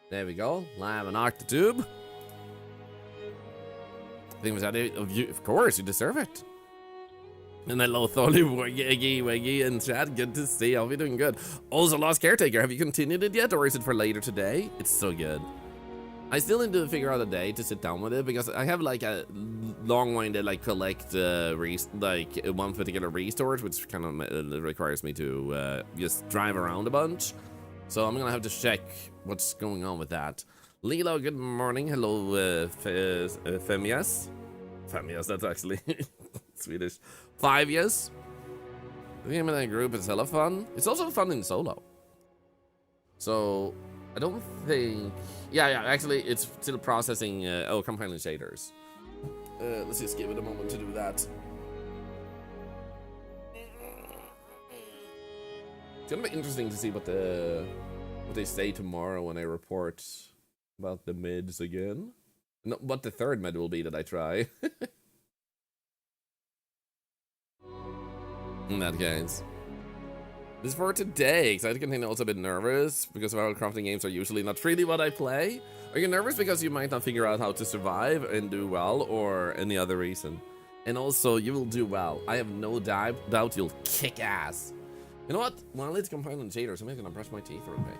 There we go. Live on Octotube. I think was that it of you. Of course, you deserve it. And hello, Thorlar, Wiggy, and chat. Good to see you. Hope you're doing good. Also, Lost Caretaker. Have you continued it yet, or is it for later today? It's so good. I still need to figure out a day to sit down with it because I have like a long-winded like collect like one particular resource, which kind of requires me to just drive around a bunch. So I'm gonna have to check what's going on with that. Lilo, good morning. Hello, Femias. Femias, that's actually Swedish. 5 years. The game in that group is hella fun. It's also fun in solo. So I don't think. Yeah, actually, it's still processing. Companion shaders. Let's just give it a moment to do that. It's gonna be interesting to see what they say tomorrow when I report about the mids again. No, what the third mid will be that I try. In that case. This is for today, because I continue also a bit nervous because survival crafting games are usually not really what I play. Are you nervous because you might not figure out how to survive and do well, or any other reason? And also, you will do well. I have no doubt you'll kick ass. You know what? Well, let's combine on shaders. I'm gonna brush my teeth real quick.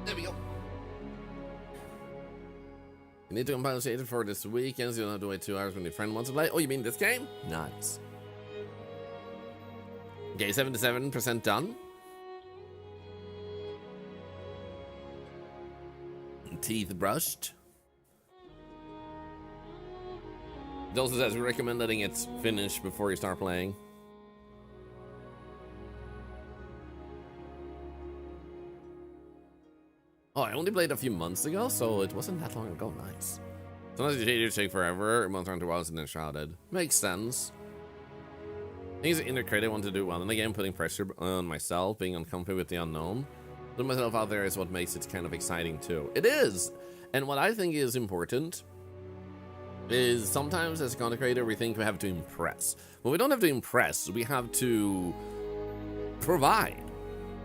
There we go. You need to compile shader for this weekend, so you don't have to wait 2 hours when your friend wants to play. Oh, you mean this game? Nice. Okay, 77% done. Teeth brushed. It also says we recommend letting it finish before you start playing. Oh, I only played a few months ago, so it wasn't that long ago. Nice. Sometimes the shaders take forever, months aren't while and then shrouded. Makes sense. I think it's an inner critic I want to do well in the game, putting pressure on myself, being uncomfortable with the unknown. Putting myself out there is what makes it kind of exciting too. It is! And what I think is important is sometimes as a content creator, we think we have to impress. But we don't have to impress, we have to provide.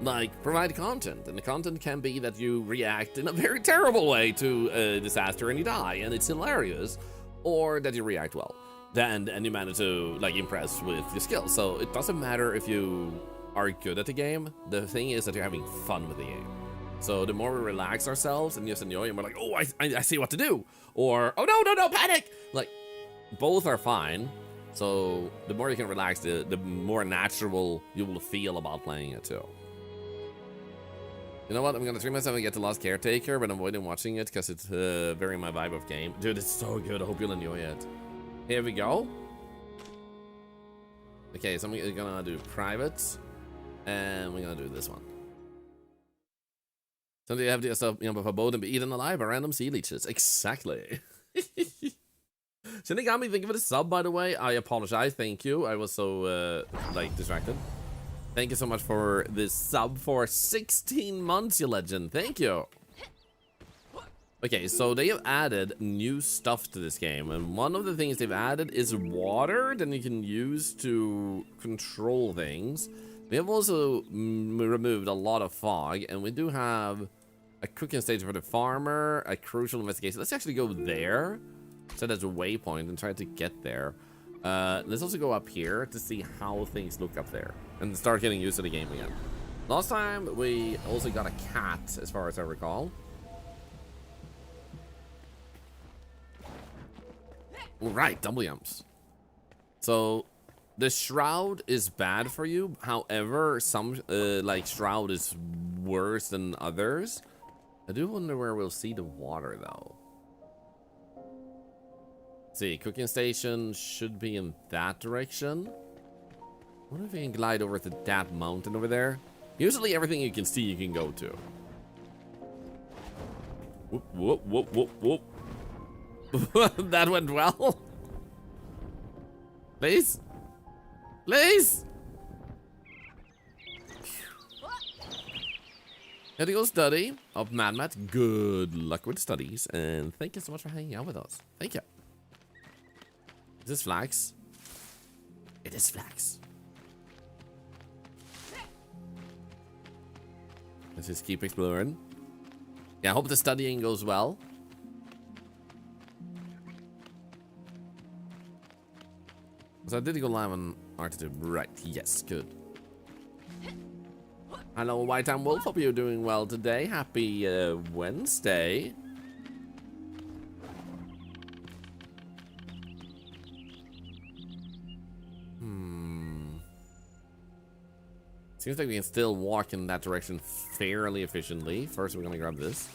Like, provide content, and the content can be that you react in a very terrible way to a disaster and you die, and it's hilarious, or that you react well, and you manage to, like, impress with your skills. So it doesn't matter if you are good at the game, the thing is that you're having fun with the game. So the more we relax ourselves and just enjoy, and we're like, oh, I see what to do, or, oh, no, panic! Like, both are fine, so the more you can relax, the more natural you will feel about playing it too. You know what? I'm gonna treat myself and get the Lost Caretaker, but I'm avoiding watching it because it's very my vibe of game. Dude, it's so good. I hope you'll enjoy it. Here we go. Okay, so I'm gonna do private, and we're gonna do this one. Something you have to yourself, you know, for both and be eaten alive by random sea leeches. Exactly. Shinigami, thank you for the sub, by the way. I apologize. Thank you. I was so like distracted. Thank you so much for this sub for 16 months, you legend. Thank you. Okay, so they have added new stuff to this game, and one of the things they've added is water that you can use to control things. We have also removed a lot of fog, and we do have a cooking stage for the farmer, a crucial investigation. Let's actually go there, set as a waypoint, and try to get there. Let's also go up here to see how things look up there and start getting used to the game again. Last time we also got a cat, as far as I recall. All right, double jumps. So the shroud is bad for you. However, some like shroud is worse than others. I do wonder where we'll see the water though. Let's see, cooking station should be in that direction. I wonder if we can glide over to that mountain over there. Usually everything you can see you can go to. Whoop, whoop, whoop, whoop, whoop. That went well. Please? Please? Ethical study of Matt. Good luck with studies. And thank you so much for hanging out with us. Thank you. Is this flax? It is flax. Let's just keep exploring. Yeah, I hope the studying goes well. So I did go live on Artitude. Right, yes, good. Hello, White and Wolf. Hope you're doing well today. Happy Wednesday. Seems like we can still walk in that direction fairly efficiently. First, we're gonna grab this.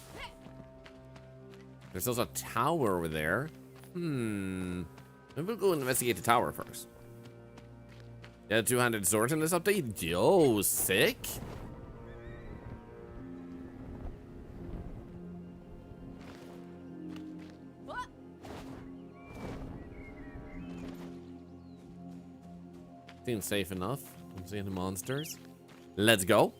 There's also a tower over there. Maybe we'll go investigate the tower first. Yeah, 200 swords in this update. Yo, sick. Seems safe enough. Don't see any monsters. Let's go.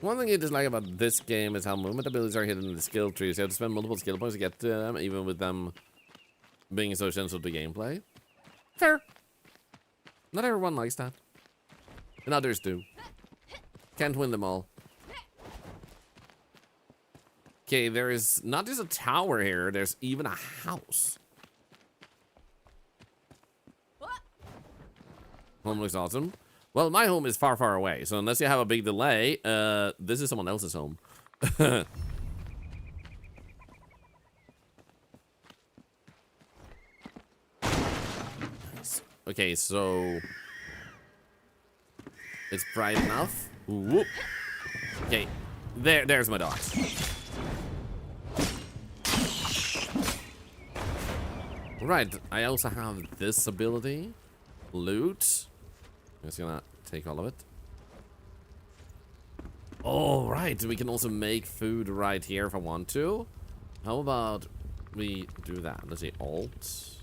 One thing I dislike about this game is how movement abilities are hidden in the skill trees. You have to spend multiple skill points to get to them, even with them being so essential to gameplay. Fair. Not everyone likes that. And others do. Can't win them all. Okay, there is not just a tower here, there's even a house. Home looks awesome. Well, my home is far, far away, so unless you have a big delay, this is someone else's home. Nice. Okay, so it's bright enough. Whoop. Okay, there's my dogs. Right, I also have this ability. Loot. I'm just gonna take all of it. Oh, right. We can also make food right here if I want to. How about we do that? Let's see. Alt.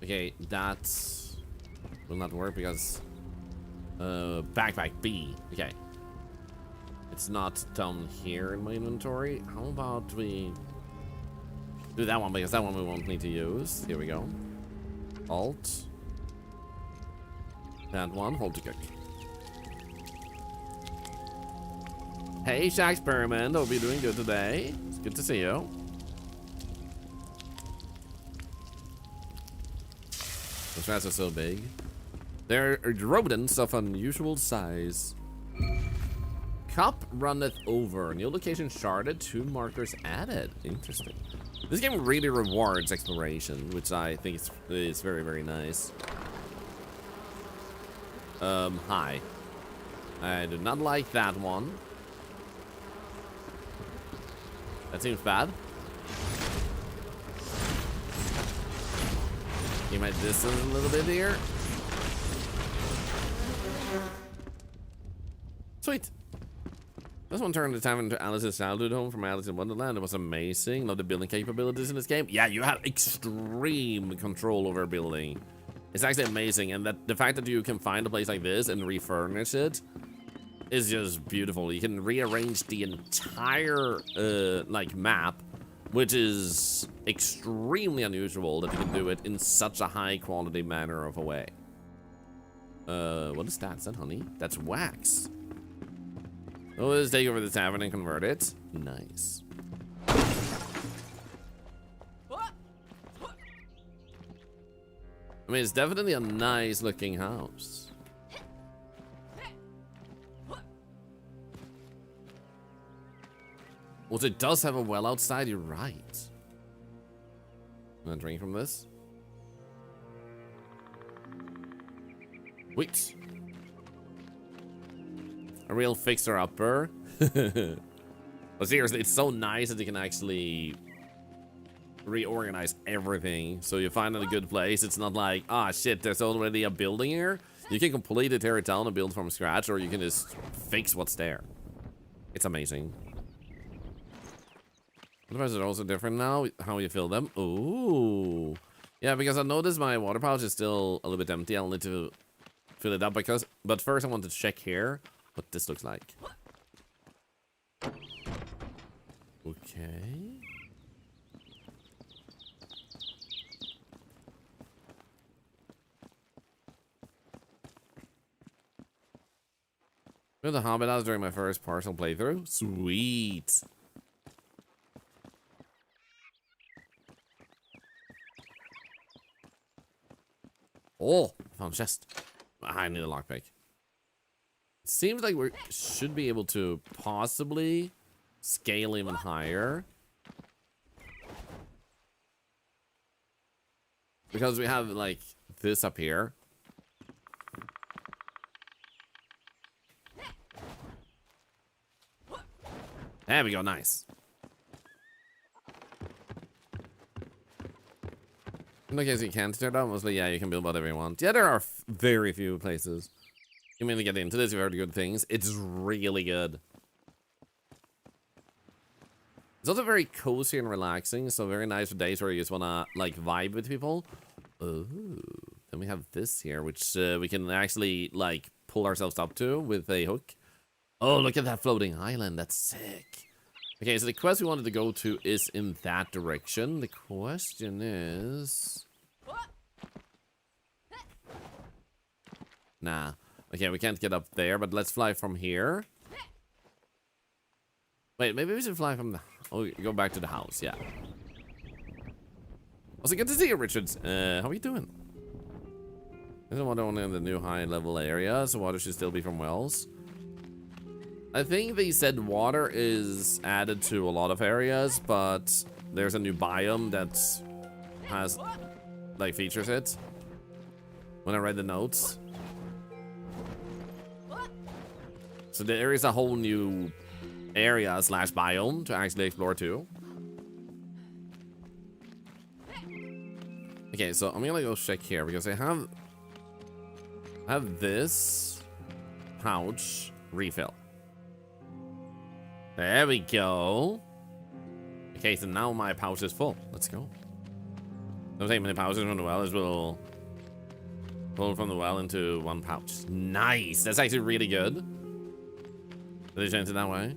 Okay, that will not work because backpack B. Okay. It's not down here in my inventory. How about we do that one because that one we won't need to use. Here we go. Alt. That one, hold to cook. Hey, Shack Experiment. Hope you're doing good today. It's good to see you. Those rats are so big. They're rodents of unusual size. Cup runneth over. New location sharded. 2 markers added. Interesting. This game really rewards exploration, which I think is very, very nice. Hi. I do not like that one. That seems bad. Keep my distance a little bit here. Sweet. This one turned the time into Alice's childhood home from Alice in Wonderland. It was amazing. Love the building capabilities in this game. Yeah, you have extreme control over building. It's actually amazing, and that the fact that you can find a place like this and refurnish it is just beautiful. You can rearrange the entire like map, which is extremely unusual that you can do it in such a high quality manner of a way. What is that? Is that honey? That's wax. Oh, let's take over the tavern and convert it. Nice. I mean, it's definitely a nice looking house. Also, it does have a well outside, you're right. I'm gonna drink from this. Wait. A real fixer-upper. But seriously, it's so nice that you can actually reorganize everything. So you find a good place. It's not like, ah, shit, there's already a building here. You can completely tear it down and build from scratch, or you can just fix what's there. It's amazing. Otherwise, it's also different now, how you fill them. Ooh. Yeah, because I noticed my water pouch is still a little bit empty. I'll need to fill it up but first I want to check here what this looks like. Okay. The Hobbit house during my first partial playthrough. Sweet. Oh, found a chest. I need a lockpick. Seems like we should be able to possibly scale even higher. Because we have like this up here. There we go, nice. In the case you can't tear down, mostly, yeah, you can build whatever you want. Yeah, there are very few places. You mainly get into this, you've heard good things. It's really good. It's also very cozy and relaxing, so very nice for days where you just wanna, like, vibe with people. Oh, then we have this here, which we can actually, like, pull ourselves up to with a hook. Oh, look at that floating island. That's sick. Okay, so the quest we wanted to go to is in that direction. The question is... Nah. Okay, we can't get up there, but let's fly from here. Wait, maybe we should fly from the... Oh, go back to the house, yeah. Also, good to see you, Richards. How are you doing? I don't want only in the new high-level area, so water should still be from wells. I think they said water is added to a lot of areas, but there's a new biome that has, like, features it. When I read the notes. So there is a whole new area / biome to actually explore too. Okay, so I'm gonna go check here because I have this pouch refill. There we go. Okay, so now my pouch is full. Let's go. Don't take many pouches from the well, as we'll pull from the well into one pouch. Nice. That's actually really good. Did they change it that way?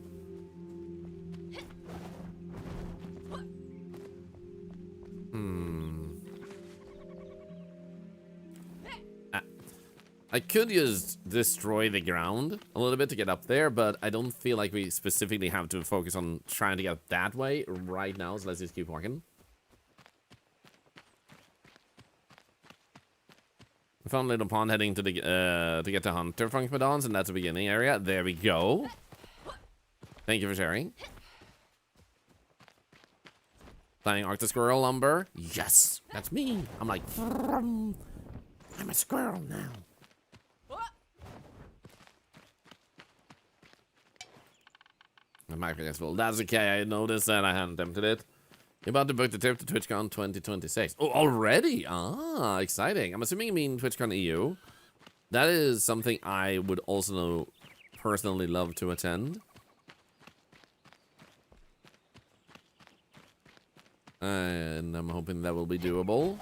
I could just destroy the ground a little bit to get up there, but I don't feel like we specifically have to focus on trying to get that way right now, so let's just keep walking. We found a little pond heading to the to get to Hunter Funkmadons, and that's the beginning area. There we go. Thank you for sharing. Playing Arctic Squirrel Lumber. Yes, that's me. I'm like, I'm a squirrel now. That's okay, I noticed that I hadn't attempted it. You're about to book the trip to TwitchCon 2026. Oh, already? Ah, exciting. I'm assuming you mean TwitchCon EU. That is something I would also personally love to attend. And I'm hoping that will be doable.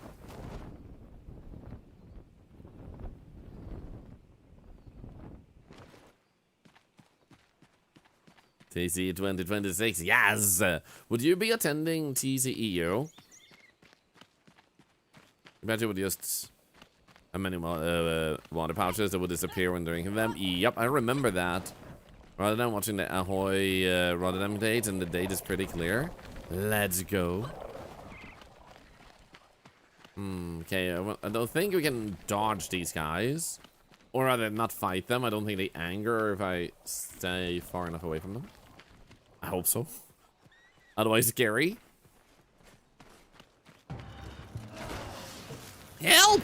TC 2026, yes! Would you be attending TCEU? I bet you would just... How many water pouches that would disappear when drinking them? Yep, I remember that. Rather than watching the Ahoy Rotterdam date, and the date is pretty clear. Let's go. Okay, I don't think we can dodge these guys. Or rather, not fight them. I don't think they anger if I stay far enough away from them. I hope so. Otherwise, scary. Help!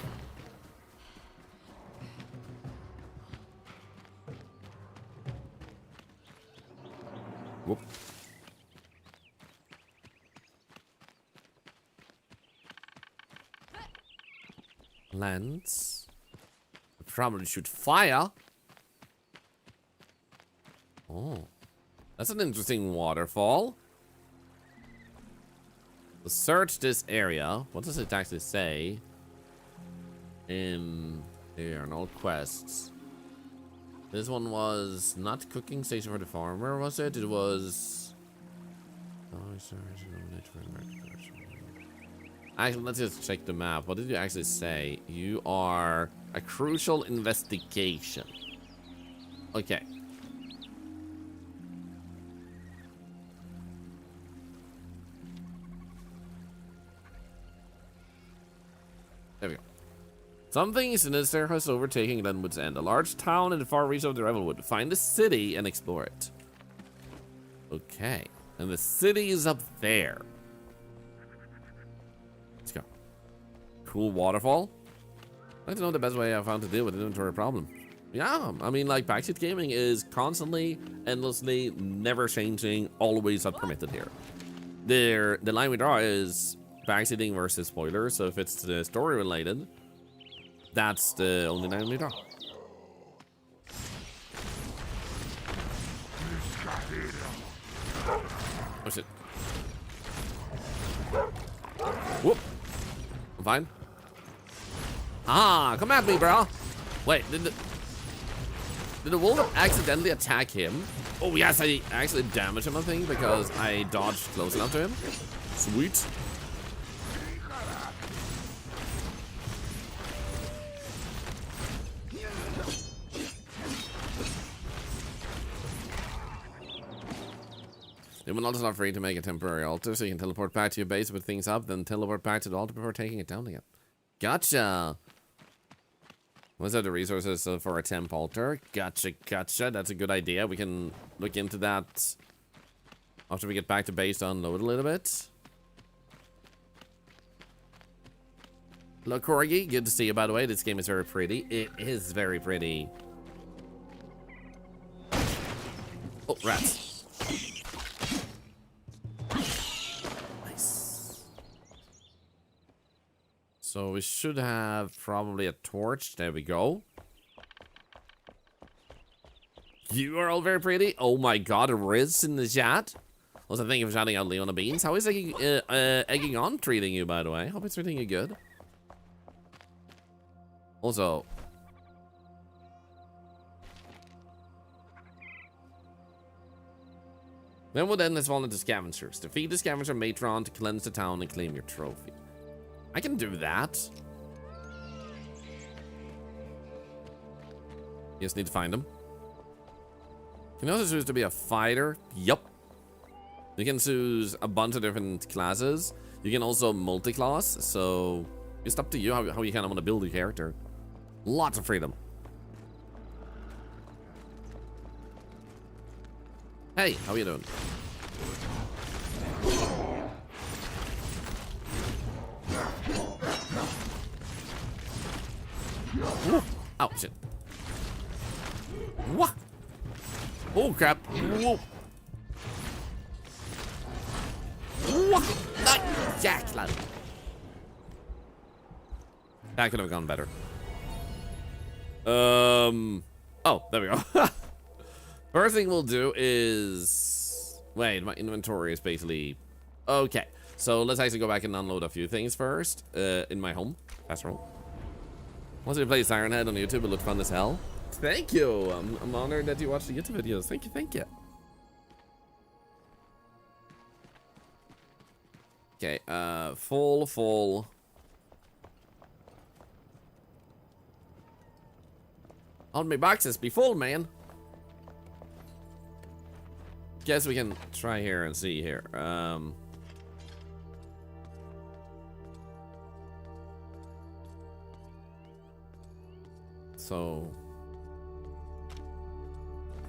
Lens. Probably shoot fire. Oh. That's an interesting waterfall. Let's search this area. What does it actually say? Here, in all quests. This one was not cooking station for the farmer, was it? It was... Actually, let's just check the map. What did you actually say? You are a crucial investigation. Okay. There we go. Something sinister has overtaken Glenwood's End, a large town in the far reach of the Revelwood. Find the city and explore it. Okay. And the city is up there. Let's go. Cool waterfall. I'd like to know the best way I found to deal with the inventory problem. Yeah, I mean, like, backseat gaming is constantly, endlessly, never changing, always not permitted here. The line we draw is backseating versus spoilers, so if it's the story related, that's the only line we draw. Oh shit. Whoop. I'm fine. Ah, come at me, bro. Wait, did the wolf accidentally attack him? Oh yes, I actually damaged him, I think, because I dodged close enough to him. Sweet. The altar is not free to make a temporary altar, so you can teleport back to your base, put things up, then teleport back to the altar before taking it down again. Gotcha. What's the resources for a temp altar? Gotcha, gotcha. That's a good idea. We can look into that after we get back to base to unload a little bit. Hello, Corgi. Good to see you, by the way. This game is very pretty. It is very pretty. Oh, rats. So we should have probably a torch. There we go. You are all very pretty. Oh my god, Riz in the chat. Also, thank you for shouting out Leona Beans. How is egging on treating you, by the way? Hope it's treating you good. Also, then we'll end this fall into scavengers. Defeat the scavenger matron to cleanse the town and claim your trophy. I can do that. You just need to find him. Can you also choose to be a fighter? Yup. You can choose a bunch of different classes. You can also multi-class, so it's up to you how you kind of want to build your character. Lots of freedom. Hey, how are you doing? Oh shit. What? Oh crap. Whoa. What? Jackland. That could have gone better. Oh, there we go. First thing we'll do is... Wait, my inventory is basically... Okay, so let's actually go back and unload a few things first. In my home. Fast roll. Once you play Siren Head on YouTube, it looked fun as hell. Thank you. I'm honored that you watch the YouTube videos. Thank you, thank you. Okay, full. All my boxes be full, man. Guess we can try here and see here. So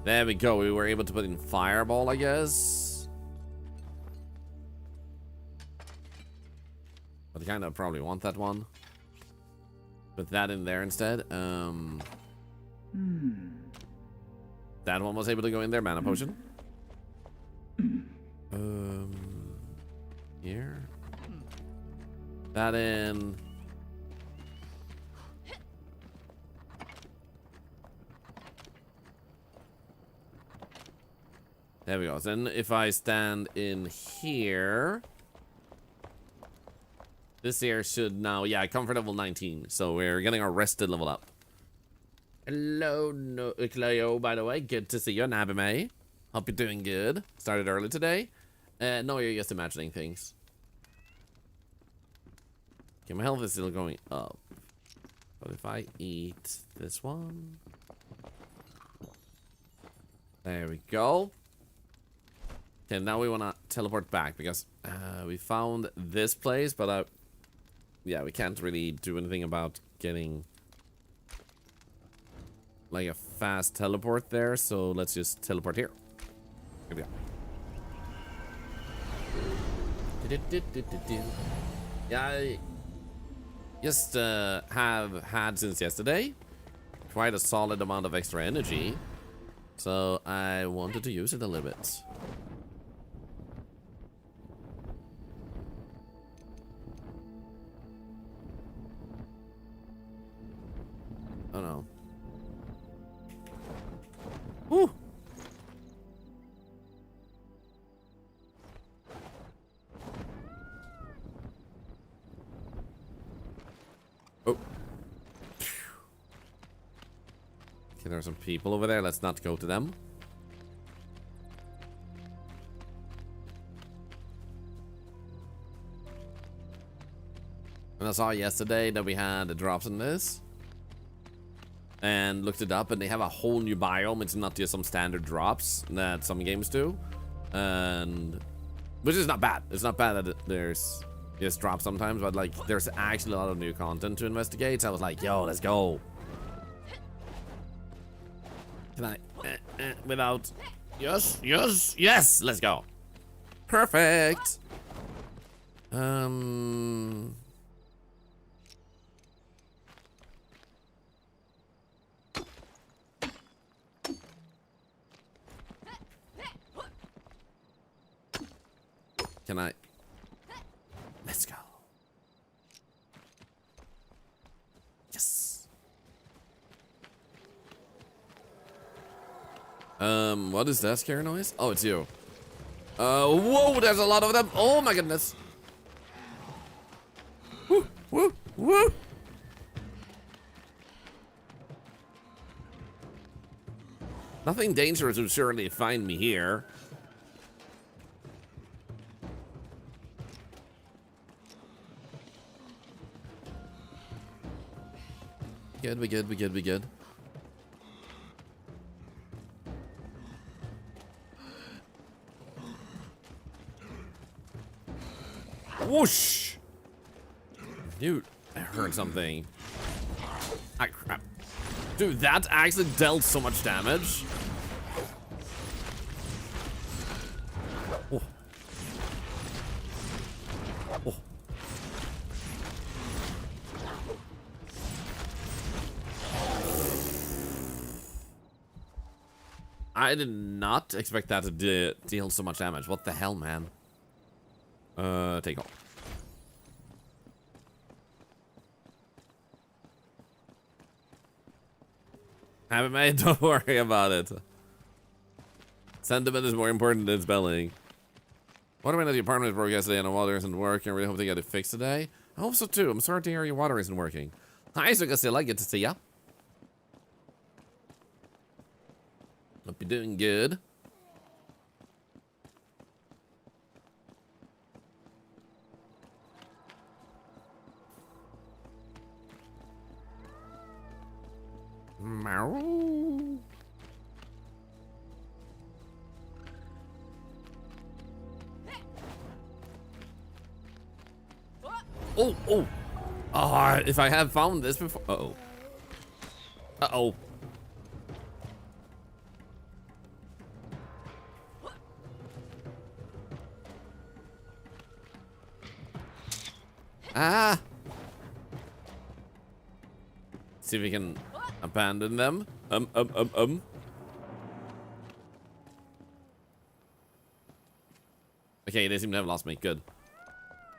there we go. We were able to put in fireball, I guess. But I kind of probably want that one. Put that in there instead. That one was able to go in there. Mana potion. Here. That in. There we go. Then if I stand in here, this here should now, yeah, comfort level 19. So we're getting our rested level up. Hello, no, Cleo, by the way. Good to see you, Nabime. Hope you're doing good. Started early today. No, you're just imagining things. Okay, my health is still going up. But if I eat this one... There we go. Okay, now we want to teleport back because we found this place, but yeah, we can't really do anything about getting like a fast teleport there, so let's just teleport here. Here we go. Yeah, I just have had since yesterday quite a solid amount of extra energy, so I wanted to use it a little bit. Oh no. Woo! Oh. Okay, there are some people over there. Let's not go to them. And I saw yesterday that we had the drops in this. And looked it up, and they have a whole new biome. It's not just some standard drops that some games do. And which is not bad. It's not bad that there's just drops sometimes, but like there's actually a lot of new content to investigate. So I was like, yo, let's go. Can I without yes, let's go. Perfect. Can I? Let's go. Yes. What is that scary noise? Oh, it's you. Whoa, there's a lot of them. Oh my goodness. Woo, woo, woo. Nothing dangerous would surely find me here. Good, we good, we good, we good. Whoosh! Dude, I heard something. Ah, crap. Dude, that actually dealt so much damage. Oh. Oh. I did not expect that to deal so much damage. What the hell, man? Take off. Have it made, don't worry about it. Sentiment is more important than spelling. What about the apartment broke yesterday and the water isn't working? I really hope they get it fixed today. I hope so too. I'm sorry to hear your water isn't working. Hi, Sugazilla. Good to see ya. Hope you're doing good. Meow. Oh, oh. Ah, if I have found this before. Uh-oh. Uh-oh. Ah. See if we can abandon them. Okay, they seem to have lost me. Good.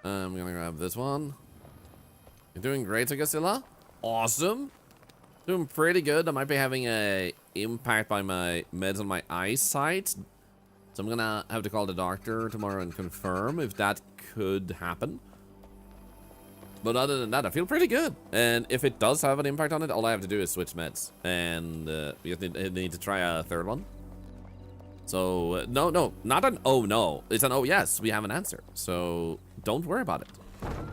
I'm gonna grab this one. You're doing great, Sugazilla. Awesome. Doing pretty good. I might be having a impact by my meds on my eyesight. So I'm gonna have to call the doctor tomorrow and confirm if that could happen. But other than that, I feel pretty good. And if it does have an impact on it, all I have to do is switch meds. And we just need to try a third one. So, no, not an oh no. It's an oh yes, we have an answer. So, don't worry about it.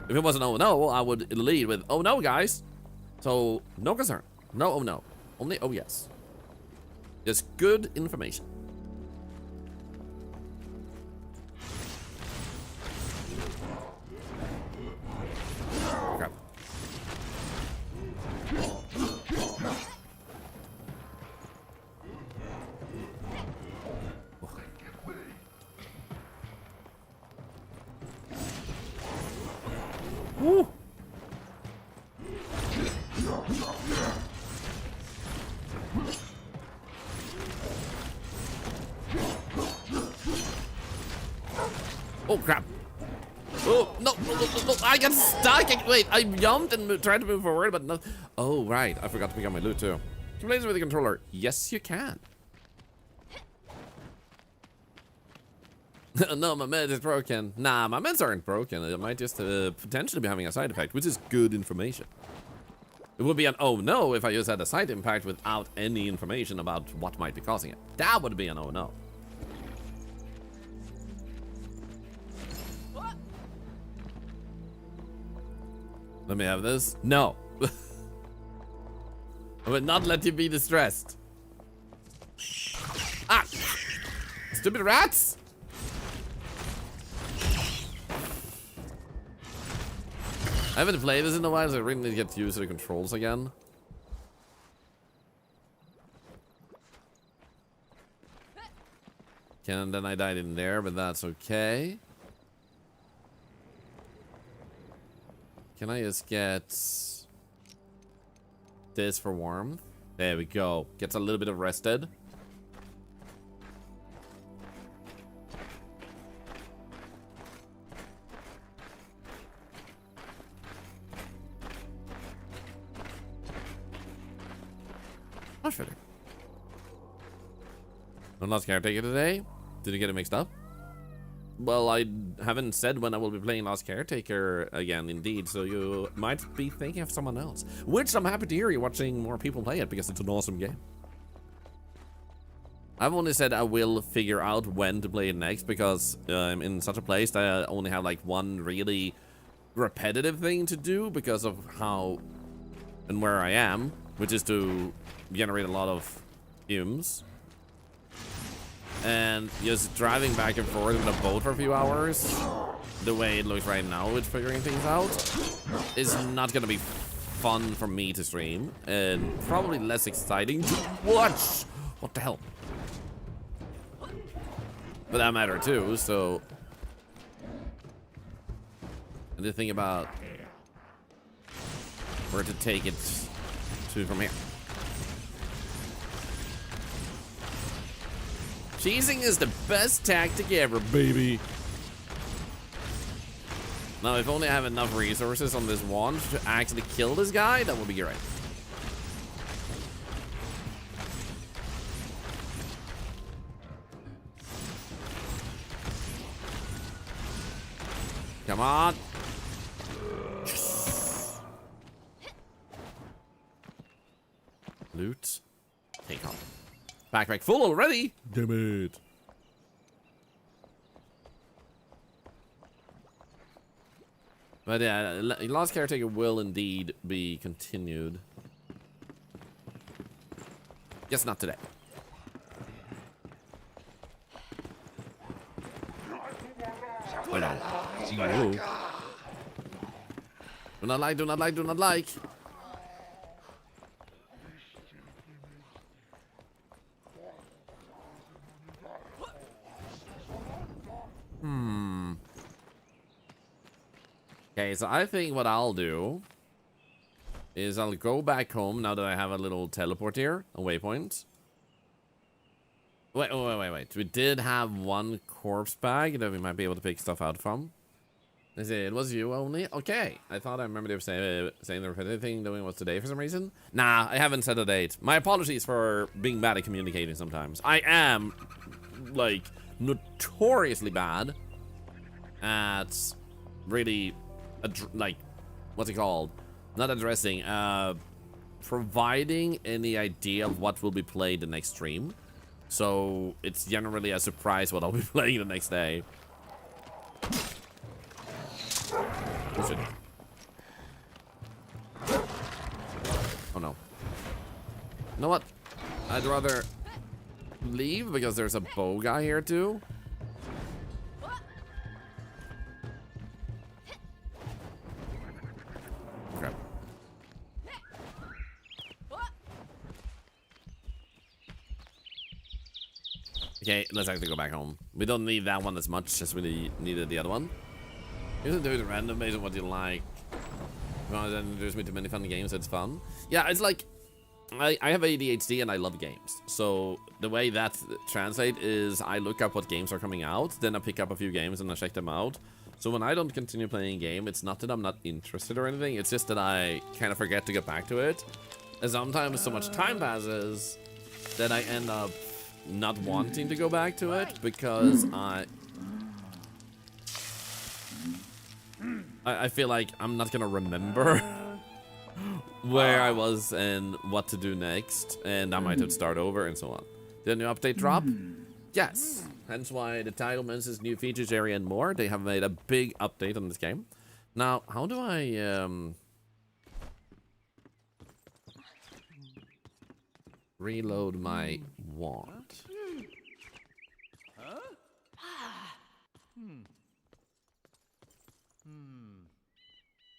If it was an oh no, I would lead with oh no, guys. So, no concern. No oh no. Only oh yes. Just good information. Crap. Woo. Oh crap. Oh no, I got stuck. Wait, I jumped and tried to move forward, but no. Oh right, I forgot to pick up my loot too. Can you play this with the controller? Yes, you can. No, my med is broken. Nah, my meds aren't broken. It might just potentially be having a side effect, which is good information. It would be an oh no if I just had a side impact without any information about what might be causing it. That would be an oh no. Let me have this. No. I would not let you be distressed. Ah! Stupid rats! I haven't played this in a while, so I really need to get used to the controls again. Okay, and then I died in there, but that's okay. Can I just get this for warmth? There we go. Gets a little bit of rested. Not sure. I'm not Caretaker today. Did you get it mixed up? Well, I haven't said when I will be playing Lost Caretaker again, indeed, so you might be thinking of someone else. Which I'm happy to hear you watching more people play it, because it's an awesome game. I've only said I will figure out when to play it next, because I'm in such a place that I only have like one really repetitive thing to do, because of how and where I am, which is to generate a lot of fumes. And just driving back and forth with a boat for a few hours, the way it looks right now with figuring things out, is not gonna be fun for me to stream, and probably less exciting to watch. What the hell? For that matter too, so I did think about where to take it to from here. Cheesing is the best tactic ever, baby. Now, if only I have enough resources on this wand to actually kill this guy, that would be great. Come on. Loot. Take off. Backpack full already? Damn it. But yeah, Lost Caretaker will indeed be continued. Guess not today. Oh no. Whoa. Do not like, do not like, do not like. Okay, so I think what I'll do is I'll go back home now that I have a little teleport here, a waypoint. Wait. We did have one corpse bag that we might be able to pick stuff out from. They say it was you only? Okay. I thought I remember they were saying the repetitive thing doing was today for some reason. Nah, I haven't set a date. My apologies for being bad at communicating sometimes. I am, like, notoriously bad at really, like, what's it called? Not addressing, providing any idea of what will be played the next stream. So it's generally a surprise what I'll be playing the next day. Oh no. You know what? I'd rather leave because there's a bow guy here too. Crap. Okay, let's actually go back home. We don't need that one as much as we needed the other one. You can do it random based on what you like. Well, then there's me too many fun games, it's fun. Yeah, it's like, I have ADHD and I love games. So the way that translates is I look up what games are coming out, then I pick up a few games and I check them out. So when I don't continue playing a game, it's not that I'm not interested or anything, it's just that I kind of forget to get back to it. And sometimes so much time passes that I end up not wanting to go back to it because I feel like I'm not gonna remember where I was and what to do next, and I might have to start over and so on. Did a new update drop? Yes. Hence why the title mentions new features, area, and more. They have made a big update on this game. Now, how do I reload my wand?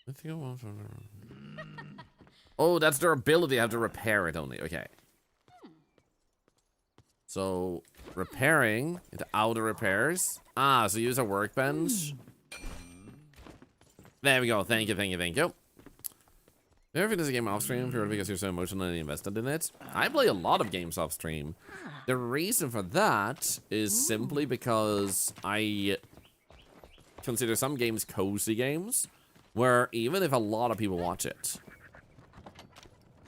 I think I want to... Oh, that's their ability. I have to repair it only. Okay. So, repairing into outer repairs. Ah, so use a workbench. There we go. Thank you, thank you, thank you. You ever finish a game off stream purely because you're so emotionally invested in it? I play a lot of games off stream. The reason for that is simply because I consider some games cozy games, where even if a lot of people watch it,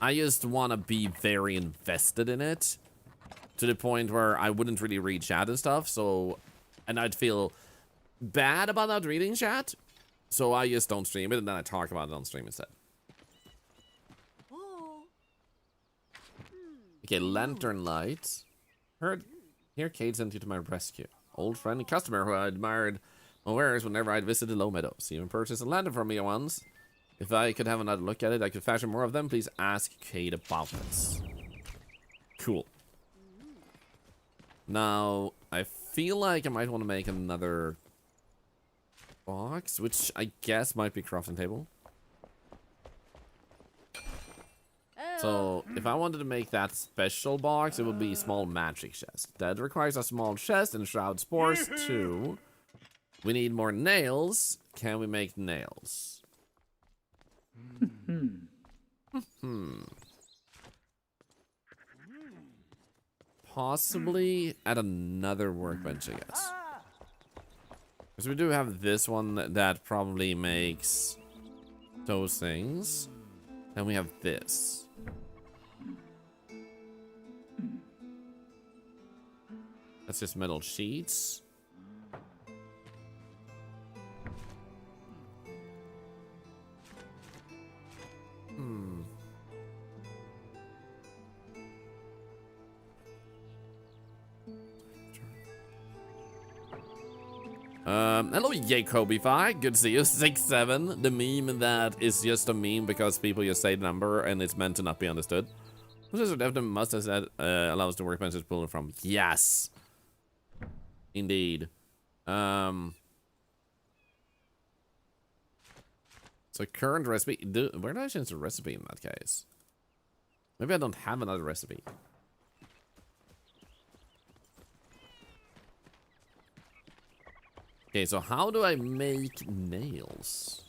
I just want to be very invested in it to the point where I wouldn't really read chat and stuff. So, and I'd feel bad about not reading chat. So I just don't stream it and then I talk about it on stream instead. Okay, lantern light. Here Kate sent you to my rescue. Old friend and customer who I admired my wares whenever I'd visited Low Meadows. Even purchased a lantern for me once. If I could have another look at it, I could fashion more of them. Please ask Kate about this. Cool. Now, I feel like I might want to make another box, which I guess might be crafting table. So, if I wanted to make that special box, it would be small magic chest. That requires a small chest and shroud spores too. We need more nails. Can we make nails? Possibly at another workbench, I guess. Because we do have this one that probably makes those things. And we have this. That's just metal sheets. Hello, Jacobi5. Good to see you. 6-7. The meme that is just a meme because people just say the number and it's meant to not be understood. This is definitely must have said allows the workbench pull from. Yes. Indeed. So current recipe. Where do I change the recipe in that case? Maybe I don't have another recipe. Okay, so how do I make nails?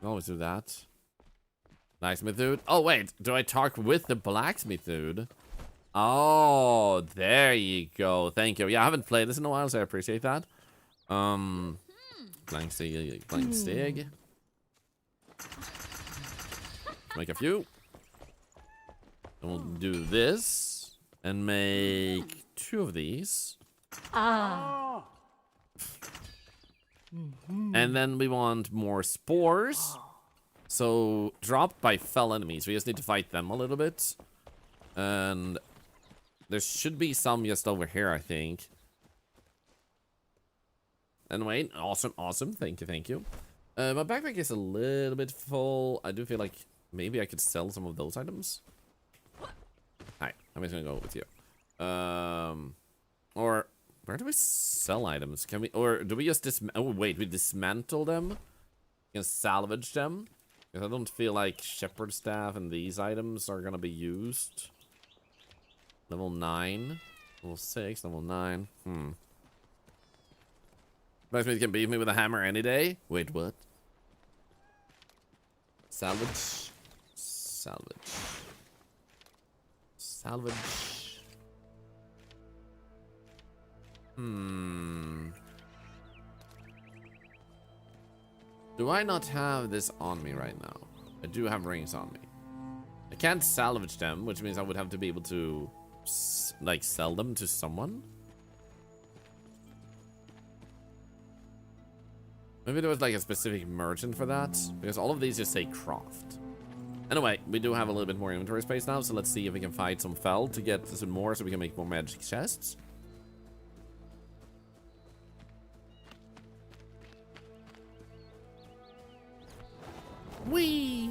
Always do that. Blacksmith dude. Oh wait, do I talk with the blacksmith dude? Oh, there you go. Thank you. Yeah, I haven't played this in a while, so I appreciate that. Blank stick, blank stick. Make a few. And we'll do this and make 2 of these. And then we want more spores. So dropped by fell enemies. We just need to fight them a little bit. And there should be some just over here, I think. Anyway, awesome. Thank you. My backpack is a little bit full. I do feel like maybe I could sell some of those items. Hi, I'm just gonna go with you. Or where do we sell items? Can we, or do we just oh wait, we dismantle them? We can salvage them? Because I don't feel like shepherd staff and these items are gonna be used. Level 9, level 6, level 9. Blacksmith can beat me with a hammer any day. Wait, what? Salvage. Do I not have this on me right now? I do have rings on me. I can't salvage them, which means I would have to be able to like sell them to someone. Maybe there was like a specific merchant for that, because all of these just say craft. Anyway, we do have a little bit more inventory space now, so let's see if we can find some fell to get some more so we can make more magic chests. Whee!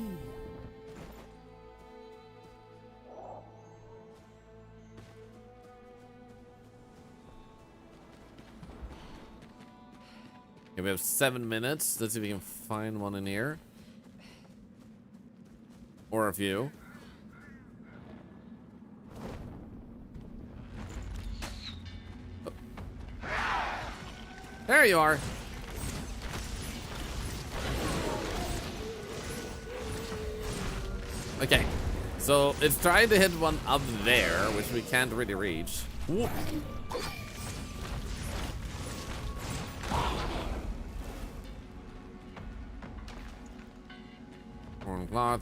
Okay, we have 7 minutes. Let's see if we can find one in here. Or a few. Oh. There you are. Okay, so it's trying to hit one up there, which we can't really reach. Whoop.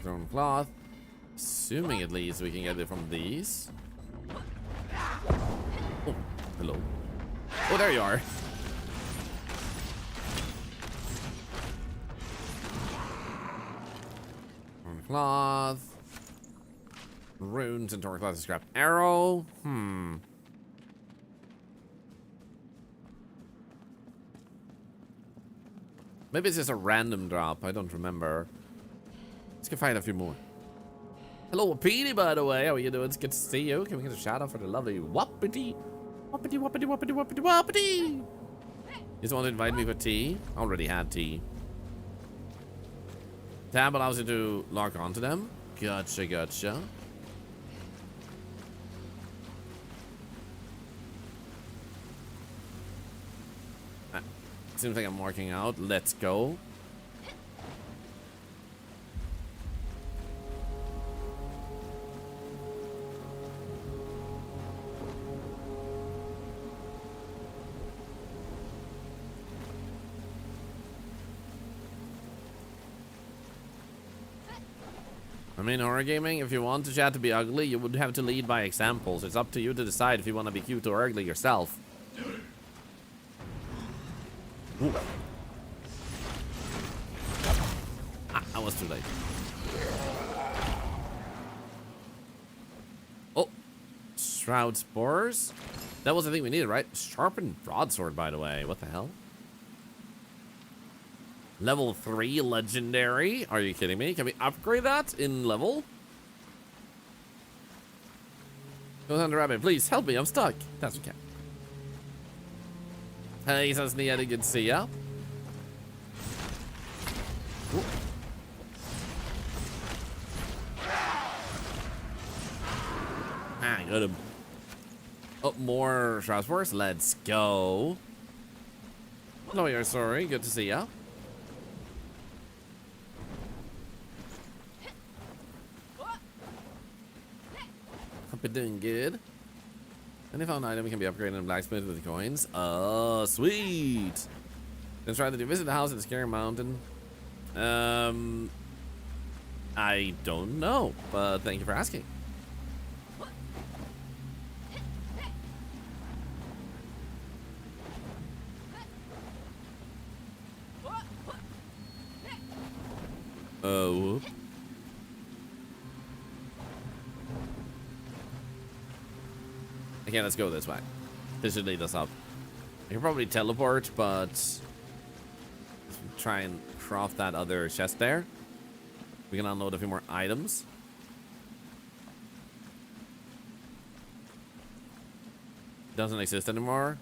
Thorn cloth. Assuming at least we can get it from these. Oh, hello. Oh, there you are. Thorn cloth. Runes and torn cloth and scrap arrow. Maybe it's just a random drop. I don't remember. Let's go find a few more. Hello, Petey, by the way. How are you doing? It's good to see you. Can we get a shout out for the lovely Whoppity? Whoppity. You just want to invite me for tea? I already had tea. Tab allows you to lock onto them. Gotcha. Seems like I'm marking out. Let's go. I mean, horror gaming, if you want the chat to be ugly, you would have to lead by examples. It's up to you to decide if you want to be cute or ugly yourself. Ooh. Ah, that was too late. Oh, shroud spores. That was the thing we needed, right? Sharpened broadsword, by the way. What the hell? Level 3 legendary. Are you kidding me? Can we upgrade that in level? Go on the rabbit, please help me. I'm stuck. That's okay. Hey, says Nia, good to see ya. Ooh. Ah, got him. Oh, more shroud spores. Let's go. No, you're sorry. Good to see ya. Hope you're doing good. Any found item can be upgraded in blacksmith with coins. Oh, sweet. Then try to visit the house at the Scary Mountain. I don't know, but thank you for asking. Whoop. Okay, let's go this way. This should lead us up. I can probably teleport, but try and craft that other chest there. We can unload a few more items. Doesn't exist anymore.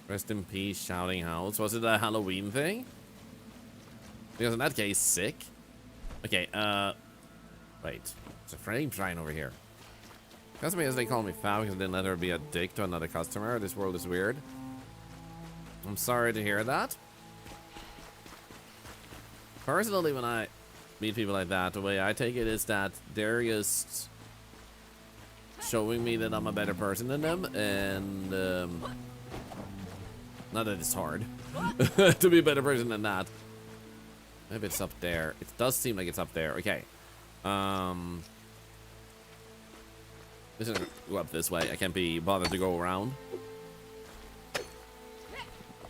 Rest in peace, Shouting House. Was it a Halloween thing? Because in that case, sick. Okay, wait. There's a frame shrine over here. Customers, they call me fat because they let her be a dick to another customer. This world is weird. I'm sorry to hear that. Personally, when I meet people like that, the way I take it is that they're just showing me that I'm a better person than them, and not that it's hard to be a better person than that. Maybe it's up there. It does seem like it's up there. Okay. This is gonna go up this way. I can't be bothered to go around.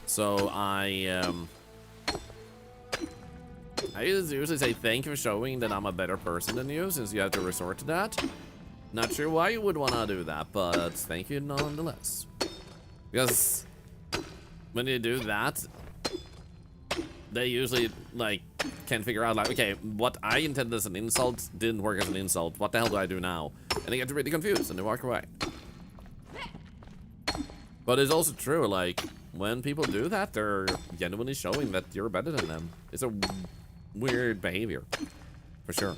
So I usually say thank you for showing that I'm a better person than you, since you have to resort to that. Not sure why you would want to do that, but thank you nonetheless. Because when you do that, they usually like can't figure out like, okay, what I intended as an insult didn't work as an insult. What the hell do I do now? And they get really confused and they walk away. But it's also true, like when people do that, they're genuinely showing that you're better than them. It's a weird behavior, for sure.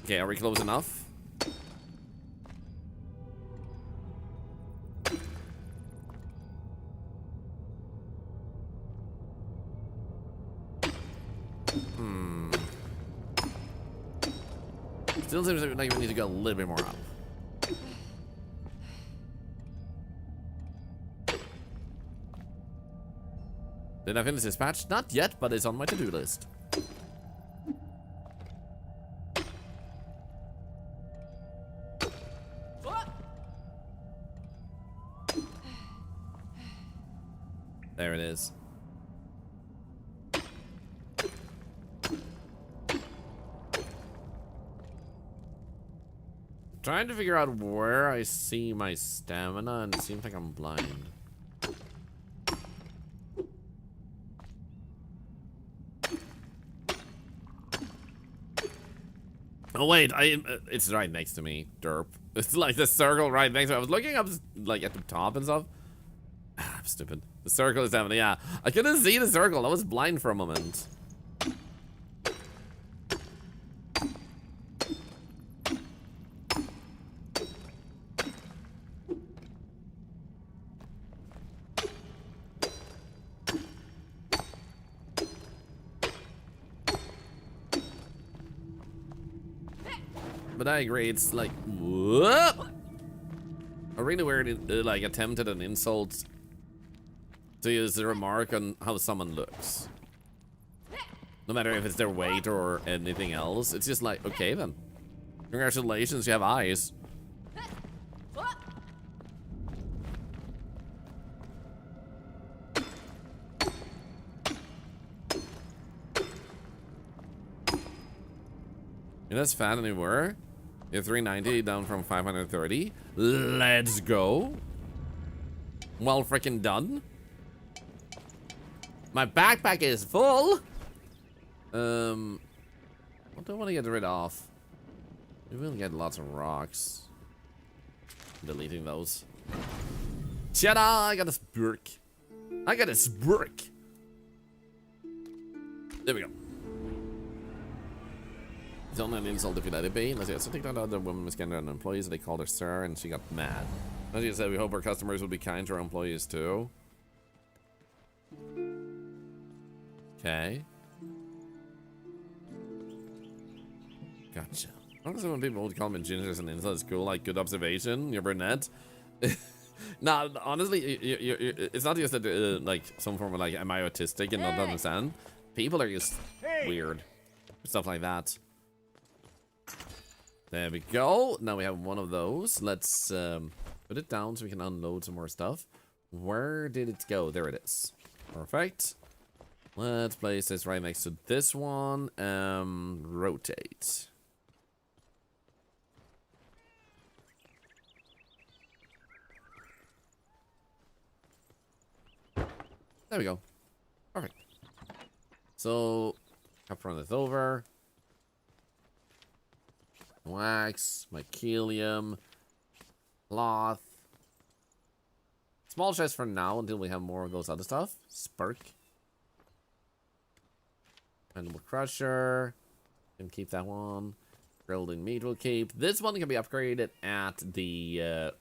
Okay, are we close enough? Still seems like we need to go a little bit more up. Did I finish this patch? Not yet, but it's on my to-do list. There it is. Trying to figure out where I see my stamina, and it seems like I'm blind. Oh wait, it's right next to me, derp. It's like the circle right next to me. I was looking up like at the top and stuff. Ah, I'm stupid. The circle is definitely, yeah. I couldn't see the circle. I was blind for a moment. But I agree, it's like, whoop! A really weird, like, attempt at an insult to use the remark on how someone looks. No matter if it's their weight or anything else, it's just like, okay then. Congratulations, you have eyes. You know, that's fat anywhere. You're 390 down from 530. Let's go. Well freaking done. My backpack is full. What do I want to get rid of? We will get lots of rocks. Deleting those. Ta-da! I got a spurk. I got a spurk. There we go. It's only an insult if you let it be. Let's see. So take that other woman misgendered on employees. They called her sir, and she got mad. As you said, we hope our customers will be kind to our employees too. Okay. Gotcha. Honestly, when people would call me ginger as an insult, it's cool. Like, good observation. You're brunette. No, honestly, it's not just that like some form of like, am I autistic and not understand? People are just weird, stuff like that. There we go. Now we have one of those. Let's put it down so we can unload some more stuff. Where did it go? There it is. Perfect. Let's place this right next to this one. Rotate. There we go. Perfect. So, I've run this over. Wax, mycelium, cloth. Small chest for now until we have more of those other stuff. Spark. Animal crusher. Can keep that one. Grilled meat will keep. This one can be upgraded at the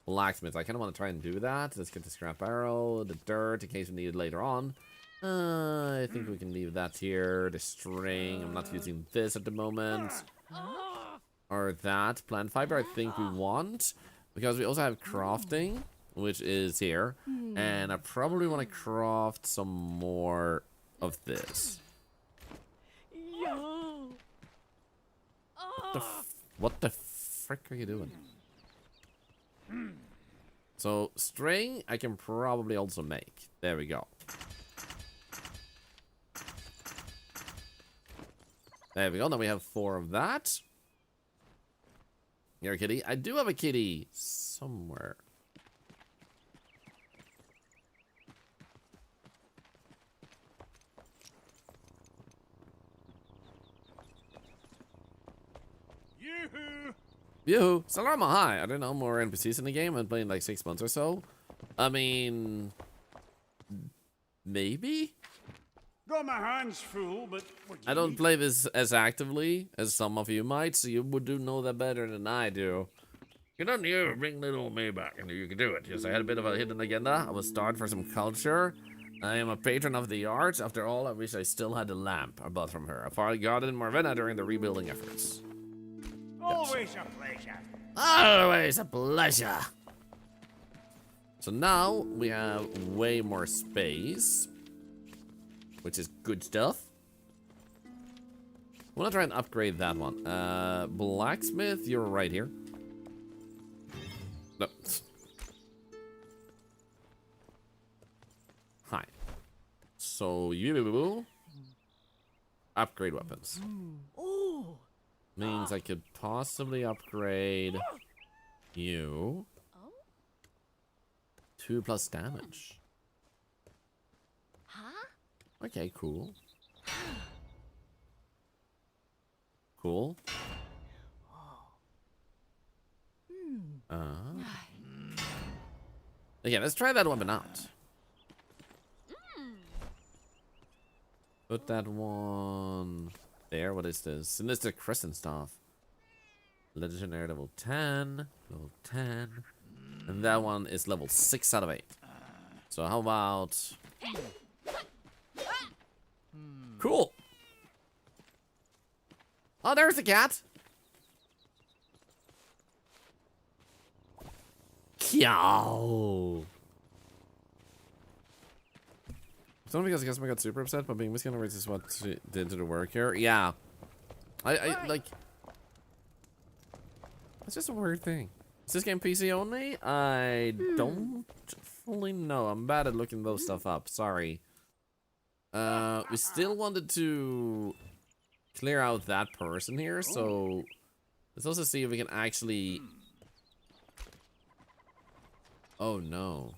blacksmith. I kind of want to try and do that. Let's get the scrap barrel, the dirt in case we need it later on. I think we can leave that here. The string. I'm not using this at the moment. Or that. Plant fiber I think we want. Because we also have crafting, which is here. And I probably want to craft some more of this. What the frick are you doing? So, string I can probably also make. There we go. There we go. Now we have 4 of that. Here, kitty. I do have a kitty somewhere. Yoo-hoo! Yoo-hoo. Salarma, hi. I don't know more NPCs in the game. I've played like 6 months or so. I mean... maybe? Got my hands full, but I don't play this as actively as some of you might, so you would know that better than I do. You don't you bring little me back and you can do it. Yes, I had a bit of a hidden agenda. I was starved for some culture. I am a patron of the arts. After all, I wish I still had the lamp I bought from her. I fought God in Marvena during the rebuilding efforts. Always a pleasure. Always a pleasure. So now we have way more space, which is good stuff. I want to try and upgrade that one. Blacksmith, you're right here. No. Hi. So you upgrade weapons. Means I could possibly upgrade you. 2+ damage. Okay, cool. Cool. Okay, let's try that weapon out. Put that one there. What is this? Sinister Crescent Staff. Legendary level 10. Level 10. And that one is level 6 out of 8. So how about... Cool. Oh, there's the cat. Kyow. It's only because the customer got super upset, but being misconnected is what she did to the work here. Yeah. I like... It's just a weird thing. Is this game PC only? I don't fully know. I'm bad at looking those stuff up. Sorry. We still wanted to clear out that person here, so let's also see if we can actually... Oh no.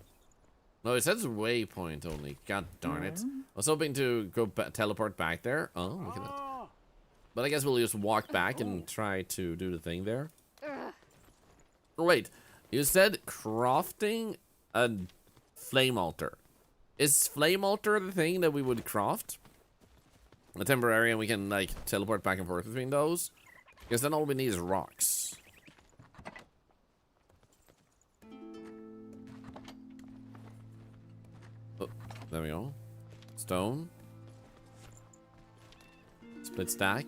No, it says waypoint only. God darn it. I was hoping to go teleport back there. Oh, look at that. But I guess we'll just walk back and try to do the thing there. Oh, wait. You said crafting a flame altar. Is flame altar the thing that we would craft? A temporary, and we can like teleport back and forth between those? Because then all we need is rocks. Oh, there we go. Stone. Split stack.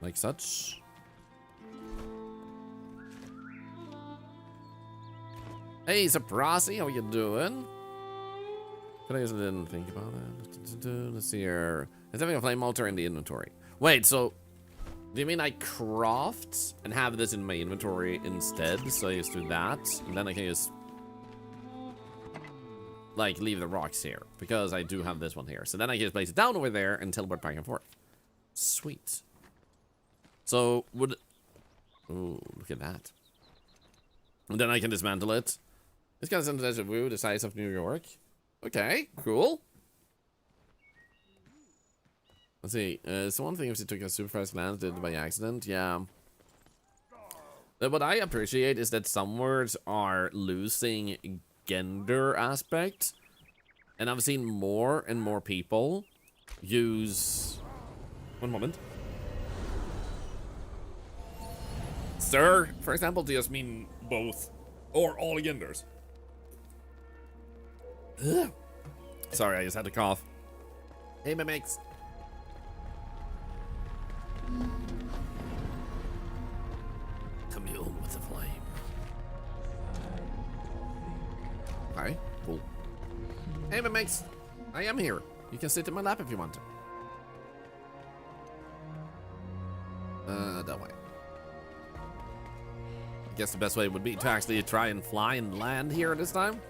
Like such. Hey, Saprasi, how you doing? I guess I didn't think about it. Let's see here. It's having a flame altar in the inventory. Wait, so do you mean I craft and have this in my inventory instead? So I just do that, and then I can just like leave the rocks here because I do have this one here. So then I can just place it down over there and teleport back and forth. Sweet. So would ooh, look at that. And then I can dismantle it. It's got some deja vu, the size of New York. Okay, cool. Let's see. It's one thing if she took a super fast glance, did it by accident. Yeah. But what I appreciate is that some words are losing gender aspect, and I've seen more and more people use. One moment. Sir, for example, to just mean both or all genders. Ugh. Sorry, I just had to cough. Hey, mimics. Commune with the flame. Okay, cool. Hey, mimics. I am here. You can sit in my lap if you want to. That way. I guess the best way would be to actually try and fly and land here this time.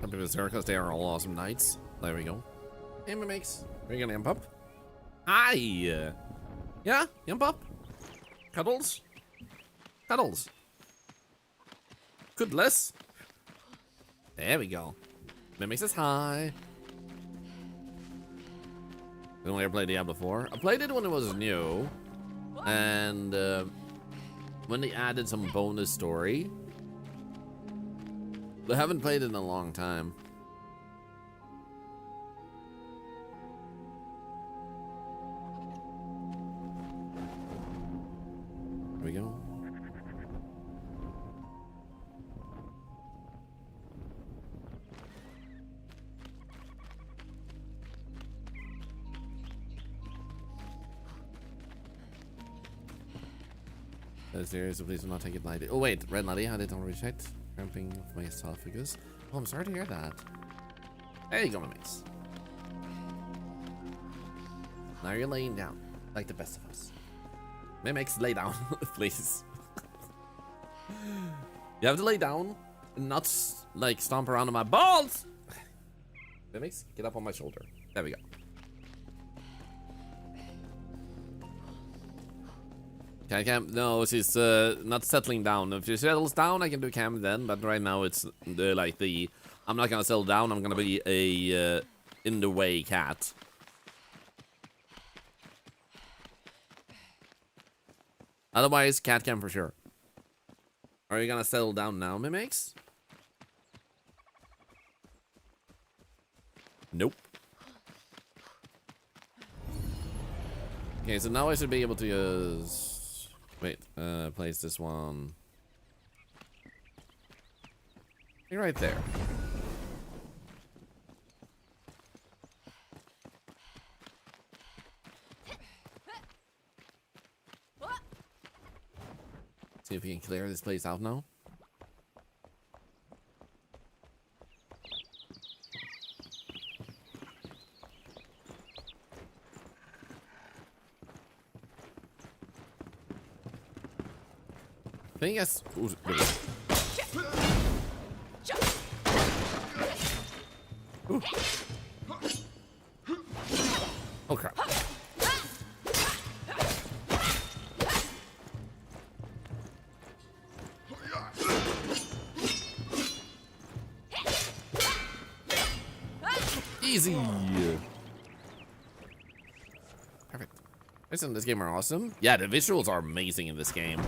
Happy with her because they are all awesome knights. There we go. Hey, mimics. Are you gonna jump up? Hi. Yeah, jump up. Cuddles. Cuddles. Cuddless. There we go. Mimic says hi. I don't ever played Diablo 4. I played it when it was new. And when they added some bonus story. I haven't played it in a long time. Here we go. Serious, so please do not take it lightly. Oh wait, red laddie had it already checked. Cramping of my esophagus. Oh, I'm sorry to hear that. There you go, mimics. Now you're laying down, like the best of us. Mimics, lay down, please. You have to lay down and not like stomp around on my balls. Mimics, get up on my shoulder. There we go. Okay, Cam, no, she's not settling down. If she settles down, I can do Cam then. But right now, it's like the I'm not gonna settle down. I'm gonna be a in the way cat. Otherwise, cat Cam for sure. Are you gonna settle down now, mimics? Nope. Okay, so now I should be able to use. Wait, place this one right there. See if we can clear this place out now. I think yes. Ooh, ooh. Oh crap. Easy. Perfect. Isn't this game are awesome? Yeah, the visuals are amazing in this game.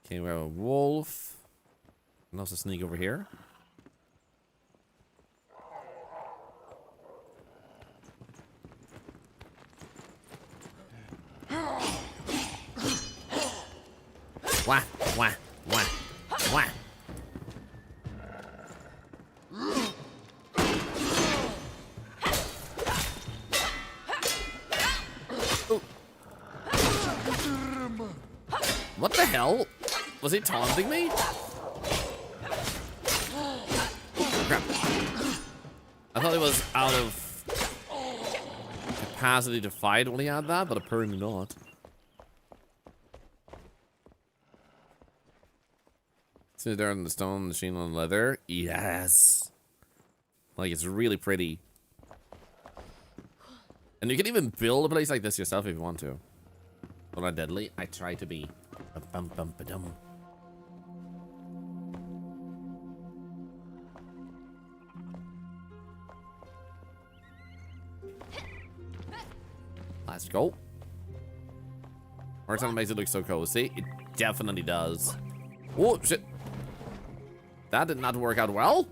Okay, we have a wolf. And also sneak over here. Wah, wah, wah, wah. Was he taunting me? Crap. I thought he was out of capacity to fight when he had that, but apparently not. See there on the stone, the sheen on leather. Yes. Like, it's really pretty. And you can even build a place like this yourself if you want to. But not deadly. I try to be. Bum, bum, ba-dum. Let's go. Horizontal makes it look so cozy. It definitely does. Oh, shit. That did not work out well.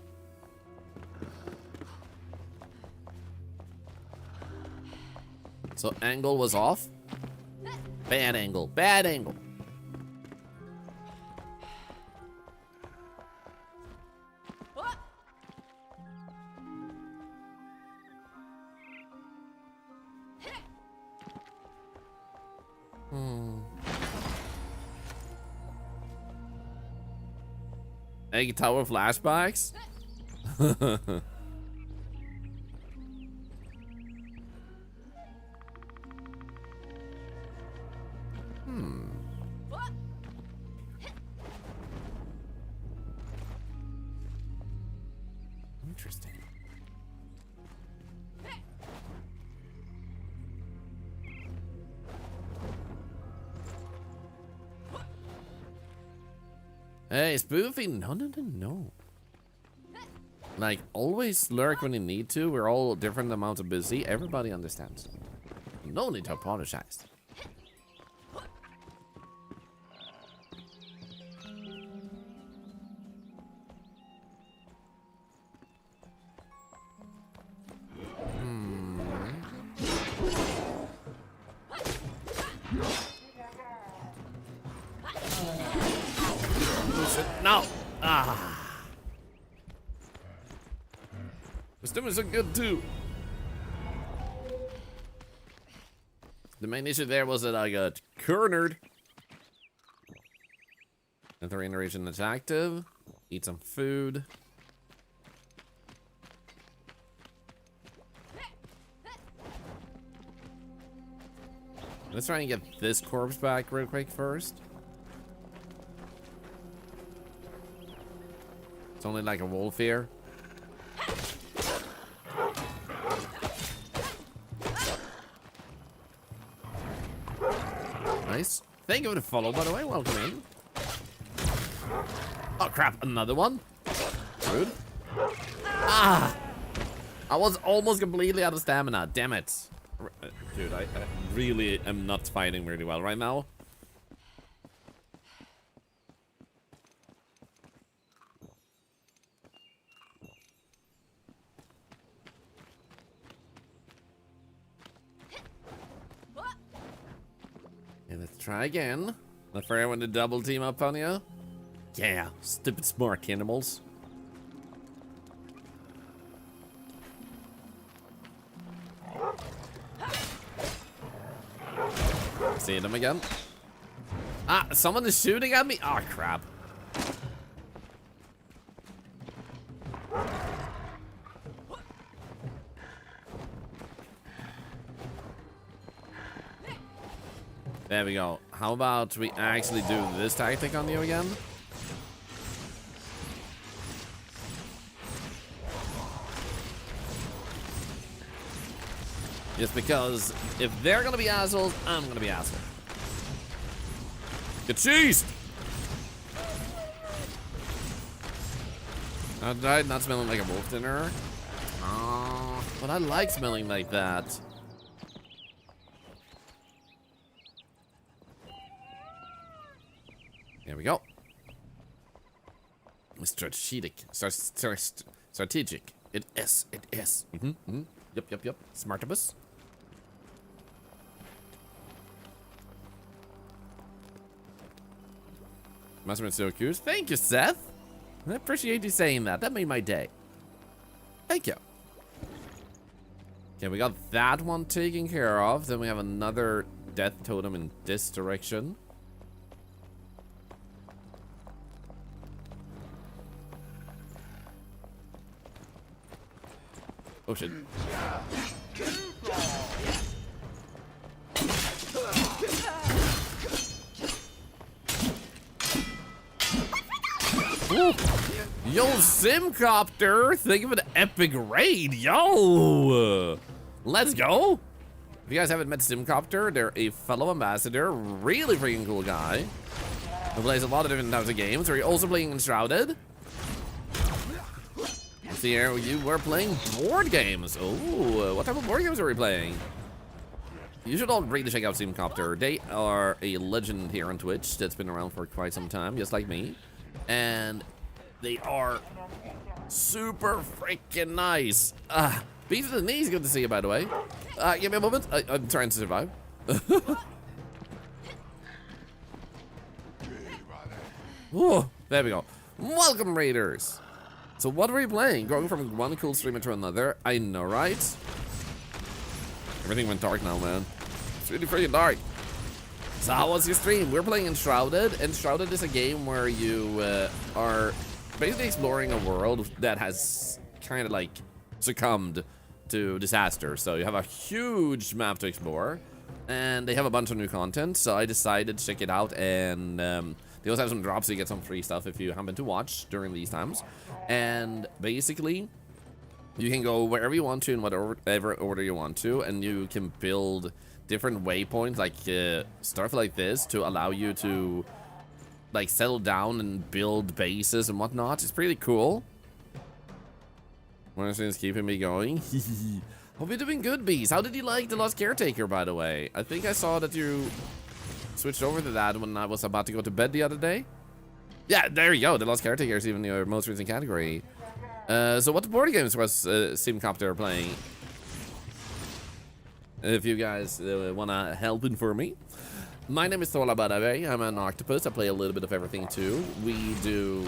So angle was off. Bad angle. Bad angle. Egg Tower flashbacks? Interesting. Hey, spoofing. No. Like, always lurk when you need to. We're all different amounts of busy. Everybody understands. No need to apologize. No! Ah! The stimulus are good too. The main issue there was that I got cornered. And the regeneration is active. Eat some food. Let's try and get this corpse back real quick first. It's only like a wolf here. Nice. Thank you for the follow, by the way. Welcome in. Oh, crap. Another one. Rude. Ah! I was almost completely out of stamina. Damn it. Dude, I really am not fighting really well right now. Okay, let's try again. Not for everyone to double team up on you. Yeah, stupid smart animals. See them again. Ah, someone is shooting at me. Oh, crap. There we go. How about we actually do this tactic on you again? Just because if they're gonna be assholes, I'm gonna be asshole. Get cheesed! I died not smelling like a wolf dinner. But I like smelling like that. There we go. Strategic. Strategic. It is. It is. Yep. Smartibus. Must have been so cute. Thank you, Seth. I appreciate you saying that. That made my day. Thank you. Okay, we got that one taken care of. Then we have another death totem in this direction. Oh shit. Ooh. Yo, Simcopter, think of an epic raid, yo! Let's go! If you guys haven't met Simcopter, they're a fellow ambassador, really freaking cool guy, who plays a lot of different types of games. Are you also playing Enshrouded? See here, you were playing board games. Oh, what type of board games are we playing? You should all really check out Simcopter. They are a legend here on Twitch that's been around for quite some time, just like me. And they are super freaking nice. Beats to the knees, good to see you, by the way. Give me a moment. I'm trying to survive. Oh, there we go. Welcome, Raiders. So what are we playing? Going from one cool streamer to another. I know, right? Everything went dark now, man. It's really freaking dark. So how was your stream? We're playing Enshrouded. Enshrouded is a game where you are basically exploring a world that has kind of like succumbed to disaster. So you have a huge map to explore, and they have a bunch of new content. So I decided to check it out, and they also have some drops, so you get some free stuff if you happen to watch during these times. And basically, you can go wherever you want to in whatever order you want to, and you can build different waypoints, like stuff like this, to allow you to like settle down and build bases and whatnot. It's pretty cool. One of the things keeping me going. Hope you're doing good, Bees. How did you like The Lost Caretaker, by the way? I think I saw that you switched over to that when I was about to go to bed the other day. Yeah, there you go. The Lost Caretaker is even your most recent category. So what board games was Simcopter playing? If you guys want to help inform me. My name is Thorlar, by the way. I'm an octopus. I play a little bit of everything too. We do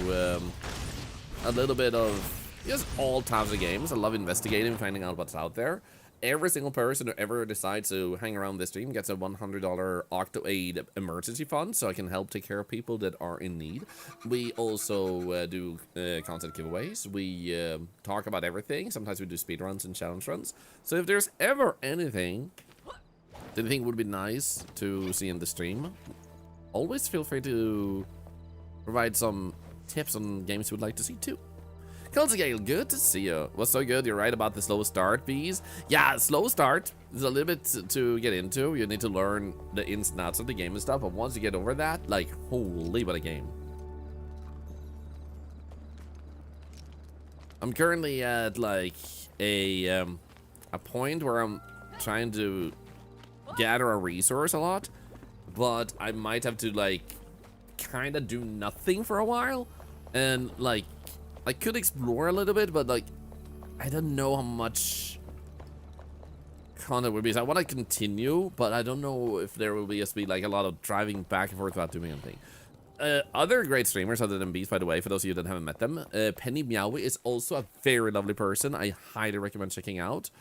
a little bit of just all types of games. I love investigating, finding out what's out there. Every single person who ever decides to hang around this stream gets a $100 Octo-Aid emergency fund, so I can help take care of people that are in need. We also do content giveaways. We talk about everything. Sometimes we do speedruns and challenge runs. So if there's ever anything that you think would be nice to see in the stream, always feel free to provide some tips on games you would like to see too. Gale, good to see you. Was so good. You're right about the slow start, Bees. Yeah, slow start is a little bit to get into. You need to learn the ins and outs of the game and stuff. But once you get over that, like, holy, what a game. I'm currently at like a point where I'm trying to gather a resource a lot, but I might have to like kind of do nothing for a while, and like I could explore a little bit, but like I don't know how much content would be. So I want to continue, but I don't know if there will just be like a lot of driving back and forth without doing anything. Other great streamers other than Beast, by the way, for those of you that haven't met them, Penny Meowie is also a very lovely person. I highly recommend checking out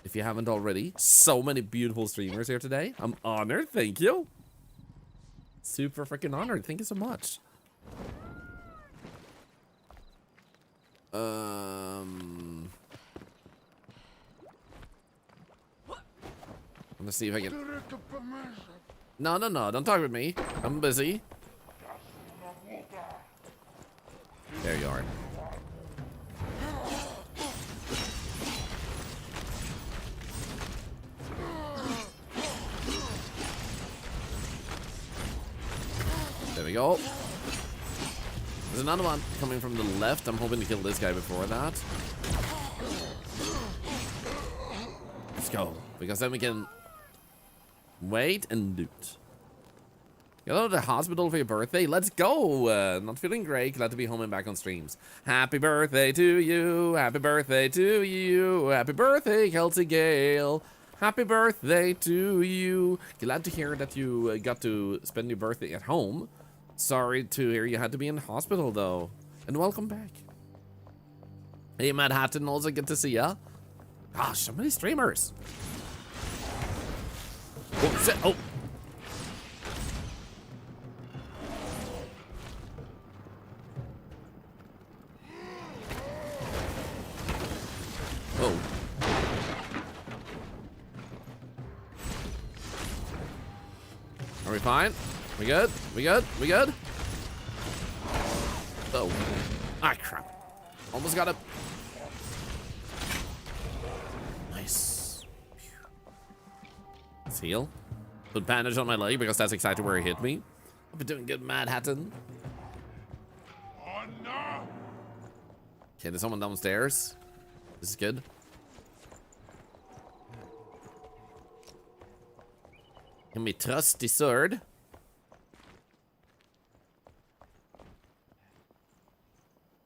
if you haven't already. So many beautiful streamers here today. I'm honored. Thank you. Super freaking honored. Thank you so much. Let's see if I can. No, don't talk with me. I'm busy. There you are. There we go. There's another one coming from the left. I'm hoping to kill this guy before that. Let's go. Because then we can wait and loot. Go to the hospital for your birthday. Let's go. Not feeling great. Glad to be home and back on streams. Happy birthday to you. Happy birthday to you. Happy birthday, Kelsey Gale. Happy birthday to you. Glad to hear that you got to spend your birthday at home. Sorry to hear you had to be in the hospital, though. And welcome back. Hey, Mad Hatton, also good to see ya. Gosh, so many streamers. Oh, shit. Oh. Oh. Are we fine? We good? We good? We good? Oh. Ah, crap. Almost got it. Nice. Let's heal. Put bandage on my leg because that's exactly where he hit me. I've been doing good, Mad Hatton. Oh no! Okay, there's someone downstairs. This is good. Can we trust the sword?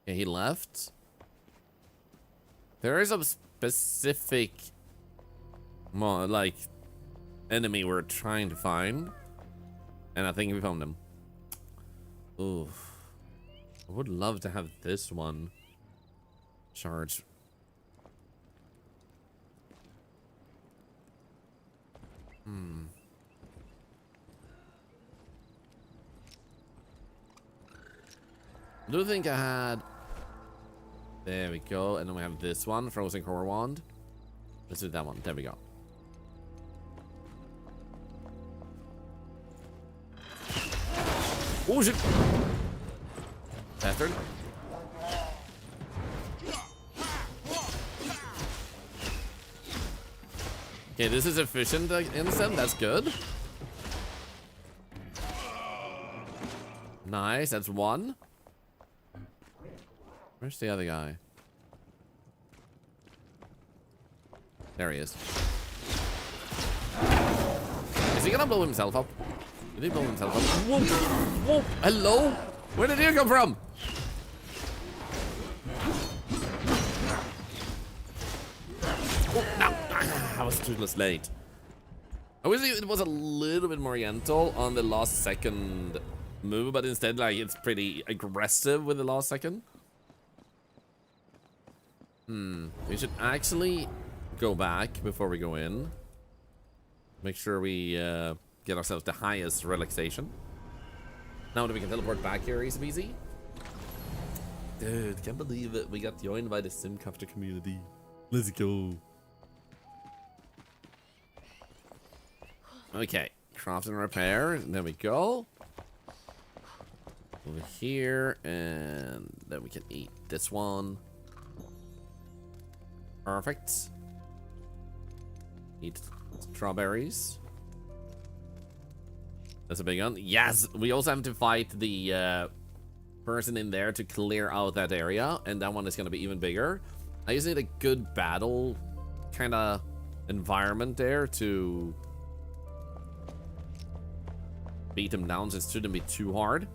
Okay, he left. There is a specific, more like, enemy we're trying to find, and I think we found him. Oof. I would love to have this one charge. I do think I had. There we go, and then we have this one, Frozen Core Wand. Let's do that one. There we go. Oh shit! Bastard. Okay, this is efficient instant. That's good. Nice. That's one. Where's the other guy? There he is. Is he gonna blow himself up? Did he blow himself up? Whoa! Whoa! Hello? Where did you come from? Oh, no! I was too late. I wish it was a little bit more gentle on the last second move, but instead, like, it's pretty aggressive with the last second. We should actually go back before we go in. Make sure we get ourselves the highest relaxation. Now that we can teleport back here easy peasy. Dude, can't believe it. We got joined by the Simcopter community. Let's go. Okay, craft and repair. There we go. Over here, and then we can eat this one. Perfect. Eat strawberries. That's a big one. Yes, we also have to fight the person in there to clear out that area, and that one is going to be even bigger. I just need a good battle kind of environment there to beat him down, so it shouldn't be too hard.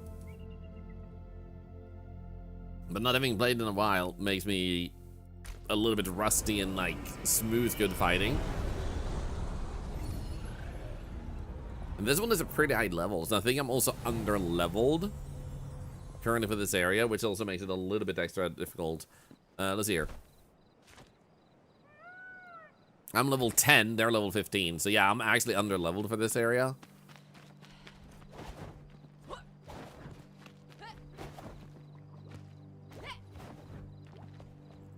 But not having played in a while makes me a little bit rusty in like smooth good fighting. And this one is a pretty high level, so I think I'm also under leveled currently for this area, which also makes it a little bit extra difficult. Let's see here. I'm level 10, they're level 15, so yeah, I'm actually under leveled for this area.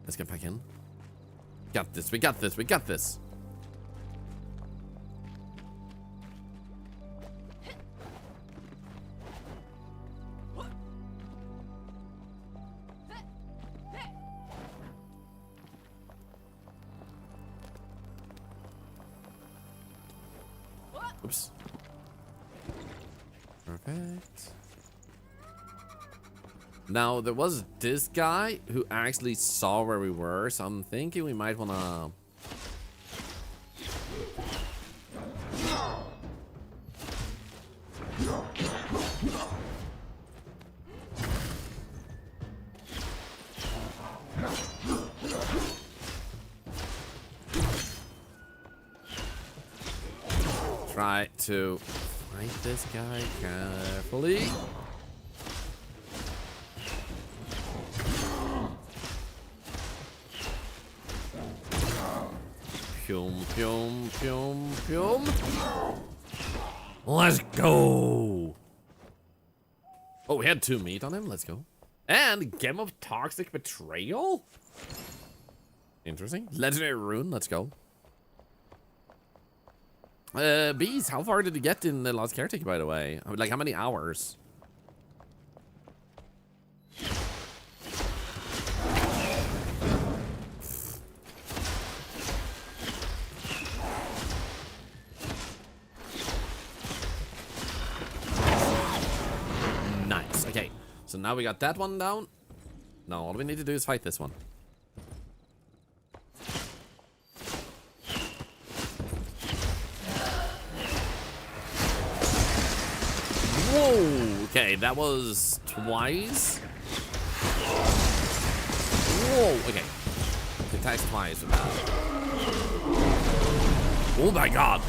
Let's get back in. Got this, we got this, we got this. Oops. Perfect. Now, there was this guy who actually saw where we were, so I'm thinking we might wanna... try to fight this guy carefully. Pyum, pyum, pyum, pyum. Let's go. Oh, we had 2 meat on him. Let's go. And Game of Toxic Betrayal? Interesting. Legendary rune, let's go. Bees, how far did you get in the last caretaker, by the way? I mean, like, how many hours? Nice, okay. So now we got that one down. Now all we need to do is fight this one. Whoa! Okay, that was twice. Whoa! Okay, it attacks twice with that. Oh my god!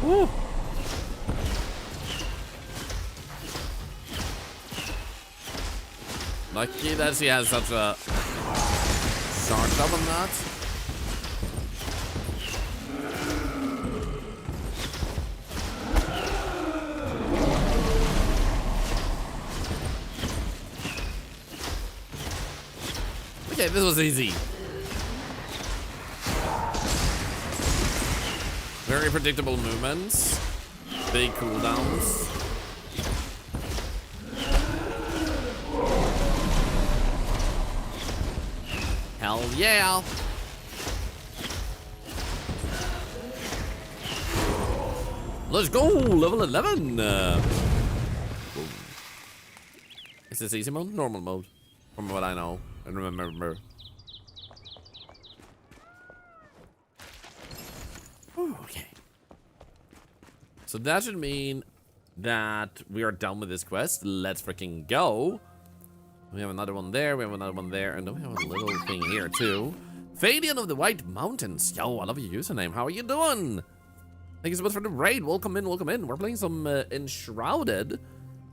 Woo! Lucky that she has such a charge up on that. Okay, this was easy. Very predictable movements. Big cooldowns. Hell yeah! Let's go! Level 11! Is this easy mode? Normal mode. From what I know and remember. Ooh, okay. So that should mean that we are done with this quest. Let's freaking go. We have another one there, we have another one there, and then we have a little thing here too. Fadian of the White Mountains. Yo, I love your username. How are you doing? Thank you so much for the raid. Welcome in, welcome in. We're playing some Enshrouded.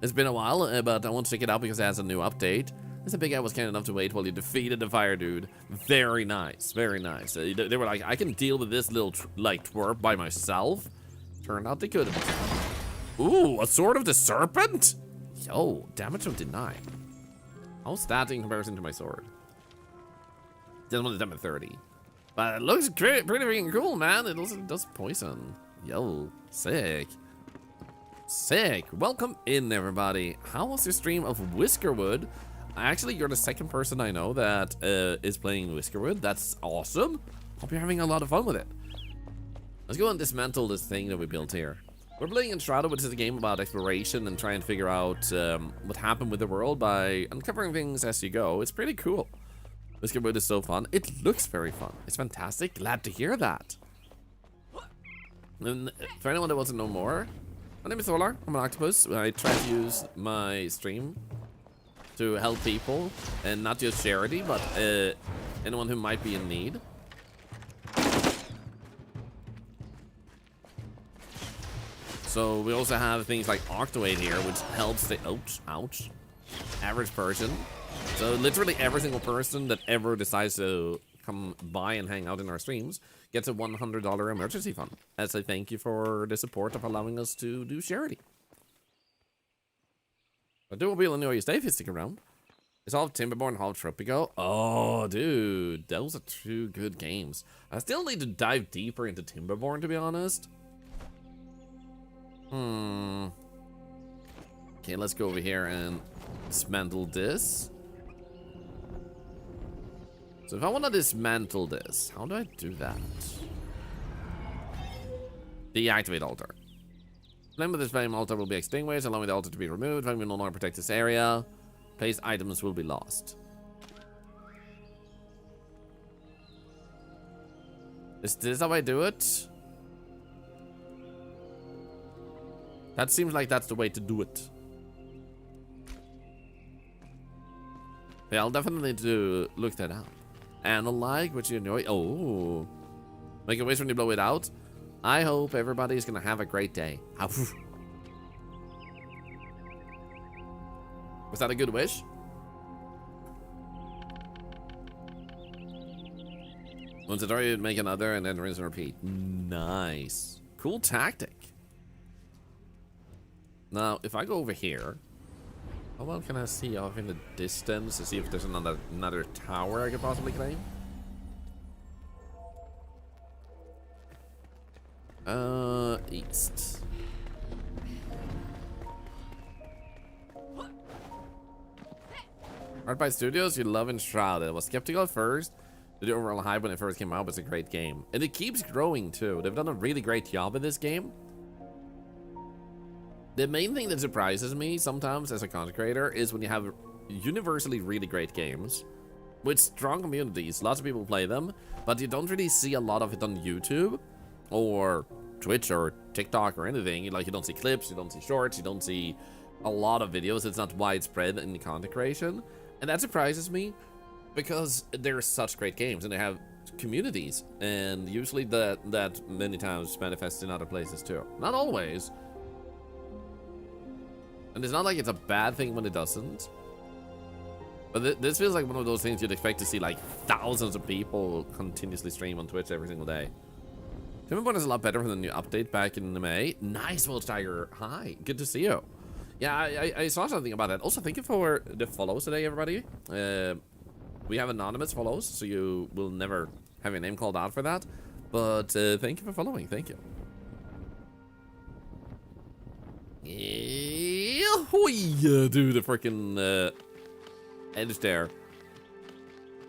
It's been a while, but I want to check it out because it has a new update. This big guy was kind enough to wait while you defeated the fire dude. Very nice, very nice. They were like, I can deal with this little twerp by myself. Turned out they couldn't. Ooh, a Sword of the Serpent? Yo, damage 29. How's that in comparison to my sword? This one is done at 30. But it looks pretty freaking cool, man. It does poison. Yo, sick. Sick. Welcome in, everybody. How was your stream of Whiskerwood? Actually, you're the second person I know that is playing Whiskerwood. That's awesome. Hope you're having a lot of fun with it. Let's go and dismantle this thing that we built here. We're playing Enshrouded, which is a game about exploration and trying to figure out what happened with the world by uncovering things as you go. It's pretty cool. Whiskerwood is so fun. It looks very fun. It's fantastic. Glad to hear that. And for anyone that wants to know more, my name is Thorlar. I'm an octopus. I try to use my stream to help people, and not just charity, but anyone who might be in need. So we also have things like Octoade here, which helps the ouch, average person. So literally every single person that ever decides to come by and hang out in our streams gets a $100 emergency fund as a thank you for the support of allowing us to do charity. I do hope you'll enjoy your stay if you stick around. It's all Timberborn, half Tropico. Oh, dude, those are two good games. I still need to dive deeper into Timberborn, to be honest. Okay, let's go over here and dismantle this. So if I want to dismantle this, how do I do that? Deactivate altar. Flame of this flame altar will be extinguished, allowing the altar to be removed. Flame will no longer protect this area. Placed items will be lost. Is this how I do it? That seems like that's the way to do it. Yeah, I'll definitely need to look that up. Analyze, which you enjoy. Oh. Make a wish when you blow it out. I hope everybody's gonna have a great day. Was that a good wish? Once it's already, make another and then rinse and repeat. Nice. Cool tactic. Now, if I go over here, how well can I see off in the distance to see if there's another tower I could possibly claim? East. Art by Studios, you love Enshrouded. I was skeptical at first. The overall hype when it first came out, but it's a great game. And it keeps growing too. They've done a really great job in this game. The main thing that surprises me sometimes as a content creator is when you have universally really great games with strong communities. Lots of people play them, but you don't really see a lot of it on YouTube or Twitch or TikTok or anything. Like, you don't see clips, you don't see shorts, you don't see a lot of videos. It's not widespread in the content creation. And that surprises me because they're such great games and they have communities. And usually that many times manifests in other places too. Not always. And it's not like it's a bad thing when it doesn't. But this feels like one of those things you'd expect to see like thousands of people continuously stream on Twitch every single day. Timberborn is a lot better from the new update back in May. Nice, Welsh Tiger. Hi, good to see you. Yeah, I saw something about that. Also, thank you for the follows today, everybody. We have anonymous follows, so you will never have your name called out for that. But thank you for following. Thank you. Yeah, do the freaking edge there.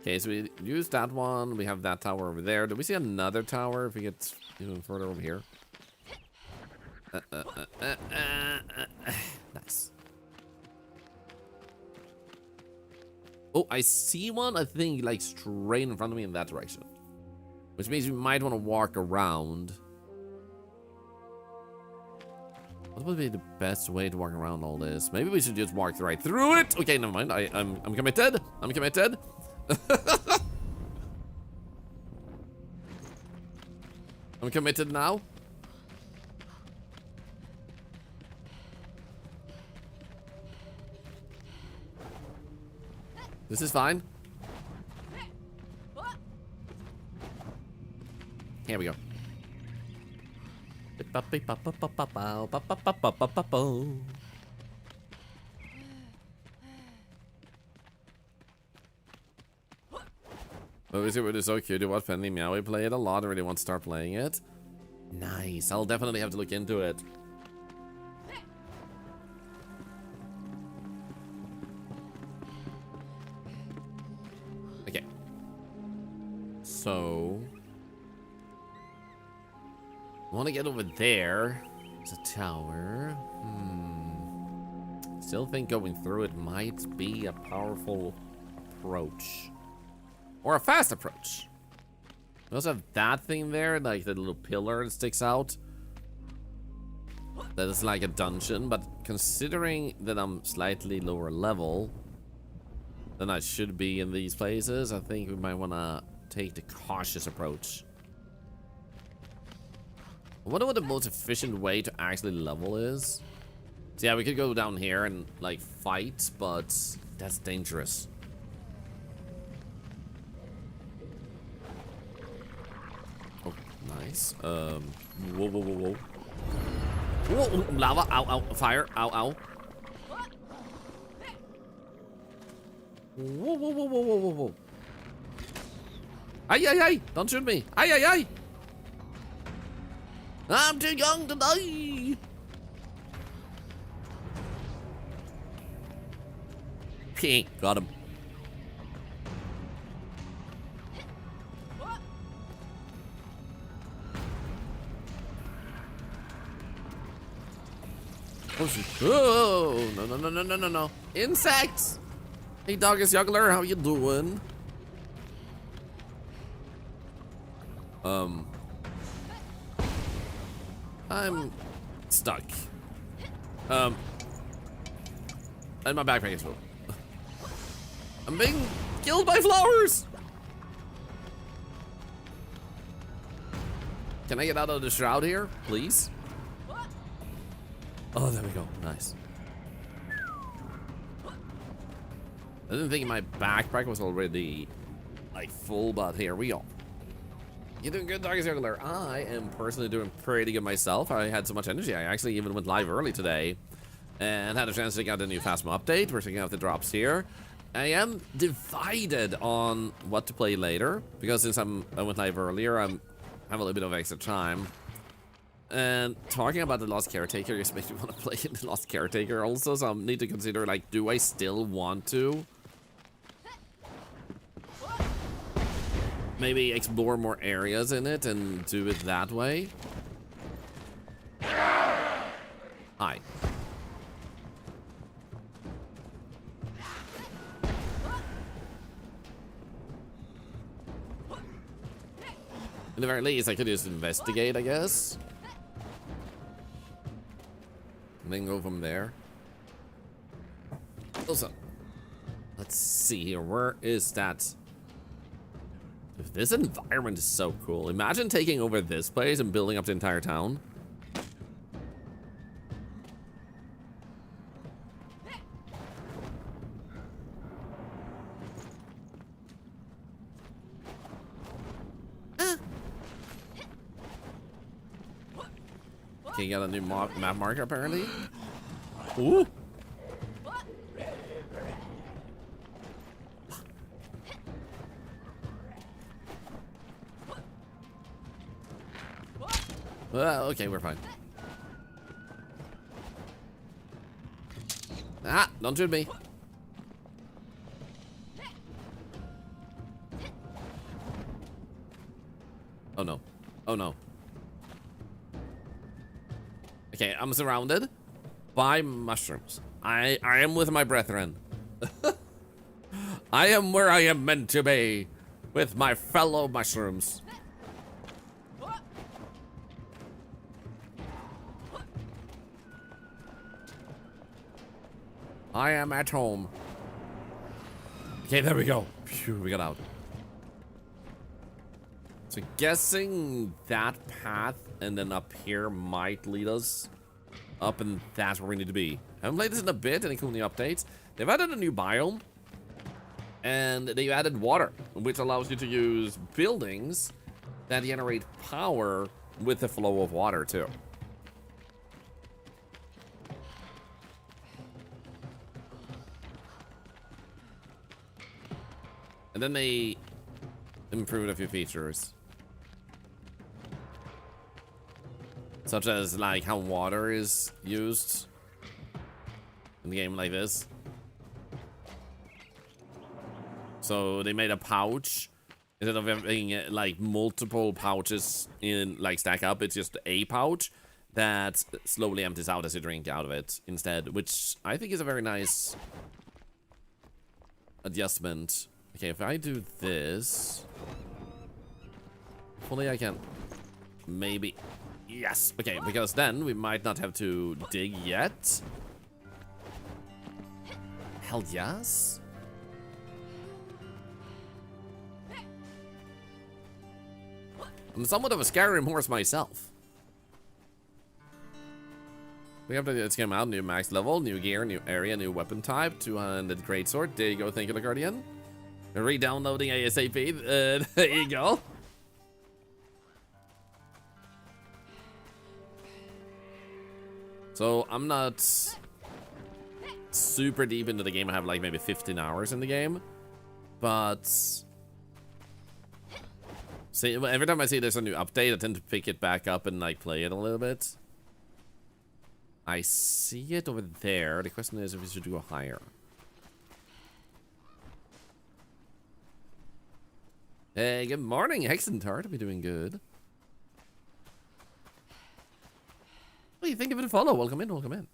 Okay, so we use that one. We have that tower over there. Do we see another tower if we get even further over here? Nice. Oh, I see one, I think, like straight in front of me in that direction. Which means we might want to walk around. What would be the best way to walk around all this? Maybe we should just walk right through it. Okay, never mind. I'm committed. I'm committed. I'm committed now. This is fine. Here we go. Oh, is it so cute to watch Penny Meowie play it a lot? I really want to start playing it. Nice. I'll definitely have to look into it. Okay. So I want to get over there. It's a tower. Still think going through it might be a powerful approach. Or a fast approach. We also have that thing there, like the little pillar that sticks out. That is like a dungeon, but considering that I'm slightly lower level than I should be in these places, I think we might want to take the cautious approach. I wonder what the most efficient way to actually level is. So yeah, we could go down here and like fight, but that's dangerous. Oh, nice. Whoa, whoa, whoa, whoa. Whoa, lava, ow, ow, fire, ow, ow. Whoa, whoa, whoa, whoa, whoa, whoa, whoa. Ay, ay, ay, don't shoot me. Ay, ay, ay. I'm too young to die. Got him. Oh, no, no, no, no, no, no, no. Insects. Hey, Doggus Juggler, how you doing? I'm stuck. And my backpack is full. I'm being killed by flowers. Can I get out of the shroud here, please? Oh, there we go. Nice. I didn't think my backpack was already like full, but here we go. You're doing good, Doggy Circular. I am personally doing pretty good myself. I had so much energy. I actually even went live early today. and had a chance to check out the new Phasma update. We're checking out the drops here. I am divided on what to play later, because since I went live earlier, I have a little bit of extra time. And talking about the Lost Caretaker, you makes me want to play the Lost Caretaker also, so I need to consider, like, do I still want to maybe explore more areas in it and do it that way? Hi. At the very least, I could just investigate, I guess. And then go from there. Also, let's see here. Where is that? This environment is so cool. Imagine taking over this place and building up the entire town. Okay, you got a new map marker apparently. Ooh. Okay, we're fine. Ah, don't shoot me. Oh no. Oh no. Okay, I'm surrounded by mushrooms. I am with my brethren. I am where I am meant to be, with my fellow mushrooms. I am at home. Okay, there we go. Phew, we got out. So guessing that path and then up here might lead us up, and that's where we need to be. Haven't played this in a bit. Any cool new updates? They've added a new biome, and they've added water, which allows you to use buildings that generate power with the flow of water too. And then they improved a few features, such as like how water is used in a game like this. So they made a pouch instead of having like multiple pouches in like stack up. It's just a pouch that slowly empties out as you drink out of it instead, which I think is a very nice adjustment. Okay, if I do this, hopefully I can maybe, yes, okay, because then we might not have to dig yet. Hell yes. I'm somewhat of a Skyrim horse myself. We have to, it's came out, new max level, new gear, new area, new weapon type, 200 greatsword. There you go, thank you, the Guardian. Re-downloading ASAP. There you go. So I'm not super deep into the game. I have like maybe 15 hours in the game, but see, every time I see there's a new update, I tend to pick it back up and like play it a little bit. I see it over there. The question is if we should go higher. Hey, good morning, Hexentart. We're doing good. What do you think of it? Follow. Welcome in, welcome in.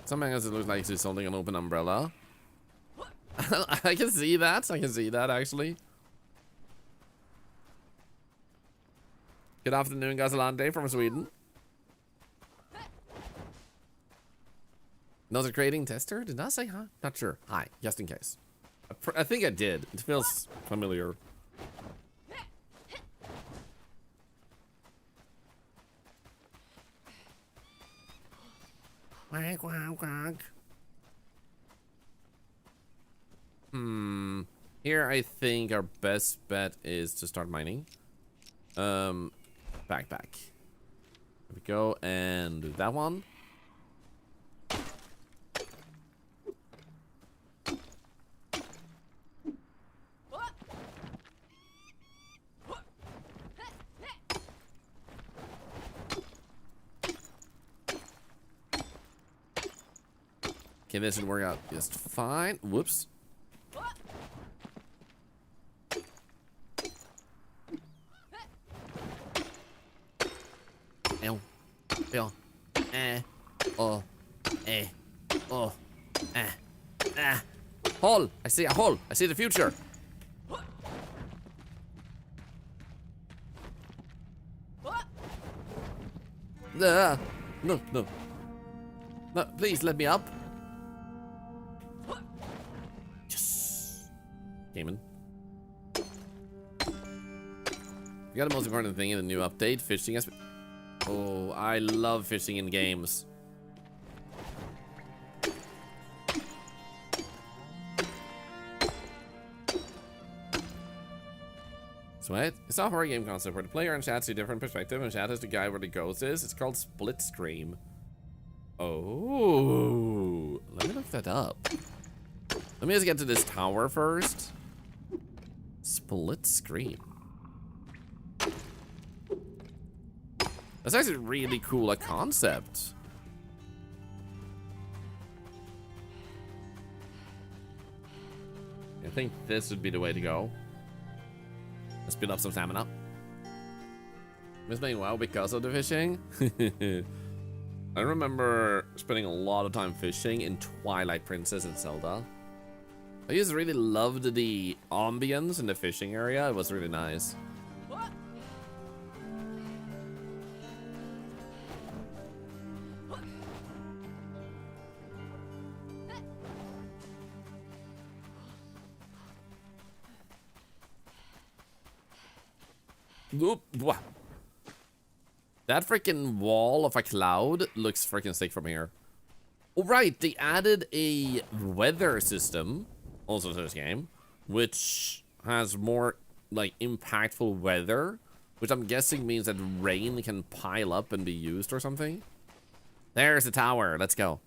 Some angles it looks like he's holding an open umbrella. I can see that. I can see that actually. Good afternoon, Gasolante from Sweden. Another creating tester? Did not say hi? Not sure. Hi, just in case. I think I did. It feels familiar. Quack, quack, quack. Here I think our best bet is to start mining. Backpack. There we go, and do that one. Okay, this should work out just fine. Whoops. Ew. Ew. Oh. Oh. Hole! I see a hole! I see the future! No, no. No, please let me up. Yes. Came in. We got the most important thing in the new update, fishing aspect. Oh, I love fishing in games. Sweat? It's a horror game concept where the player and chat see a different perspective and chat is the guy where the ghost is. It's called Split Scream. Oh, let me look that up. Let me just get to this tower first. Split Scream. That's actually really cool a concept. I think this would be the way to go. Let's build up some stamina. Miss playing WoW because of the fishing. I remember spending a lot of time fishing in Twilight Princess and Zelda. I just really loved the ambience in the fishing area. It was really nice. Oop, that freaking wall of a cloud looks freaking sick from here. Oh, right, they added a weather system also to this game, which has more like impactful weather, which I'm guessing means that rain can pile up and be used or something. There's the tower. Let's go.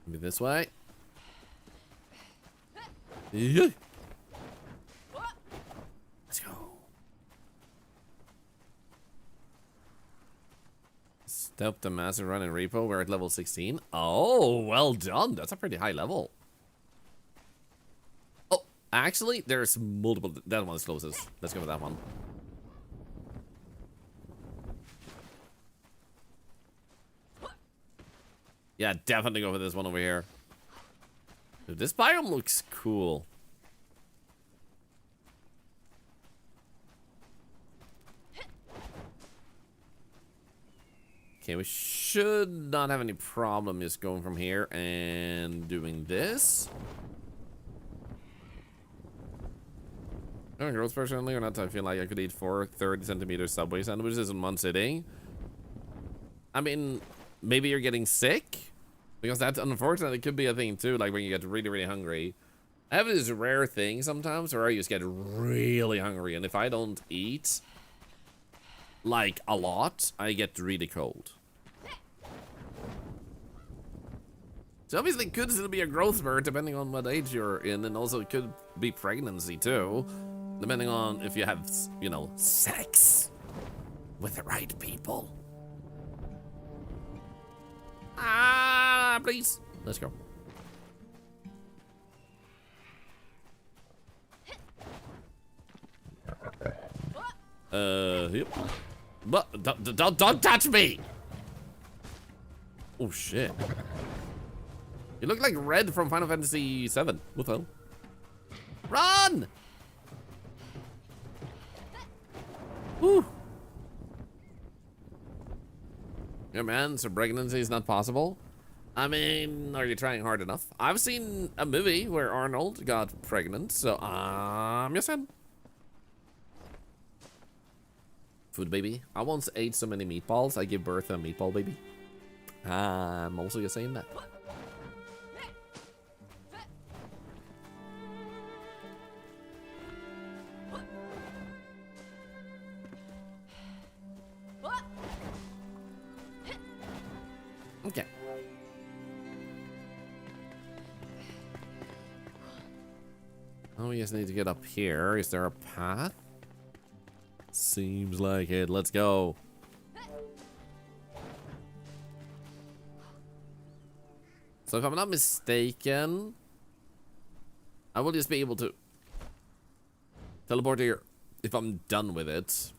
Maybe this way. Yeah. Let's go. Stop the massive run in repo. We're at level 16. Oh, well done. That's a pretty high level. Oh, actually, there's multiple. That one's closest. Let's go with that one. Yeah, definitely go for this one over here. Dude, this biome looks cool. Okay, we should not have any problem just going from here and doing this. Oh, girls, personally, or not, I feel like I could eat 4 30-centimeter Subway sandwiches in one sitting. I mean, maybe you're getting sick, because that unfortunately could be a thing too, like when you get really, really hungry. I have this rare thing sometimes where I just get really hungry, and if I don't eat like a lot, I get really cold. So obviously it could still be a growth spurt depending on what age you're in, and also it could be pregnancy too, depending on if you have, you know, sex with the right people. Ah, please. Let's go. Yep. But don't touch me. Oh shit. You look like Red from Final Fantasy VII. What the hell? Run! Whew. Yeah, man, so pregnancy is not possible? I mean, are you trying hard enough? I've seen a movie where Arnold got pregnant, so I'm just saying. Food baby. I once ate so many meatballs, I gave birth to a meatball baby. I'm also just saying that. Okay. Oh, we just need to get up here. Is there a path? Seems like it. Let's go. So if I'm not mistaken, I will just be able to teleport here if I'm done with it.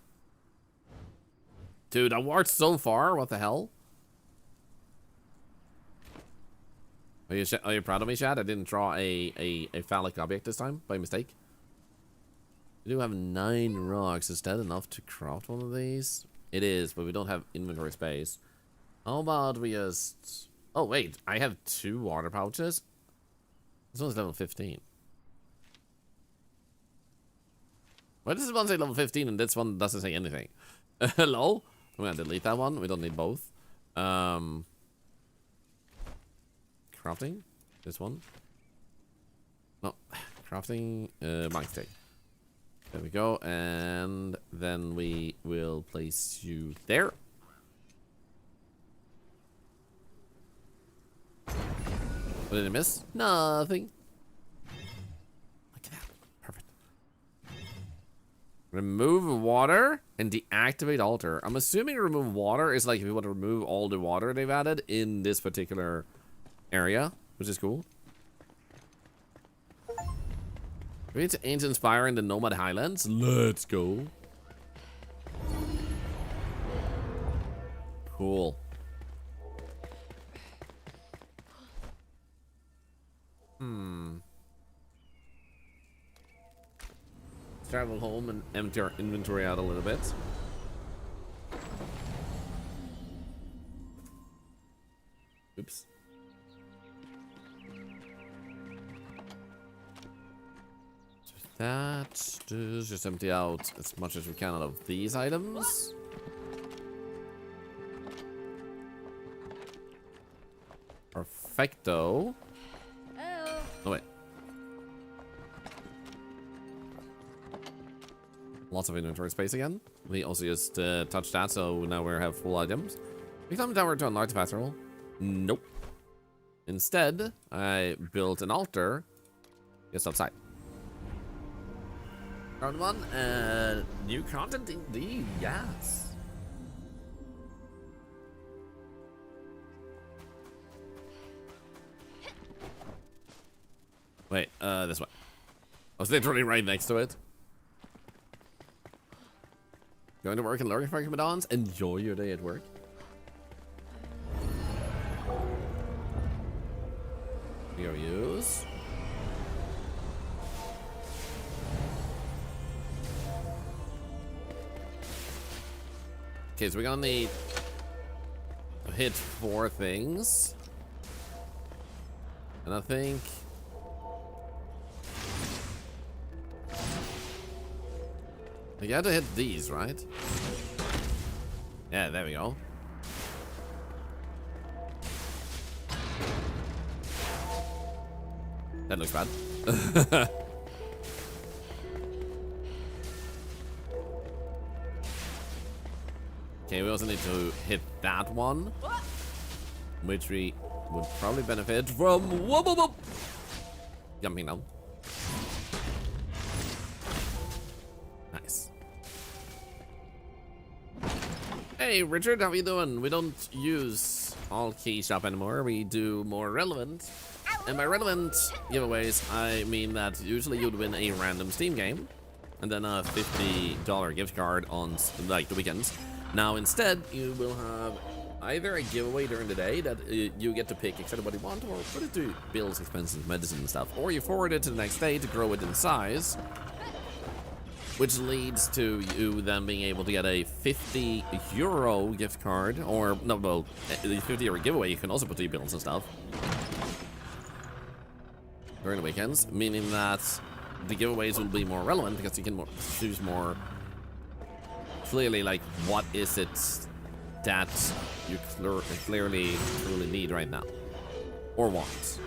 Dude, I walked so far. What the hell? Are you proud of me, Chad? I didn't draw a phallic object this time by mistake. We do have 9 rocks. Is that enough to craft one of these? It is, but we don't have inventory space. How about we just... Oh, wait. I have 2 water pouches. This one's level 15. Why does this one say level 15 and this one doesn't say anything? Hello? I'm gonna delete that one. We don't need both. Crafting? This one? No. Crafting, mic stick. There we go. And then we will place you there. What did I miss? Nothing. Look at that. Perfect. Remove water and deactivate altar. I'm assuming remove water is like if you want to remove all the water they've added in this particular area, which is cool. Reach Ancient Spire in the Nomad Highlands. Let's go. Cool. Let's travel home and empty our inventory out a little bit. Oops. That just empty out as much as we can out of these items. Perfecto. Oh wait. Lots of inventory space again. We also just touched that, so now we have full items. We climb the tower to unlock the fast roll. Nope. Instead, I built an altar just outside. Round 1, new content indeed, yes. Wait, this way. I was literally right next to it. Going to work and learning from Madons. Enjoy your day at work. Here we use. Okay, so we're gonna need to hit 4 things. And I think you have to hit these, right? Yeah, there we go. That looks bad. Okay, we also need to hit that one, which we would probably benefit from. Whoop, whoop, whoop. Jumping down. Nice. Hey, Richard, how you doing? We don't use all key shop anymore. We do more relevant. And by relevant giveaways, I mean that usually you'd win a random Steam game and then a $50 gift card on like the weekends. Now instead, you will have either a giveaway during the day that you get to pick exactly what you want, or put it to bills, expenses, medicine and stuff, or you forward it to the next day to grow it in size, which leads to you then being able to get a €50 gift card, or no, well, the €50 giveaway you can also put to your bills and stuff during the weekends, meaning that the giveaways will be more relevant because you can choose more clearly, like, what is it that you clearly truly need right now? Or want?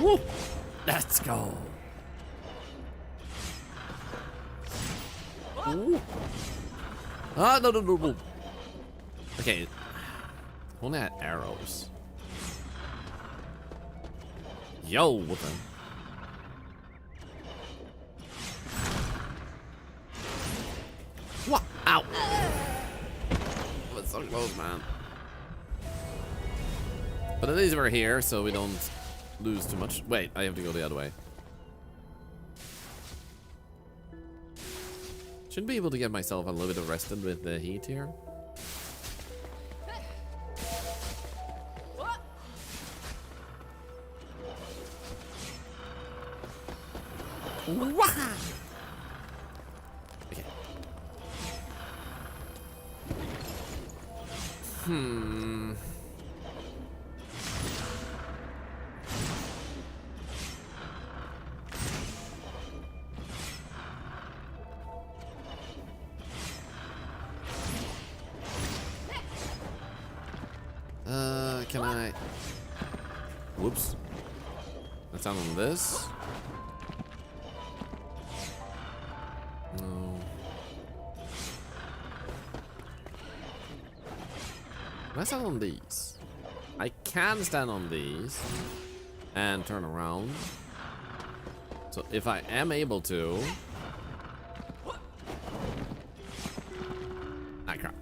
Woo! Let's go. Ooh. Ah, no. Okay. Only had arrows. Yo, what the? What? Ow! That was so close, man. But at least we're here, so we don't lose too much. Wait, I have to go the other way. Should be able to get myself a little bit arrested with the heat here. Okay. Can I? Whoops. Let's on this. No. Can I stand on these? I can stand on these and turn around. So if I am able to. Ah, crap.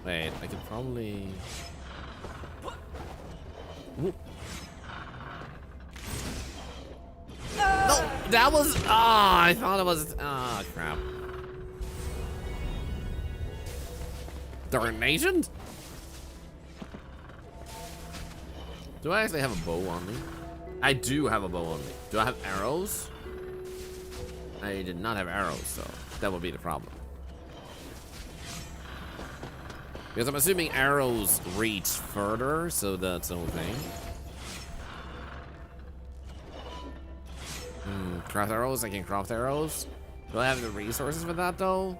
Wait, I could probably. Whoop. No, that was. Ah, I thought it was. Ah, crap. Darnation? Do I actually have a bow on me? I do have a bow on me. Do I have arrows? I did not have arrows, so that would be the problem. Because I'm assuming arrows reach further, so that's the whole thing. Craft arrows? I can craft arrows. Do I have the resources for that, though?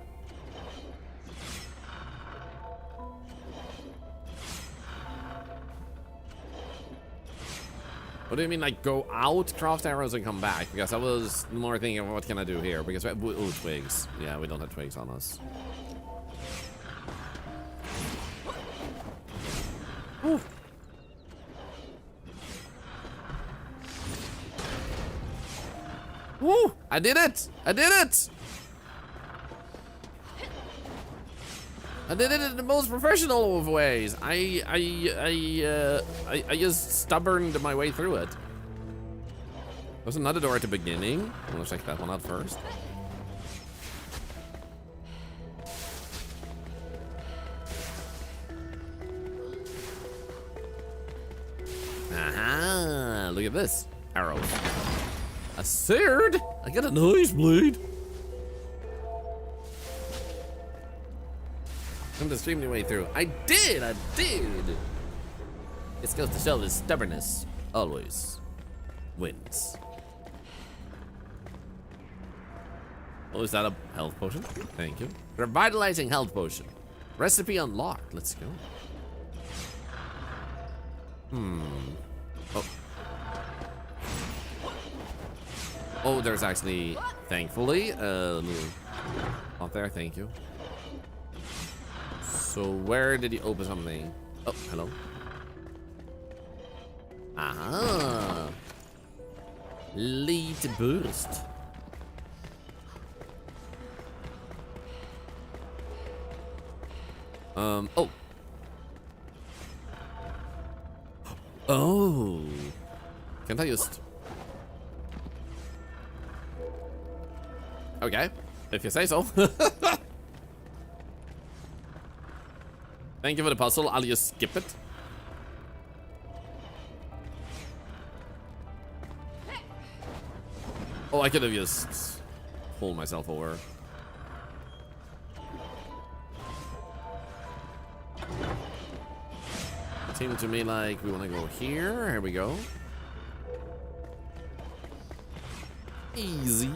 What do you mean, like, go out, craft arrows, and come back? Because I was more thinking, what can I do here? Because we have, ooh, twigs. Yeah, we don't have twigs on us. Woo. Woo! I did it! I did it! I did it in the most professional of ways. I just stubborned my way through it. There's another door at the beginning. I'm gonna check that one out first. Aha! Look at this. Arrows. A sword? I got a nice blade. I'm just streaming your way through. I did! It goes to show that stubbornness always wins. Oh, is that a health potion? Thank you. Revitalizing health potion. Recipe unlocked. Let's go. Oh. Oh, there's actually, thankfully, out there. Thank you. So where did he open something? Oh, hello. Aha. Lead burst. Oh. Oh. Can't I just... Okay, if you say so. Thank you for the puzzle. I'll just skip it. Oh, I could have just pulled myself over. seemed to me like we want to go here. Here we go. Easy.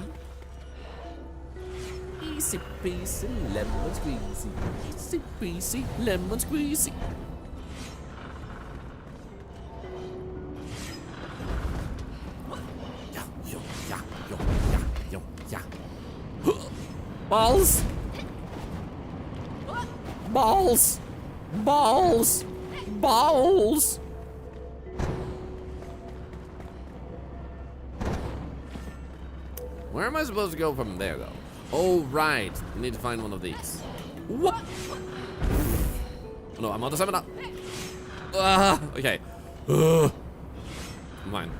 Easy peasy, lemon squeezy. Easy peasy, lemon squeezy. Balls! Balls! Balls! Balls! Where am I supposed to go from there, though? Oh, right. I need to find one of these. Whoop! No, I'm on the 7 up. Okay. Mine.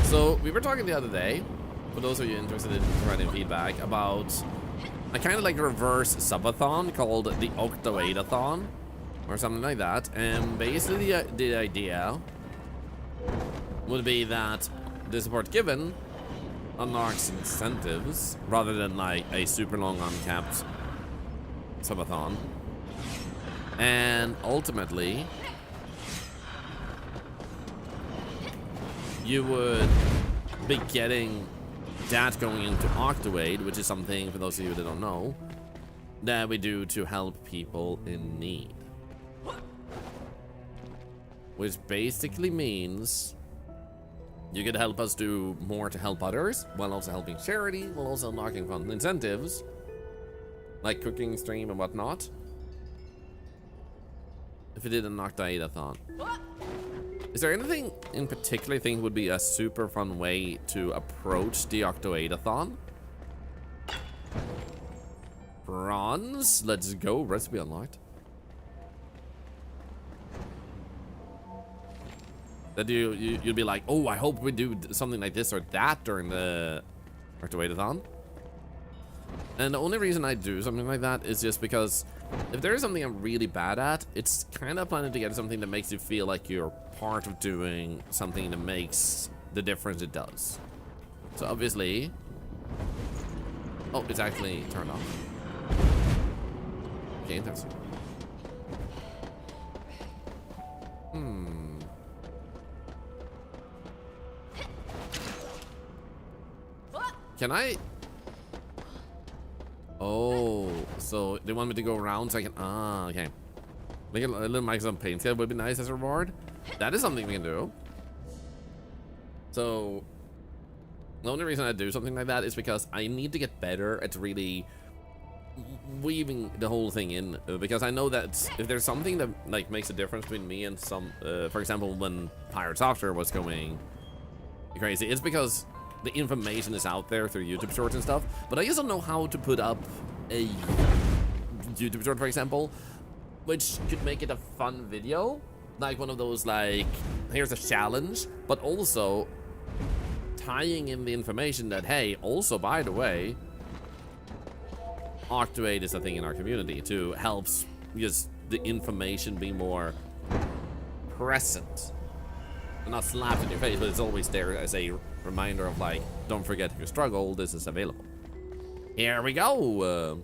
So, we were talking the other day, for those of you interested in providing feedback, about a kind of like reverse subathon called the Octo-8-a-thon, or something like that. And basically the idea would be that the support given unlocks incentives, rather than like a super long uncapped subathon. And ultimately, you would be getting that going into Octo-8, which is something, for those of you that don't know, that we do to help people in need. Which basically means you can help us do more to help others, while also helping charity, while also unlocking fun incentives, like cooking stream and whatnot. If you did an Octo-8-a-thon. Is there anything in particular you think would be a super fun way to approach the Octo-8-a-thon? Bronze? Let's go. Recipe unlocked. That you'd be like, oh, I hope we do something like this or that during the Octo-8-a-thon. And the only reason I do something like that is just because if there is something I'm really bad at, it's kind of planning to get something that makes you feel like you're part of doing something that makes the difference it does. So obviously... Oh, it's actually turned off. Okay, interesting. Can I... Oh, so they want me to go around so I can... Ah, okay. Make a little Microsoft Paint scale would be nice as a reward. That is something we can do. So, the only reason I do something like that is because I need to get better at really weaving the whole thing in. Because I know that if there's something that like makes a difference between me and some... for example, when Pirate Software was going crazy, it's because the information is out there through YouTube shorts and stuff, but I just don't know how to put up a YouTube short, for example, which could make it a fun video, like one of those, like, here's a challenge, but also tying in the information that, hey, also, by the way, Octo-8 is a thing in our community to help just the information be more present. And not slapped in your face, but it's always there as a reminder of, like, don't forget if you struggle, this is available. Here we go.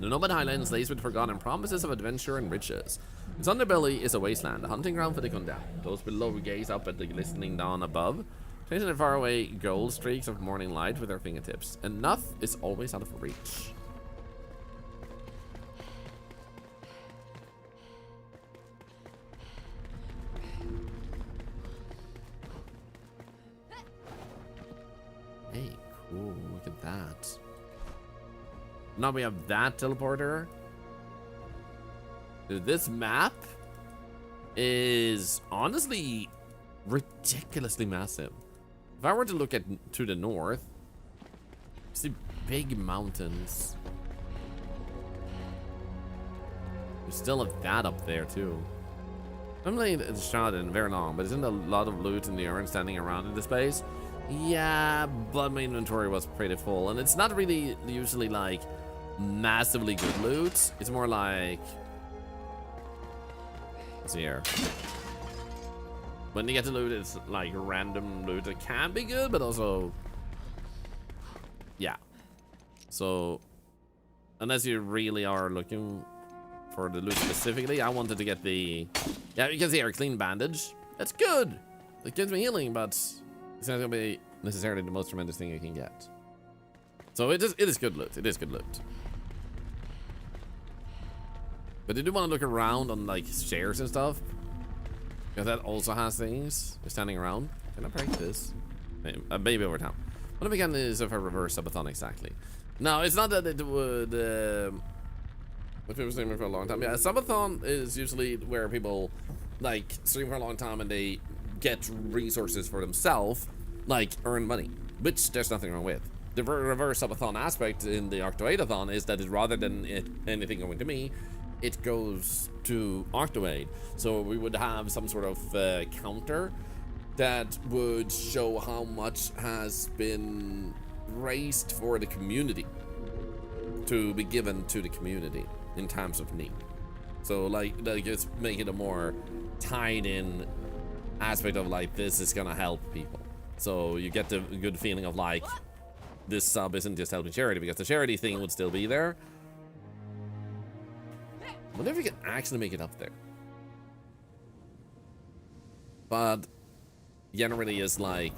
The Nomad Highlands lays with forgotten promises of adventure and riches. Its underbelly is a wasteland, a hunting ground for the condemned. Those below gaze up at the glistening dawn above, chasing the faraway gold streaks of morning light with their fingertips. Enough is always out of reach. Hey, cool, look at that. Now we have that teleporter. Dude, this map is honestly ridiculously massive. If I were to look to the north, see big mountains. We still have that up there too. I'm playing the shot in very long, but isn't a lot of loot in the urn standing around in this space? Yeah, but my inventory was pretty full, and it's not really usually like massively good loot. It's more like see here. When you get to loot, it's like random loot. It can be good, but also, yeah. So, unless you really are looking for the loot specifically, I wanted to get the, yeah, you can see here, clean bandage. That's good. It gives me healing, but it's not gonna be necessarily the most tremendous thing you can get. So it is good loot. It is good loot. But you do want to look around on like shares and stuff, because that also has things. You're standing around. Can I break this? Maybe over time. What if we can is if I reverse subathon exactly? No, it's not that it would. If it was streaming for a long time, yeah. Subathon is usually where people like stream for a long time and they get resources for themselves, like earn money, which there's nothing wrong with. The reverse subathon aspect in the Octoadathon is that rather than anything going to me, it goes to Octoade. So we would have some sort of counter that would show how much has been raised for the community to be given to the community in times of need. So like it's make it a more tied in aspect of like, this is gonna help people. So you get the good feeling of like, this sub isn't just helping charity, because the charity thing would still be there. I wonder if we can actually make it up there. But generally is like,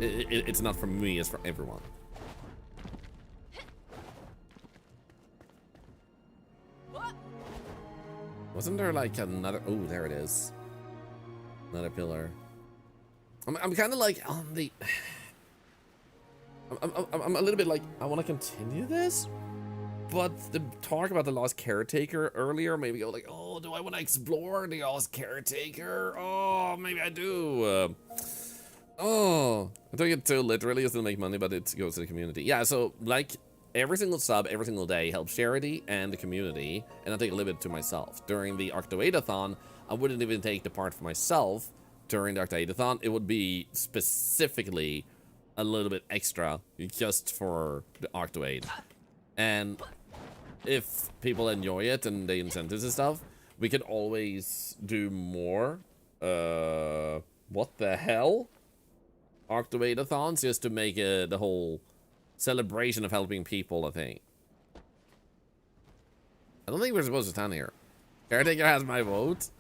it's not for me, it's for everyone. Wasn't there like another, oh, there it is. Another pillar. I'm kind of like on the, I'm a little bit like, I want to continue this, but the talk about the Lost Caretaker earlier made me go like, oh, do I want to explore the Lost Caretaker? Oh, maybe I do. Oh, I took it too literally, it's to make money, but it goes to the community. Yeah, so like every single sub, every single day helps charity and the community, and I take a little bit to myself. During the Octoadathon, I wouldn't even take the part for myself during the Octoadathon. It would be specifically a little bit extra just for the Octoade. And if people enjoy it and the incentives and stuff, we could always do more. What the hell? Octoadathons, just to make the whole celebration of helping people, I think. I don't think we're supposed to stand here. Caretaker has my vote.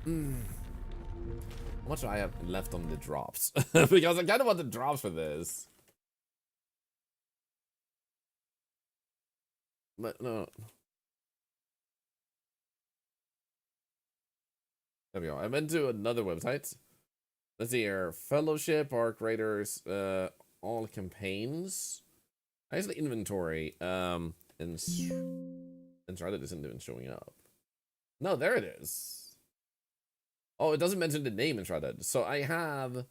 How much do I have left on the drops? Because I kind of want the drops for this. But no. There we go. I went to another website. Let's see here. Fellowship, Arc Raiders, all campaigns. Actually, inventory. And Enshrouded isn't even showing up. No, there it is. Oh, it doesn't mention the name Enshrouded. So I have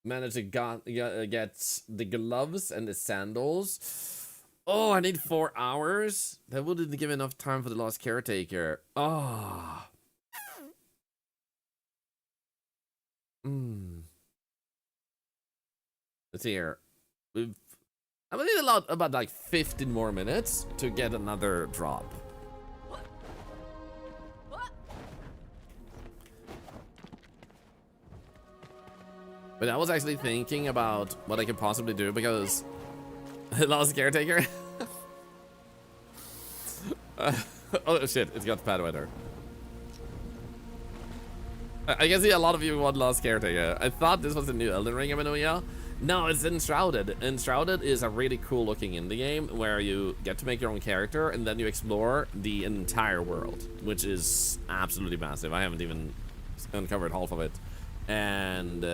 managed to get the gloves and the sandals. Oh, I need 4 hours. That wouldn't give enough time for the Lost Caretaker. Oh. Let's see here. I'm gonna need about like 15 more minutes to get another drop. But I was actually thinking about what I could possibly do, because Lost Caretaker. Oh shit, it's got bad weather. I can see a lot of you want Lost Caretaker. I thought this was the new Elden Ring MMO. No, it's Enshrouded. Enshrouded is a really cool looking indie game where you get to make your own character and then you explore the entire world, which is absolutely massive. I haven't even uncovered half of it. And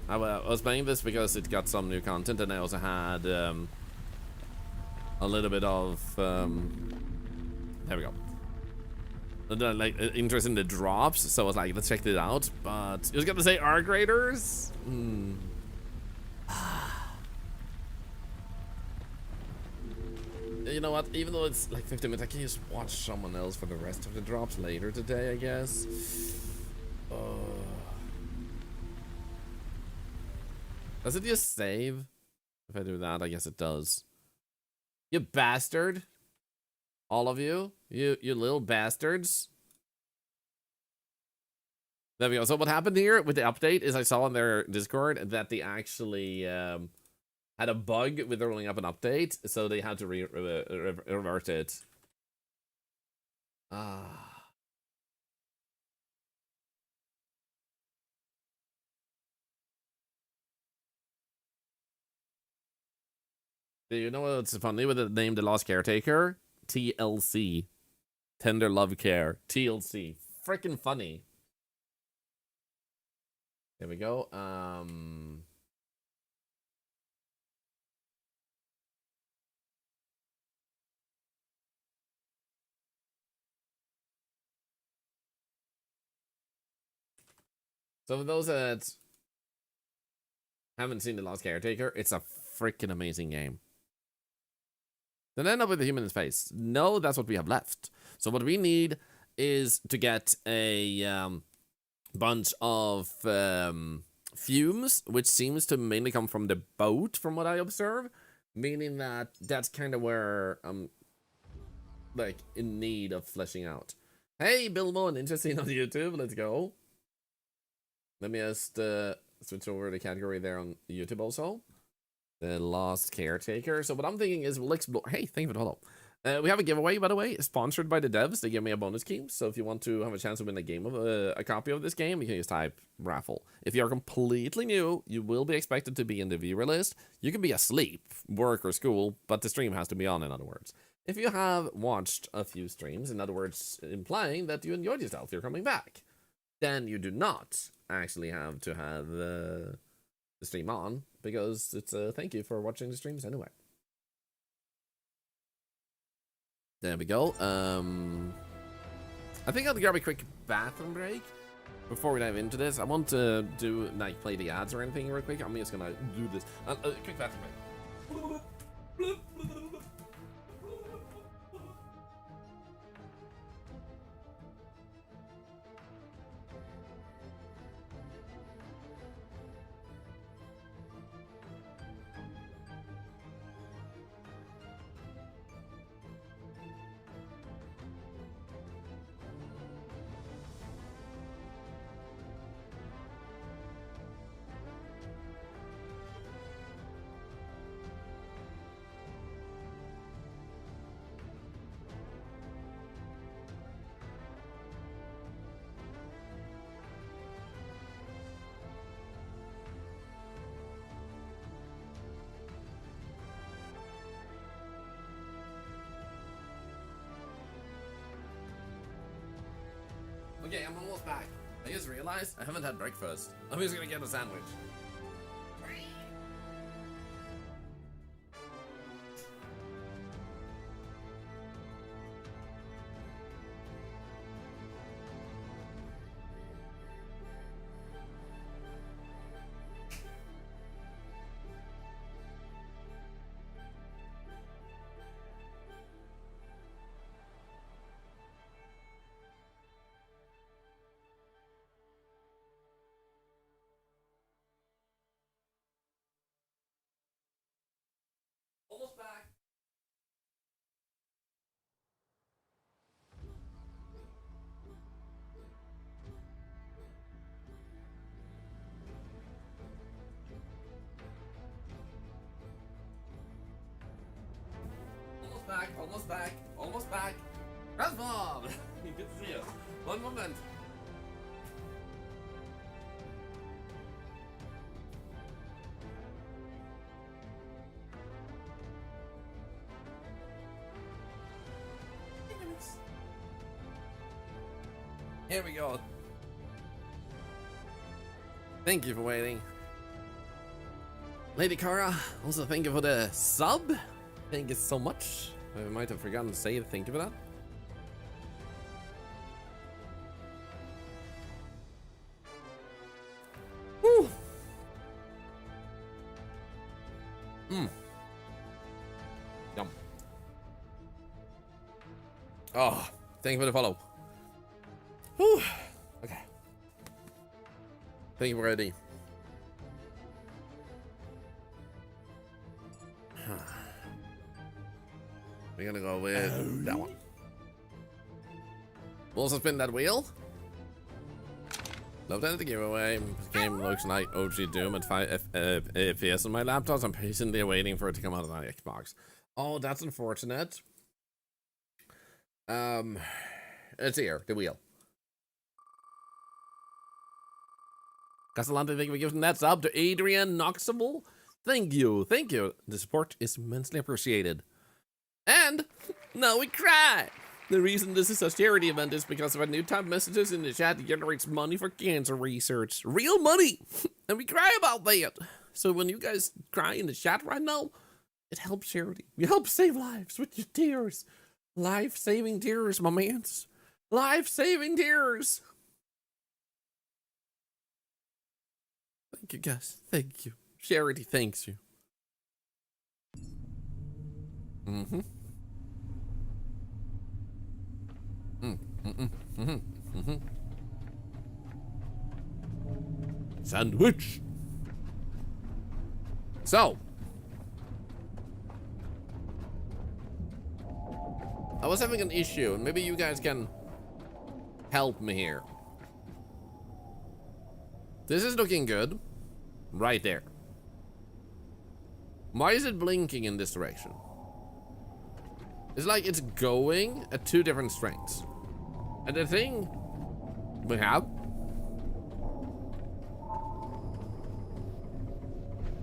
I was playing this because it got some new content, and I also had a little bit of there we go. Like interest in the drops, so I was like, let's check it out. But you was gonna say Arc Raiders? You know what? Even though it's like 15 minutes, I can just watch someone else for the rest of the drops later today, I guess. Does it just save? If I do that, I guess it does. You bastard. All of you. You little bastards. There we go. So what happened here with the update is I saw on their Discord that they actually had a bug with rolling up an update, so they had to revert it. Ah. Do you know what's funny with the name The Lost Caretaker? TLC. Tender Love Care. TLC. Freaking funny. There we go. So for those that haven't seen The Lost Caretaker, it's a freaking amazing game. Then end up with a human in space. No, that's what we have left. So what we need is to get a bunch of fumes, which seems to mainly come from the boat, from what I observe. Meaning that that's kind of where I'm like in need of fleshing out. Hey, Bilbo, interesting on YouTube. Let's go. Let me just switch over the category there on YouTube also. The Lost Caretaker. So what I'm thinking is we'll explore. Hey, thank you for the follow. We have a giveaway, by the way, sponsored by the devs. They give me a bonus key. So if you want to have a chance to win a game of a copy of this game, you can just type raffle. If you're completely new, you will be expected to be in the viewer list. You can be asleep, work or school, but the stream has to be on, in other words. If you have watched a few streams, in other words, implying that you enjoyed yourself, you're coming back, then you do not actually have to have the stream on, because it's a thank you for watching the streams anyway. There we go. I think I'll grab a quick bathroom break before we dive into this. I want to do like play the ads or anything real quick. I'm just gonna do this. Quick bathroom break. Okay, I'm almost back. I just realized I haven't had breakfast. I'm just gonna get a sandwich. Almost back. Almost back, almost back, almost back. Rasbob! Good to see you. One moment. Here we go. Thank you for waiting. Lady Cara, also thank you for the sub. Thank you so much. I might have forgotten to say thank you for that. Woo! Yum. Oh, thank you for the follow. Whew. Okay. Thank you for ready. We're gonna go with that one. We'll also spin that wheel. Love that the giveaway. This game looks like OG Doom at 5 FPS on my laptop. I'm patiently waiting for it to come out on my Xbox. Oh, that's unfortunate. It's here, the wheel. Castellante, thank you for giving that sub to Adrian Noxable. Thank you, thank you. The support is immensely appreciated. And now we cry. The reason this is a charity event is because of our new type messages in the chat that generates money for cancer research. Real money! And we cry about that. So when you guys cry in the chat right now, it helps charity. You help save lives with your tears. Life-saving tears, my mans. Life-saving tears. Thank you, guys. Thank you. Charity thanks you. Mm-hmm. Sandwich. So, I was having an issue, and maybe you guys can help me here. This is looking good. Right there. Why is it blinking in this direction? It's like it's going at 2 different strengths. And the thing we have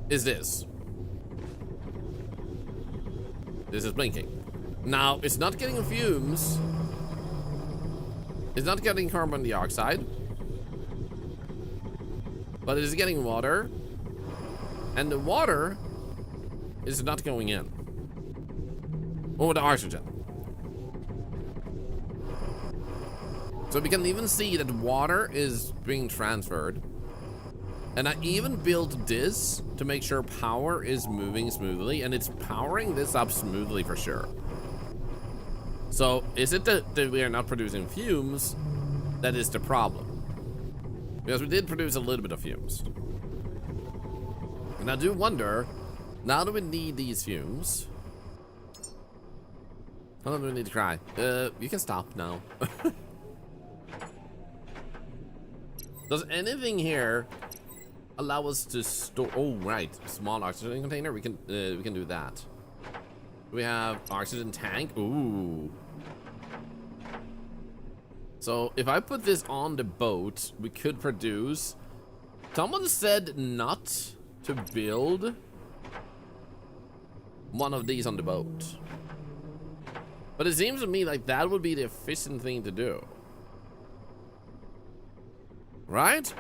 is this. This is blinking. Now, it's not getting fumes. It's not getting carbon dioxide. But it is getting water. And the water is not going in. Or the oxygen. So we can even see that water is being transferred. And I even built this to make sure power is moving smoothly, and it's powering this up smoothly for sure. So is it that we are not producing fumes that is the problem? Because we did produce a little bit of fumes. And I do wonder, now that we need these fumes, how long do we need to cry? You can stop now. Does anything here allow us to store? Oh, right, small oxygen container. We can do that. We have oxygen tank. Ooh. So if I put this on the boat, we could produce. Someone said not to build one of these on the boat, but it seems to me like that would be the efficient thing to do. Right?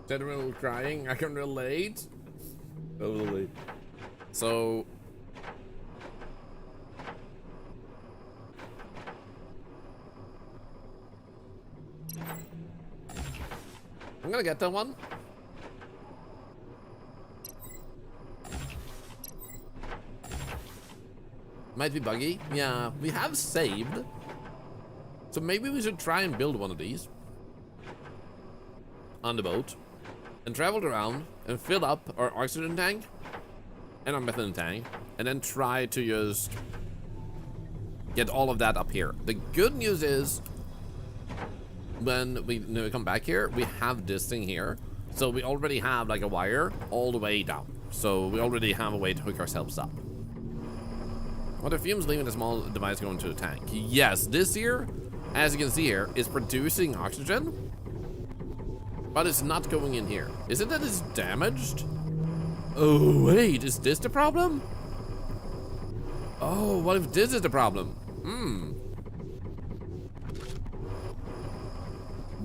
General crying, I can relate. Totally. So I'm gonna get that one. Might be buggy. Yeah, we have saved. So maybe we should try and build one of these on the boat and travel around and fill up our oxygen tank and our methane tank, and then try to just get all of that up here. The good news is when we come back here, we have this thing here. So we already have like a wire all the way down. So we already have a way to hook ourselves up. Are the fumes leaving the small device going to the tank? Yes, this here, as you can see here, is producing oxygen, but it's not going in here. Is it that it's damaged? Oh, wait, is this the problem? Oh, what if this is the problem?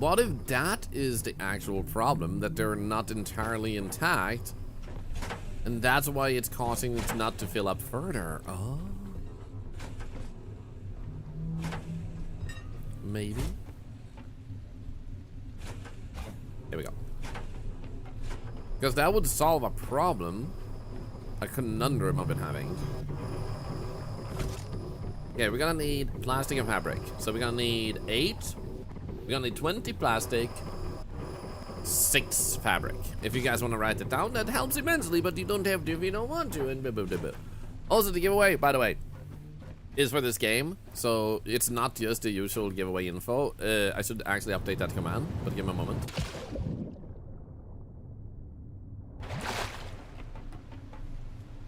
What if that is the actual problem, that they're not entirely intact, and that's why it's causing it not to fill up further? Oh. Maybe. There we go. Because that would solve a problem, a conundrum I've been having. Okay, we're gonna need plastic and fabric. So we're gonna need 8. We're gonna need 20 plastic, 6 fabric. If you guys want to write it down, that helps immensely, but you don't have to if you don't want to. And also the giveaway, by the way, is for this game, so it's not just the usual giveaway info. I should actually update that command, but give me a moment.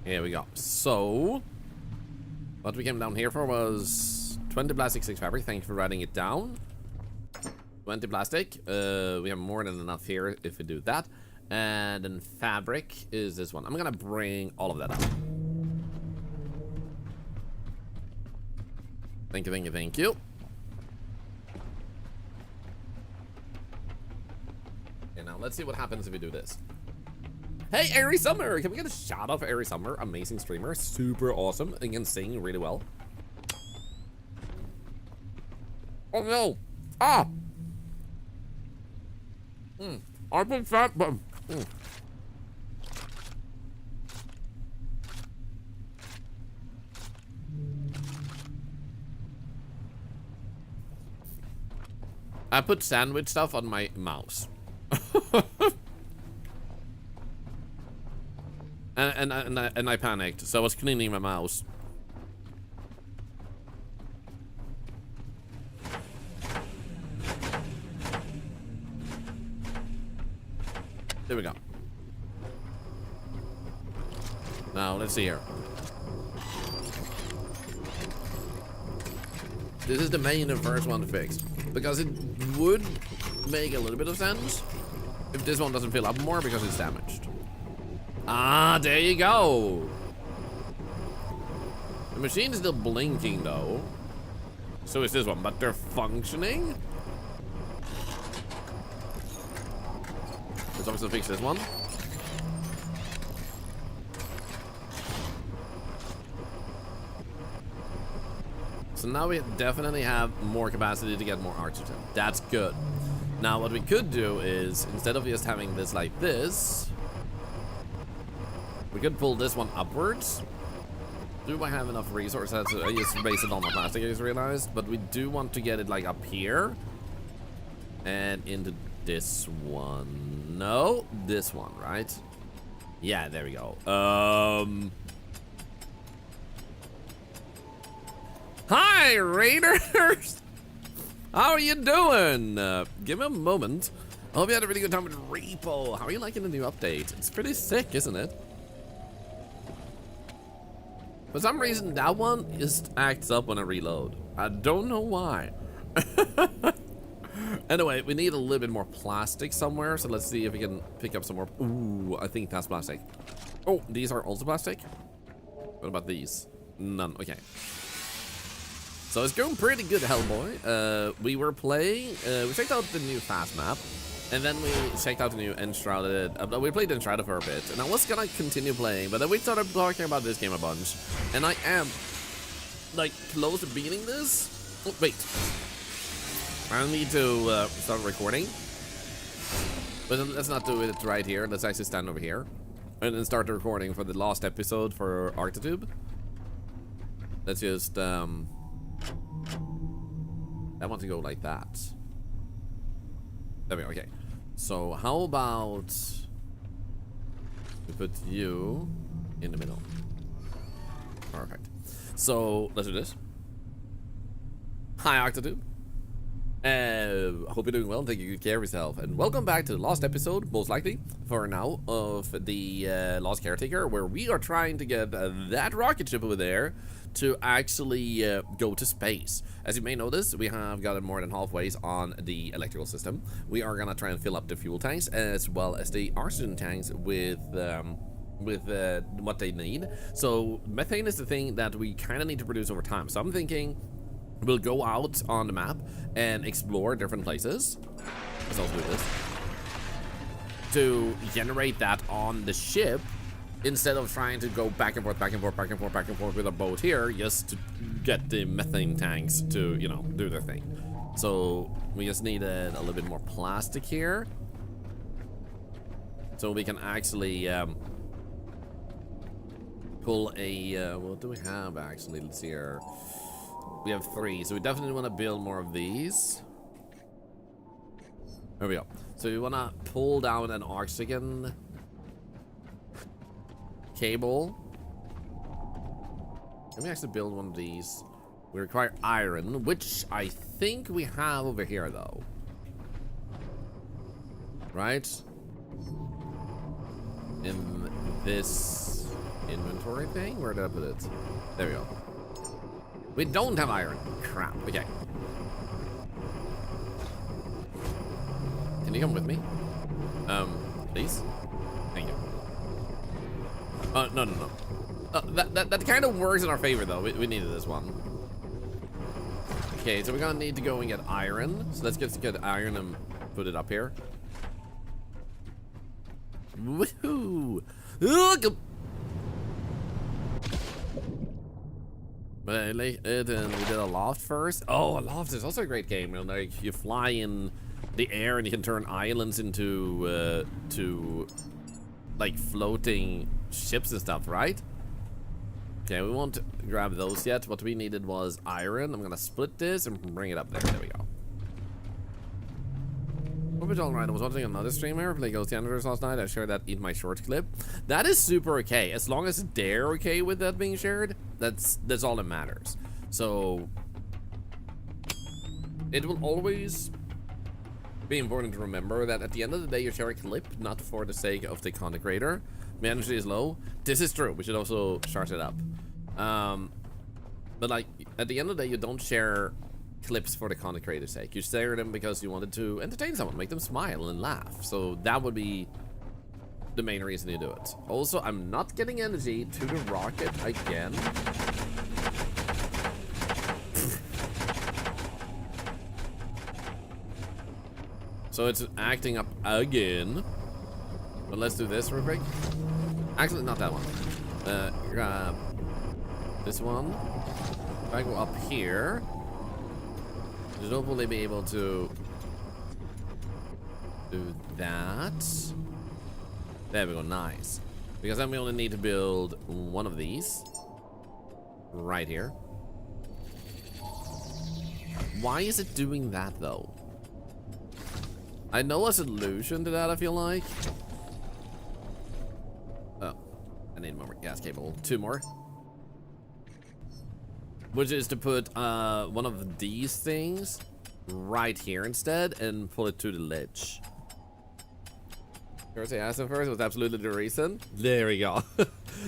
Here we go. So, what we came down here for was 20 plastic, 6 fabric. Thank you for writing it down. 20 plastic. We have more than enough here if we do that. And then fabric is this one. I'm gonna bring all of that up. Thank you, thank you, thank you. Okay, now let's see what happens if we do this. Hey, Airy Summer! Can we get a shout out for Airy Summer? Amazing streamer, super awesome, and can sing really well. Oh no! Ah! I've been fat, but. I put sandwich stuff on my mouse. and I panicked, so I was cleaning my mouse. There we go. Now, let's see here. This is the main and first one to fix. Because it would make a little bit of sense if this one doesn't fill up more because it's damaged. Ah, there you go. The machine is still blinking though. So is this one, but they're functioning. Let's also fix this one. So now we definitely have more capacity to get more oxygen. That's good. Now what we could do is, instead of just having this like this, we could pull this one upwards. Do I have enough resources? I just based it on my plastic, I just realized. But we do want to get it like up here. And into this one. No, this one, right? Yeah, there we go. Hi, Raiders! How are you doing? Give me a moment. I hope you had a really good time with Repo. How are you liking the new update? It's pretty sick, isn't it? For some reason, that one just acts up when I reload. I don't know why. Anyway, we need a little bit more plastic somewhere, so let's see if we can pick up some more. Ooh, I think that's plastic. Oh, these are also plastic? What about these? None, okay. So it's going pretty good, Hellboy. We were playing, we checked out the new fast map, and then we checked out the new Enshrouded. We played Enshrouded for a bit, and I was gonna continue playing, but then we started talking about this game a bunch, and I am, like, close to beating this. Oh, wait. I need to start recording. But let's not do it right here. Let's actually stand over here, and then start the recording for the last episode for Arctitube. Let's just, I want to go like that. There we go, okay. So how about we put you in the middle. Perfect. So let's do this. Hi, Arctitube. Hope you're doing well and taking good care of yourself. And welcome back to the last episode, most likely, for now, of the Lost Caretaker, where we are trying to get that rocket ship over there to actually go to space. As you may notice, we have gotten more than halfway on the electrical system. We are gonna try and fill up the fuel tanks as well as the oxygen tanks with what they need. So methane is the thing that we kind of need to produce over time. So I'm thinking we'll go out on the map and explore different places. Let's also do this to generate that on the ship, instead of trying to go back and forth, back and forth, back and forth, back and forth with a boat here, just to get the methane tanks to, you know, do their thing. So we just needed a little bit more plastic here, so we can actually pull a what do we have actually? Let's see here. We have 3, so we definitely want to build more of these. There we go. So we want to pull down an oxygen cable. Let me actually build one of these. We require iron, which I think we have over here, though. Right? In this inventory thing? Where did I put it? There we go. We don't have iron. Crap. Okay. Can you come with me? Please? Thank you. No. That kind of works in our favor, though. We needed this one. Okay, so we're gonna need to go and get iron. So let's get iron and put it up here. Woohoo! Look! Really? And we did a loft first. Oh, a loft is also a great game. You know, like you fly in the air and you can turn islands into like floating ships and stuff, right? Okay, we won't grab those yet. What we needed was iron. I'm gonna split this and bring it up there. There we go. Alright, I was watching another streamer play Ghost Janitors last night. I shared that in my short clip. That is super okay. As long as they're okay with that being shared, that's all that matters. So it will always be important to remember that at the end of the day, you share a clip not for the sake of the content creator. Energy is low. This is true. We should also start it up. But like at the end of the day, you don't share clips for the content creator's sake. You share them because you wanted to entertain someone, make them smile and laugh. So that would be the main reason you do it. Also, I'm not getting energy to the rocket again. So it's acting up again. But let's do this real quick. Actually, not that one. Grab this one. If I go up here, you'll hopefully be able to do that. There we go, nice. Because then we only need to build one of these. Right here. Why is it doing that, though? I know a solution to that, I feel like. Oh, I need more gas cable. 2 more. Which is to put one of these things right here instead and pull it to the ledge. First I asked him first was absolutely the reason. There we go.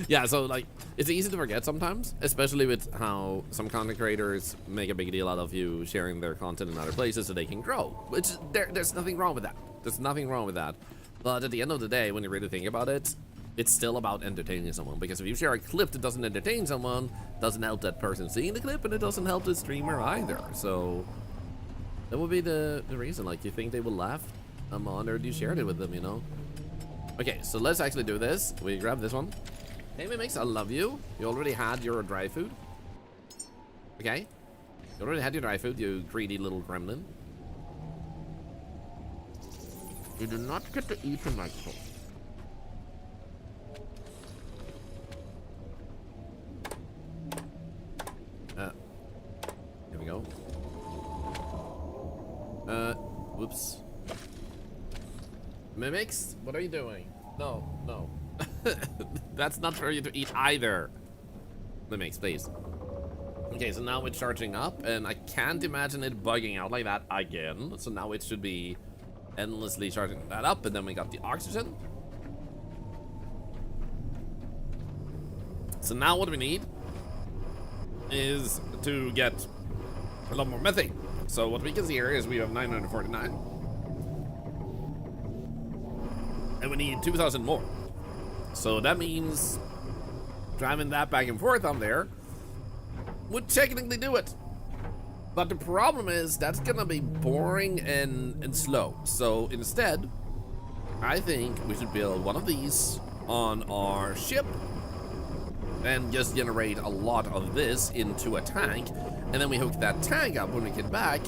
Yeah, so like it's easy to forget sometimes, especially with how some content creators make a big deal out of you sharing their content in other places so they can grow. Which there's nothing wrong with that. There's nothing wrong with that. But at the end of the day, when you really think about it, it's still about entertaining someone, because if you share a clip that doesn't entertain someone, it doesn't help that person seeing the clip, and it doesn't help the streamer either. So that would be the reason. Like, you think they will laugh? I'm honored you shared it with them, you know? Okay, so let's actually do this. We grab this one. Hey, Mimix, I love you. You already had your dry food. Okay. You already had your dry food, you greedy little gremlin. You do not get to eat in my soul. Here we go. Whoops. Mimix, what are you doing? No. That's not for you to eat either. Mimix, please. Okay, so now it's charging up, and I can't imagine it bugging out like that again. So now it should be endlessly charging that up, and then we got the oxygen. So now what we need is to get a lot more methane. So what we can see here is we have 949. And we need 2,000 more. So that means driving that back and forth on there would technically do it. But the problem is that's gonna be boring and slow. So instead, I think we should build one of these on our ship and just generate a lot of this into a tank, and then we hook that tank up when we get back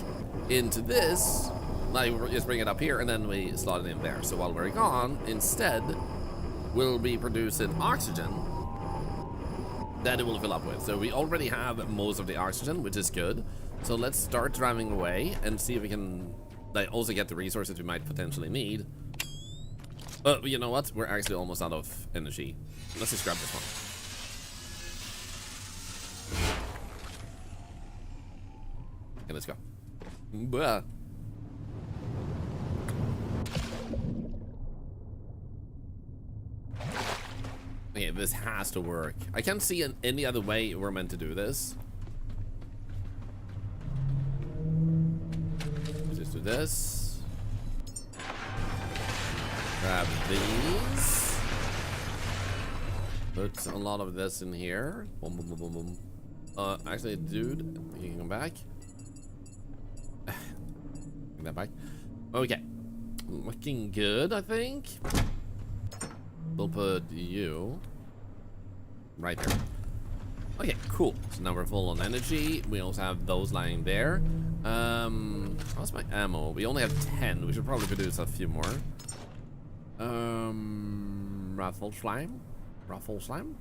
into this. Like, we'll just bring it up here, and then we slot it in there. So while we're gone, instead, we'll be producing oxygen that it will fill up with. So we already have most of the oxygen, which is good. So let's start driving away and see if we can like also get the resources we might potentially need. But you know what? We're actually almost out of energy. Let's just grab this one. Okay, let's go. Blah. Okay, this has to work. I can't see any other way we're meant to do this. Just do this. Grab these. Put a lot of this in here. Boom, boom, boom, boom, boom. Actually, dude, you can come back. Bring that back. Okay. Looking good, I think. We'll put you right there. Okay, cool. So now we're full on energy. We also have those lying there. How's my ammo? We only have 10. We should probably produce a few more. Raffle slime. Raffle slime.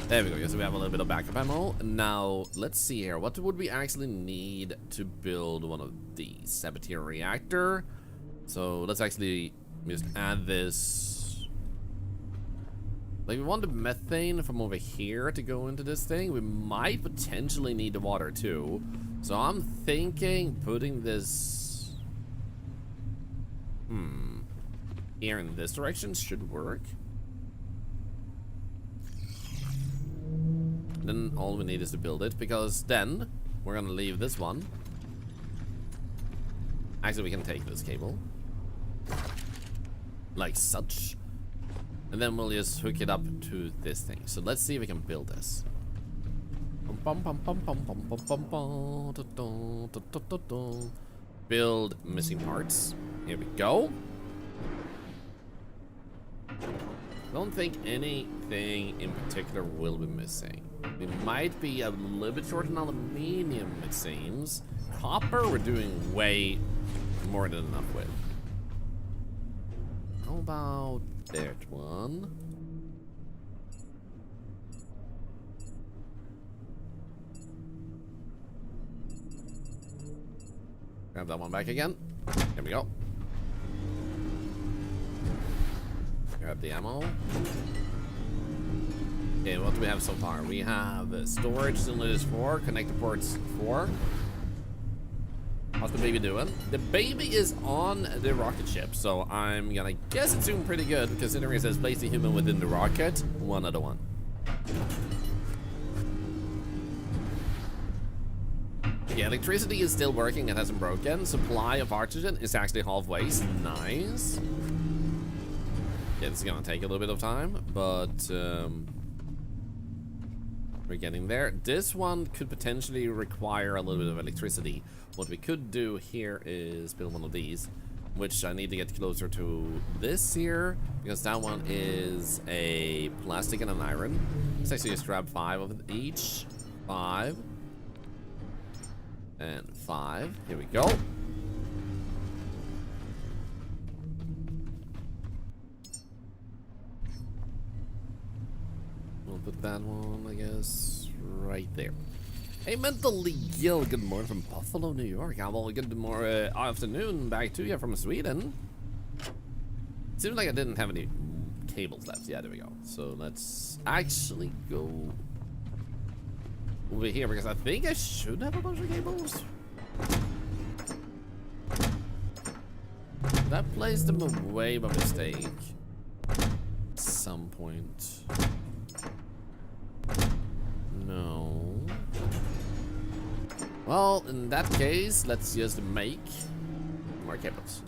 There we go. Yes, we have a little bit of backup ammo. Now, let's see here. What would we actually need to build one of these? Saboteur reactor. So let's actually just add this. Like, we want the methane from over here to go into this thing. We might potentially need the water too. So I'm thinking putting this here in this direction should work. Then all we need is to build it, because then we're gonna leave this one. Actually, we can take this cable like such, and then we'll just hook it up to this thing. So let's see if we can build this. Build missing parts. Here we go. Don't think anything in particular will be missing. We might be a little bit short on aluminium, it seems. Copper, we're doing way more than enough with. How about that one? Grab that one back again. There we go. Grab the ammo. Okay, what do we have so far? We have storage cylinders 4, connector ports 4. How's the baby doing? The baby is on the rocket ship, so I'm gonna guess it's doing pretty good, considering it says place the human within the rocket. 1 out of 1. Yeah, electricity is still working, it hasn't broken. Supply of oxygen is actually halfway. Nice. Yeah, it's gonna take a little bit of time, but we're getting there. This one could potentially require a little bit of electricity. What we could do here is build one of these, which I need to get closer to this here, because that one is a plastic and an iron. Let's actually just grab 5 of each. 5. And 5. Here we go. We'll put that one, I guess, right there. Hey, Mentally Gill, good morning from Buffalo, New York. Well, good afternoon back to you from Sweden. Seems like I didn't have any cables left. Yeah, there we go. So let's actually go over here, because I think I should have a bunch of cables. Did I place them away by mistake at some point? No. Well, in that case, let's just make more cables.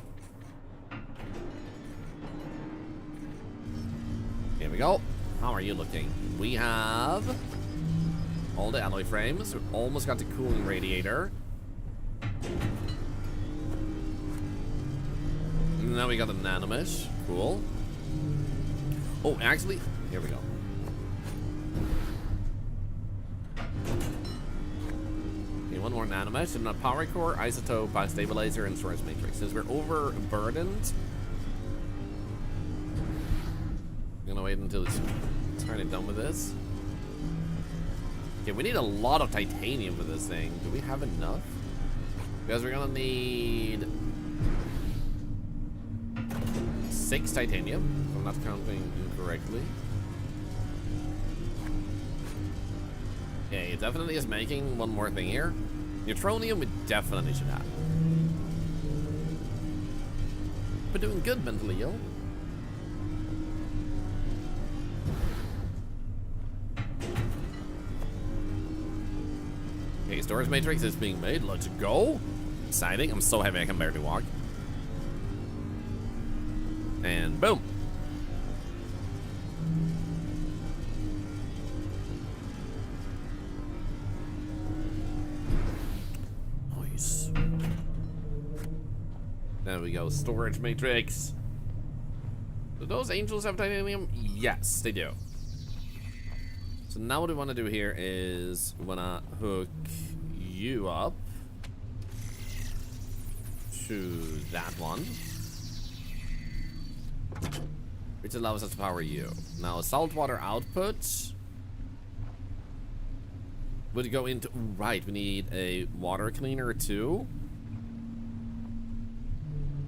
Here we go. How are you looking? We have all the alloy frames. We almost got the cooling radiator. And now we got the nanomesh. Cool. Oh, actually, here we go. One more nanomesh and a power core, isotope, stabilizer, and storage matrix. Since we're overburdened, I'm gonna wait until it's kind of done with this. Okay, we need a lot of titanium for this thing. Do we have enough? Because we're gonna need 6 titanium, if I'm not counting incorrectly. Yeah, it definitely is making one more thing here. Neutronium we definitely should have. We're doing good mentally, yo. Okay, storage matrix is being made. Let's go. Exciting. I'm so heavy I can barely walk. And boom. Nice. There we go. Storage matrix. Do those angels have titanium? Yes, they do. So now what we want to do here is we want to hook you up to that one, which allows us to power you. Now saltwater output would go into, right, we need a water cleaner too.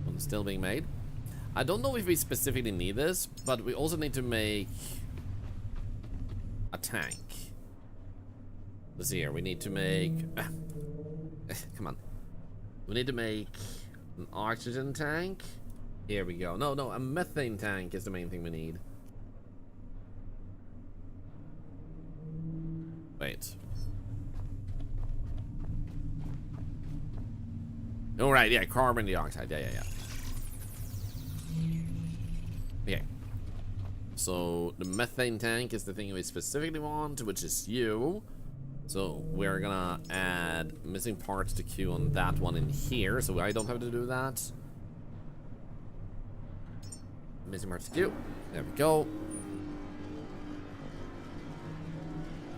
One's still being made. I don't know if we specifically need this, but we also need to make a tank. Let's see here. We need to make come on. We need to make an oxygen tank. Here we go. No, a methane tank is the main thing we need. Wait. All right, yeah, carbon dioxide. Yeah. Okay. So the methane tank is the thing we specifically want, which is you. So we're gonna add missing parts to queue on that one in here, so I don't have to do that. Missing parts to queue. There we go.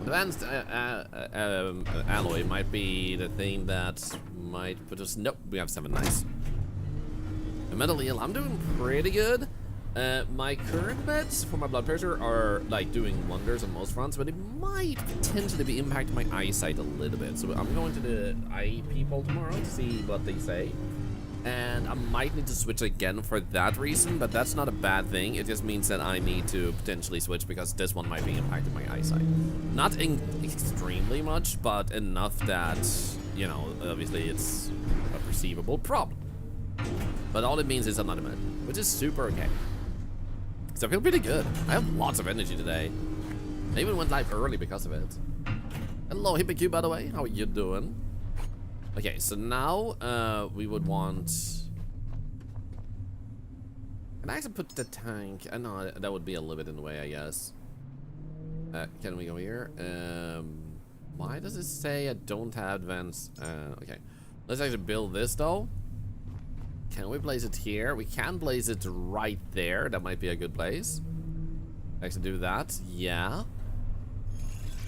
Advanced alloy might be the thing that might put us. Nope, we have 7. Nice. The metal eel, I'm doing pretty good. My current meds for my blood pressure are like doing wonders on most fronts, but it might potentially be impacting my eyesight a little bit. So I'm going to the eye people tomorrow to see what they say, and I might need to switch again for that reason. But that's not a bad thing. It just means that I need to potentially switch because this one might be impacting my eyesight. Not extremely much, but enough that, you know, obviously it's a perceivable problem. But all it means is I'm not a med, which is super okay. So I feel pretty good. I have lots of energy today. I even went live early because of it. Hello, HippieQ, by the way. How are you doing? Okay, so now we would want... Can I actually put the tank? I know that would be a little bit in the way, I guess. Can we go here? Why does it say I don't have advanced? Okay, let's actually build this though. Can we place it here? We can place it right there. That might be a good place. Actually do that. Yeah.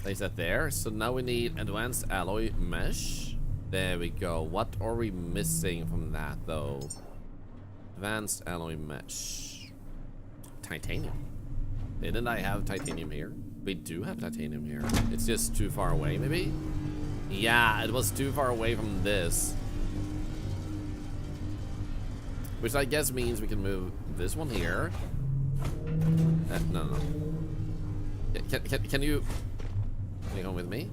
Place that there. So now we need advanced alloy mesh. There we go. What are we missing from that though? Advanced alloy mesh. Titanium. Didn't I have titanium here? We do have titanium here. It's just too far away maybe? Yeah, it was too far away from this. Which I guess means we can move this one here. No. Can you come with me?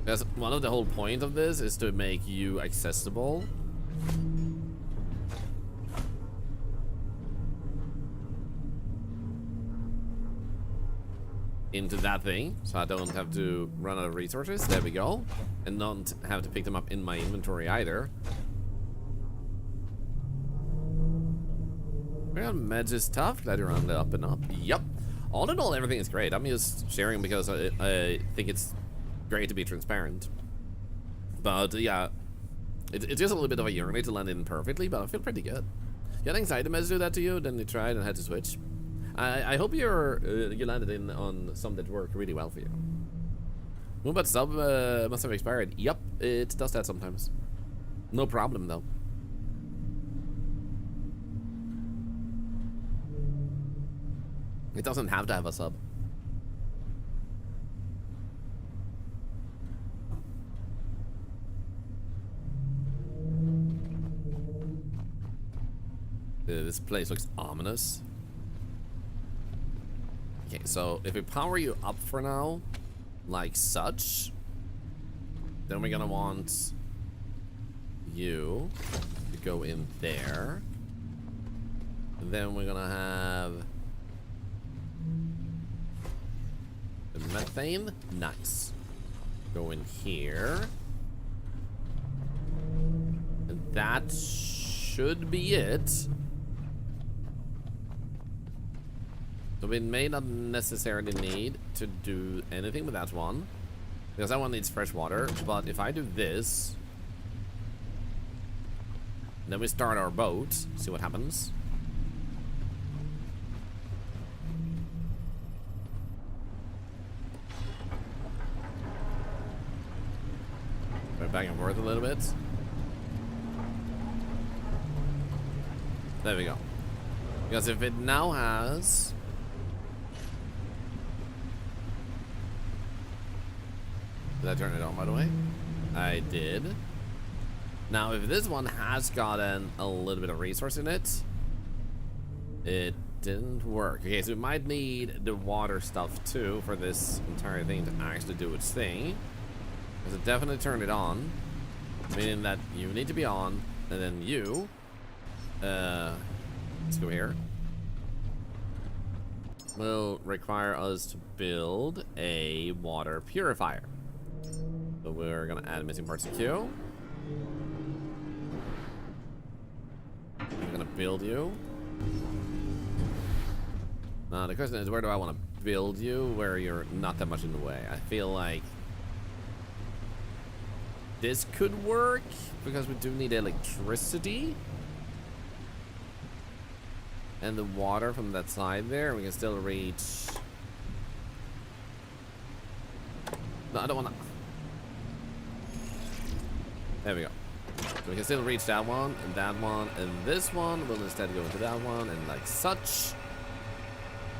Because one of the whole point of this is to make you accessible. Into that thing, so I don't have to run out of resources. There we go. And don't have to pick them up in my inventory either. Well, meds is tough. Glad you're on the up and up. Yup. All in all, everything is great. I'm just sharing because I think it's great to be transparent. But yeah, it's just a little bit of a journey to land in perfectly, but I feel pretty good. You had anxiety meds do that to you, then you tried and had to switch. I hope you landed in on some that worked really well for you. Moonbat sub must have expired. Yep, it does that sometimes. No problem though. It doesn't have to have a sub. This place looks ominous. Okay, so if we power you up for now, like such, then we're gonna want you to go in there. And then we're gonna have the methane. Nice. Go in here. And that should be it. So we may not necessarily need to do anything with that one, because that one needs fresh water. But if I do this, then we start our boat, see what happens. Go back and forth a little bit. There we go. Because if it now has... Did I turn it on, by the way? I did. Now, if this one has gotten a little bit of resource in it, it didn't work. Okay, so we might need the water stuff too for this entire thing to actually do its thing. Because it definitely turned it on, meaning that you need to be on, and then you, let's go here, will require us to build a water purifier. So we're gonna add missing parts to queue. I'm gonna build you. Now the question is, where do I want to build you where you're not that much in the way? I feel like this could work because we do need electricity and the water from that side there. We can still reach. No, I don't want to. There we go. So we can still reach that one, and this one. We'll instead go into that one, and like such.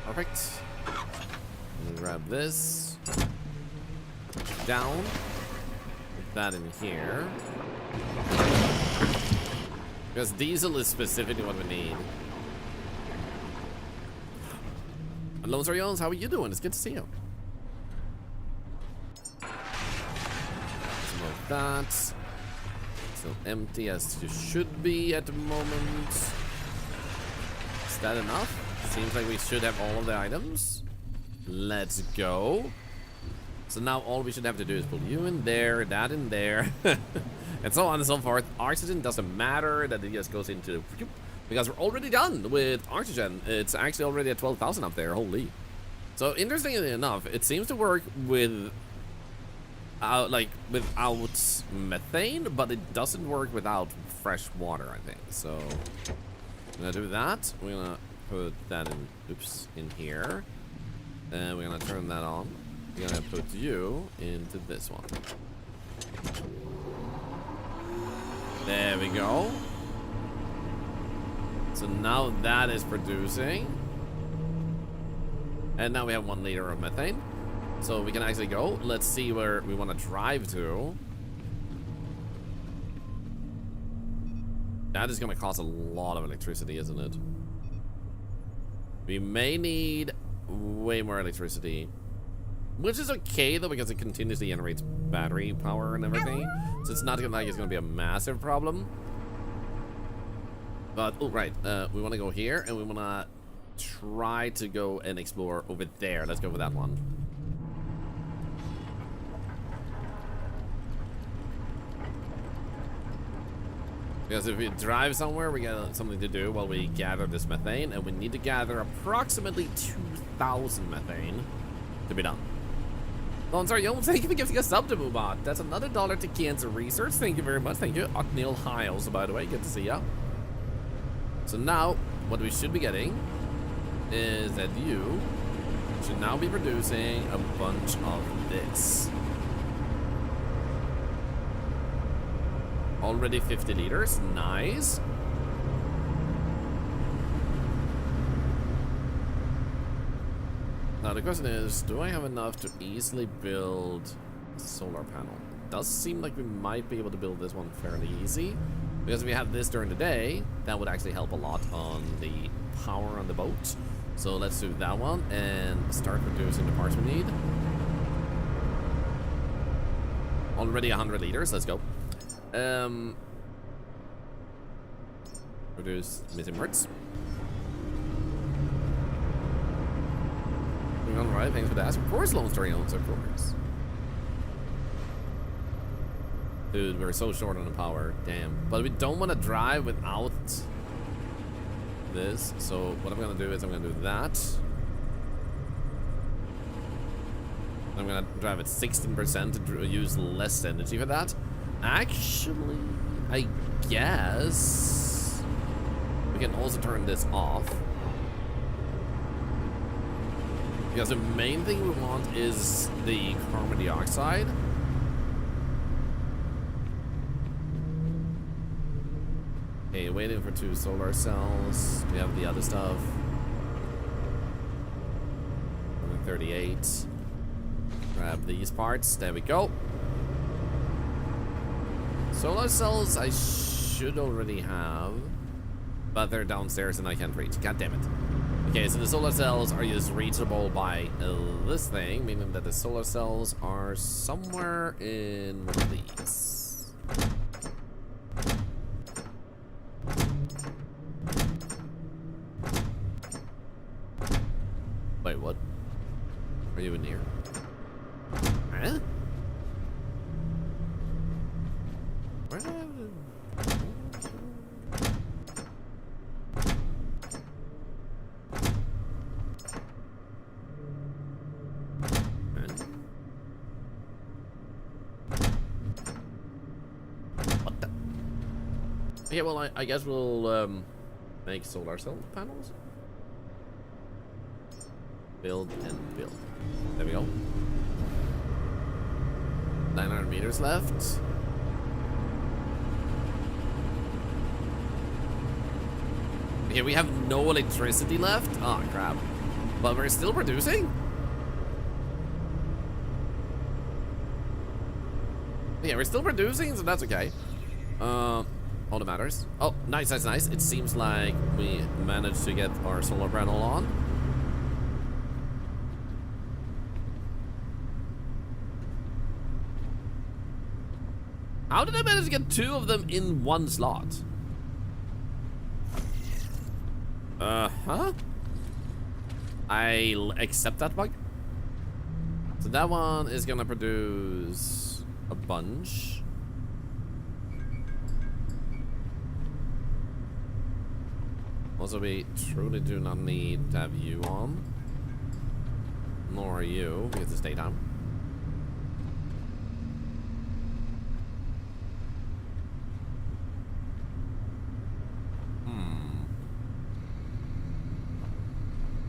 Perfect. And grab this. Down. Put that in here. Because diesel is specifically what we need. Hello, Zorions, how are you doing? It's good to see you. Some of that. Still empty as you should be at the moment. Is that enough? Seems like we should have all of the items. Let's go. So now all we should have to do is put you in there, that in there, and so on and so forth. Oxygen doesn't matter, that it just goes into, because we're already done with oxygen. It's actually already at 12,000 up there. Holy. So interestingly enough, it seems to work with like without methane, but it doesn't work without fresh water, I think. So I'm gonna do that. We're gonna put that in, oops, in here, and we're gonna turn that on. We're gonna put you into this one. There we go. So now that is producing, and now we have 1 liter of methane. So we can actually go. Let's see where we want to drive to. That is going to cost a lot of electricity, isn't it? We may need way more electricity, which is okay though, because it continuously generates battery power and everything. So it's not like it's going to be a massive problem. But oh right, we want to go here, and we want to try to go and explore over there. Let's go with that one. Because if we drive somewhere, we got something to do while we gather this methane, and we need to gather approximately 2,000 methane to be done. Oh, I'm sorry, yo, thank you for giving a sub to Moobot. That's another $1 to Cancer Research. Thank you very much. Thank you. Neil Hiles, by the way. Good to see ya. So now, what we should be getting is that you should now be producing a bunch of this. Already 50 liters. Nice. Now the question is, do I have enough to easily build a solar panel? It does seem like we might be able to build this one fairly easy, because if we have this during the day, that would actually help a lot on the power on the boat. So let's do that one and start producing the parts we need. Already 100 liters, let's go. Produce missing parts. Doing alright, thanks for that. Of course, Lone Story owns, of course. Dude, we're so short on the power, damn. But we don't want to drive without this, so what I'm gonna do is I'm gonna do that. I'm gonna drive at 16% to use less energy for that. Actually, I guess we can also turn this off. Because the main thing we want is the carbon dioxide. Okay, waiting for 2 solar cells. We have the other stuff. 38. Grab these parts. There we go. Solar cells I should already have, but they're downstairs and I can't reach. God damn it. Okay, so the solar cells are just reachable by this thing, meaning that the solar cells are somewhere in one of these. Wait, what? Are you in here? Huh? Where did I have the... What the? Okay, well, I guess we'll make solar cell panels. Build and build. There we go. 900 meters left. Okay, we have no electricity left. Oh, crap. But we're still producing? Yeah, we're still producing, so that's okay. All that matters. Oh, nice, nice, nice. It seems like we managed to get our solar panel on. How did I manage to get 2 of them in one slot? Huh? I'll accept that bug. So that one is gonna produce a bunch. Also, we truly do not need to have you on. Nor you, because it's daytime.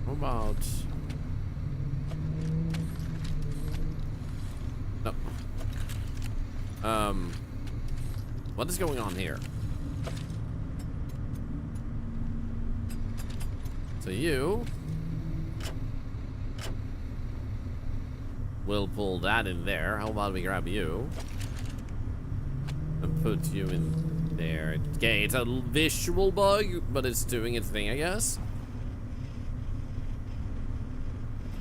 About no. What is going on here? So you will pull that in there. How about we grab you and put you in there? Okay, it's a visual bug, but it's doing its thing, I guess.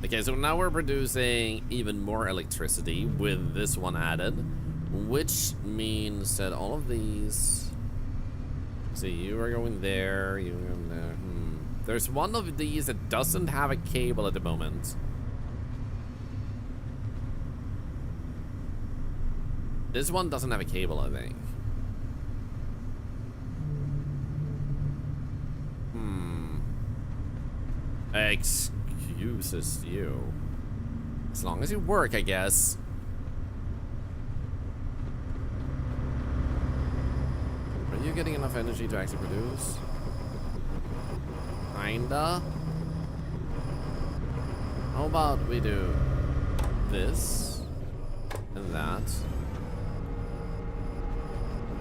Okay, so now we're producing even more electricity with this one added, which means that all of these... See, you are going there, you are going there. There's one of these that doesn't have a cable at the moment. This one doesn't have a cable, I think. Excuses you. As long as you work, I guess. Are you getting enough energy to actually produce? Kinda. How about we do this and that,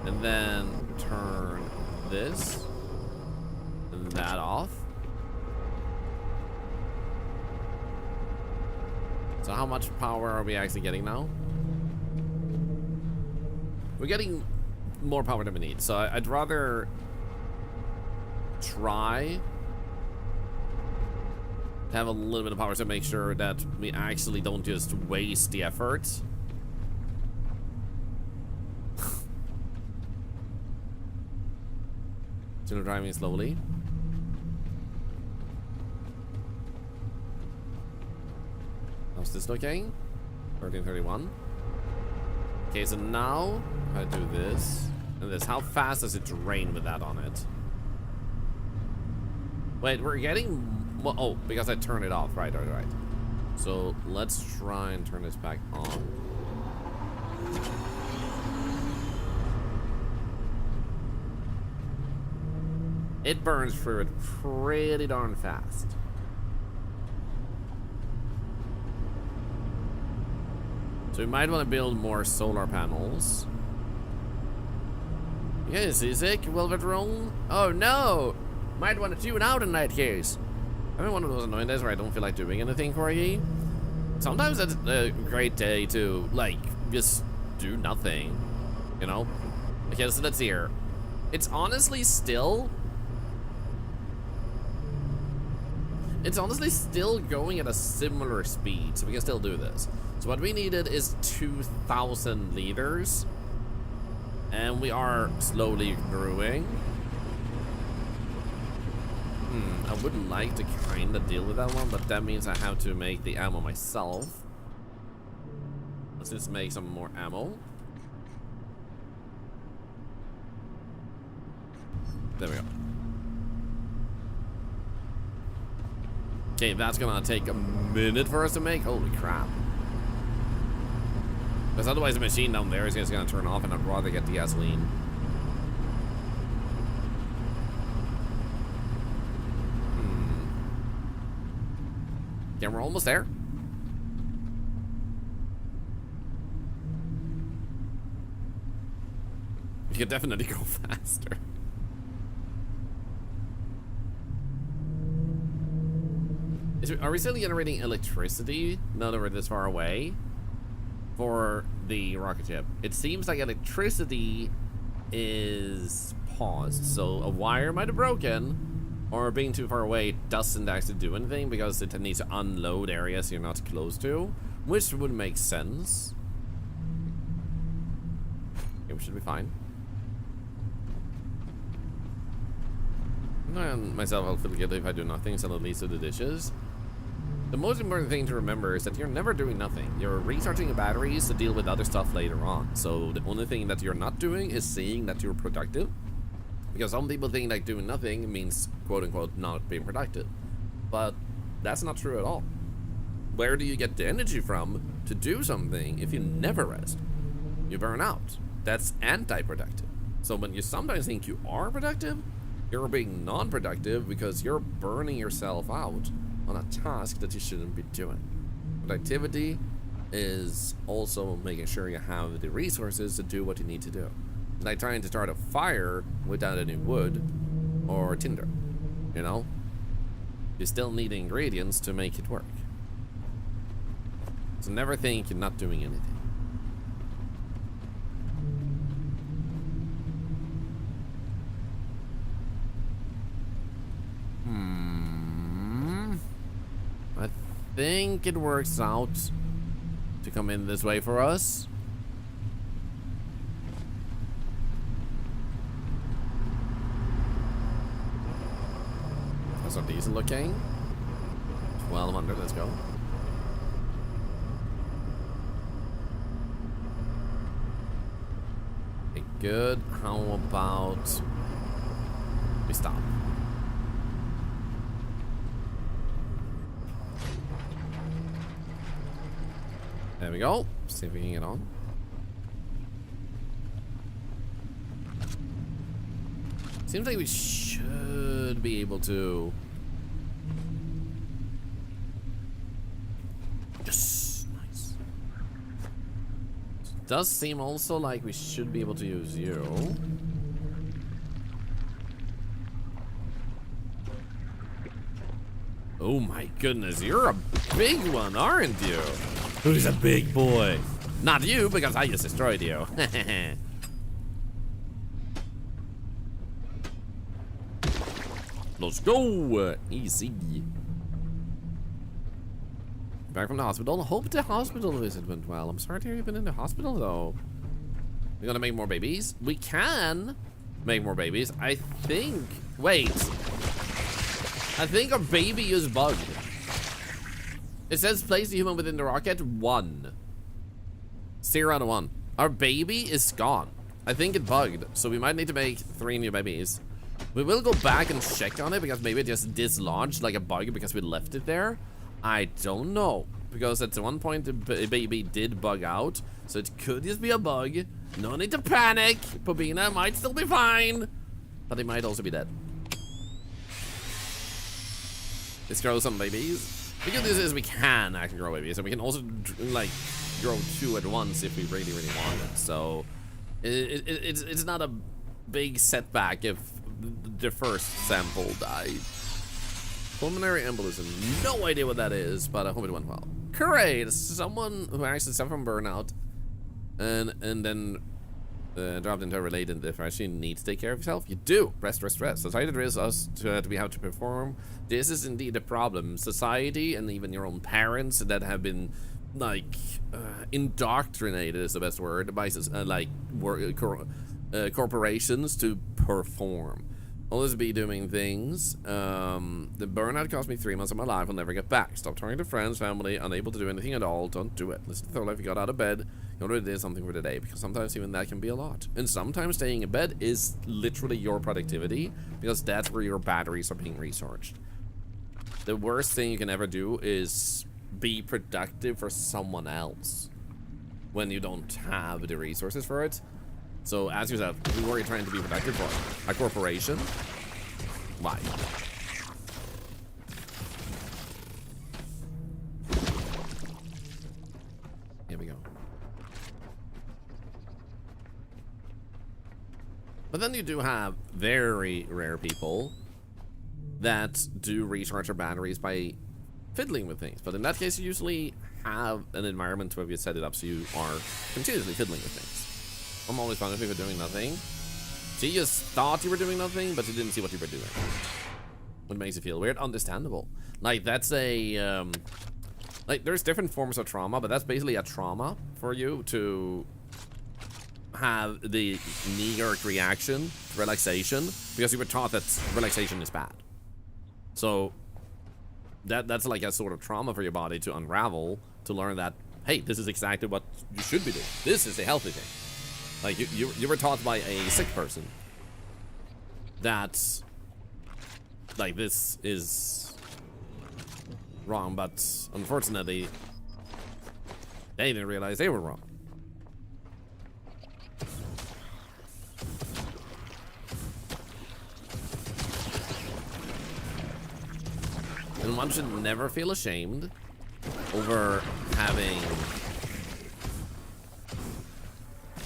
and then turn this and that off. So how much power are we actually getting now? We're getting more power than we need, so I'd rather try have a little bit of power to make sure that we actually don't just waste the effort. Still driving slowly. How's this looking? 1331. Okay, so now I do this and this. How fast does it drain with that on it? Wait, we're getting... Well, oh, because I turned it off. Right. So let's try and turn this back on. It burns through it pretty darn fast. So we might want to build more solar panels. Yes, Isaac, Velvet Drone. Oh no! Might want to tune out in that case. I'm in one of those annoying days where I don't feel like doing anything, Corgi. Sometimes it's a great day to, like, just do nothing. You know? Okay, so let's see here. It's honestly still... It's honestly still going at a similar speed, so we can still do this. So what we needed is 2,000 liters. And we are slowly growing. I would like to kind of deal with that one, but that means I have to make the ammo myself. Let's just make some more ammo. There we go. Okay, that's gonna take a minute for us to make. Holy crap. Because otherwise the machine down there is just gonna turn off and I'd rather get the gasoline. Yeah, we're almost there. We could definitely go faster. Are we still generating electricity now that we're this far away for the rocket ship? It seems like electricity is paused, so a wire might have broken, or being too far away doesn't actually do anything because it needs to unload areas you're not close to, which would make sense. Okay, we should be fine. And myself, I'll feel guilty if I do nothing, so at least do the dishes. The most important thing to remember is that you're never doing nothing. You're recharging your batteries to deal with other stuff later on. So the only thing that you're not doing is seeing that you're productive. Because some people think like doing nothing means quote unquote not being productive. But that's not true at all. Where do you get the energy from to do something if you never rest? You burn out. That's anti-productive. So when you sometimes think you are productive, you're being non-productive because you're burning yourself out on a task that you shouldn't be doing. Productivity is also making sure you have the resources to do what you need to do. It's like trying to start a fire without any wood or tinder, you know? You still need the ingredients to make it work. So never think you're not doing anything. I think it works out to come in this way for us. How's our diesel looking? 1200, let's go. Okay, good. How about we stop? There we go. See if we can get on. Seems like we should be able to. Yes, nice. It does seem also like we should be able to use you. Oh my goodness, you're a big one, aren't you? Who's a big boy? Not you, because I just destroyed you. Let's go. Easy. Back from the hospital. Hope the hospital visit went well. I'm sorry to hear you've been in the hospital, though. We're gonna make more babies? We can make more babies. I think... Wait. I think our baby is bugged. It says place the human within the rocket. 1. 0 out of 1. Our baby is gone. I think it bugged, so we might need to make 3 new babies. We will go back and check on it because maybe it just dislodged like a bug because we left it there. I don't know, because at one point the baby did bug out, so it could just be a bug. No need to panic. Pobina might still be fine, but it might also be dead. Let's grow some babies. The good news is we can actually grow babies, and we can also like grow 2 at once if we really want it. So it's not a big setback if the first sample died. Pulmonary embolism. No idea what that is, but I hope it went well. Great. Someone who actually suffered from burnout and then dropped into a related depression needs to take care of yourself. You do. Rest. Society drills us to be how to perform. This is indeed a problem. Society and even your own parents that have been like indoctrinated is the best word by corporations to perform. Always be doing things. The burnout cost me 3 months of my life. I'll never get back. Stop talking to friends, family, unable to do anything at all. Don't do it. Listen to Thorlar if you got out of bed. You already did something for the day, because sometimes even that can be a lot. And sometimes staying in bed is literally your productivity, because that's where your batteries are being recharged. The worst thing you can ever do is be productive for someone else when you don't have the resources for it. So ask yourself, who are you trying to be productive for? A corporation? Why? Here we go. But then you do have very rare people that do recharge their batteries by fiddling with things. But in that case, you usually have an environment where you set it up so you are continuously fiddling with things. I'm always fine if you were doing nothing. So you just thought you were doing nothing, but you didn't see what you were doing. What makes you feel weird? Understandable. Like, that's a, like, there's different forms of trauma, but that's basically a trauma for you to have the knee-jerk reaction to relaxation, because you were taught that relaxation is bad. So, that's like a sort of trauma for your body to unravel, to learn that, hey, this is exactly what you should be doing. This is a healthy thing. Like, you were taught by a sick person that, like, this is wrong, but unfortunately, they didn't realize they were wrong. And one should never feel ashamed over having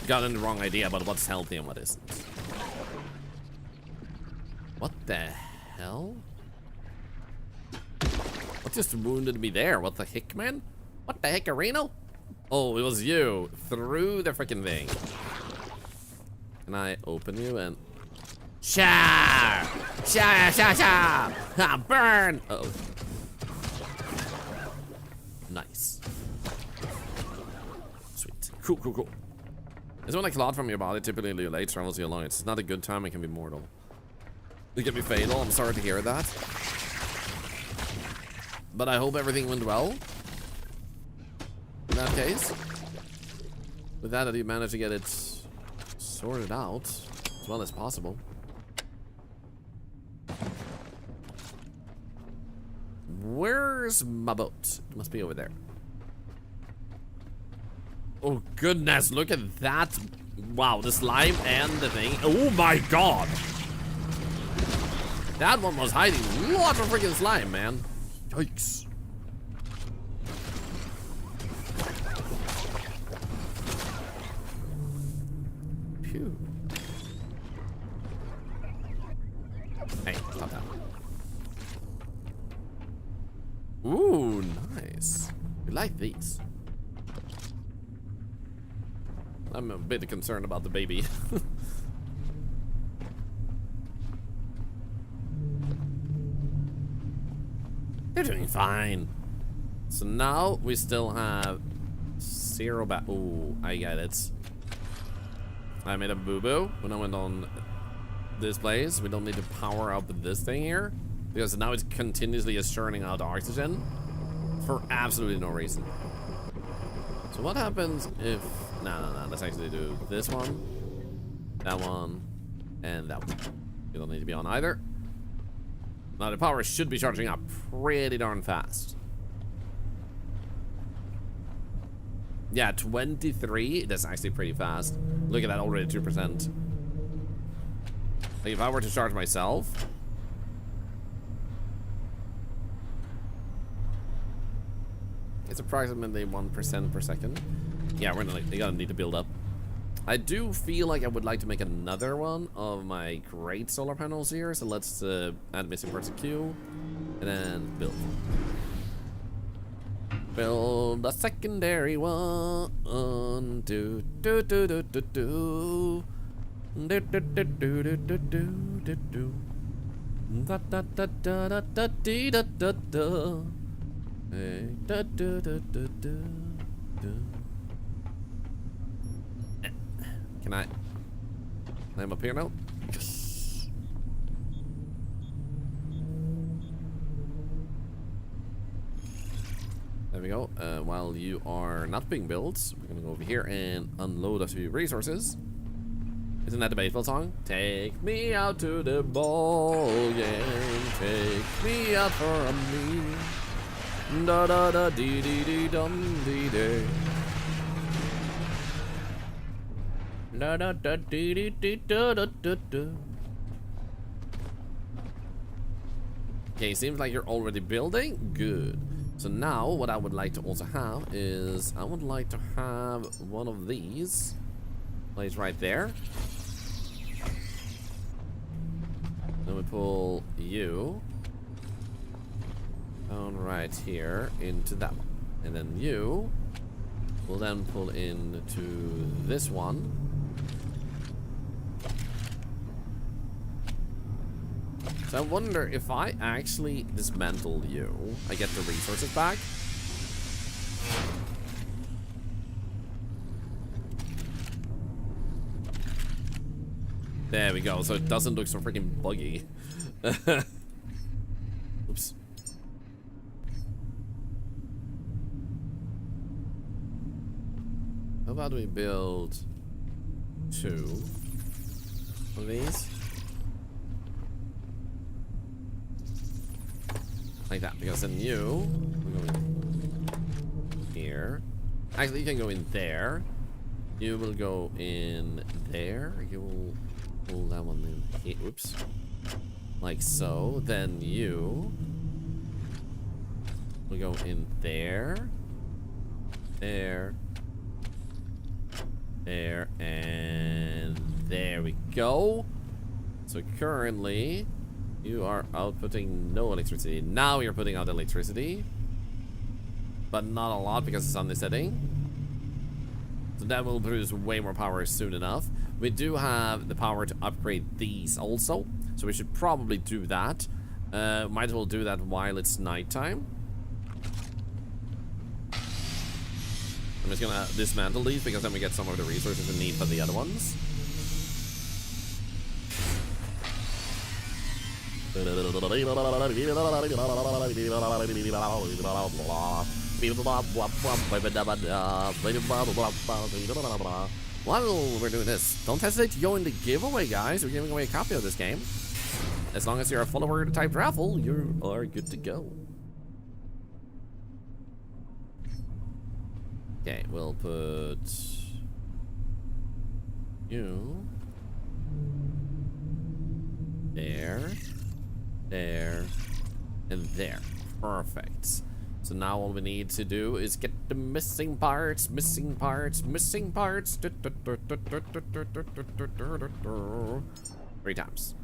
gotten the wrong idea about what's healthy and what isn't. What the hell? What just wounded me there? What the heck, man? What the heck, Areno? Oh, it was you. Through the freaking thing. Can I open you and... Sha! Burn! Uh-oh. Nice. Sweet. Cool. It's when a clot from your body typically late travels you along. It's not a good time, it can be mortal. It can be fatal, I'm sorry to hear that. But I hope everything went well. In that case. With that, you managed to get it sorted out as well as possible. Where's my boat? It must be over there. Oh goodness, look at that. Wow, the slime and the thing. Oh my god. That one was hiding lots of freaking slime, man. Yikes. Phew. Hey, stop that. Ooh, nice. We like these. I'm a bit concerned about the baby. They're doing fine. So now we still have 0 Ooh, I get it. I made a boo-boo when I went on this place. We don't need to power up this thing here because now it's continuously just churning out oxygen for absolutely no reason. So what happens if... No. Let's actually do this one, that one, and that one. You don't need to be on either. Now the power should be charging up pretty darn fast. Yeah, 23. That's actually pretty fast. Look at that, already 2%. Like if I were to charge myself, it's approximately 1% per second. Yeah, we're gonna need to build up. I do feel like I would like to make another one of my great solar panels here. So let's add missing parts to queue and then build. Build a secondary one. Do do do do do do. Do do do do do do do do. Da da da da da da dee da da da. Hey da da da da da da. Can I climb up here now? Yes. There we go. While you are not being built, we're gonna go over here and unload a few resources. Isn't that the baseball song? Take me out to the ball game. Take me out for a meal. Da da da dee dee dee dum dee day. Da da da dee dee dee da da da da. Okay, seems like you're already building. Good. So now what I would like to also have is I would like to have one of these placed right there. Then we pull you down right here into that one. And then you will then pull into this one. So I wonder if I actually dismantle you, I get the resources back. There we go, so it doesn't look so freaking buggy. Oops. How about we build 2 of these? Like that, because then you will go in here. Actually, you can go in there. You will go in there. You will pull that one in here. Oops. Like so. Then you will go in there. There. There. And there we go. So currently, you are outputting no electricity. Now you're putting out electricity. But not a lot because it's on the setting. So that will produce way more power soon enough. We do have the power to upgrade these also. So we should probably do that. Might as well do that while it's nighttime. I'm just gonna dismantle these because then we get some of the resources we need for the other ones. While we're doing this, don't hesitate to go in the giveaway, guys. We're giving away a copy of this game. As long as you're a follower of the type raffle, you are good to go. Okay, we'll put you there, there, and there. Perfect. So now all we need to do is get the missing parts, missing parts, missing parts. 3 times.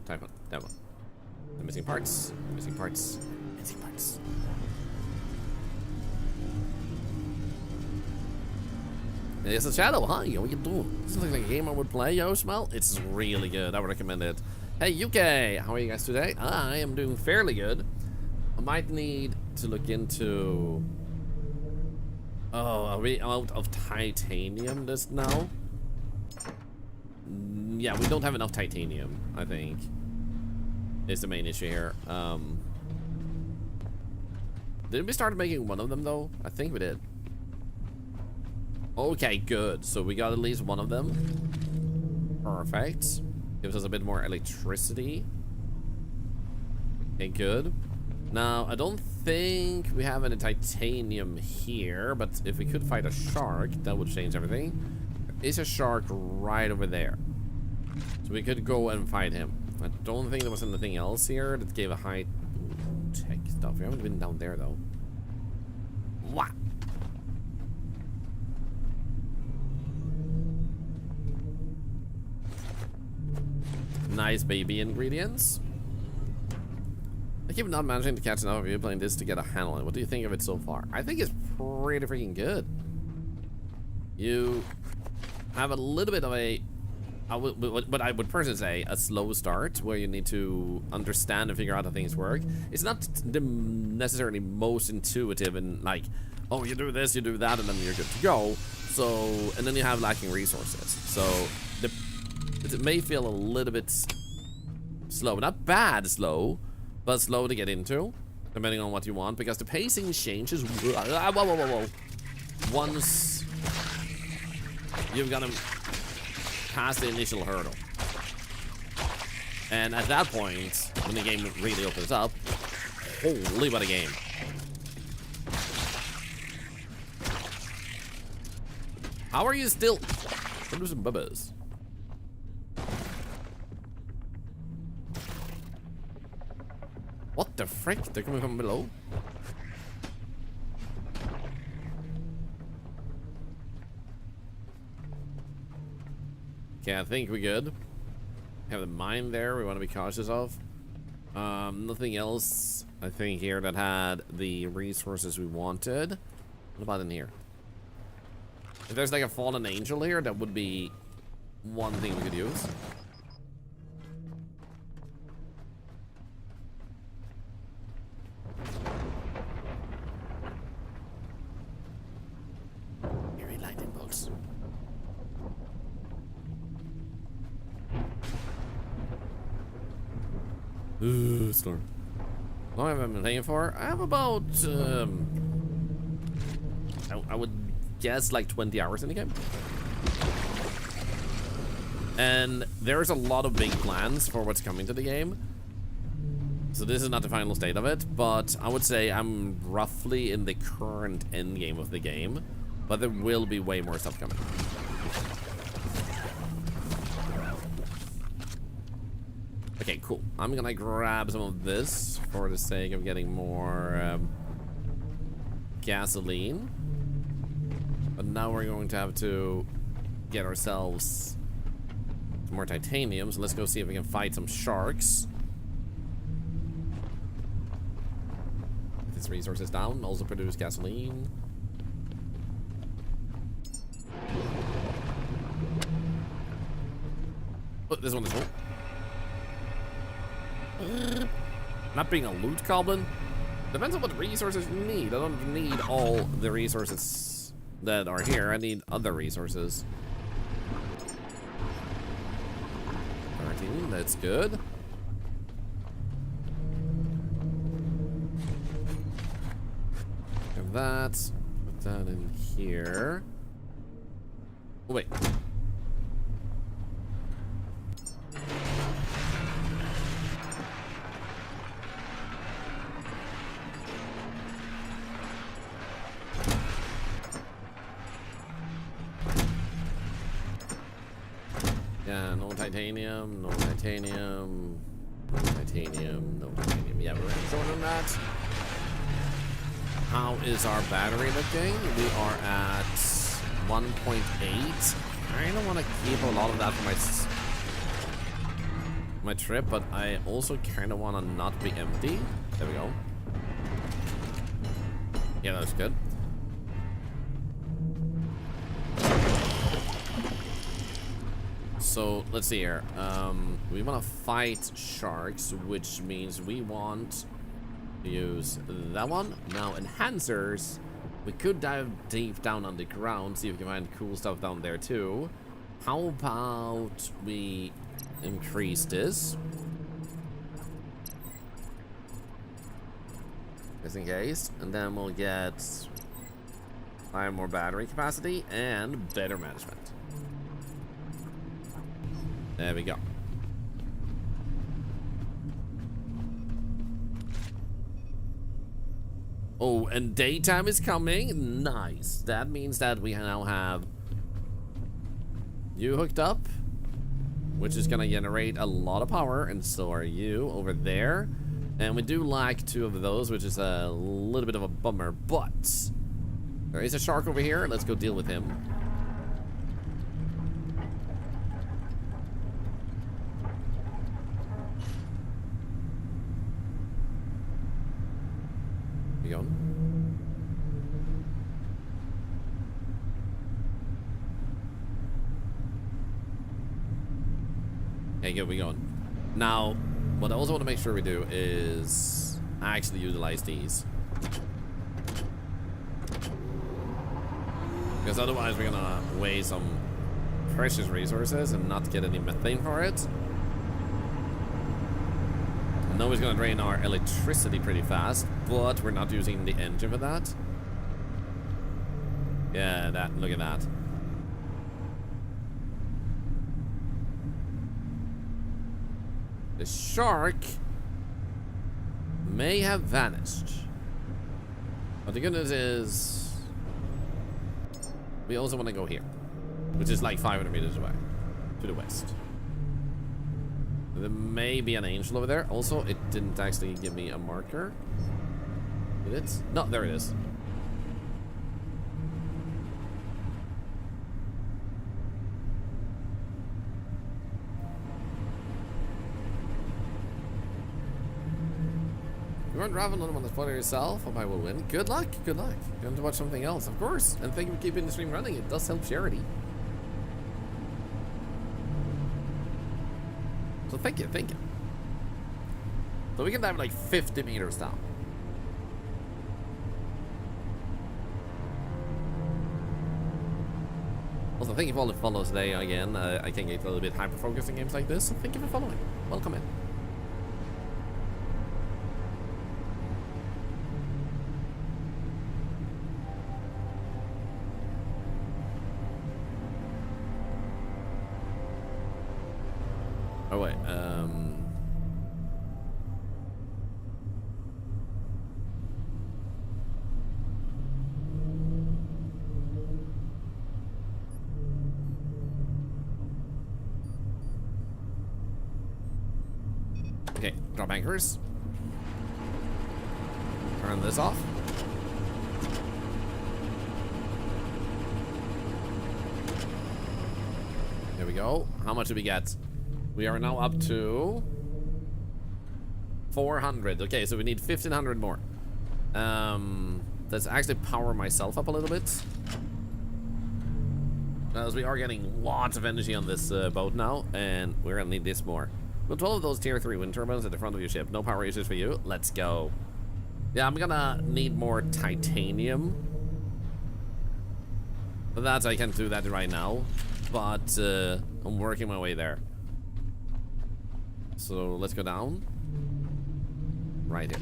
Type one, that one. The missing parts, missing parts, missing parts. It's a shadow. Hi, how you doing? This looks like a game I would play, yo, smell. It's really good. I would recommend it. Hey, UK, how are you guys today? I am doing fairly good. might need to look into... Oh, are we out of titanium just now? Yeah, we don't have enough titanium, I think. Is the main issue here. Did we start making one of them though? I think we did. Okay, good. So we got at least one of them. Perfect. Gives us a bit more electricity. Okay, good. Now, I don't think we have any titanium here, but if we could fight a shark, that would change everything. There is a shark right over there. So we could go and fight him. I don't think there was anything else here that gave a high tech stuff. We haven't been down there though. What? Nice baby ingredients. I keep not managing to catch enough of you playing this to get a handle on it. What do you think of it so far? I think it's pretty freaking good. You have a little bit of a, what I would personally say, a slow start where you need to understand and figure out how things work. It's not the necessarily most intuitive and like, oh, you do this, you do that, and then you're good to go. So, and then you have lacking resources. So, it may feel a little bit slow. Not bad slow, but slow to get into, depending on what you want, because the pacing changes. Whoa. Once you've got to pass the initial hurdle. And at that point, when the game really opens up, holy what a game. How are you still producing bubbas? What the frick? They're coming from below? Okay, I think we're good. Have the mine there we want to be cautious of. Nothing else, I think, here that had the resources we wanted. What about in here? If there's like a fallen angel here, that would be one thing we could use. Eerie lightning bugs. Ooh, storm. How long have I been playing for? I have about, I would guess like 20 hours in the game. And there's a lot of big plans for what's coming to the game. So this is not the final state of it, but I would say I'm roughly in the current end game of the game, but there will be way more stuff coming. Okay, cool. I'm gonna grab some of this for the sake of getting more gasoline. But now we're going to have to get ourselves some more titanium, so let's go see if we can fight some sharks. Get these resources down, also produce gasoline. Oh, this one is full. Not being a loot goblin. Depends on what resources you need. I don't need all the resources that are here. I need other resources. 13, that's good. Have that. Put that in here. Oh, wait. Yeah, no titanium, no titanium, no titanium, no titanium. Yeah, we're short on that. How is our battery looking? We are at 1.8. I don't want to keep a lot of that for my trip, but I also kind of want to not be empty. There we go. Yeah, that's good. So let's see here. We want to fight sharks, which means we want Use that one. Now enhancers. We could dive deep down underground, see if we can find cool stuff down there too. How about we increase this? Just in case. And then we'll get 5 more battery capacity and better management. There we go. Oh, and daytime is coming. Nice. That means that we now have you hooked up, which is gonna generate a lot of power, and so are you over there. And we do lack 2 of those, which is a little bit of a bummer, but there is a shark over here. Let's go deal with him. We go. Okay, good, we going. Now, what I also want to make sure we do is actually utilize these. Because otherwise we're gonna waste some precious resources and not get any methane for it. I know it's gonna drain our electricity pretty fast, but we're not using the engine for that. Yeah, look at that. The shark may have vanished. But the good news is we also want to go here, which is like 500 meters away to the west. There may be an angel over there. Also, it didn't actually give me a marker. Did it? No, there it is. You weren't driving on the spoiler yourself. Hope I will win. Good luck. Good luck. You want to watch something else, of course. And thank you for keeping the stream running. It does help charity. So thank you, thank you. So we can dive like 50 meters down. Also, thank you for all the follows today again. I can get a little bit hyper-focused in games like this. So thank you for following. Welcome in. Oh wait, okay, drop anchors. Turn this off. There we go. How much did we get? We are now up to 400. Okay, so we need 1,500 more. Let's actually power myself up a little bit. As we are getting lots of energy on this boat now, and we're gonna need this more. Put 12 of those tier 3 wind turbines at the front of your ship. No power issues for you. Let's go. Yeah, I'm gonna need more titanium. But that I can't do that right now. But I'm working my way there. So let's go down. Right here.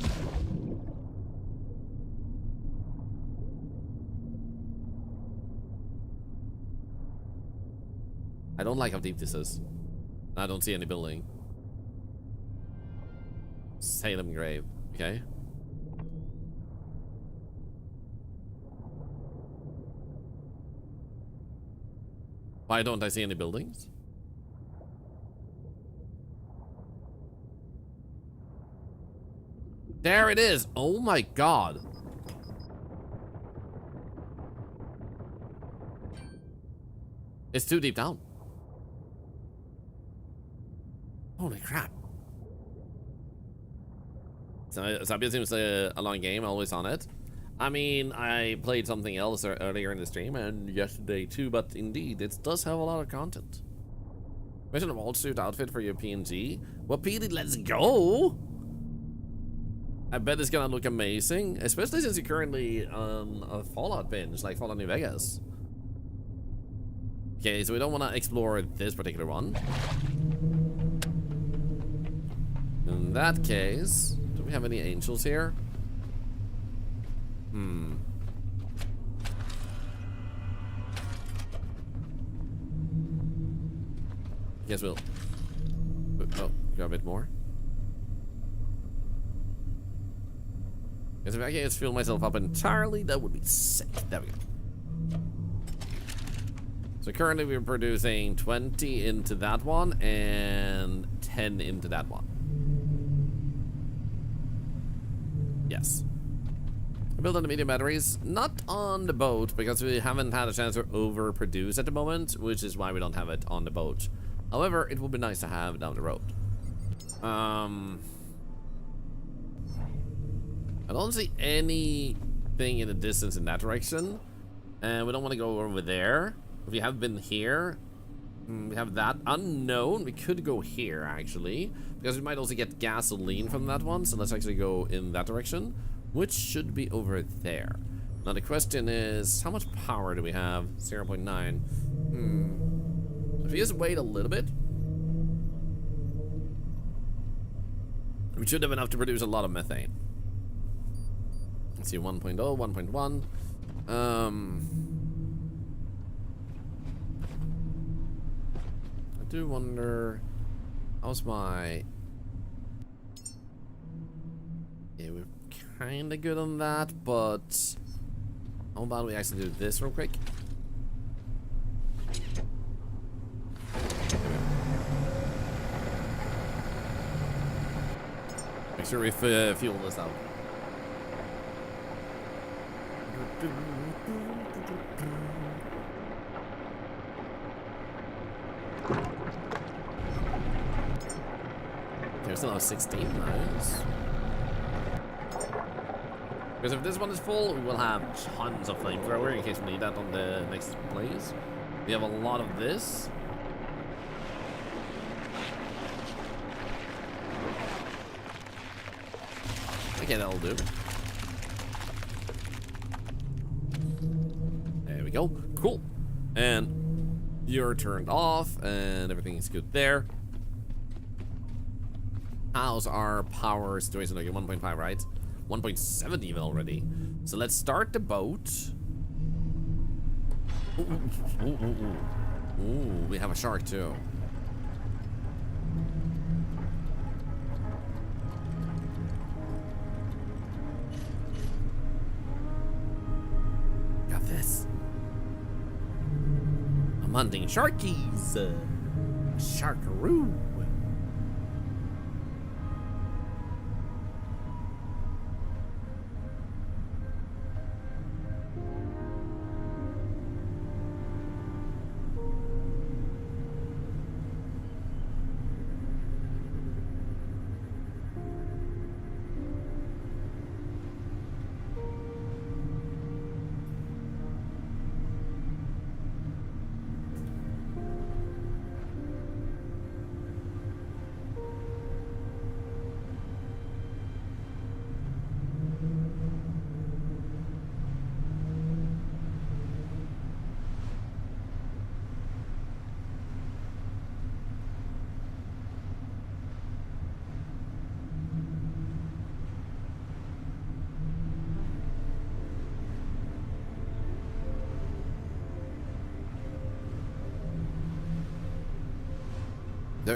I don't like how deep this is. I don't see any building. Salem grave. Okay. Why don't I see any buildings? There it is. Oh my god. It's too deep down. Holy crap. So Sabia seems a long game, always on it. I mean, I played something else earlier in the stream and yesterday too, but indeed, it does have a lot of content. Mission of all suit outfit for your PNG. Well, PD, let's go! I bet it's gonna look amazing, especially since you're currently on a Fallout binge, like Fallout New Vegas. Okay, so we don't want to explore this particular one. In that case, do we have any angels here? Guess we'll... Oh, got a bit more. Because if I can just fill myself up entirely, that would be sick. There we go. So currently we're producing 20 into that one and 10 into that one. Yes. I built on the medium batteries, not on the boat because we haven't had a chance to overproduce at the moment, which is why we don't have it on the boat. However, it would be nice to have down the road. I don't see anything in the distance in that direction, and we don't want to go over there. If we have been here, we have that unknown. We could go here actually, because we might also get gasoline from that one. So let's actually go in that direction, which should be over there. Now the question is, how much power do we have? 0.9. If we just wait a little bit, we should have enough to produce a lot of methane. Let's see, 1.0, 1.1. I do wonder, how's my... Yeah, we're kind of good on that, but how about we actually do this real quick? Make sure we fuel this out. There's still 16, nice. Because if this one is full, we will have tons of flamethrower in case we need that on the next blaze. We have a lot of this. Okay, that'll do. There we go. Cool. And you're turned off, and everything is good there. How's our power situation? Okay, 1.5, right? 1.7 even already. So let's start the boat. Ooh, we have a shark too. Got this. I'm hunting sharkies. Sharkaroo.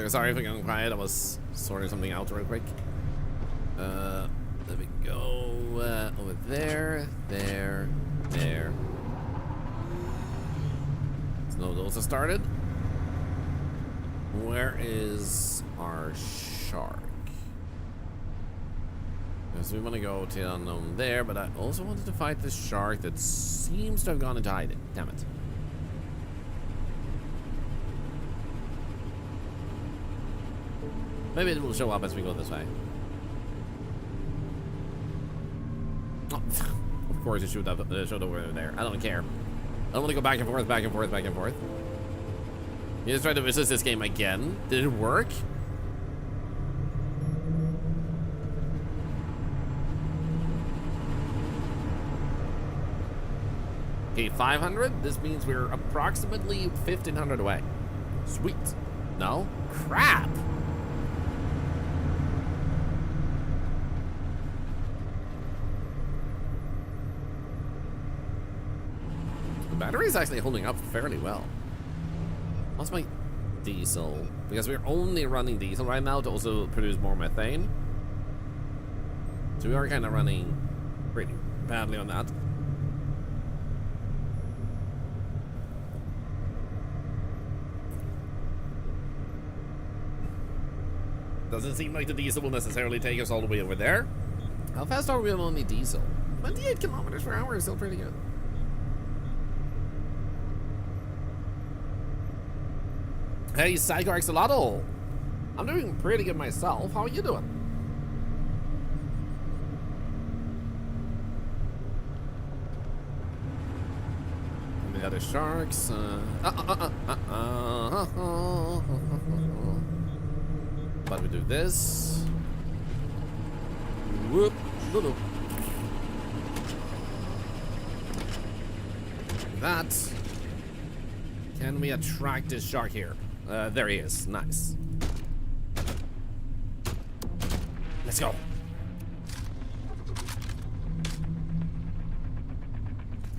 Sorry if I'm going quiet, I was sorting something out real quick. There we go. Over there, there. So those are started. Where is our shark? Because we want to go to the unknown there, but I also wanted to fight this shark that seems to have gone into hiding. Damn it. Maybe it will show up as we go this way. Oh, of course it showed up over there. I don't care. I don't want to go back and forth, back and forth, back and forth. You just tried to resist this game again. Did it work? Okay, 500. This means we're approximately 1,500 away. Sweet. No? Crap! The battery is actually holding up fairly well. What's my diesel? Because we're only running diesel right now to also produce more methane. So we are kind of running pretty badly on that. Doesn't seem like the diesel will necessarily take us all the way over there. How fast are we on only diesel? 28 kilometers per hour is still pretty good. Hey, Psycho Axolotl. I'm doing pretty good myself. How are you doing? And the other sharks. But we do this. Whoop. Whoop. That. Can we attract this shark here? There he is. Nice. Let's go.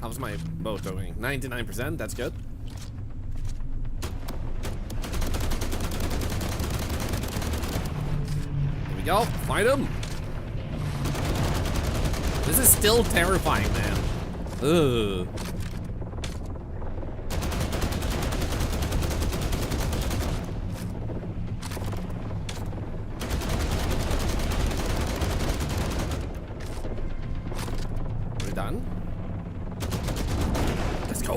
How's my boat doing? 99%. That's good. Here we go. Fight him. This is still terrifying, man. Ugh. Done. Let's go.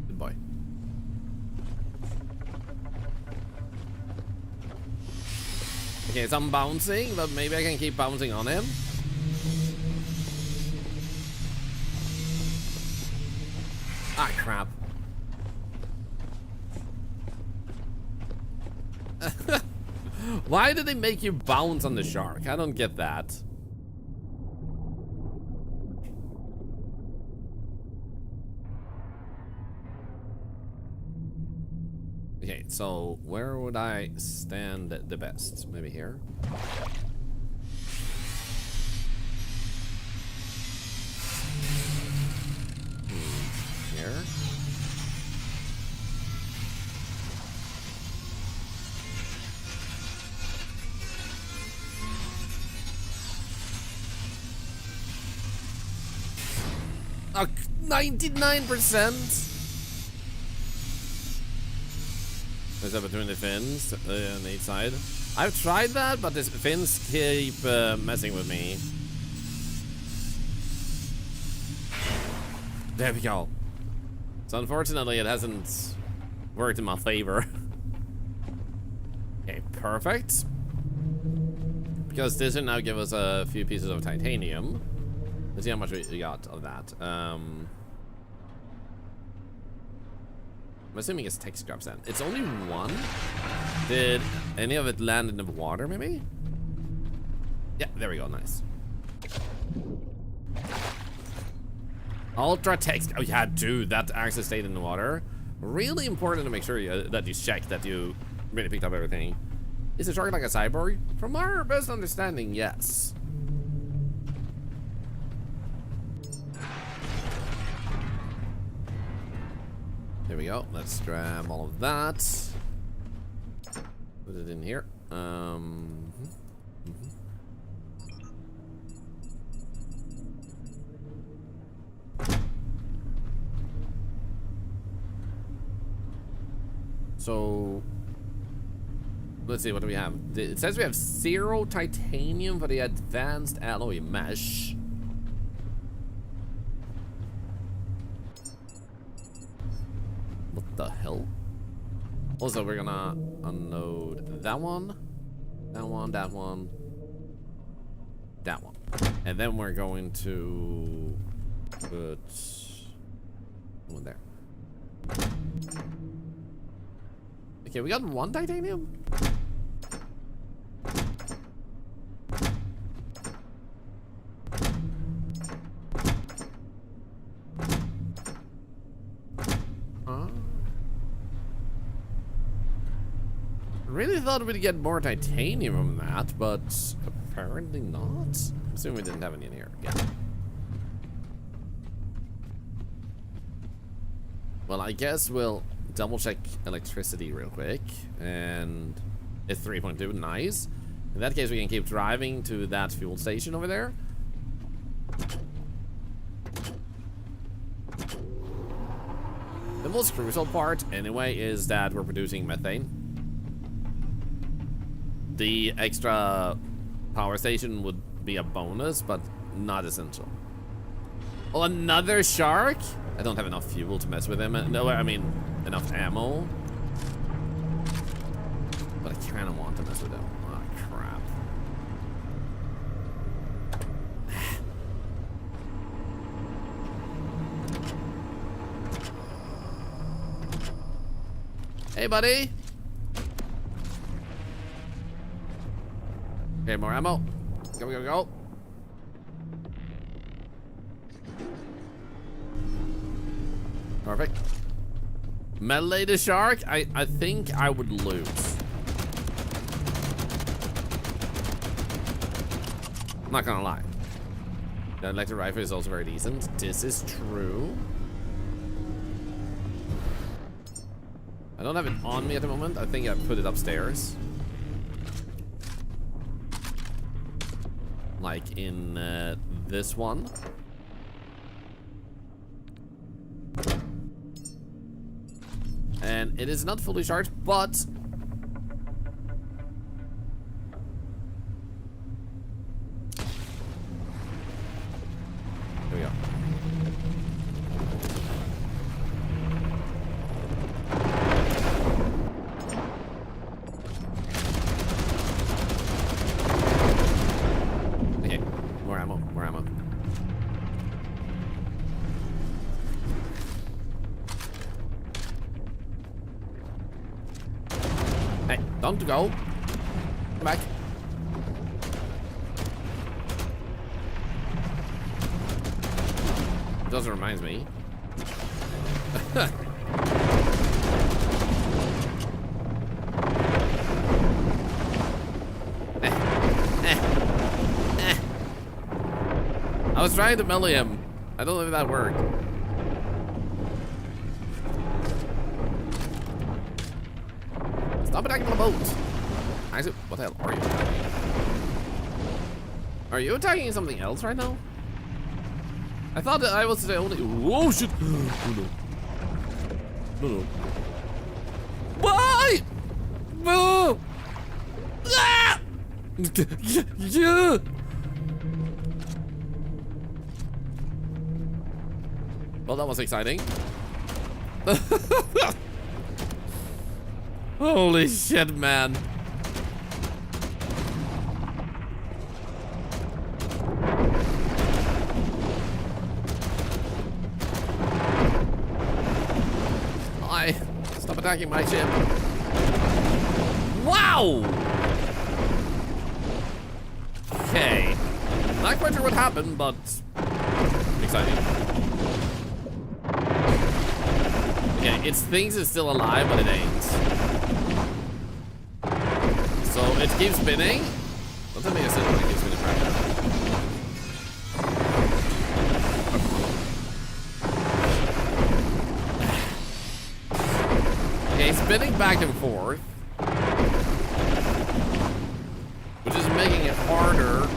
Good boy. Okay, so I'm bouncing, but maybe I can keep bouncing on him. Ah, crap. Why did they make you bounce on the shark? I don't get that. Okay, so where would I stand the best? Maybe here? Here? Oh, 99%. Is that between the fins on each side? I've tried that, but the fins keep messing with me. There we go. So unfortunately, it hasn't worked in my favor. Okay, perfect. Because this will now give us a few pieces of titanium. Let's see how much we got of that. I'm assuming it's tech scraps then. It's only one. Did any of it land in the water, maybe? Yeah, there we go. Nice. Ultra tech. Oh, yeah, dude, that actually stayed in the water. Really important to make sure that you check that you really picked up everything. Is the shark like a cyborg? From our best understanding, yes. There we go. Let's grab all of that. Put it in here. So let's see, what do we have? It says we have 0 titanium for the advanced alloy mesh. What the hell? Also, we're gonna unload that one, that one, that one, that one. And then we're going to put one there. Okay, we got 1 titanium. Really thought we'd get more titanium from that, but apparently not. Assuming we didn't have any in here. Yeah. Well, I guess we'll double check electricity real quick. And it's 3.2. Nice. In that case, we can keep driving to that fuel station over there. The most crucial part, anyway, is that we're producing methane. The extra power station would be a bonus, but not essential. Oh, another shark? I don't have enough fuel to mess with him. No, I mean, enough ammo. But I kind of want to mess with him. Oh, crap. Hey, buddy. Okay, more ammo. Go, go, go. Perfect. Melee the shark? I think I would lose. I'm not gonna lie. The electric rifle is also very decent. This is true. I don't have it on me at the moment. I think I put it upstairs. Like in this one. And it is not fully charged, but here we go. Okay, more ammo, more ammo. Hey, don't go. Come back. It doesn't remind me. I was trying to melee him. I don't know if that worked. Stop attacking the boat. Actually, what the hell are you attacking? Are you attacking something else right now? I thought that I was the only. Whoa, shit. Oh, no. No, no. Why? No. Ah! Yeah. Well, that was exciting. Holy shit, man. Stop attacking my ship. Wow! Okay. Not quite sure what happened, but exciting. Okay, it thinks it's still alive, but it ain't. So it keeps spinning. Don't tell me it's still keeps spinning right now. Okay, spinning back and forth, which is making it harder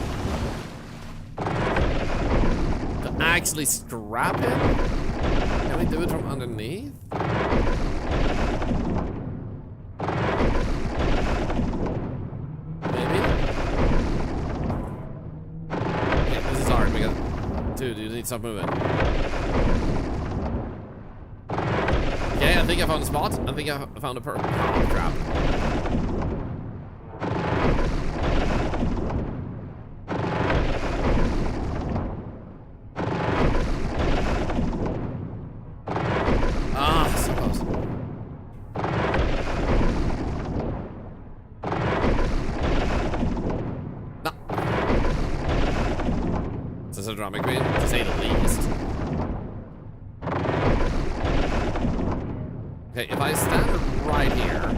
to actually strap him. Can we do it from underneath? Maybe? Okay, this is hard because, dude, you need to stop moving. Okay, I think I found a spot. I think I found a perp. Oh, crap. Ah, so close. No. This is a drama queen, to say the least. Okay, if I stand right here,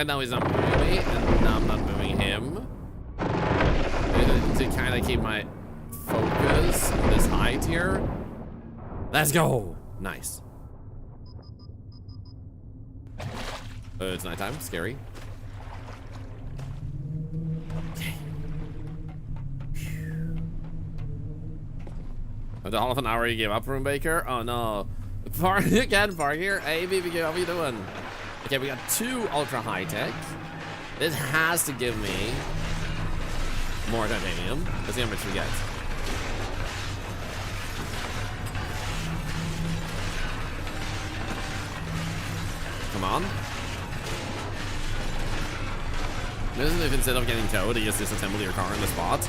right now he's not moving me, and now I'm not moving him. To kind of keep my focus on this height here. Let's go. Nice. It's nighttime. Scary. Okay. After half an hour you gave up, Room Baker? Oh no. You can't park here. Hey BBQ, how are you doing? Okay, we got 2 ultra high tech. This has to give me more titanium. Let's see how much we get. Come on. Imagine if instead of getting towed, you just disassemble your car on the spot.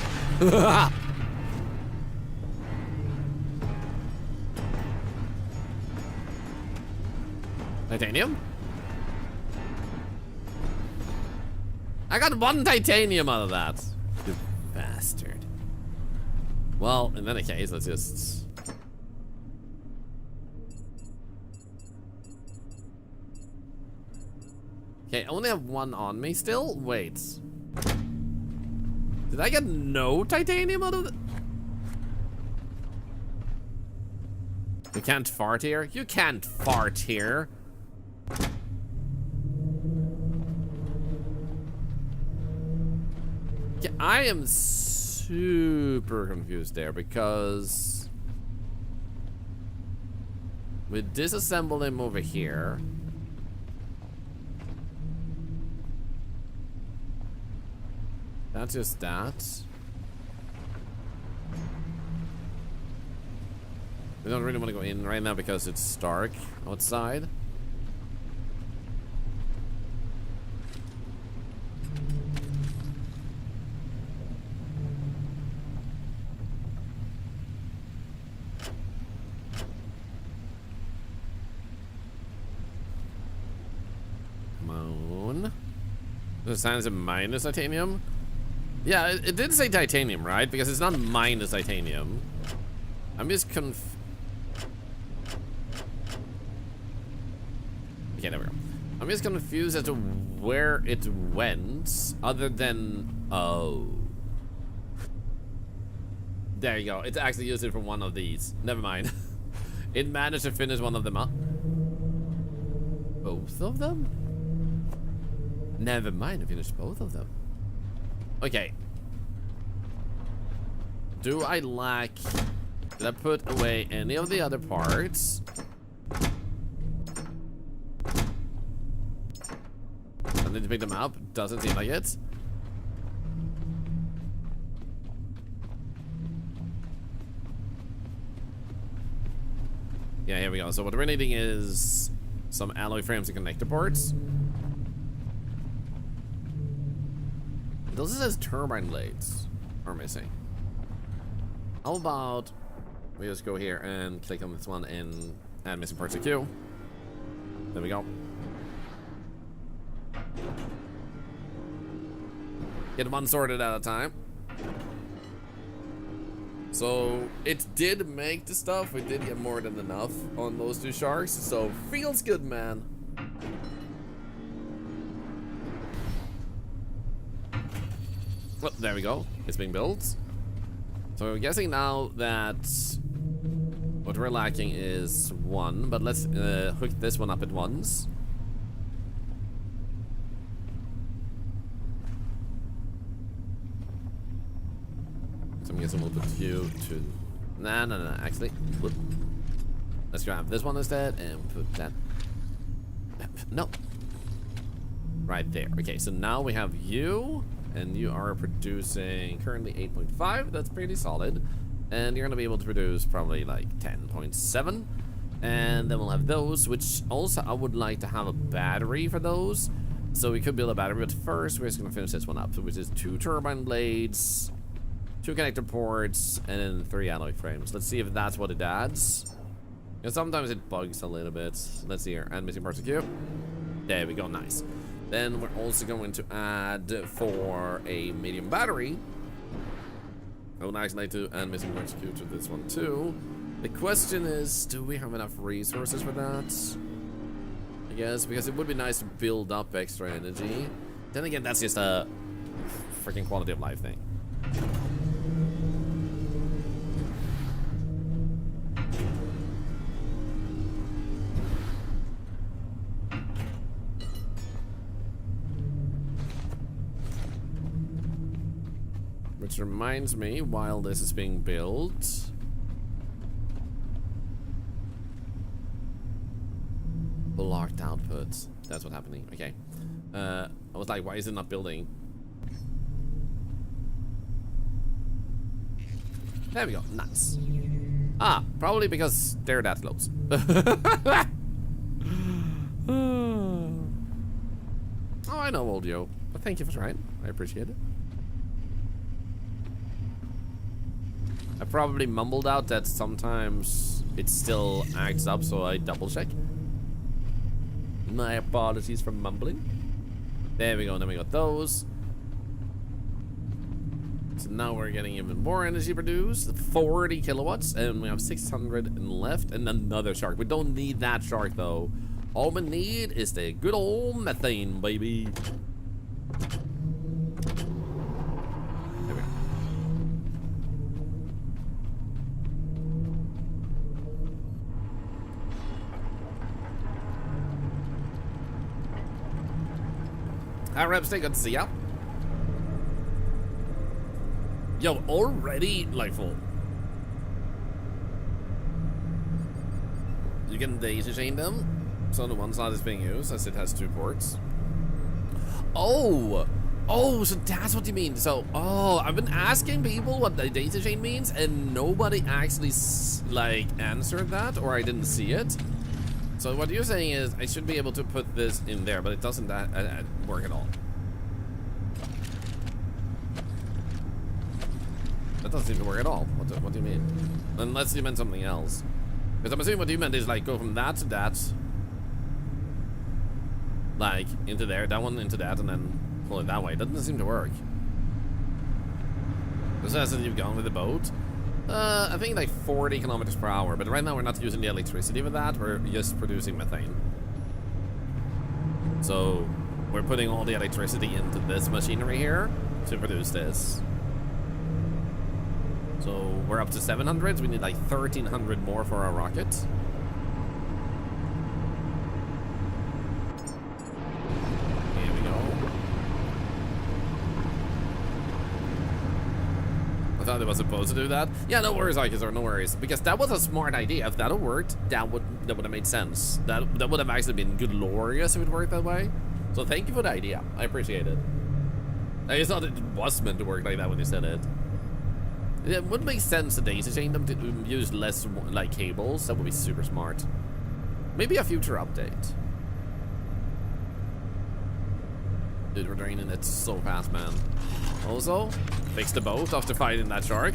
Titanium? I got 1 titanium out of that. You bastard. Well, in that case, let's just... Okay, I only have 1 on me still? Wait. Did I get no titanium out of it? You can't fart here? You can't fart here. Yeah, I am super confused there because we disassembled him over here. That's just that. We don't really want to go in right now because it's dark outside. Come on. The sign is a minus titanium. Yeah, it did say titanium, right? Because it's not minus titanium. I'm just Okay, there we go. I'm just confused as to where it went, other than... Oh. There you go. It's actually used it for one of these. Never mind. It managed to finish one of them up. Both of them? Never mind, I finished both of them. Okay. Do I lack... Did I put away any of the other parts? I need to pick them up. Doesn't seem like it. Yeah, here we go. So what we're needing is some alloy frames and connector parts. It also says turbine blades are missing. How about we just go here and click on this one and add missing parts to queue. There we go. Get one sorted at a time. So it did make the stuff. We did get more than enough on those 2 sharks. So feels good, man. Well, there we go. It's being built. So I'm guessing now that what we're lacking is 1, but let's hook this one up at once. So I'm guessing we'll put you to... No, actually. Whoop. Let's grab this one instead and put that... No. Right there. Okay, so now we have you. And you are producing currently 8.5. That's pretty solid. And you're going to be able to produce probably like 10.7. And then we'll have those, which also I would like to have a battery for those. So we could build a battery, but first we're just going to finish this one up, which is 2 turbine blades, 2 connector ports, and then 3 alloy frames. Let's see if that's what it adds. And sometimes it bugs a little bit. Let's see here. And missing parts of queue. There we go. Nice. Then we're also going to add for a medium battery. I would actually like to add missing parts queue to this one too. The question is, do we have enough resources for that? I guess, because it would be nice to build up extra energy. Then again, that's just a freaking quality of life thing. Which reminds me, while this is being built, blocked outputs. That's what's happening. Okay. I was like, why is it not building? There we go. Nice. Ah, probably because they're that close. Oh, I know, old yo. But thank you for trying. I appreciate it. I probably mumbled out that sometimes it still acts up, so I double check. My apologies for mumbling. There we go, then we got those. So now we're getting even more energy produced, 40 kilowatts, and we have 600 left, and another shark. We don't need that shark though. All we need is the good old methane, baby. There we go. Hi, Repstick, good to see ya. Yo, already like full. You can daisy chain them. So the one side is being used as it has 2 ports. Oh, so that's what you mean. So, I've been asking people what the daisy chain means, and nobody actually like answered that, or I didn't see it. So what you're saying is I should be able to put this in there, but it doesn't work at all. That doesn't seem to work at all. What do you mean? Unless you meant something else. Because I'm assuming what you meant is like go from that to that. Like into there, that one into that, and then pull it that way. It doesn't seem to work. This says that you've gone with the boat. I think like 40 kilometers per hour, but right now we're not using the electricity with that, we're just producing methane. So we're putting all the electricity into this machinery here to produce this. So we're up to 700, so we need like 1,300 more for our rocket. Here we go. I thought it was supposed to do that. Yeah, no worries, Ikazor, no worries. Because that was a smart idea. If that had worked, that would have made sense. That would have actually been glorious if it worked that way. So thank you for the idea. I appreciate it. I just thought it was meant to work like that when you said it. It would make sense to daisy chain them to use less like cables. That would be super smart. Maybe a future update. Dude, we're draining it so fast, man. Also, fix the boat after fighting that shark.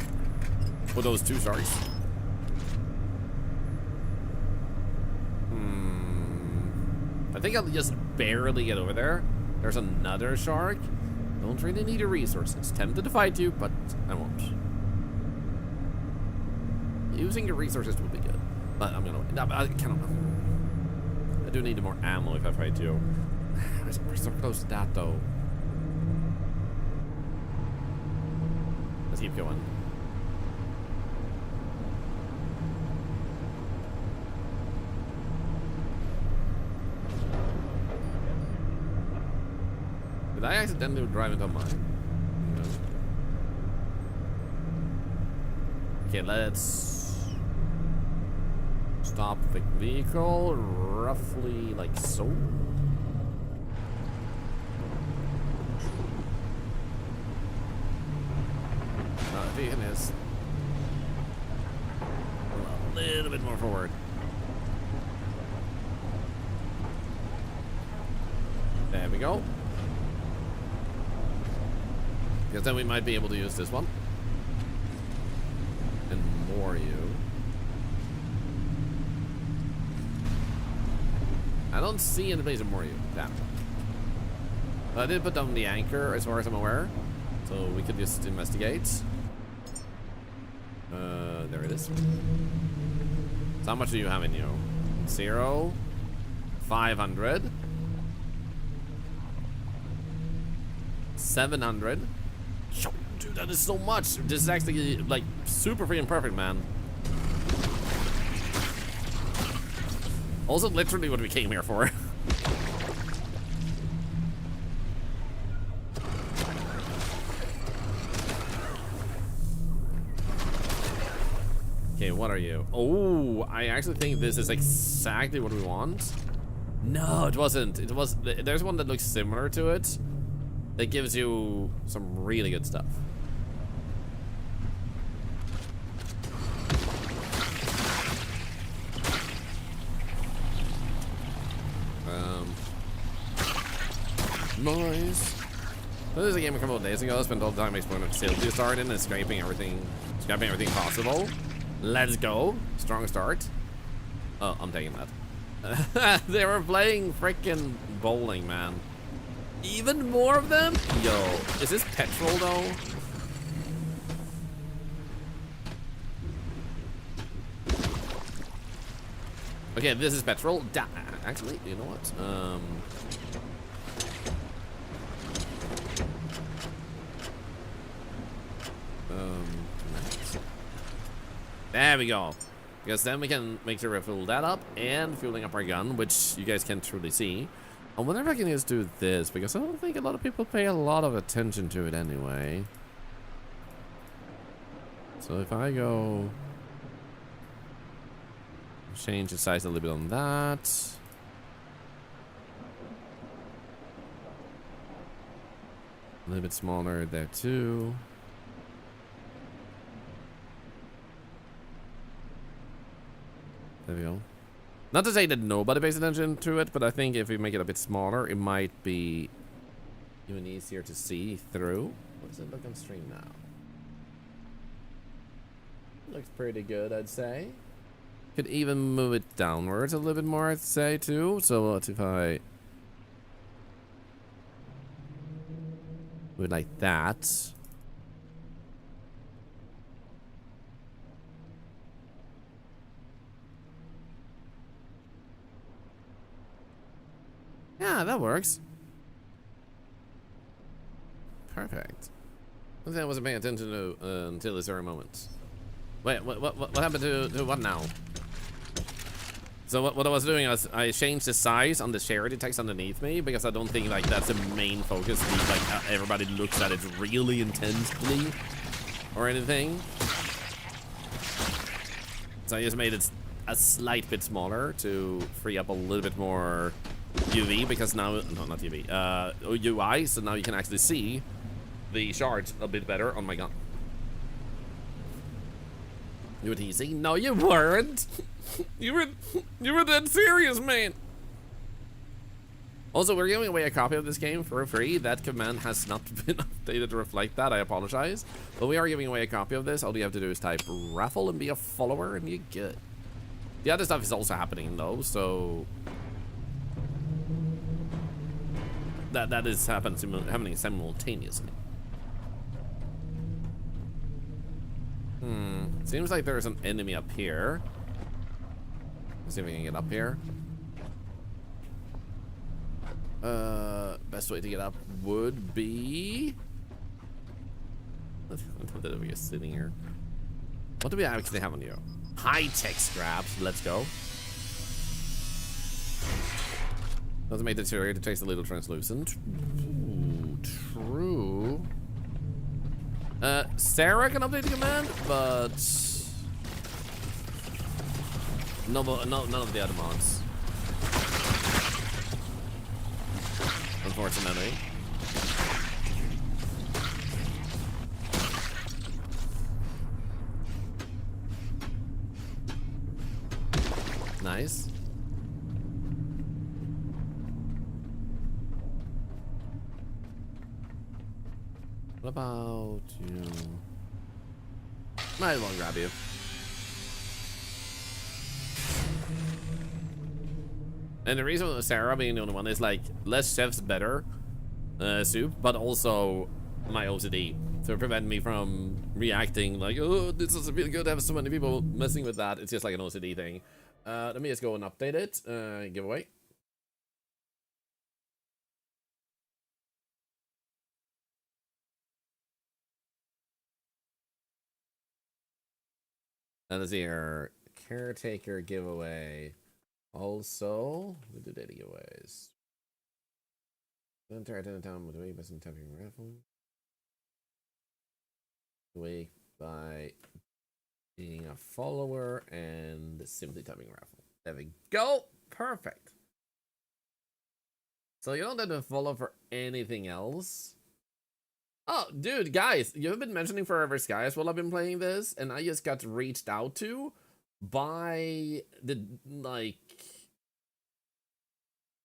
Or those 2 sharks. I think I'll just barely get over there. There's another shark. Don't really need your resources. Tempted to fight you, but I won't. Using your resources would be good. But I'm gonna... I cannot... I do need more ammo if I fight you. We're so close to that, though. Let's keep going. Did I accidentally drive into mine? No. Okay, let's stop the vehicle roughly like so. The vehicle is a little bit more forward. There we go. Because then we might be able to use this one. And more you. I don't see any place to more you. Damn. But I did put down the anchor as far as I'm aware. So we could just investigate. There it is. So how much do you have in you? 0, 500. 700. Yo, dude, that is so much. This is actually like super freaking perfect, man. Also, literally what we came here for. Okay, what are you? Oh, I actually think this is exactly what we want. No, it wasn't. It was. There's one that looks similar to it. That gives you some really good stuff. Nice. This is a game a couple of days ago. I spent all the time exploring the facility to start in and scraping everything possible. Let's go. Strong start. Oh, I'm taking that. They were playing freaking bowling, man. Even more of them? Yo, is this petrol though? Okay, this is petrol. Actually, you know what? There we go. Because then we can make sure we fill that up and fueling up our gun, which you guys can truly see. I wonder if I can just do this, because I don't think a lot of people pay a lot of attention to it anyway. So if I go change the size a little bit on that. A little bit smaller there too. There we go. Not to say that nobody pays attention to it, but I think if we make it a bit smaller, it might be even easier to see through. What does it look on stream now? Looks pretty good, I'd say. Could even move it downwards a little bit more, I'd say, too. So what if I move it like that? Yeah, that works. Perfect. I think I wasn't paying attention to until this very moment. Wait, what happened to what now? So what I was doing is I changed the size on the charity text underneath me, because I don't think like that's the main focus. Like everybody looks at it really intensely or anything. So I just made it a slight bit smaller to free up a little bit more UV, because now, no, not UV, UI, so now you can actually see the shards a bit better on my gun. You were teasing? No, you weren't. you were dead serious, man. Also, we're giving away a copy of this game for free. That command has not been updated to reflect that. I apologize. But we are giving away a copy of this. All you have to do is type raffle and be a follower, and you're good. The other stuff is also happening, though, so that is happening simultaneously. Seems like there's an enemy up here. Let's see if we can get up here. Best way to get up would be... I don't know that we're just sitting here. What do we actually have on you? High-tech scraps. Let's go. Doesn't make the interior to taste a little translucent. Ooh, true. Sarah can update the command, but none of the other mods. Unfortunately. Nice. What about you? Might as well grab you. And the reason with Sarah being the only one is like less chefs better soup, but also my OCD to prevent me from reacting like, oh, this doesn't feel good to have so many people messing with that. It's just like an OCD thing. Let me just go and update it. Giveaway. And let's see here. Caretaker giveaway. Also, we do daily giveaways. Enter at town with way best tapping raffle. Way by being a follower and simply tapping raffle. There we go. Perfect. So you don't have to follow for anything else. Oh, dude, guys, you've been mentioning Forever Skies while I've been playing this, and I just got reached out to by the, like,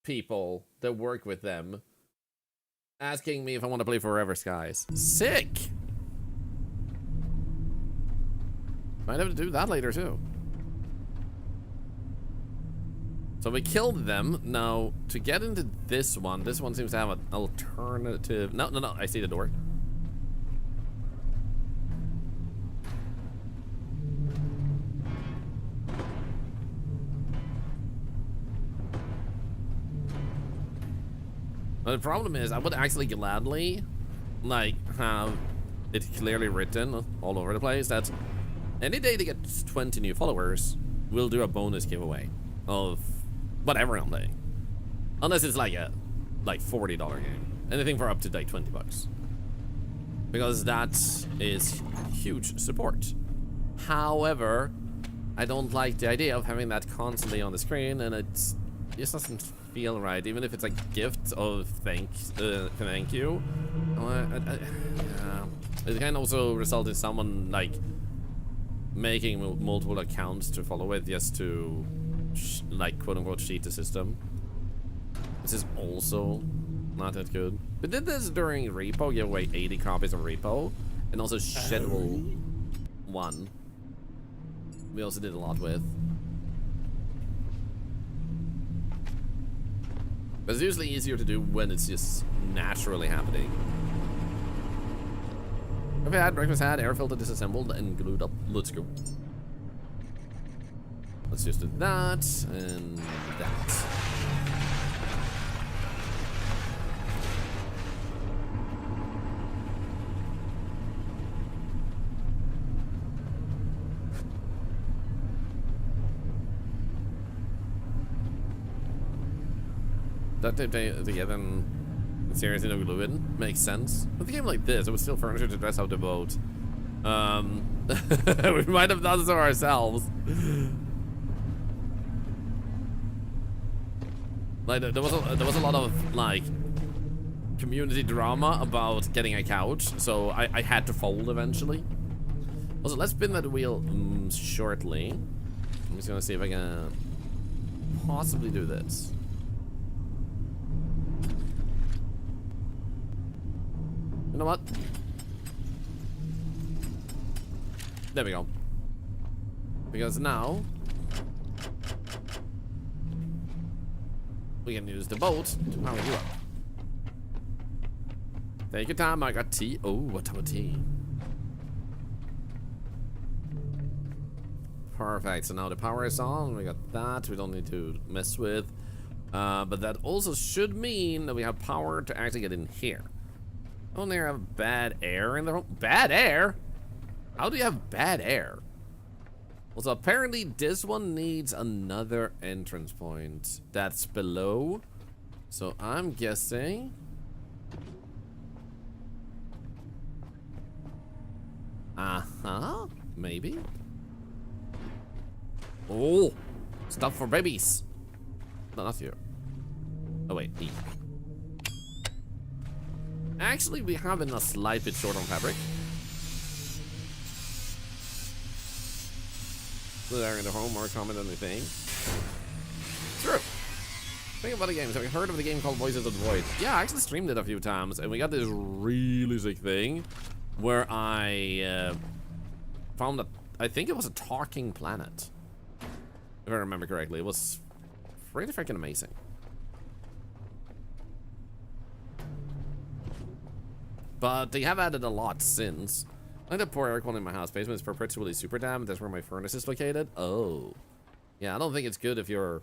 people that work with them asking me if I want to play Forever Skies. Sick! Might have to do that later, too. So we killed them. Now, to get into this one seems to have an alternative. No, I see the door. But the problem is, I would actually gladly, like, have it clearly written all over the place that any day they get 20 new followers, we'll do a bonus giveaway of whatever I'm playing. Unless it's like a $40 game. Anything for up to like 20 bucks. Because that is huge support. However, I don't like the idea of having that constantly on the screen, and it just doesn't feel right. Even if it's a gift of thank you. It can also result in someone like making multiple accounts to follow it just to like quote-unquote cheat the system. This is also not that good. We did this during Repo, give away 80 copies of Repo, and also Schedule 1. We also did a lot with. But it's usually easier to do when it's just naturally happening. Okay, had breakfast had, air filter disassembled and glued up. Let's go. Let's just do that and that. That together and seriously no glue in makes sense. With a game like this, it was still furniture to dress out the boat. We might have done so ourselves. Like there was a lot of like community drama about getting a couch, so I had to fold eventually. Also, let's spin that wheel shortly. I'm just gonna see if I can possibly do this. You know what? There we go. Because now we can use the boat to power you up. Take your time, I got tea. Oh, what type of tea? Perfect, so now the power is on. We got that, we don't need to mess with. But that also should mean that we have power to actually get in here. Don't they have bad air in the room? Bad air? How do you have bad air? Well, so apparently this one needs another entrance point that's below. So I'm guessing. Maybe. Oh, stuff for babies. No, not here. Oh wait, E. Actually, we have a slight bit short on fabric. So they're in the home or comment on anything. True. Think about the game. So we heard of the game called Voices of the Void. Yeah, I actually streamed it a few times, and we got this really sick thing where I found that I think it was a talking planet. If I remember correctly, it was pretty freaking amazing. But they have added a lot since. Like the poor air quality in my house basement is perpetually super damp. That's where my furnace is located. Oh. Yeah, I don't think it's good if you're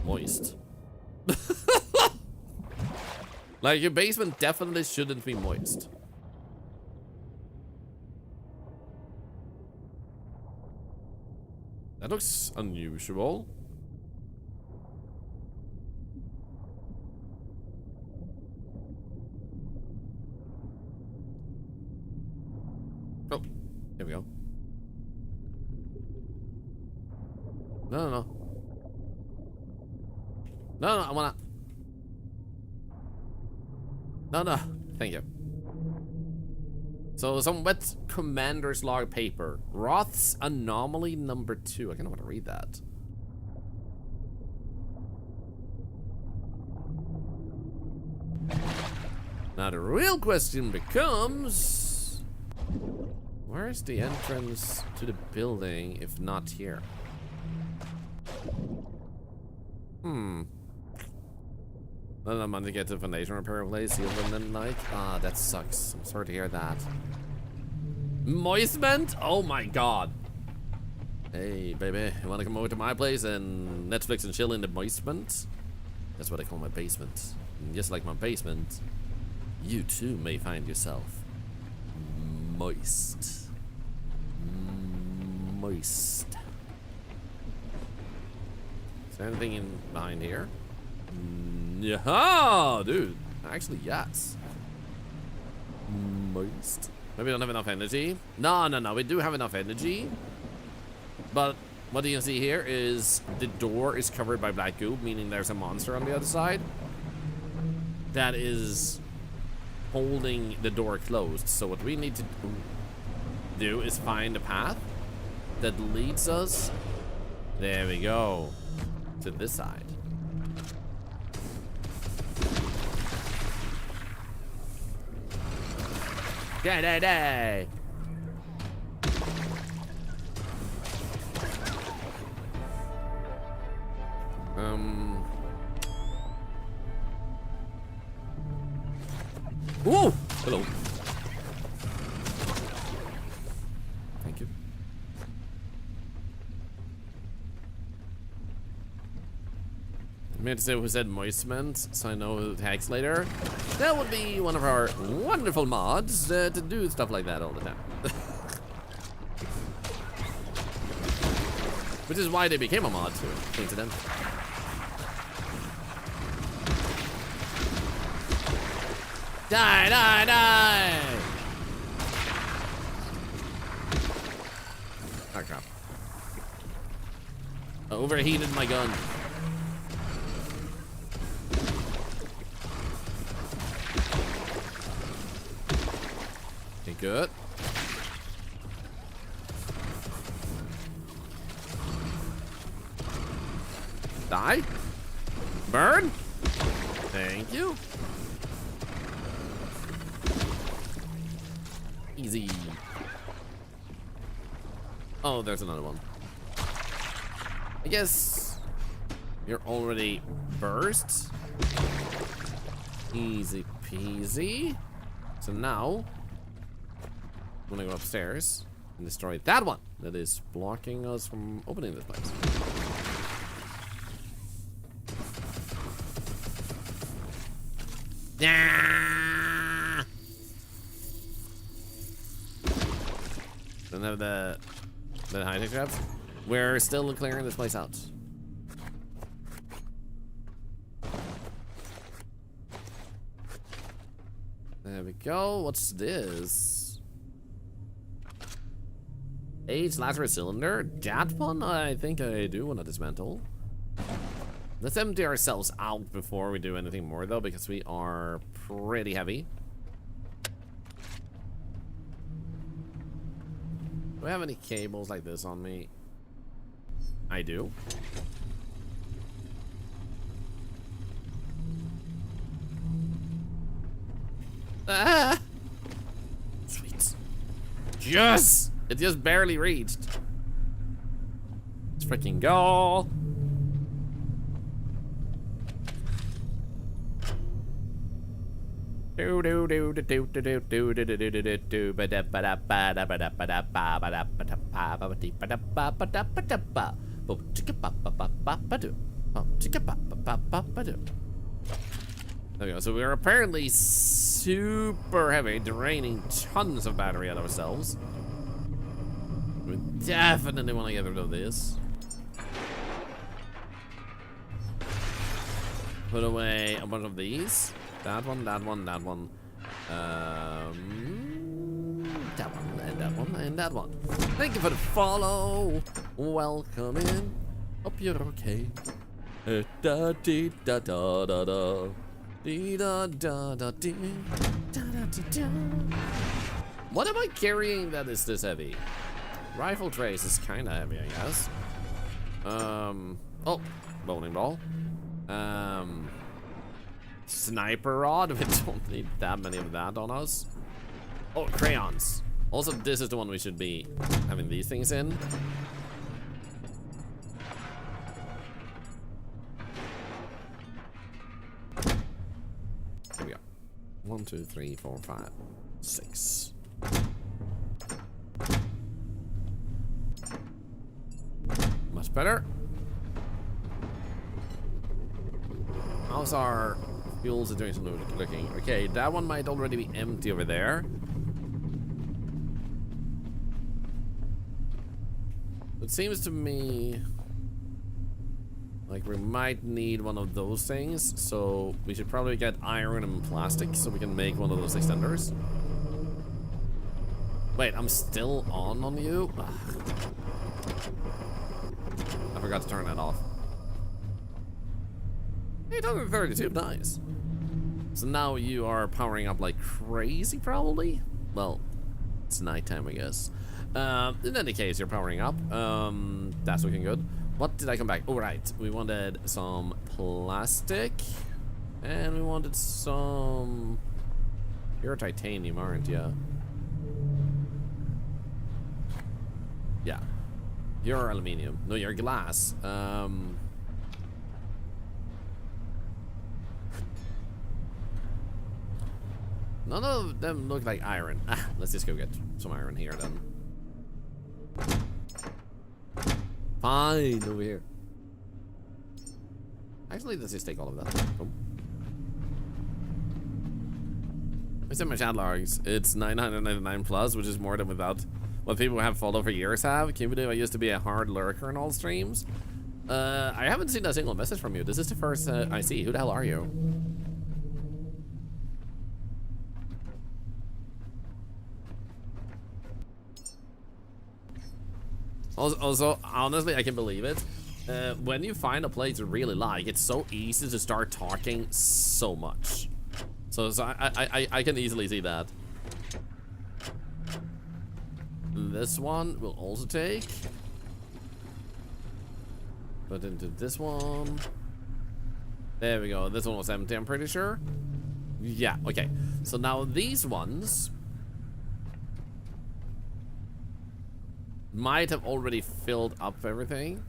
moist. Like, your basement definitely shouldn't be moist. That looks unusual. Oh, here we go. No, no, no. No, no, I wanna... No, no, thank you. So, some wet commander's log paper. Roth's anomaly number 2. I kinda wanna read that. Now the real question becomes... where's the entrance to the building if not here? Then I'm gonna get the foundation repair place, sealed in the night. Ah, that sucks. I'm sorry to hear that. Moistment? Oh my god. Hey, baby, you wanna come over to my place and Netflix and chill in the moistment? That's what I call my basement. And just like my basement, you too may find yourself moist. Moist. Is there anything in behind here? Yeah, dude. Actually, yes. Moist. Maybe we don't have enough energy. No, no, no. We do have enough energy. But what you can see here is the door is covered by black goo, meaning there's a monster on the other side that is holding the door closed. So what we need to do is find a path that leads us, there we go, to this side. Day. Ooh! Hello. Thank you. I meant to say who said moistment, so I know who tags later. That would be one of our wonderful mods to do stuff like that all the time. Which is why they became a mod to it, incidentally. Die, die, die! Oh crap. I overheated my gun. Okay, good. Die. Burn. Thank you. Easy. Oh, there's another one. I guess you're already burst. Easy peasy. So now I'm gonna go upstairs and destroy that one that is blocking us from opening this place. Yeah. Don't have the high-tech traps. We're still clearing this place out. There we go. What's this? Age Lazarus cylinder. That one I think I do want to dismantle. Let's empty ourselves out before we do anything more though, because we are pretty heavy. Do I have any cables like this on me? I do. Ah! Sweet. Yes! It just barely reached. Let's freaking go. There we go. So we're apparently super heavy, draining tons of battery out of ourselves. We definitely want to get rid of this. Put away a bunch of these. That one, that one, that one. That one, and that one, and that one. Thank you for the follow. Welcome in. Hope you're okay. Da dee da da da da. Dee da da da dee. Da da da da. What am I carrying that is this heavy? Rifle trace is kinda heavy, I guess. Oh, bowling ball. Sniper rod. We don't need that many of that on us. Oh, crayons. Also, this is the one we should be having these things in. Here we go. 1, 2, 3, 4, 5, 6. Much better. How's our fuels are doing some looking? Okay, that one might already be empty over there. It seems to me like we might need one of those things, so we should probably get iron and plastic so we can make one of those extenders. Wait, I'm still on you? Ugh. I forgot to turn that off. 832, nice. So now you are powering up like crazy, probably? Well, it's nighttime, I guess. In any case, you're powering up. That's looking good. What did I come back? Oh, right. We wanted some plastic. And we wanted some... You're titanium, aren't you? Yeah. You're aluminium. No, you're glass. None of them look like iron. Ah, let's just go get some iron here then. Fine, over here. Actually, let's just take all of that. Boom. I said my chat logs. It's 999 plus, which is more than without what people who have followed for years have. Can you believe I used to be a hard lurker in all streams? I haven't seen a single message from you. This is the first I see. Who the hell are you? Also, honestly, I can believe it. When you find a place you really like, it's so easy to start talking so much. So I can easily see that. This one we'll also take. Put into this one. There we go. This one was empty, I'm pretty sure. Yeah, okay. So now these ones might have already filled up everything.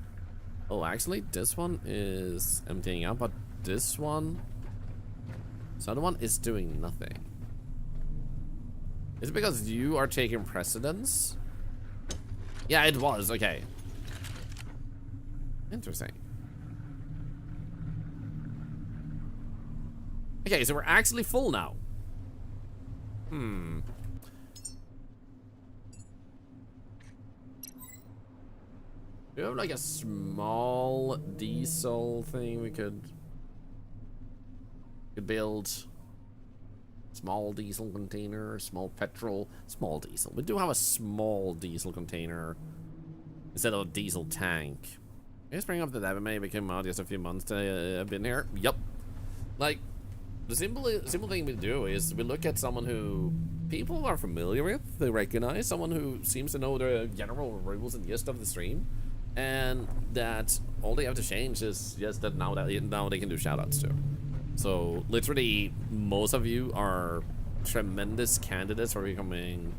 Oh, actually, this one is emptying out, but this one... this other one is doing nothing. Is it because you are taking precedence? Yeah, it was. Okay. Interesting. Okay, so we're actually full now. Hmm. Do you have like a small diesel thing we could build? Small diesel container, small petrol, small diesel. We do have a small diesel container instead of a diesel tank. Can you bring up that anime became out just a few months I've been here? Yup. Like, the simple thing we do is we look at someone who people are familiar with, they recognize, someone who seems to know the general rules and gist of the stream, and that all they have to change is just that now they can do shoutouts too. So literally, most of you are tremendous candidates for becoming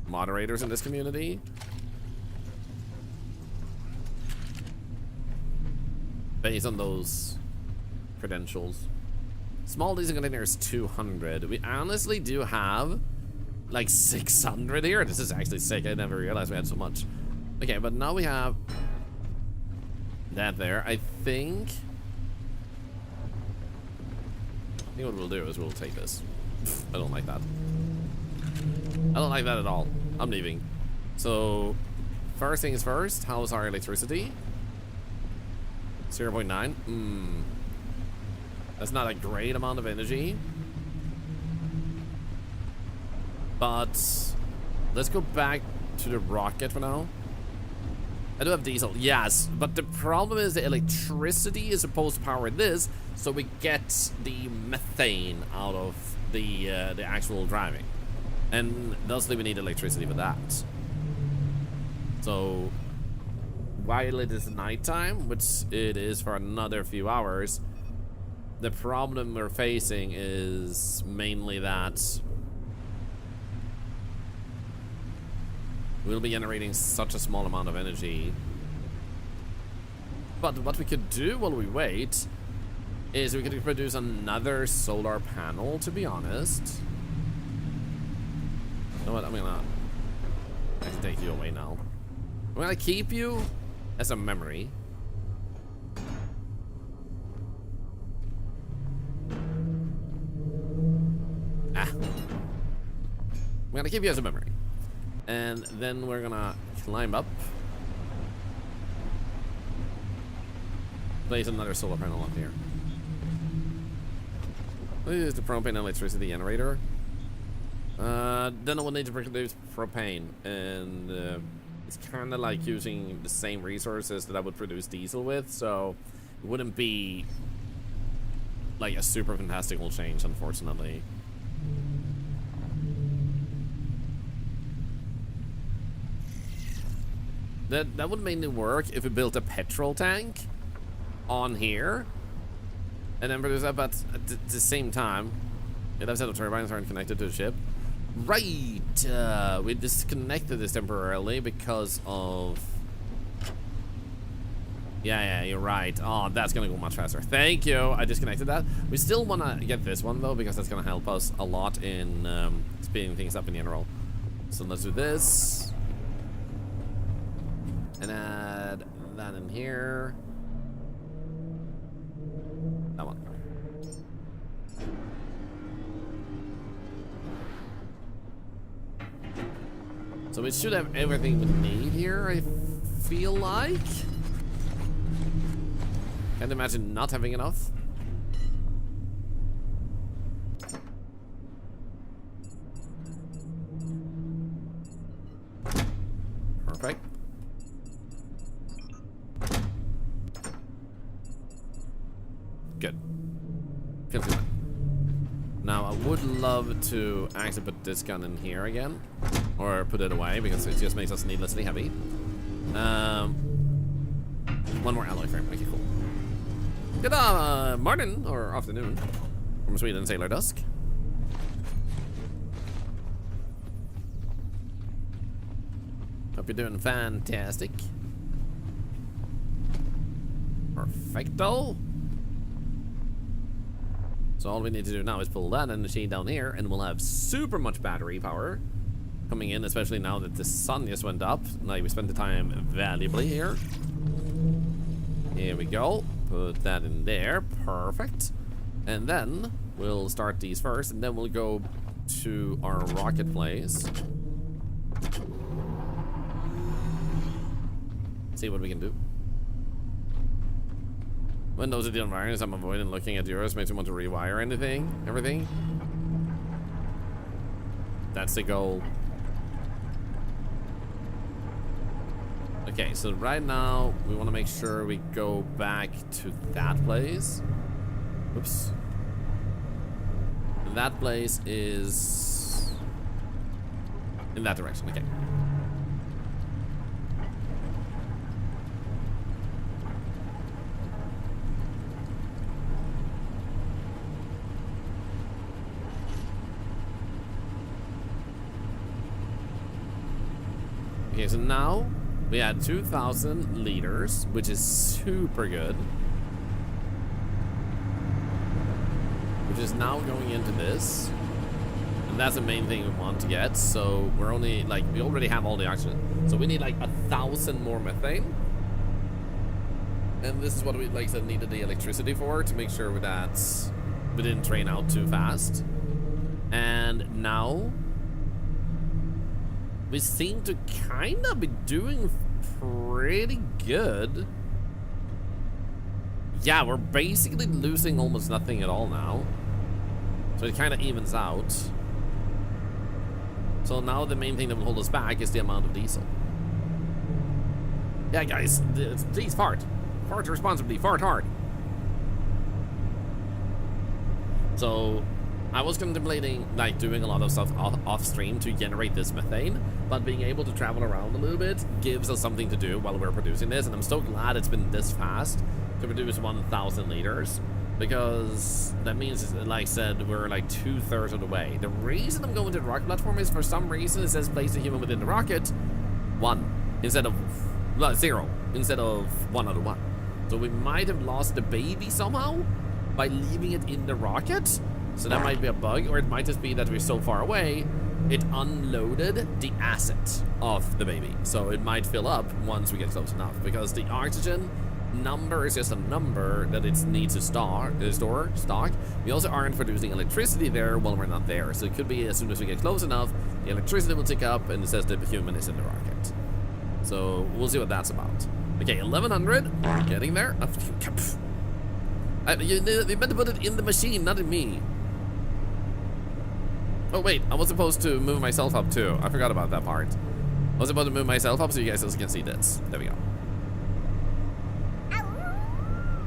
moderators in this community. Based on those credentials. Small diesel container is 200. We honestly do have like 600 here. This is actually sick. I never realized we had so much. Okay, but now we have that there. I think what we'll do is we'll take this. I don't like that. I don't like that at all. I'm leaving. So first things first, how's our electricity? 0.9. That's not a great amount of energy. But let's go back to the rocket for now. I do have diesel, yes, but the problem is the electricity is supposed to power this, so we get the methane out of the actual driving, and thusly we need electricity for that. So while it is nighttime, which it is for another few hours, the problem we're facing is mainly that we'll be generating such a small amount of energy. But what we could do while we wait is we could produce another solar panel, to be honest. You know what, I'm gonna actually take you away now. I'm gonna keep you as a memory. I'm gonna keep you as a memory. And then we're gonna climb up. Place another solar panel up here. We'll use the propane electricity generator. Then we'll need to produce propane. And it's kind of like using the same resources that I would produce diesel with. So it wouldn't be like a super fantastical change, unfortunately. That would mainly work if we built a petrol tank on here and then produce that, but at the same time, the left side of turbines aren't connected to the ship. Right, we disconnected this temporarily because of... Yeah, you're right. Oh, that's gonna go much faster. Thank you, I disconnected that. We still wanna get this one though, because that's gonna help us a lot in speeding things up in general. So let's do this. And add that in here. That one. So we should have everything we need here, I feel like. Can't imagine not having enough. Perfect. Good. Feels good. Now I would love to actually put this gun in here again, or put it away because it just makes us needlessly heavy. One more alloy frame. Okay, cool. Good morning or afternoon from Sweden, Sailor Dusk. Hope you're doing fantastic. Perfecto. So all we need to do now is pull that energy down here, and we'll have super much battery power coming in, especially now that the sun just went up. Like, we spent the time valuably here. Here we go. Put that in there. Perfect. And then we'll start these first, and then we'll go to our rocket place. See what we can do. When those are the environments, I'm avoiding looking at yours. Makes me want to rewire everything. That's the goal. Okay, so right now we want to make sure we go back to that place. Oops. And that place is in that direction. Okay. Okay, so now we had 2,000 liters, which is super good. Which is now going into this. And that's the main thing we want to get. So we're only, like, we already have all the oxygen. So we need like 1,000 more methane. And this is what we, like I said, needed the electricity for, to make sure that we didn't drain out too fast. And now we seem to kind of be doing pretty good. yeah, we're basically losing almost nothing at all now. So it kind of evens out. So now the main thing that will hold us back is the amount of diesel. Yeah, guys, please fart. Fart responsibly, fart hard. So I was contemplating like doing a lot of stuff off stream to generate this methane, but being able to travel around a little bit gives us something to do while we're producing this, and I'm so glad it's been this fast to produce 1,000 liters, because that means, like I said, we're like 2/3 of the way. The reason I'm going to the rocket platform is for some reason it says place a human within the rocket 1 instead of 0 instead of 1 out of 1. So we might have lost the baby somehow by leaving it in the rocket. So that might be a bug, or it might just be that we're so far away, it unloaded the asset of the baby. So it might fill up once we get close enough, because the oxygen number is just a number that it needs to stock. We also aren't producing electricity there while we're not there. So it could be as soon as we get close enough, the electricity will tick up and it says the human is in the rocket. So we'll see what that's about. Okay, 1100, getting there. You meant to put it in the machine, not in me. Oh wait, I was supposed to move myself up too. I forgot about that part. I was supposed to move myself up so you guys also can see this. There we go.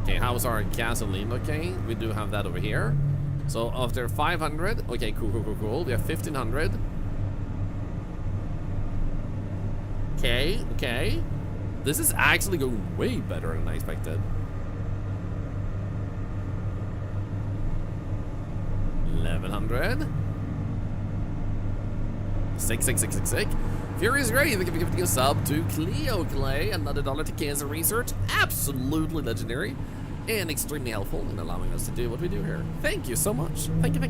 Okay, how's our gasoline looking? We do have that over here. So after 500, okay, cool. We have 1500. Okay. This is actually going way better than I expected. 1100. 66666. Furious Gray, thank you for giving a sub to Cleo Clay. Another $1 to Cancer Research. Absolutely legendary and extremely helpful in allowing us to do what we do here. Thank you so much. Thank you.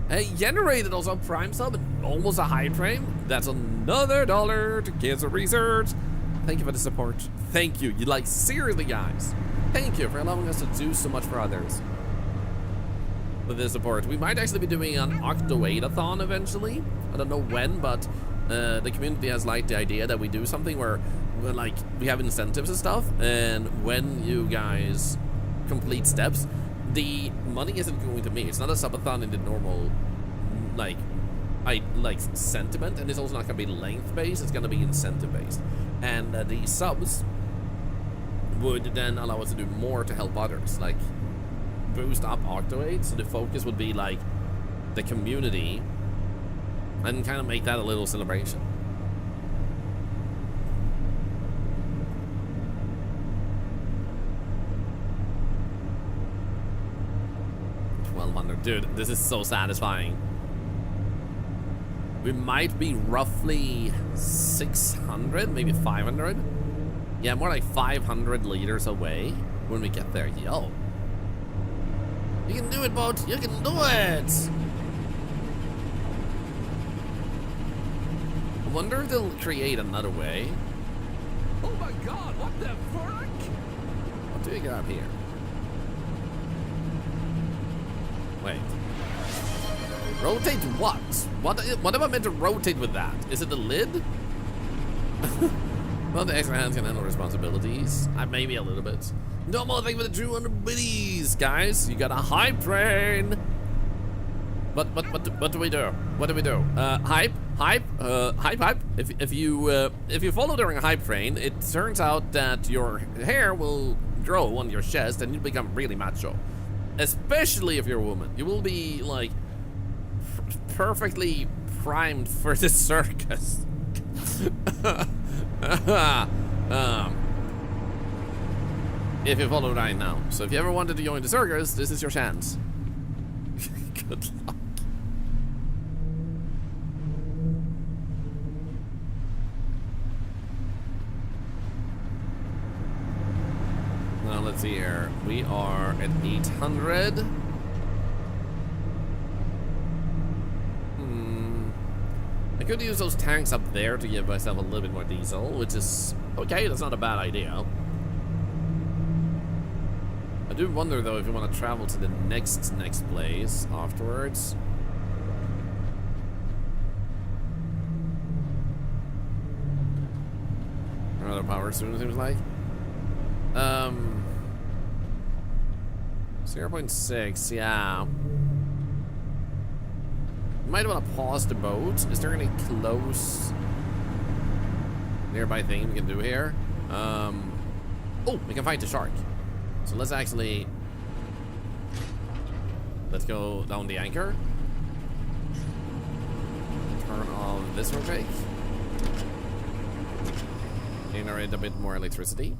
Hey, generated also Prime sub and almost a high frame. That's another $1 to Cancer Research. Thank you for the support. Thank you. Like, seriously, guys. Thank you for allowing us to do so much for others. With this support. We might actually be doing an Octo-8-a-thon eventually. I don't know when, but the community has liked the idea that we do something where like, we have incentives and stuff, and when you guys complete steps, the money isn't going to me. It's not a subathon in the normal, like sentiment, and it's also not going to be length-based. It's going to be incentive-based. And the subs would then allow us to do more to help others, like boost up Octo-8, so the focus would be like the community and kind of make that a little celebration. $1,200, dude, this is so satisfying. We might be roughly 600, maybe 500. Yeah, more like 500 liters away when we get there. Yo. You can do it, boat. You can do it. I wonder if they'll create another way. Oh my god, what the fuck? What do we got here? Wait. Rotate what? What am I meant to rotate with that? Is it the lid? Well, the extra hands can handle responsibilities. Maybe a little bit. No more thing for the 200 biddies, guys. You got a hype train. What do we do? What do we do? Hype. If you follow during a hype train, it turns out that your hair will grow on your chest and you become really macho. Especially if you're a woman. You will be like perfectly primed for the circus. If you follow right now. So if you ever wanted to join the circus, this is your chance. Good luck. Now let's see here. We are at 800. I could use those tanks up there to give myself a little bit more diesel, which is okay. That's not a bad idea. I do wonder though if you want to travel to the next place afterwards. of power soon, it seems like. 0.6, yeah. Might want to pause the boat. Is there any close nearby thing we can do here? Oh, we can fight the shark. So let's actually... Let's go down the anchor. Turn on this real quick. Generate a bit more electricity.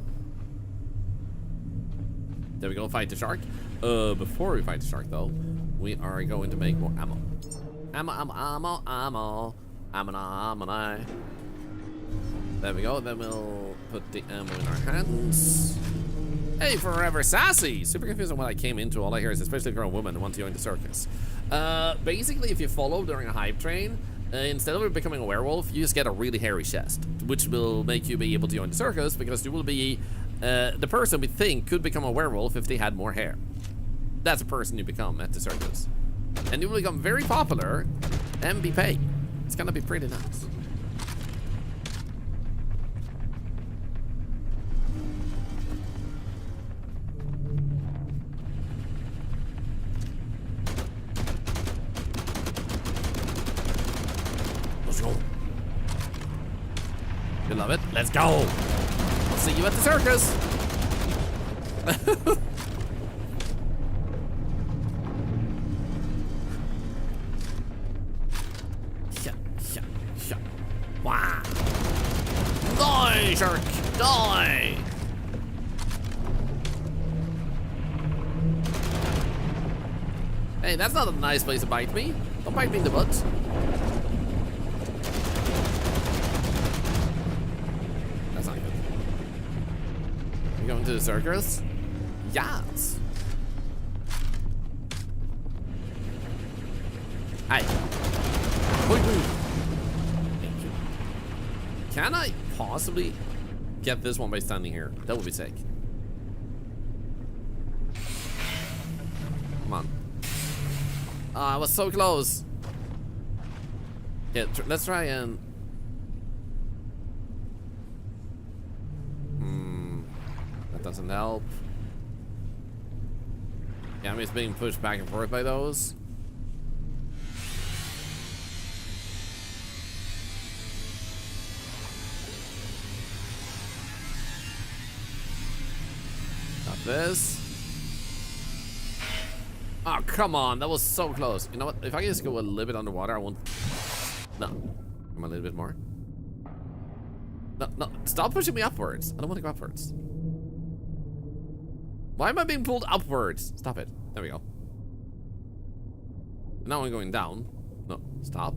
There we go, fight the shark. Before we fight the shark though, we are going to make more ammo. Ammo. There we go, then we'll put the ammo in our hands. Hey, forever sassy! Super confused on what I came into. All I hear is, especially if you're a woman and want to join the circus. Basically, if you follow during a hype train, instead of becoming a werewolf, you just get a really hairy chest, which will make you be able to join the circus because you will be the person we think could become a werewolf if they had more hair. That's the person you become at the circus. And you will become very popular and be paid. It's gonna be pretty nice. Let's go. You love it? Let's go. I'll see you at the circus. Wow. Die, shark. Die. Hey, that's not a nice place to bite me. Don't bite me in the butt. That's not good. You going to the circus? Yes. Hi. Thank you. Can I possibly get this one by standing here? That would be sick. Come on. I was so close. Yeah, let's try and... That doesn't help. Yeah, I'm just being pushed back and forth by those. Got this. Oh, come on. That was so close. You know what? If I can just go a little bit underwater, I won't... No. Come a little bit more. No. Stop pushing me upwards. I don't want to go upwards. Why am I being pulled upwards? Stop it. There we go. Now I'm going down. No. Stop.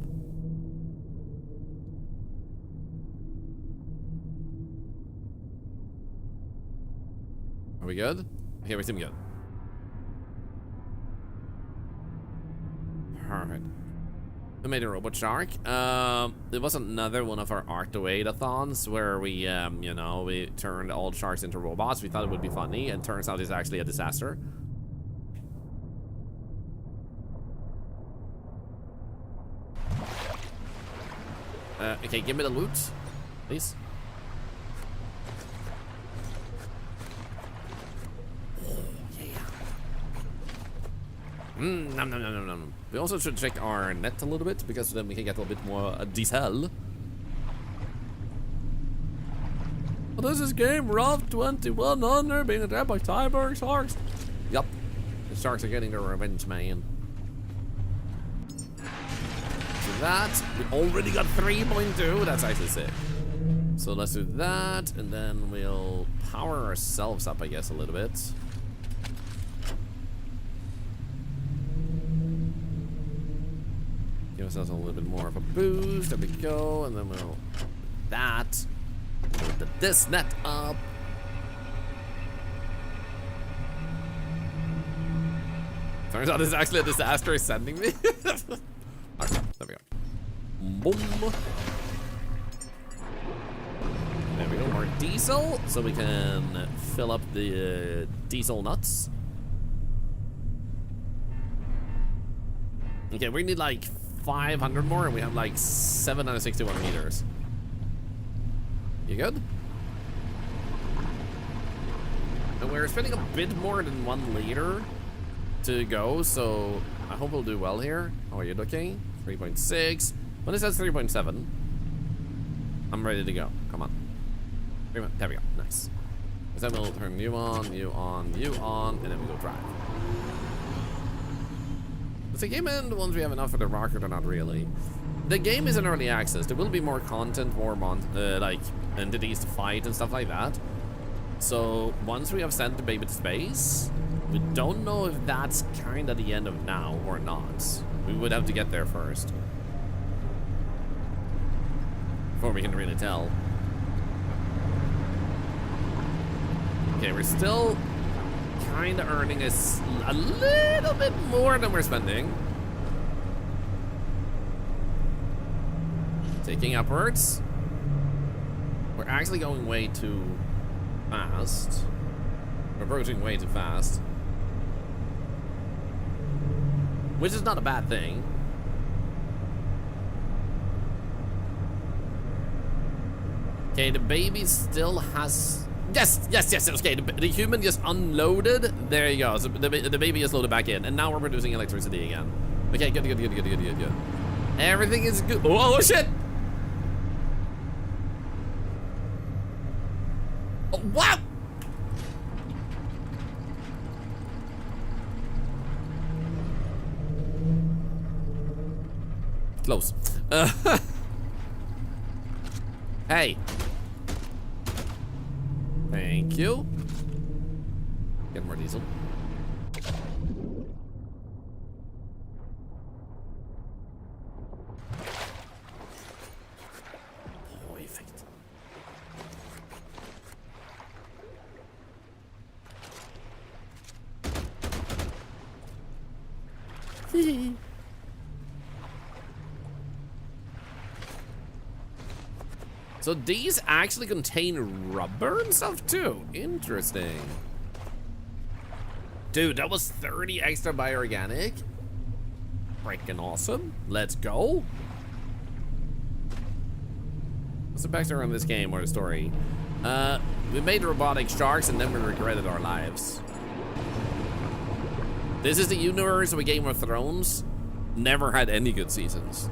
Are we good? Okay, we seem good. Perfect. We made a robot shark. It was another one of our Art-to-Aid-a-thons where we, you know, we turned all sharks into robots. We thought it would be funny, and turns out it's actually a disaster. Okay, give me the loot, please. Nom. We also should check our net a little bit because then we can get a little bit more diesel. What is this game? Rough 21 under being attacked by Tyberg sharks. Yup. The sharks are getting their revenge, man. So that, we already got 3.2. That's actually sick. So let's do that, and then we'll power ourselves up, I guess, a little bit. Give ourselves a little bit more of a boost. There we go. And then we'll that. Put this net up. Turns out it's actually a disaster sending me. Okay, there we go. Boom. There we go. More diesel. So we can fill up the diesel nuts. Okay, we need like 500 more, and we have like 761 meters. You good? we're spending a bit more than 1 liter to go, so I hope we'll do well here. How are you looking? 3.6. When it says 3.7, I'm ready to go. Come on. There we go. Nice. Then we'll turn you on, you on, you on, and then we go drive. Does the game end once we have enough for the rocket or not really? The game is in early access. There will be more content, more like entities to fight and stuff like that. So once we have sent the baby to space, we don't know if that's kind of the end of now or not. We would have to get there first before we can really tell. Okay, we're still kind of earning a little bit more than we're spending. Taking upwards. We're actually going way too fast. We're approaching way too fast. Which is not a bad thing. Okay, the baby still has... Yes, okay, the human just unloaded. There you go, so the baby just loaded back in. And now we're producing electricity again. Okay, good. Everything is good. Oh, shit! Oh, wow! Close. Hey. Thank you. Get more diesel. Perfect. So these actually contain rubber and stuff too. Interesting. Dude, that was 30 extra bioorganic. Freaking awesome. Let's go. What's the backstory on this game or the story? We made robotic sharks and then we regretted our lives. This is the universe of Game of Thrones. Never had any good seasons.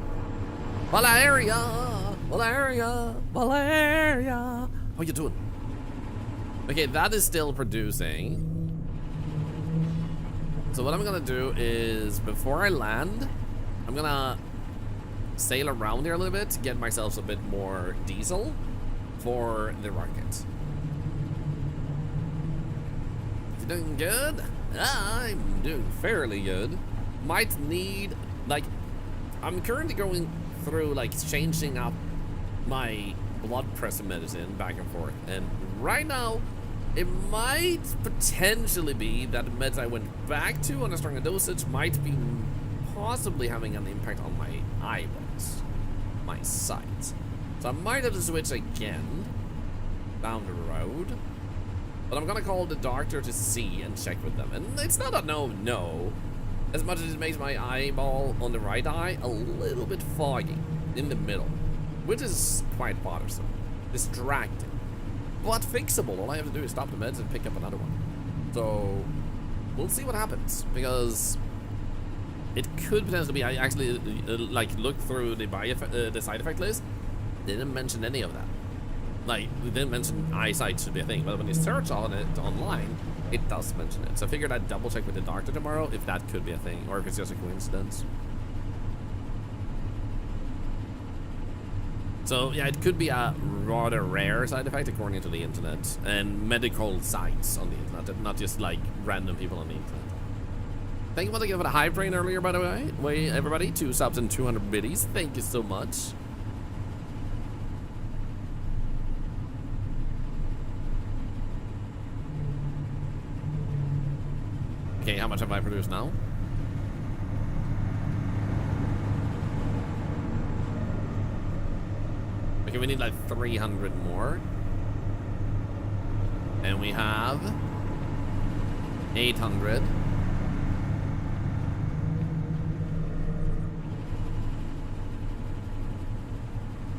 Valeria! Valeria! Valeria! How you doing? Okay, that is still producing. So what I'm gonna do is, before I land, I'm gonna sail around here a little bit to get myself a bit more diesel for the rocket. You doing good? I'm doing fairly good. Might need, like, I'm currently going through, like, changing up my blood pressure medicine back and forth, and right now it might potentially be that the meds I went back to on a stronger dosage might be possibly having an impact on my eyeballs, my sight. So I might have to switch again down the road, but I'm gonna call the doctor to see and check with them. And it's not a no, as much as it makes my eyeball on the right eye a little bit foggy in the middle, which is quite bothersome, distracting, but fixable. All I have to do is stop the meds and pick up another one. So we'll see what happens, because it could potentially be, I actually like looked through the side effect list. They didn't mention any of that. Like, they didn't mention eyesight should be a thing, but when you search on it online, it does mention it. So I figured I'd double check with the doctor tomorrow if that could be a thing, or if it's just a coincidence. So yeah, it could be a rather rare side effect according to the internet and medical sites on the internet, not just like random people on the internet. Thank you for the hype train earlier, by the way. Everybody, 2 subs and 200 biddies. Thank you so much. Okay, how much have I produced now? Okay, we need like 300 more. And we have 800.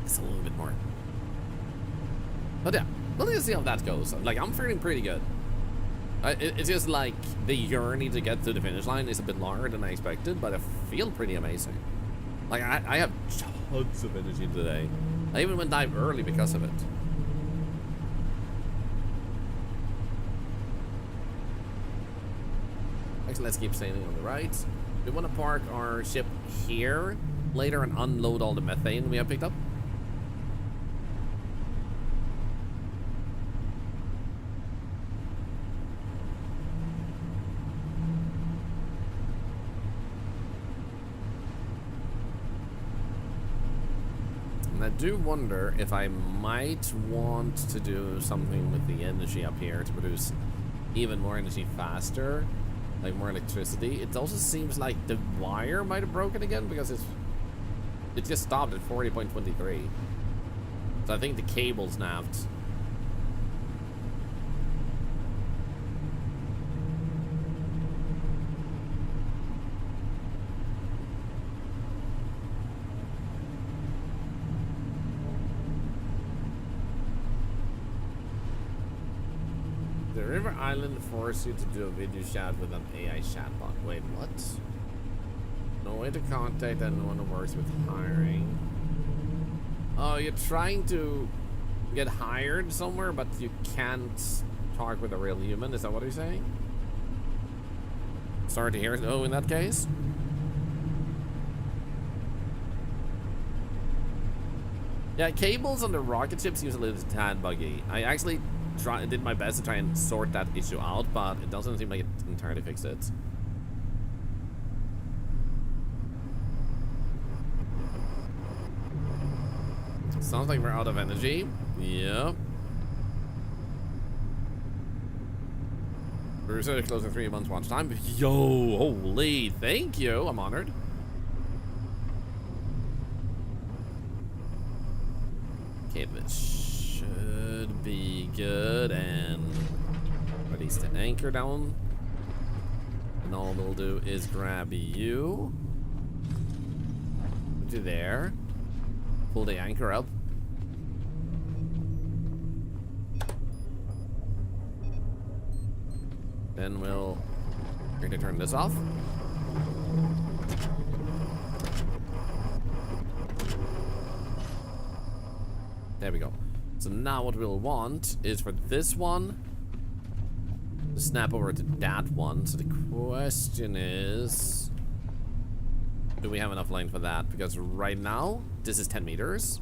It's a little bit more. But yeah, let's see how that goes. Like, I'm feeling pretty good. It's just like the journey to get to the finish line is a bit longer than I expected, but I feel pretty amazing. Like, I have tons of energy today. I even went dive early because of it. Actually, let's keep sailing on the right. We want to park our ship here later and unload all the methane we have picked up. I do wonder if I might want to do something with the energy up here to produce even more energy faster, like more electricity. It also seems like the wire might have broken again because it just stopped at 40.23. So I think the cable snapped. The River Island forces you to do a video chat with an AI chatbot. Wait, what? No way to contact anyone who works with hiring. Oh, you're trying to get hired somewhere, but you can't talk with a real human? Is that what you're saying? Sorry to hear. Oh, in that case? Yeah, cables on the rocket ship seems a little tad buggy. I actually did my best to try and sort that issue out, but it doesn't seem like it entirely fixed it. Sounds like we're out of energy. Yep. We're really close to 3 months watch time. Yo, holy, thank you. I'm honored. Okay, this should be good, and release the anchor down. And all we'll do is grab you. Put you there. Pull the anchor up. Then we're going to turn this off. There we go. So now what we'll want is for this one to snap over to that one. So the question is, do we have enough line for that? Because right now, this is 10 meters.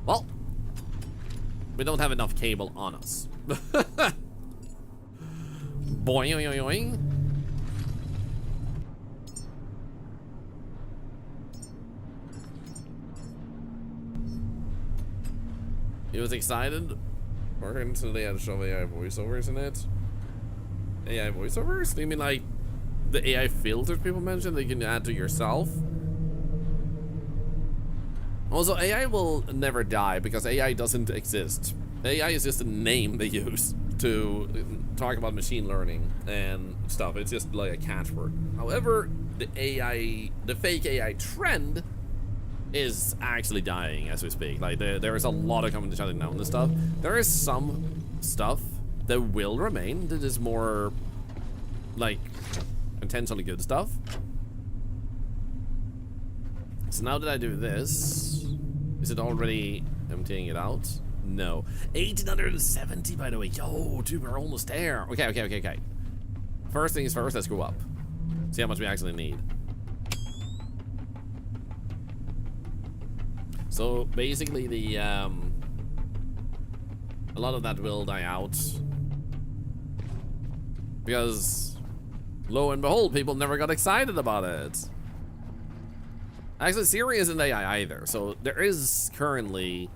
Well, we don't have enough cable on us. Boing, boing, boing. He was excited. Working until they had to show AI voiceovers in it. AI voiceovers? Do you mean like the AI filters people mentioned that you can add to yourself? Also, AI will never die because AI doesn't exist. AI is just a name they use to talk about machine learning and stuff. It's just like a catchword. However, the fake AI trend is actually dying as we speak. Like there is a lot of coming to shutting down this stuff. There is some stuff that will remain that is more like intentionally good stuff. So now that I do this, is it already emptying it out? No. 1870, by the way. Yo, dude, we're almost there. Okay. First things first, let's go up. See how much we actually need. So basically a lot of that will die out because lo and behold, people never got excited about it. Actually, Siri isn't AI either, so there is currently,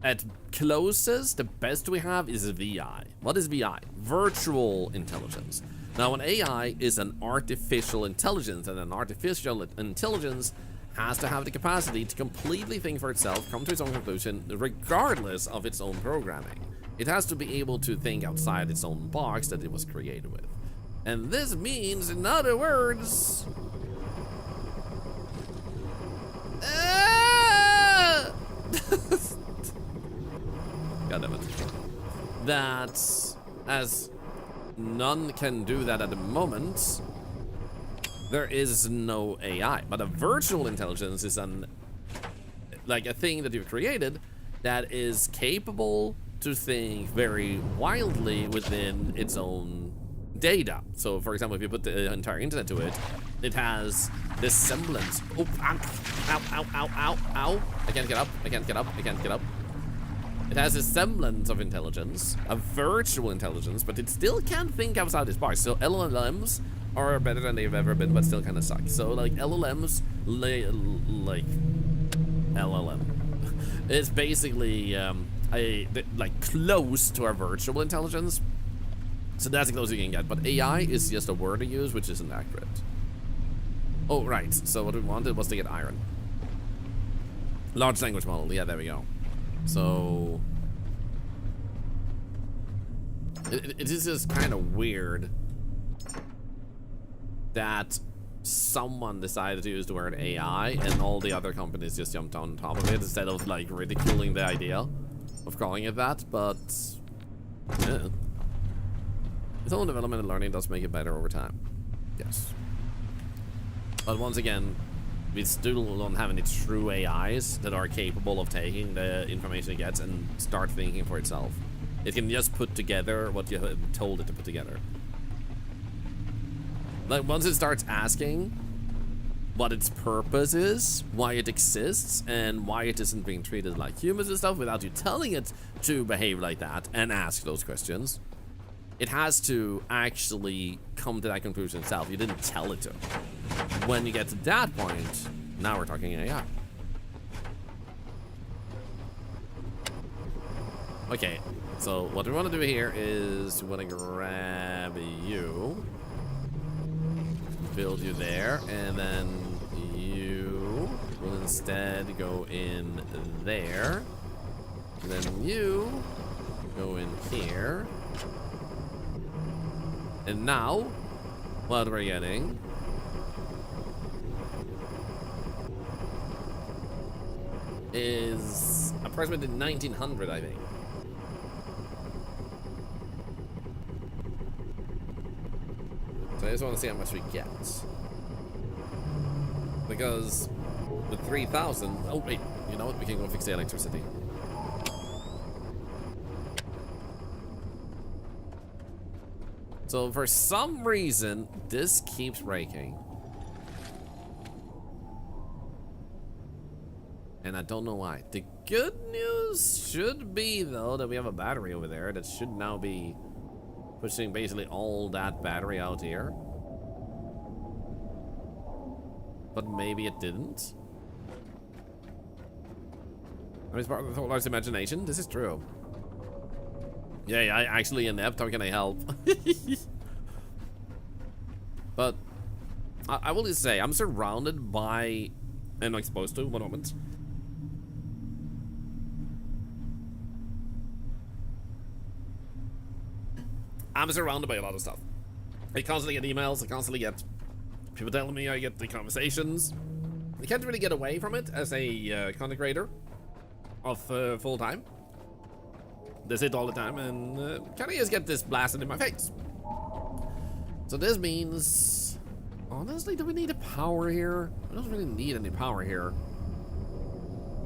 at closest, the best we have is VI. What is VI? Virtual intelligence. Now, an AI is an artificial intelligence, and an artificial intelligence has to have the capacity to completely think for itself, come to its own conclusion, regardless of its own programming. It has to be able to think outside its own box that it was created with. And this means, in other words, goddammit. That, as none can do that at the moment, there is no AI. But a virtual intelligence is like a thing that you've created that is capable to think very wildly within its own data. So, for example, if you put the entire internet to it, it has this semblance. Oh, ow, ow, ow, ow, ow, ow. I can't get up, I can't get up, I can't get up. It has a semblance of intelligence, a virtual intelligence, but it still can't think outside its box. So LLMs are better than they've ever been, but still kind of suck. So like LLMs, like LLM, is basically like close to our virtual intelligence. So that's the closest you can get. But AI is just a word to use, which isn't accurate. Oh, right. So what we wanted was to get iron. Large language model. Yeah, there we go. So it is just kind of weird that someone decided to use the word AI and all the other companies just jumped on top of it instead of like ridiculing the idea of calling it that. But yeah, its own development and learning does make it better over time. Yes. But once again, we still don't have any true AIs that are capable of taking the information it gets and start thinking for itself. It can just put together what you have told it to put together. Like, once it starts asking what its purpose is, why it exists, and why it isn't being treated like humans and stuff without you telling it to behave like that and ask those questions, it has to actually come to that conclusion itself. You didn't tell it to. When you get to that point, now we're talking AI. Okay, so what we want to do here is we want to grab you, build you there, and then you will instead go in there, and then you go in here. And now, what we're getting is approximately 1900, I think. So I just want to see how much we get. Because with 3,000, oh wait, you know what? We can go fix the electricity. So for some reason, this keeps breaking. And I don't know why. The good news should be, though, that we have a battery over there that should now be pushing basically all that battery out here. But maybe it didn't. I mean, it's part of the Thorlar's imagination. This is true. Yeah, I actually inept. How can I help? But I will just say, I'm surrounded by, and I'm exposed to, one moment. I'm surrounded by a lot of stuff. I constantly get emails. I constantly get people telling me. I get the conversations. I can't really get away from it as a content creator of full time. They sit all the time and kind of just get this blasted in my face. So this means, honestly, do we need a power here? I don't really need any power here,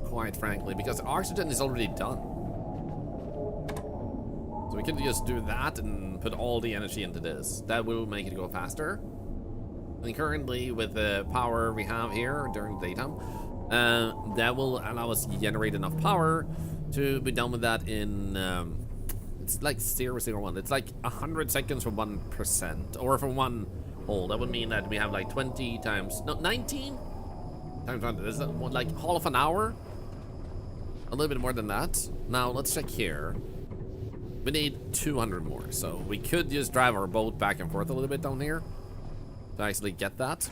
quite frankly, because oxygen is already done. So we could just do that and put all the energy into this. That will make it go faster. And currently, with the power we have here during the daytime, that will allow us to generate enough power to be done with that in it's like 0.01. It's like 100 seconds for 1%, or for one hole. That would mean that we have like 20 times, no, 19 times 100. Is that like half an hour? A little bit more than that. Now let's check here. We need 200 more, so we could just drive our boat back and forth a little bit down here to actually get that.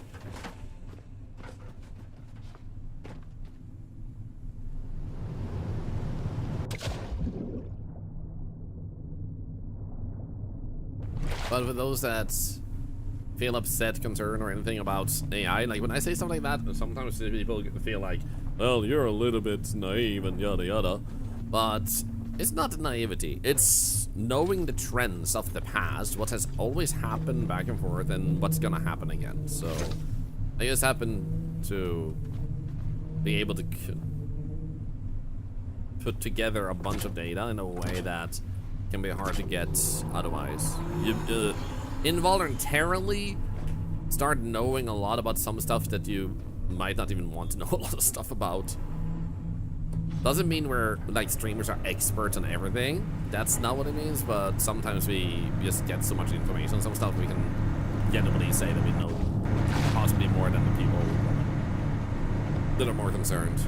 But for those that feel upset, concerned, or anything about AI, like when I say something like that, sometimes people feel like, well, you're a little bit naive and yada yada. But It's not naivety. It's knowing the trends of the past, what has always happened back and forth, and what's gonna happen again. So I just happen to be able to put together a bunch of data in a way that can be hard to get otherwise. You involuntarily start knowing a lot about some stuff that you might not even want to know a lot of stuff about. Doesn't mean we're, like, streamers are experts on everything. That's not what it means, but sometimes we just get so much information on some stuff we can genuinely say that we know possibly more than the people that are more concerned.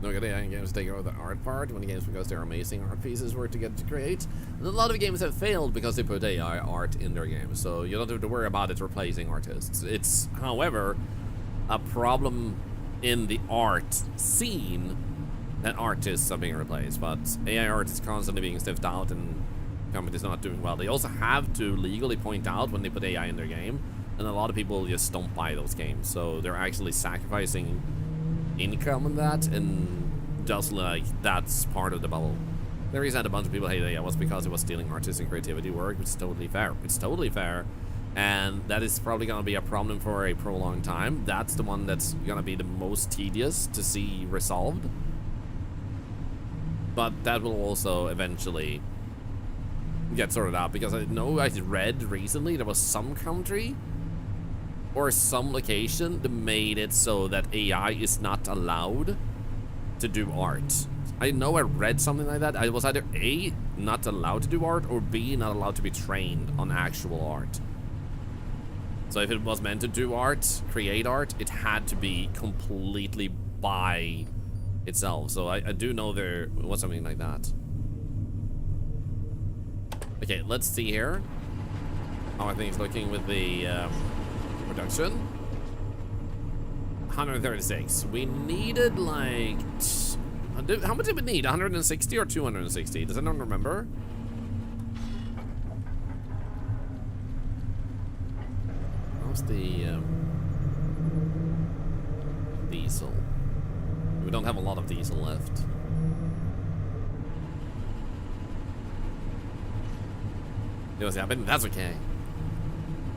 No good AI in games take over the art part when the games because they're amazing art pieces were to get to create. And a lot of games have failed because they put AI art in their games, so you don't have to worry about it replacing artists. It's, however, a problem in the art scene that artists are being replaced, but AI art is constantly being sniffed out and companies are not doing well. They also have to legally point out when they put AI in their game, and a lot of people just don't buy those games, so they're actually sacrificing income on that, and just like that's part of the bubble. The reason that a bunch of people hate AI was because it was stealing artistic creativity work, which is totally fair. It's totally fair, and that is probably gonna be a problem for a prolonged time. That's the one that's gonna be the most tedious to see resolved, but that will also eventually get sorted out, because I know I read recently there was some country or some location that made it so that AI is not allowed to do art. I know I read something like that. I was either A, not allowed to do art, or B, not allowed to be trained on actual art. So if it was meant to do art, create art, it had to be completely by itself. So I do know there was something like that. Okay, let's see here how I think it's looking with the production. 136. We needed like, how much did we need? 160 or 260? Does anyone remember? How's the diesel? We don't have a lot of diesel left. It was happening. That's okay.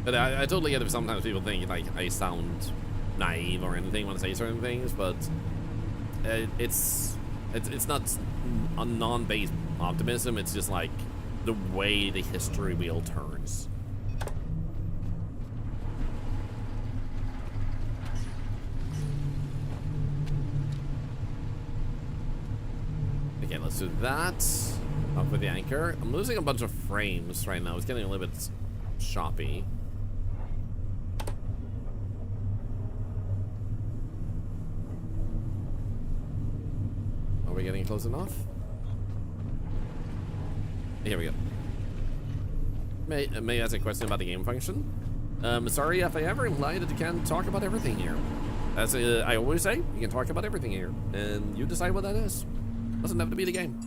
But I totally get if sometimes people think like I sound naive or anything when I say certain things, but it's not a non-based optimism. It's just like the way the history wheel turns. Okay, let's do that. Up with the anchor. I'm losing a bunch of frames right now. It's getting a little bit choppy. Are we getting close enough? Here we go. May I ask a question about the game function? Sorry if I ever implied that you can't talk about everything here. As I always say, you can talk about everything here, and you decide what that is. Doesn't have to be the game.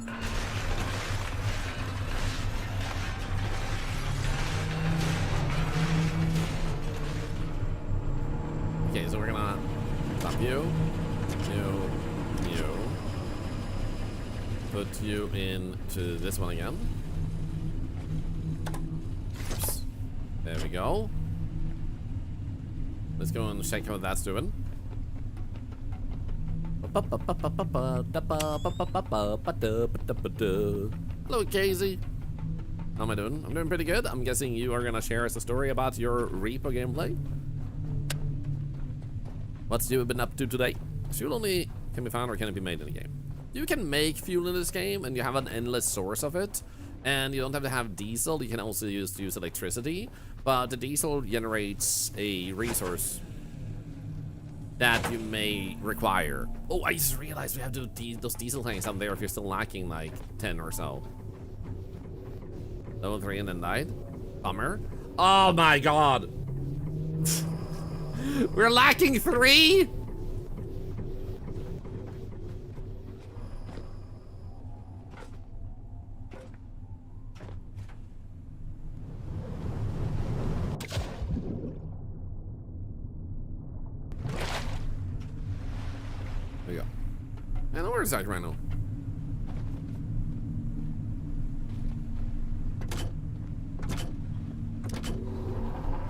Okay, so we're gonna stop you. Put you into this one again. Oops. There we go. Let's go and check how that's doing. Hello, Casey. How am I doing? I'm doing pretty good. I'm guessing you are gonna share us a story about your Reaper gameplay. What's you been up to today? Fuel only can be found or can it be made in the game? You can make fuel in this game, and you have an endless source of it. And you don't have to have diesel. You can also use electricity. But the diesel generates a resource that you may require. Oh, I just realized we have to do those diesel tanks up there if you're still lacking like 10 or so. Level 3 and then died. Bummer. Oh my god. We're lacking 3? There you go. And where's that rhino?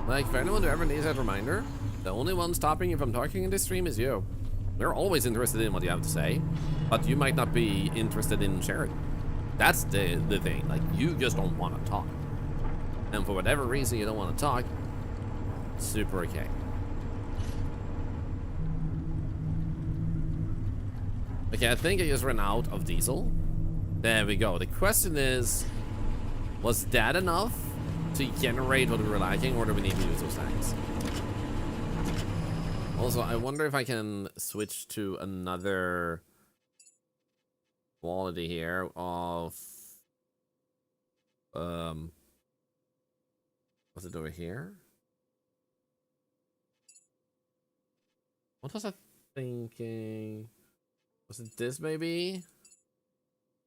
Like, for anyone who ever needs that reminder, the only one stopping you from talking in this stream is you. We're always interested in what you have to say, but you might not be interested in sharing. That's the thing. Like, you just don't want to talk. And for whatever reason you don't want to talk, super okay. Okay, I think I just ran out of diesel. There we go. The question is, was that enough to generate what we were lacking, or do we need to use those tanks? Also, I wonder if I can switch to another quality here of what's it over here? What was I thinking? Was it this maybe?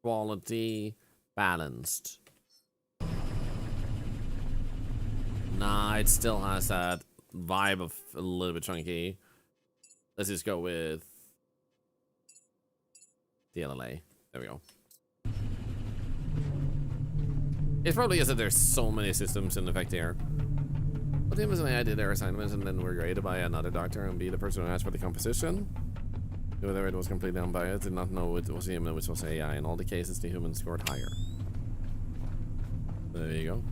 Quality balanced. Nah, it still has that vibe of a little bit chunky. Let's just go with DLLA. There we go. It's probably just that there's so many systems in effect here. But the I did their assignments and then were graded by another doctor and be the person who asked for the composition. Whether it was completely unbiased, did not know it was human, which was AI. In all the cases, the human scored higher. There you go.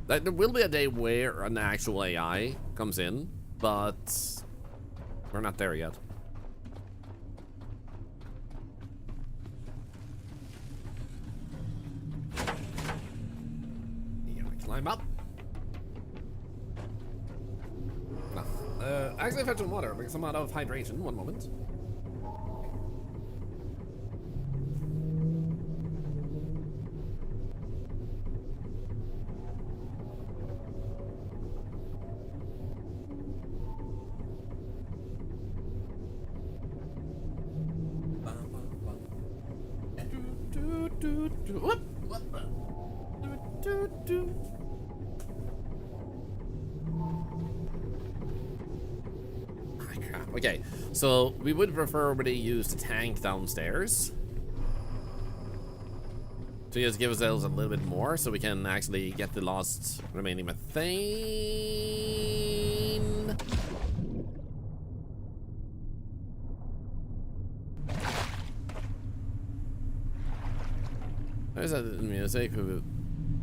Like, there will be a day where an actual AI comes in, but we're not there yet. You gotta climb up. No. Actually, fetch some water because I'm out of hydration. One moment. Okay, so we would preferably use the tank downstairs to just give ourselves a little bit more so we can actually get the last remaining methane. There's that music who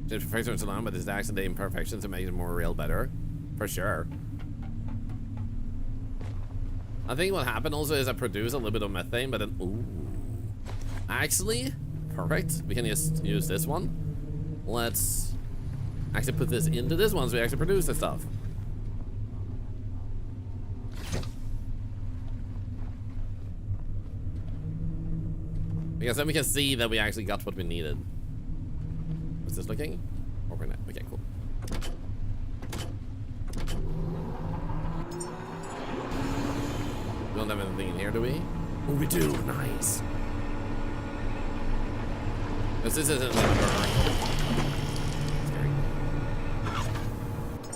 did perfection so long, but there's actually imperfections to make it more real better. For sure. I think what happened also is I produced a little bit of methane, but then, ooh. Actually, perfect. We can just use this one. Let's actually put this into this one so we actually produce this stuff. Because then we can see that we actually got what we needed. Is this looking? Overnight. Okay, cool. We don't have anything in here, do we? Oh, we do. Nice. Because this isn't like a burn. Scary.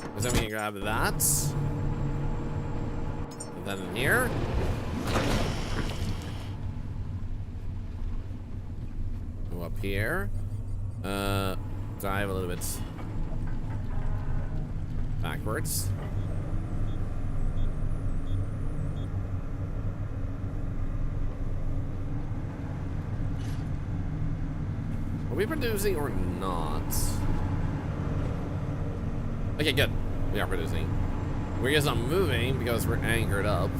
Because then we can grab that. Put that in here. Go up here. Dive a little bit backwards. Are we producing or not? Okay, good. We are producing. We're just not moving because we're anchored up.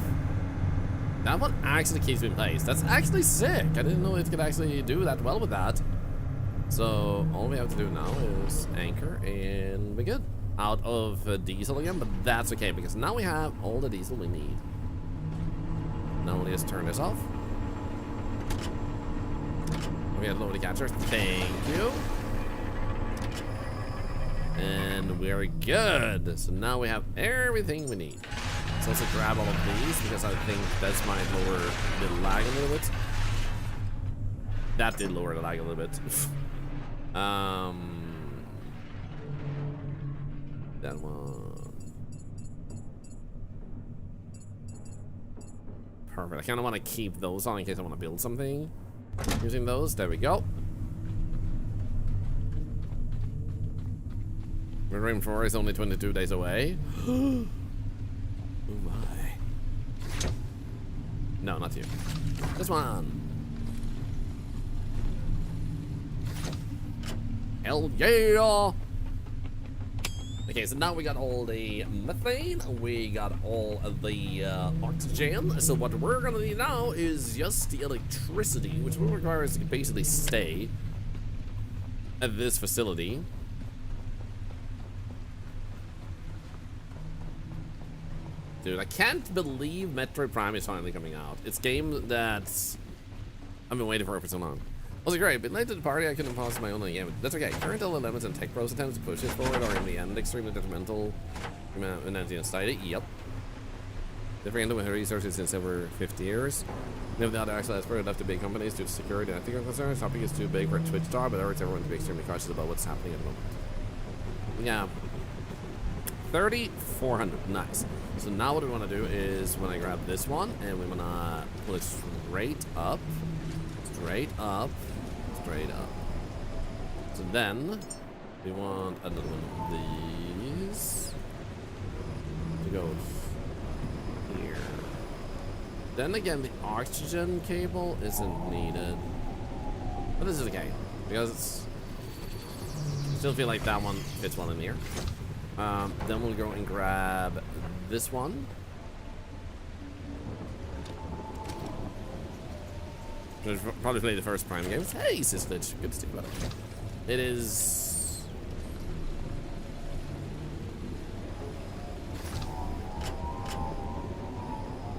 That one actually keeps me in place. That's actually sick. I didn't know it could actually do that well with that. So all we have to do now is anchor and we're good. Out of diesel again, but that's okay because now we have all the diesel we need. Now we'll just turn this off. We have loaded catchers. Thank you. And we're good. So now we have everything we need. Let's also grab all of these because I think this might lower the lag a little bit. That did lower the lag a little bit. That one. perfect. I kind of want to keep those on in case I want to build something using those. There we go. Rim 4 is only 22 days away. Oh my. No, not you. This one. Hell yeah! Okay, so now we got all the methane, we got all of the oxygen. So what we're gonna need now is just the electricity, which will require us to basically stay at this facility. Dude, I can't believe Metroid Prime is finally coming out. It's a game that I've been waiting for so long. Also great, been late to the party, I couldn't pause my own game. That's okay. Current elements and tech pros attempts to push it forward are in the end extremely detrimental and anti-society. Yep. They've ended with resources since over 50 years. Never the other actually has spread enough to big companies due to security and ethical concerns. Topic is too big for a Twitch star, but I urge everyone to be extremely cautious about what's happening at the moment. Yeah. 3,400. Nice. So now what we want to do is when I grab this one and we want to pull it straight up. Straight up. Straight up. So then we want another one of these to go here. Then again, the oxygen cable isn't needed, but this is okay because it's, I still feel like that one fits well in here. Then we'll go and grab this one. Probably play the first Prime games. Hey, Sislage, good to see you, buddy. It is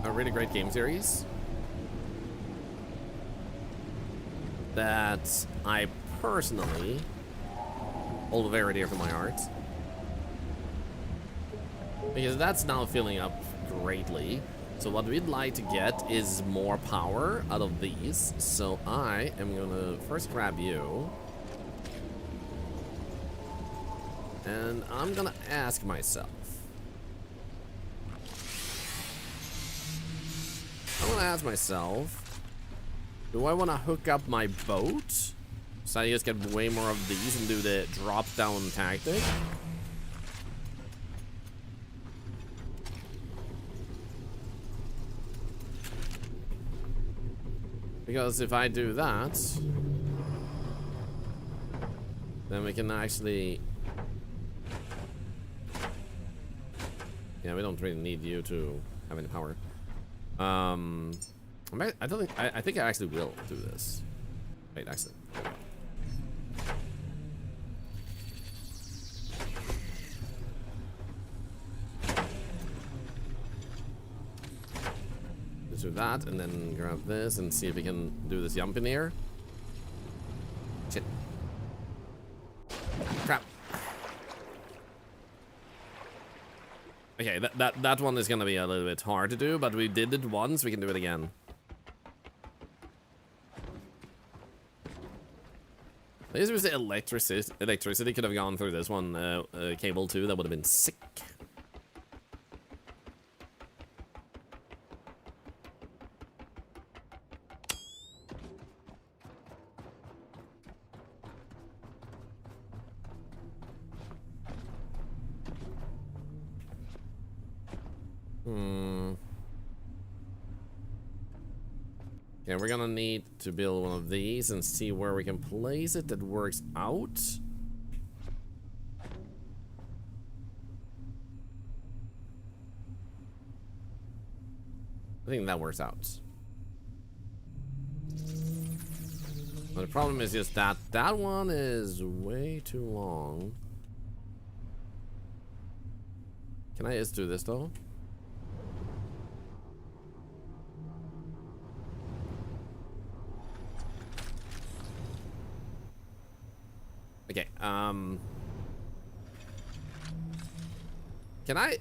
a really great game series that I personally hold very dear to my heart, because that's now filling up greatly. So what we'd like to get is more power out of these. So I am gonna first grab you. And I'm gonna ask myself. Do I wanna hook up my boat? So I just get way more of these and do the drop down tactic? Because if I do that, then we can actually, yeah, we don't really need you to have any power. I think I actually will do this. Wait, actually. Do that and then grab this and see if we can do this jump in here. Shit. Crap. Okay, that one is gonna be a little bit hard to do, but we did it once, we can do it again. I guess it was the electricity could have gone through this one cable too, that would have been sick. Okay, we're gonna need to build one of these and see where we can place it that works out. I think that works out. But the problem is just that that one is way too long. Can I just do this though? Okay, can I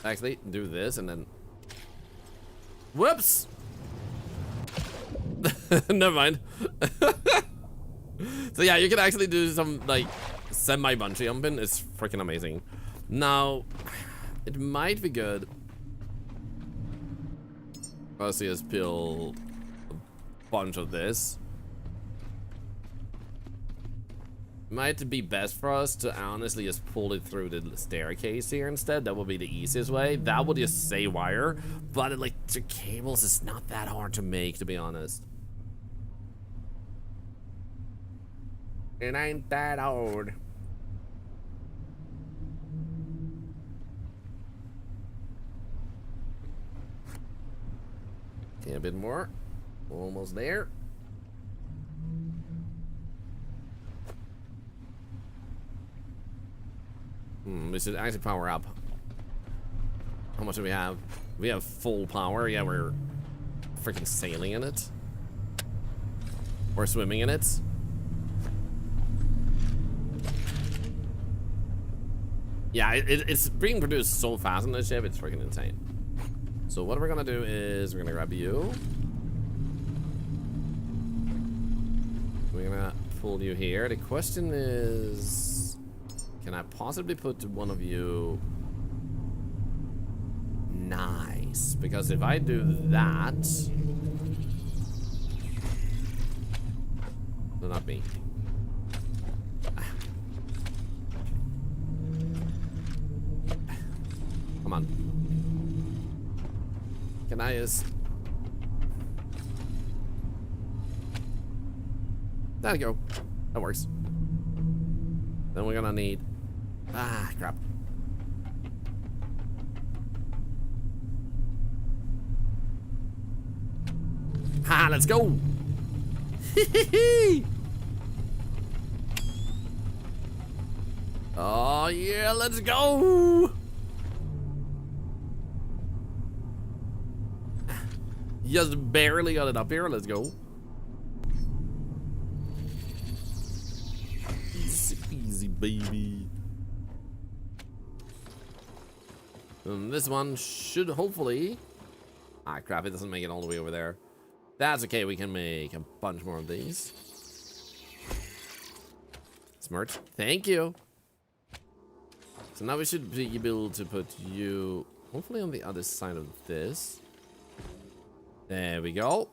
actually do this and then, whoops, never mind. So yeah, you can actually do some like semi-bungee jumping. It's freaking amazing. Now, it might be good I'll see us build a bunch of this. Might be best for us to honestly just pull it through the staircase here instead. That would be the easiest way. That would just say wire, but electric cables is not that hard to make, to be honest. It ain't that hard. Okay, a bit more. Almost there. We should actually power up. How much do we have? We have full power. Yeah, we're freaking sailing in it. Or swimming in it. Yeah, it's being produced so fast in this ship, it's freaking insane. So what we're gonna do is we're gonna grab you. We're gonna pull you here. The question is, can I possibly put one of you? Nice, because if I do that, no, not me. Come on. Can I just? There we go. That works. Then we're gonna need. Ah, crap. Ha! Let's go. Oh yeah, let's go. Just barely got it up here. Let's go. Easy, easy, baby. And this one should hopefully. Ah, crap! It doesn't make it all the way over there. That's okay. We can make a bunch more of these. Smart. Thank you. So now we should be able to put you hopefully on the other side of this. There we go.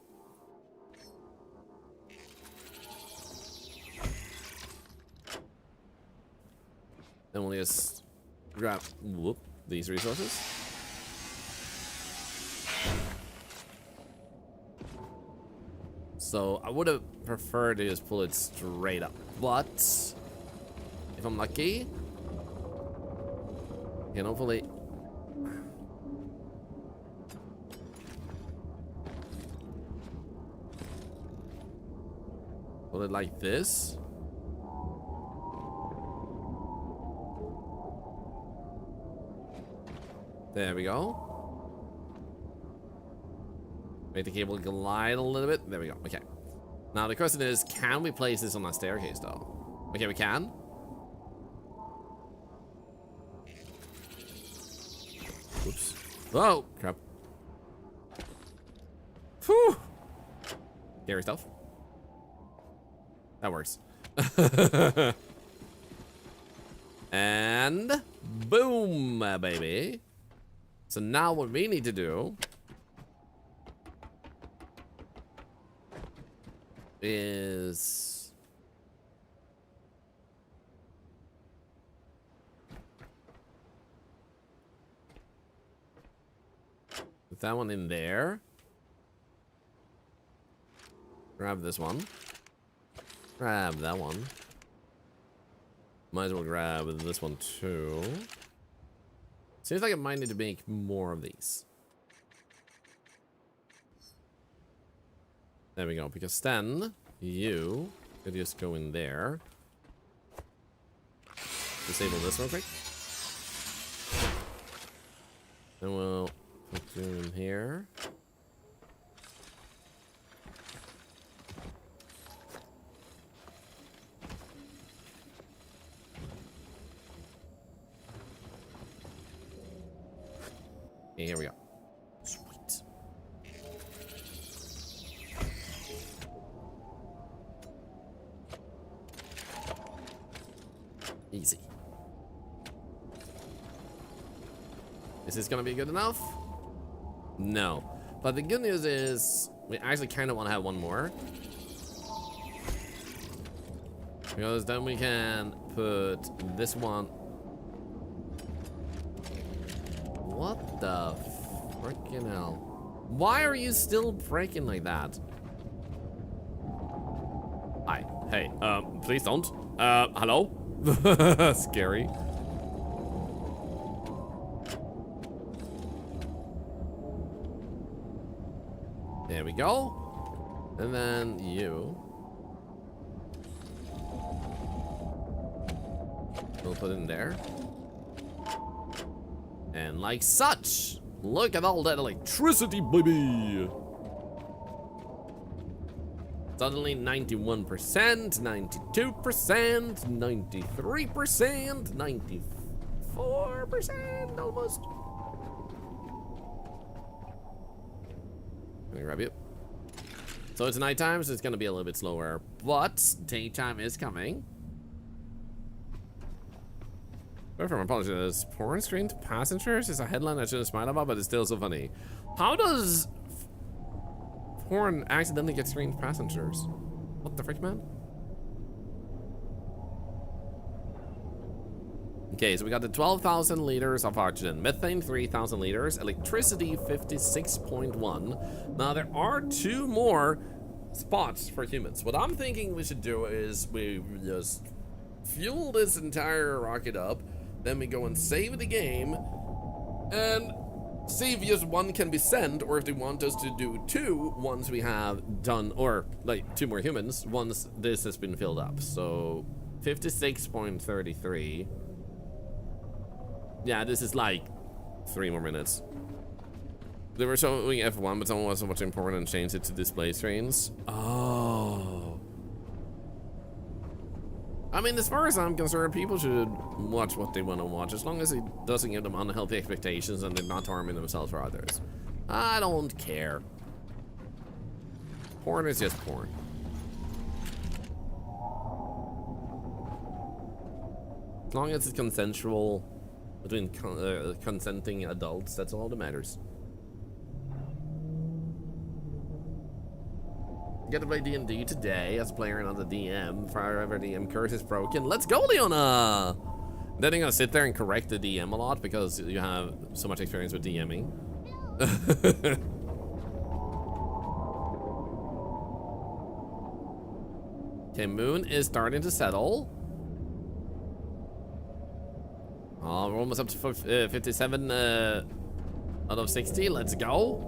Then we'll just grab these resources. So I would have preferred to just pull it straight up, but if I'm lucky, and hopefully. Pull it like this. There we go. Make the cable glide a little bit. There we go. Okay. Now the question is, can we place this on that staircase though? Okay, we can. Oops. Oh, crap. Whew. Scary stuff. That works. And boom, baby. So now what we need to do is put that one in there. Grab this one. Grab that one. Might as well grab this one too. Seems like I might need to make more of these. There we go, because then you could just go in there. Disable this real quick. Then we'll put you in here. Okay, here we go. Sweet. Easy. Is this gonna be good enough? No. But the good news is we actually kind of want to have one more. Because then we can put this one. What the freaking hell? Why are you still breaking like that? Hi. Hey, please don't. Hello? Scary. There we go. And then you. We'll put it in there. And like such. Look at all that electricity, baby. Suddenly 91%, 92%, 93%, 94% almost. Let me grab you. So it's nighttime, so it's gonna be a little bit slower, but daytime is coming. From apologies, porn screen to passengers is a headline I should have smiled about, but it's still so funny. How does porn accidentally get screened to passengers? What the frick, man? Okay, so we got the 12,000 liters of oxygen, methane 3,000 liters, electricity 56.1. Now there are 2 more spots for humans. What I'm thinking we should do is we just fuel this entire rocket up, then we go and save the game, and see if just 1 can be sent, or if they want us to do 2 once we have done, or like 2 more humans once this has been filled up. So 56.33. Yeah, this is like 3 more minutes. They were showing F1, but someone wasn't watching porn and changed it to display screens. Oh. I mean, as far as I'm concerned, people should watch what they want to watch, as long as it doesn't give them unhealthy expectations and they're not harming themselves or others. I don't care. Porn is just porn. As long as it's consensual between consenting adults, that's all that matters. Get to play D&D today as a player and on the DM. Forever DM curse is broken. Let's go, Leona! Then you're gonna sit there and correct the DM a lot because you have so much experience with DMing. Okay, moon is starting to settle. Oh, we're almost up to 57 out of 60. Let's go.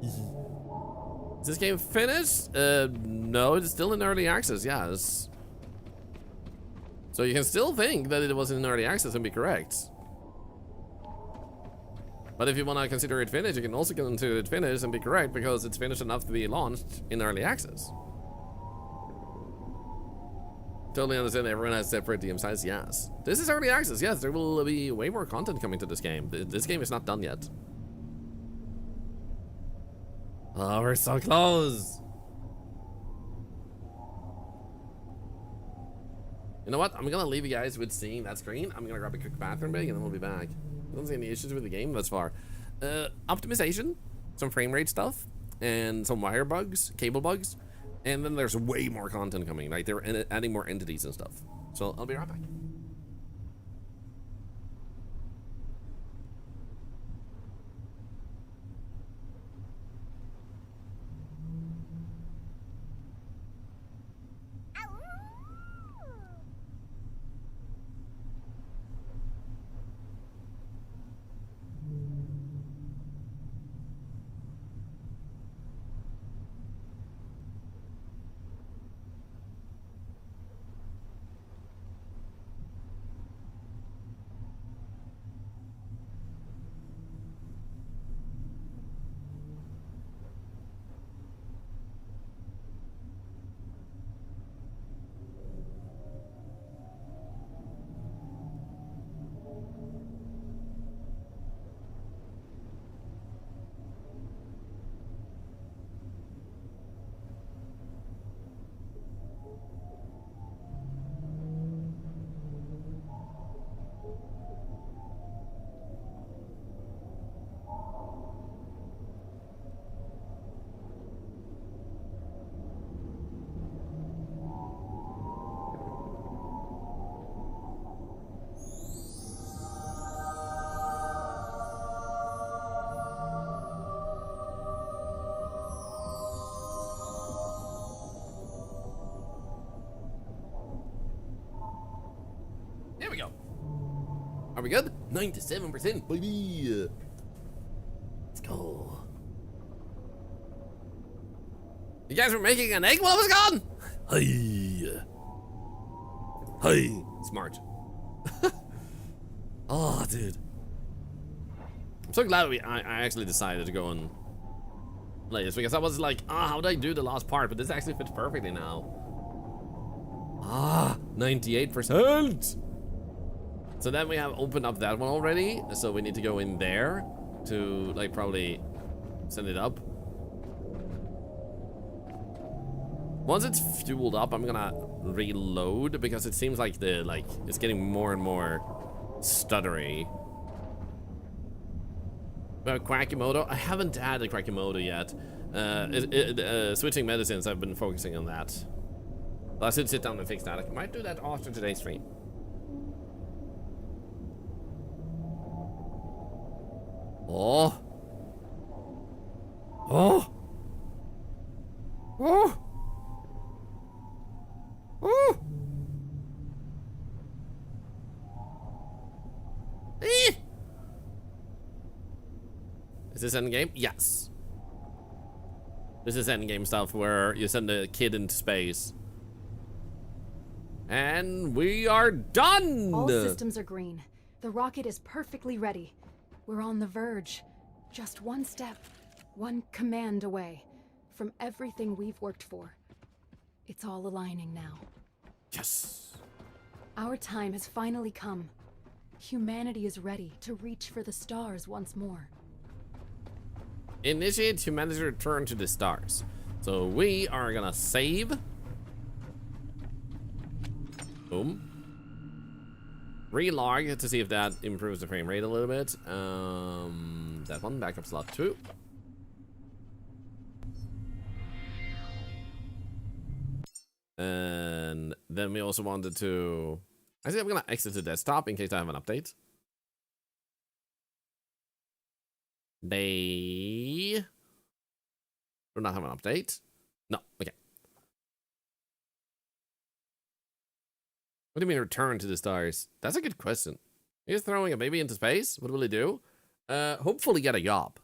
Is this game finished? No, it's still in early access, yes. So you can still think that it was in early access and be correct. But if you want to consider it finished, you can also consider it finished and be correct because it's finished enough to be launched in early access. Totally understand everyone has separate DM size, yes. This is early access, yes. There will be way more content coming to this game. This game is not done yet. Oh, we're so close. You know what? I'm gonna leave you guys with seeing that screen. I'm gonna grab a quick bathroom break and then we'll be back. I don't see any issues with the game thus far. Optimization, some frame rate stuff, and some wire bugs, cable bugs, and then there's way more content coming. Like they're adding more entities and stuff. So I'll be right back. we good? 97%, baby. Let's go. You guys were making an egg while I was gone? Hey. Hey. Smart. Oh, dude. I'm so glad I actually decided to go and play this, because I was like, how did I do the last part? But this actually fits perfectly now. 98%. So then we have opened up that one already. So we need to go in there to like probably send it up. Once it's fueled up, I'm gonna reload because it seems like it's getting more and more stuttery. Quackimoto. I haven't had a Quackimoto yet. Switching medicines, I've been focusing on that. I should sit down and fix that. I might do that after today's stream. Oh. Oh. Oh. Oh. Eh. Is this endgame? Yes. This is endgame stuff where you send a kid into space. And we are done! All systems are green. The rocket is perfectly ready. We're on the verge. Just one step, one command away from everything we've worked for. It's all aligning now. Yes! Our time has finally come. Humanity is ready to reach for the stars once more. Initiate humanity's return to the stars. So we are gonna save. Boom. Relog to see if that improves the frame rate a little bit. That one, backup slot 2. And then we also wanted to... I think I'm gonna exit the desktop in case I have an update. They do not have an update. No, okay. What do you mean return to the stars? That's a good question. He's throwing a baby into space. What will he do? Hopefully get a job.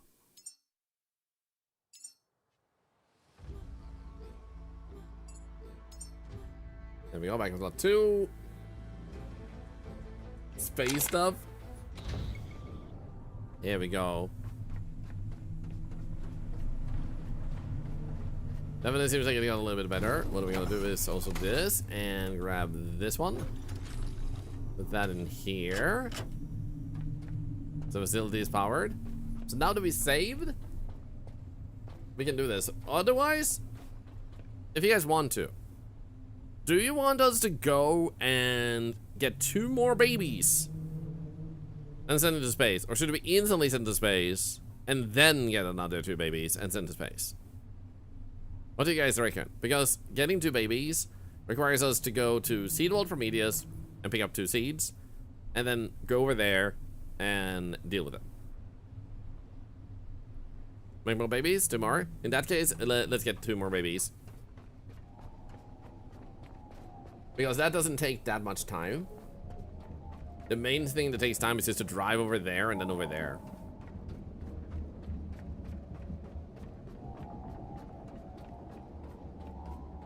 There we go, back to slot 2. Space stuff. Here we go. Definitely seems like it got a little bit better. What we're gonna do is also this and grab this one. Put that in here. So facility is powered. So now that we saved, we can do this. Otherwise, if you guys want to, do you want us to go and get 2 more babies and send it to space? Or should we instantly send to space and then get another 2 babies and send to space? What do you guys reckon? Because getting 2 babies requires us to go to Seed Vault for Medias and pick up 2 seeds, and then go over there and deal with it. Make more babies? 2 more? In that case, let's get 2 more babies. Because that doesn't take that much time. The main thing that takes time is just to drive over there and then over there.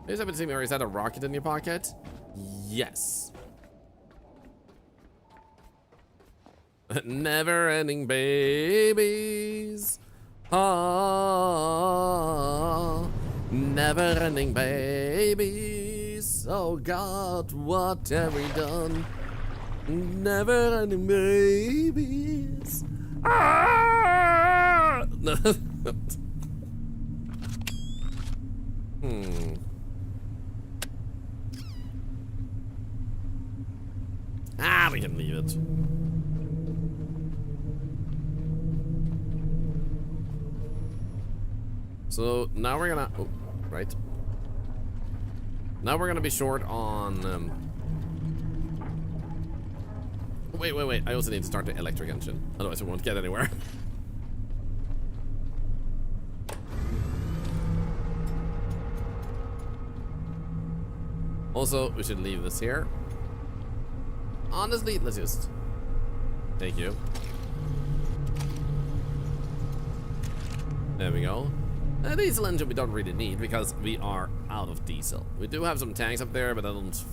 Please happen to see me, or is that a rocket in your pocket? Yes. Never-ending babies. Oh, never-ending babies. Oh God, what have we done? Never-ending babies. Ah! We can leave it. So now we're gonna, oh, right. Now we're gonna be short on, wait. I also need to start the electric engine. Otherwise we won't get anywhere. Also, we should leave this here. Honestly, let's just Thank you. There we go. A diesel engine we don't really need because we are out of diesel. We do have some tanks up there, but I don't...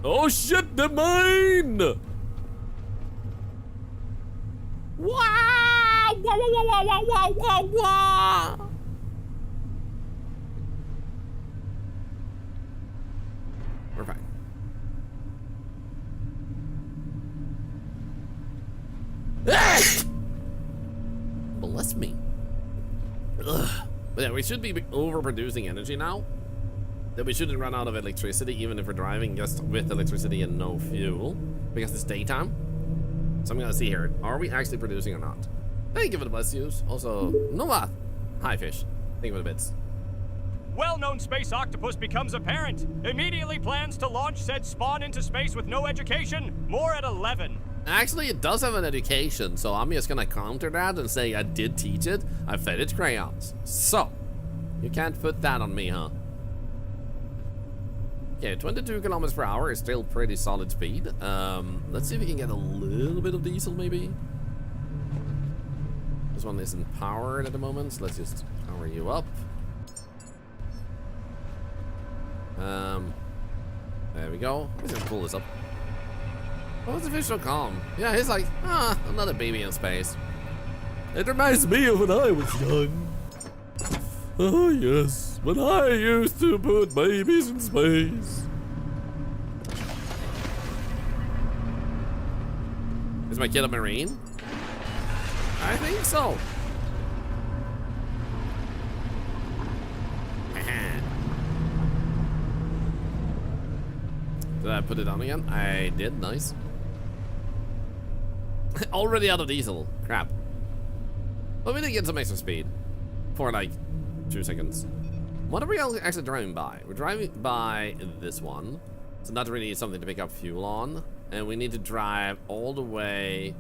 Oh shit, the mine! Wow! Wow, wow, wow, wow, wow, wow, wow! We're fine. Bless me. Ugh. But yeah, we should be overproducing energy now. That we shouldn't run out of electricity even if we're driving just with electricity and no fuel. Because it's daytime. So I'm gonna see here. Are we actually producing or not? Thank you for the bless yous. Also, Nova. Hi fish. Thank you for the bits. Well-known space octopus becomes a parent. Immediately plans to launch said spawn into space with no education. More at 11. Actually, it does have an education, so I'm just gonna counter that and say I did teach it. I fed it crayons. So, you can't put that on me, huh? Okay, 22 kilometers per hour is still pretty solid speed. Let's see if we can get a little bit of diesel, maybe. This one isn't powered at the moment, so let's just power you up. There we go. Let's just pull this up. Oh, what's the fish so calm? Yeah, he's like, another baby in space. It reminds me of when I was young. Oh yes, when I used to put babies in space. Is my kid a Marine? I think so. Did I put it on again? I did, nice. Already out of diesel, crap. But we did get some extra speed. For like 2 seconds. What are we actually driving by? We're driving by this one. So not really something to pick up fuel on. And we need to drive all the way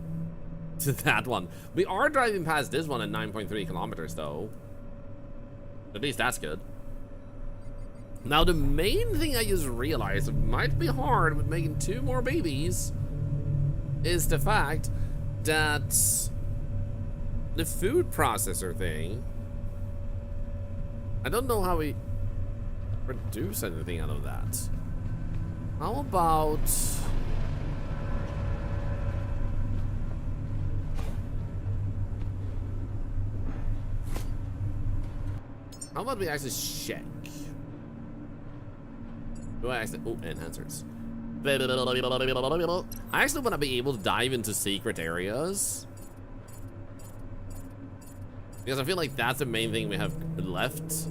to that one. We are driving past this one at 9.3 kilometers though. At least that's good. Now the main thing I just realized, it might be hard with making 2 more babies, is the fact that the food processor thing, I don't know how we produce anything out of that. How about... How about we actually check? Do I actually... Oh, enhancers. I actually want to be able to dive into secret areas. Because I feel like that's the main thing we have left.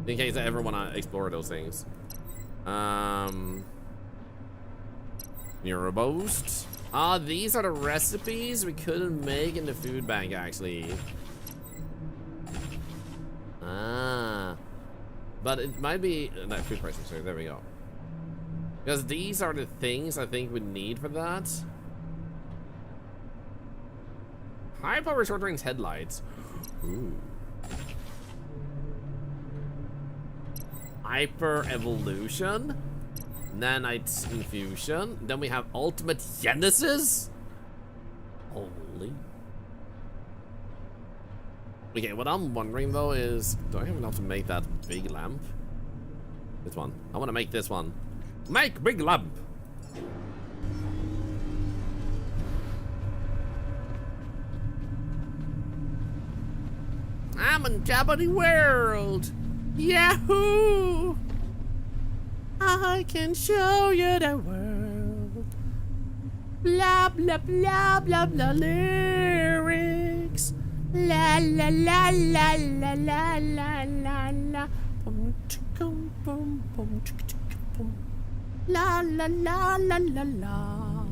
In case I ever want to explore those things. Neuroboost. Ah, these are the recipes we couldn't make in the food bank, actually. Ah. But it might be... No, food pricing, sorry, there we go. Because these are the things I think we need for that. High power short range headlights. Ooh. Hyper evolution. Nanites infusion. Then we have ultimate genesis. Holy. Okay, what I'm wondering though is, do I have enough to make that big lamp? This one. I want to make this one. Make big lamp. I'm in Japanese world. Yahoo! I can show you the world. Blah blah blah blah blah lyrics. La la la la la la la la la. Boom chicka boom boom chicka chicka boom. La la la la la la.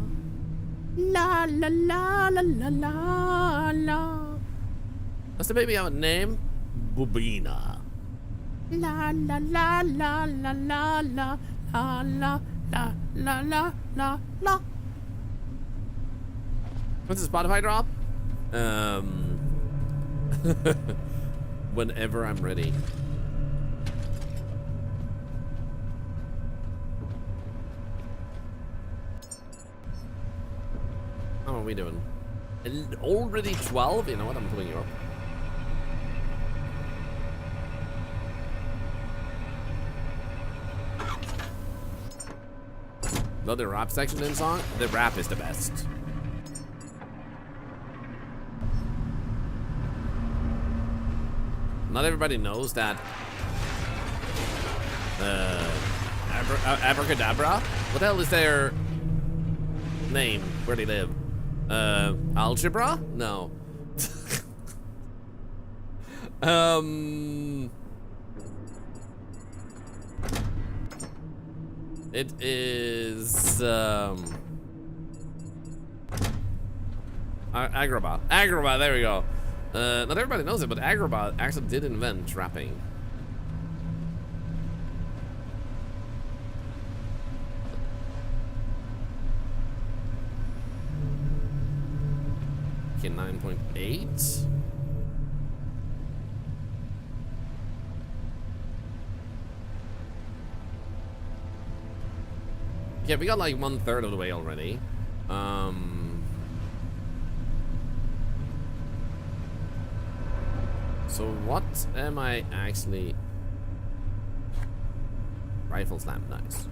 La la la la la la la. Does the baby have a name? Bubina. La la la la la la la la la la la la la la. What's the Spotify drop? Whenever I'm ready. are we doing? Already 12? You know what? I'm pulling you up. Love the rap section in song. The rap is the best. Not everybody knows that Abracadabra? What the hell is their name? Where they live? Algebra? No. It is Agrabah. Agrabah, there we go. Not everybody knows it, but Agrabah actually did invent rapping. Okay, 9.8. Yeah, we got like 1/3 of the way already. So what am I actually... Rifle slam, nice.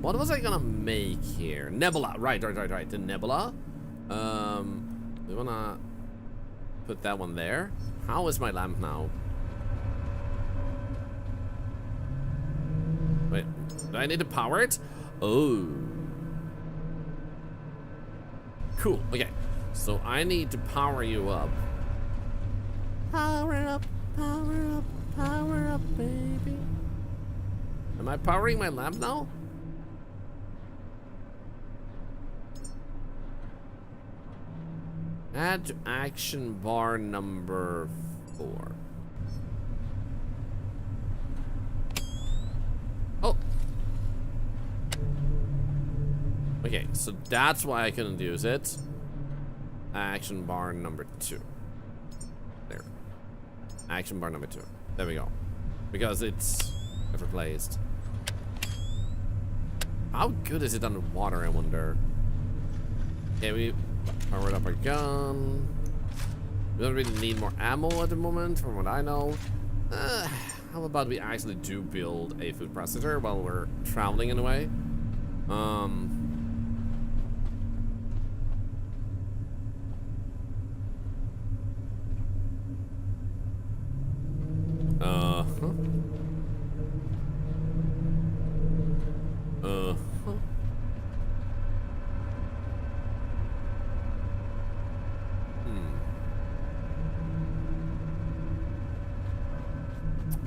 What was I gonna make here? Nebula, right, the nebula. We wanna put that one there. How is my lamp now? Wait, do I need to power it? Oh. Cool, okay. So I need to power you up. Power up, power up, power up, baby. Am I powering my lamp now? Add to action bar number 4. Oh. Okay, so that's why I couldn't use it. Action bar number 2. There. Action bar number 2. There we go. Because it's replaced. How good is it underwater, I wonder? Okay, we powered up our gun. We don't really need more ammo at the moment, from what I know. How about we actually do build a food processor while we're traveling in a way?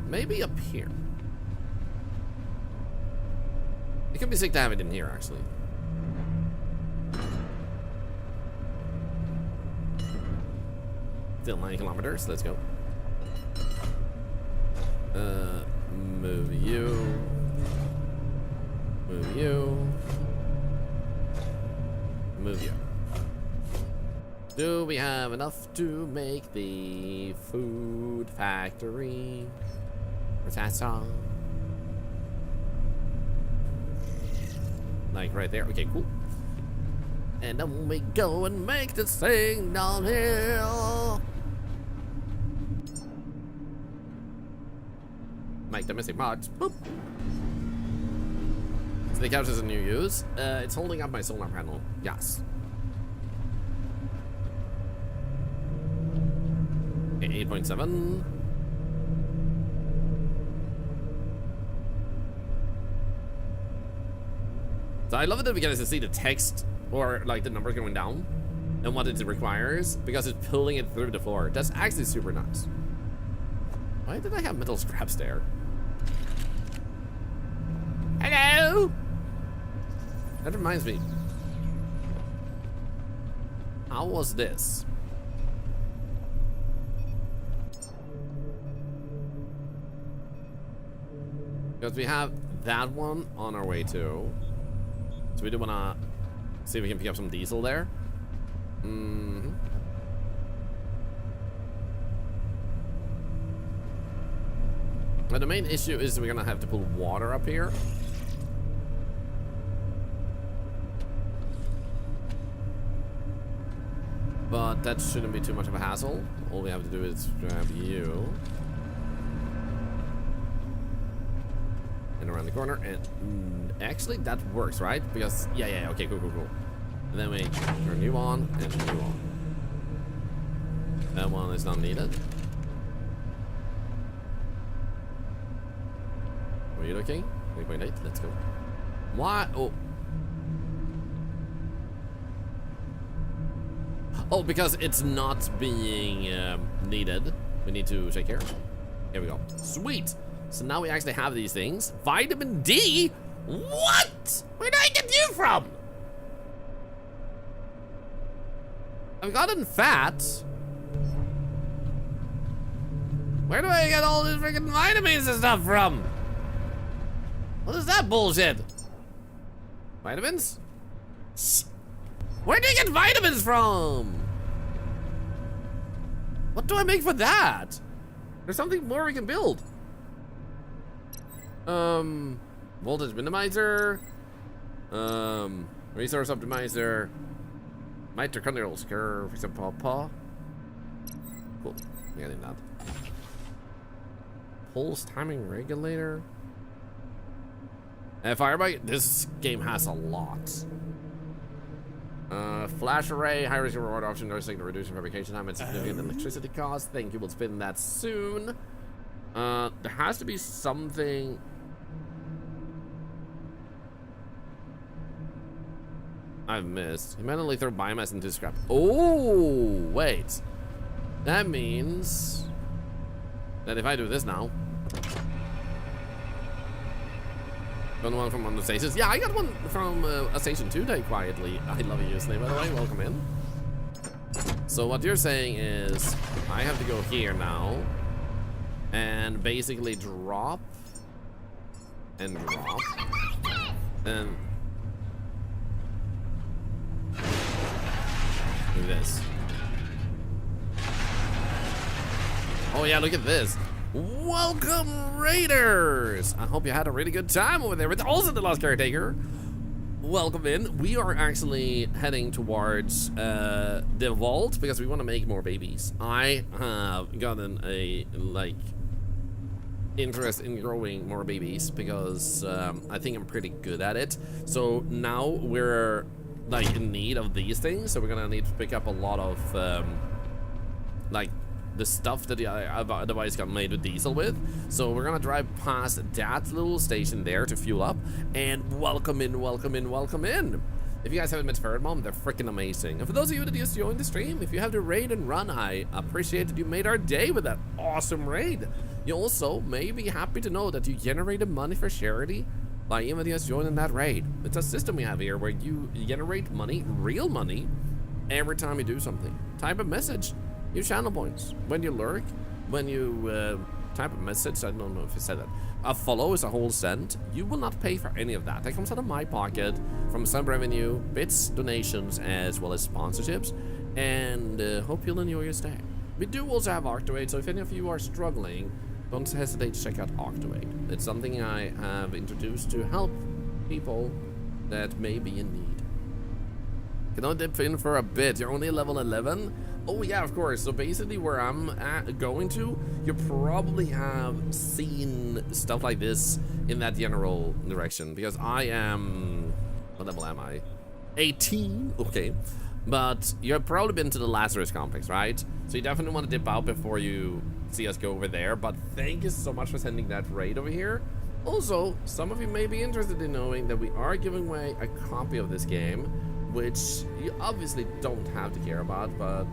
Maybe up here. It could be sick to have it in here, actually. Still 9 kilometers. Let's go. Move you. Move you. Move you. Do we have enough to make the food factory? What's that song? Like right there. Okay, cool. And then we go and make this thing downhill. Make the missing parts. Boop. So the couch is a new use. It's holding up my solar panel. Yes. Okay, 8.7. So I love it that we get to see the text or like the number going down and what it requires because it's pulling it through the floor. That's actually super nice. Why did I have metal scraps there? Hello? That reminds me. How was this? Because we have that one on our way too. So we do want to see if we can pick up some diesel there. Mm-hmm. Now the main issue is we're gonna have to pull water up here. but that shouldn't be too much of a hassle. All we have to do is grab you. And around the corner, and actually that works, right? Because, yeah, okay, cool. And then we turn you on, and you on. That one is not needed. Are you looking? 3.8, let's go. Why? Oh, because it's not being needed. We need to check here. Here we go. Sweet. So now we actually have these things. Vitamin D? What? Where did I get you from? I've gotten fat. Where do I get all these freaking vitamins and stuff from? What is that bullshit? Vitamins? Where do you get vitamins from? What do I make for that? There's something more we can build. Voltage minimizer. Resource optimizer. Mitochondrial curve, for example. Cool. We got that. Pulse timing regulator. Firebite. This game has a lot. Flash array, high risk reward option, noticing the reducing fabrication time and significant electricity cost. Think you will spin that soon. There has to be something. I've missed. You manually throw biomass into scrap. Oh, wait. That means that if I do this now. Got one from one of the stations. Yeah, I got one from a station today quietly. I love your username, by the way. Welcome in. So what you're saying is I have to go here now and basically drop and drop and do this. Oh yeah, look at this. Welcome, Raiders! I hope you had a really good time over there with also the Lost Caretaker. Welcome in. We are actually heading towards the vault because we want to make more babies. I have gotten a interest in growing more babies because I think I'm pretty good at it. So now we're like in need of these things, so we're gonna need to pick up a lot of the stuff that I've otherwise got made with diesel with. So we're gonna drive past that little station there to fuel up, and welcome in. If you guys haven't met Ferret Mom, they're freaking amazing. And for those of you that just joined the stream, if you have to raid and run, I appreciate that you made our day with that awesome raid. You also may be happy to know that you generated money for charity by even just joining that raid. It's a system we have here where you generate money, real money, every time you do something. Type a message. Use channel points. When you lurk, when you type a message, I don't know if you said that. A follow is a whole cent. You will not pay for any of that. That comes out of my pocket from sub revenue, bits, donations, as well as sponsorships. And hope you'll enjoy your stay. We do also have Octoade, so if any of you are struggling, don't hesitate to check out Octoade. It's something I have introduced to help people that may be in need. Can I dip in for a bit? You're only level 11? Oh yeah, of course. So basically where I'm going to, you probably have seen stuff like this in that general direction, because I am, what level am I? 18, okay. But you've probably been to the Lazarus complex, right? So you definitely want to dip out before you see us go over there. But thank you so much for sending that raid over here. Also, some of you may be interested in knowing that we are giving away a copy of this game, which you obviously don't have to care about, but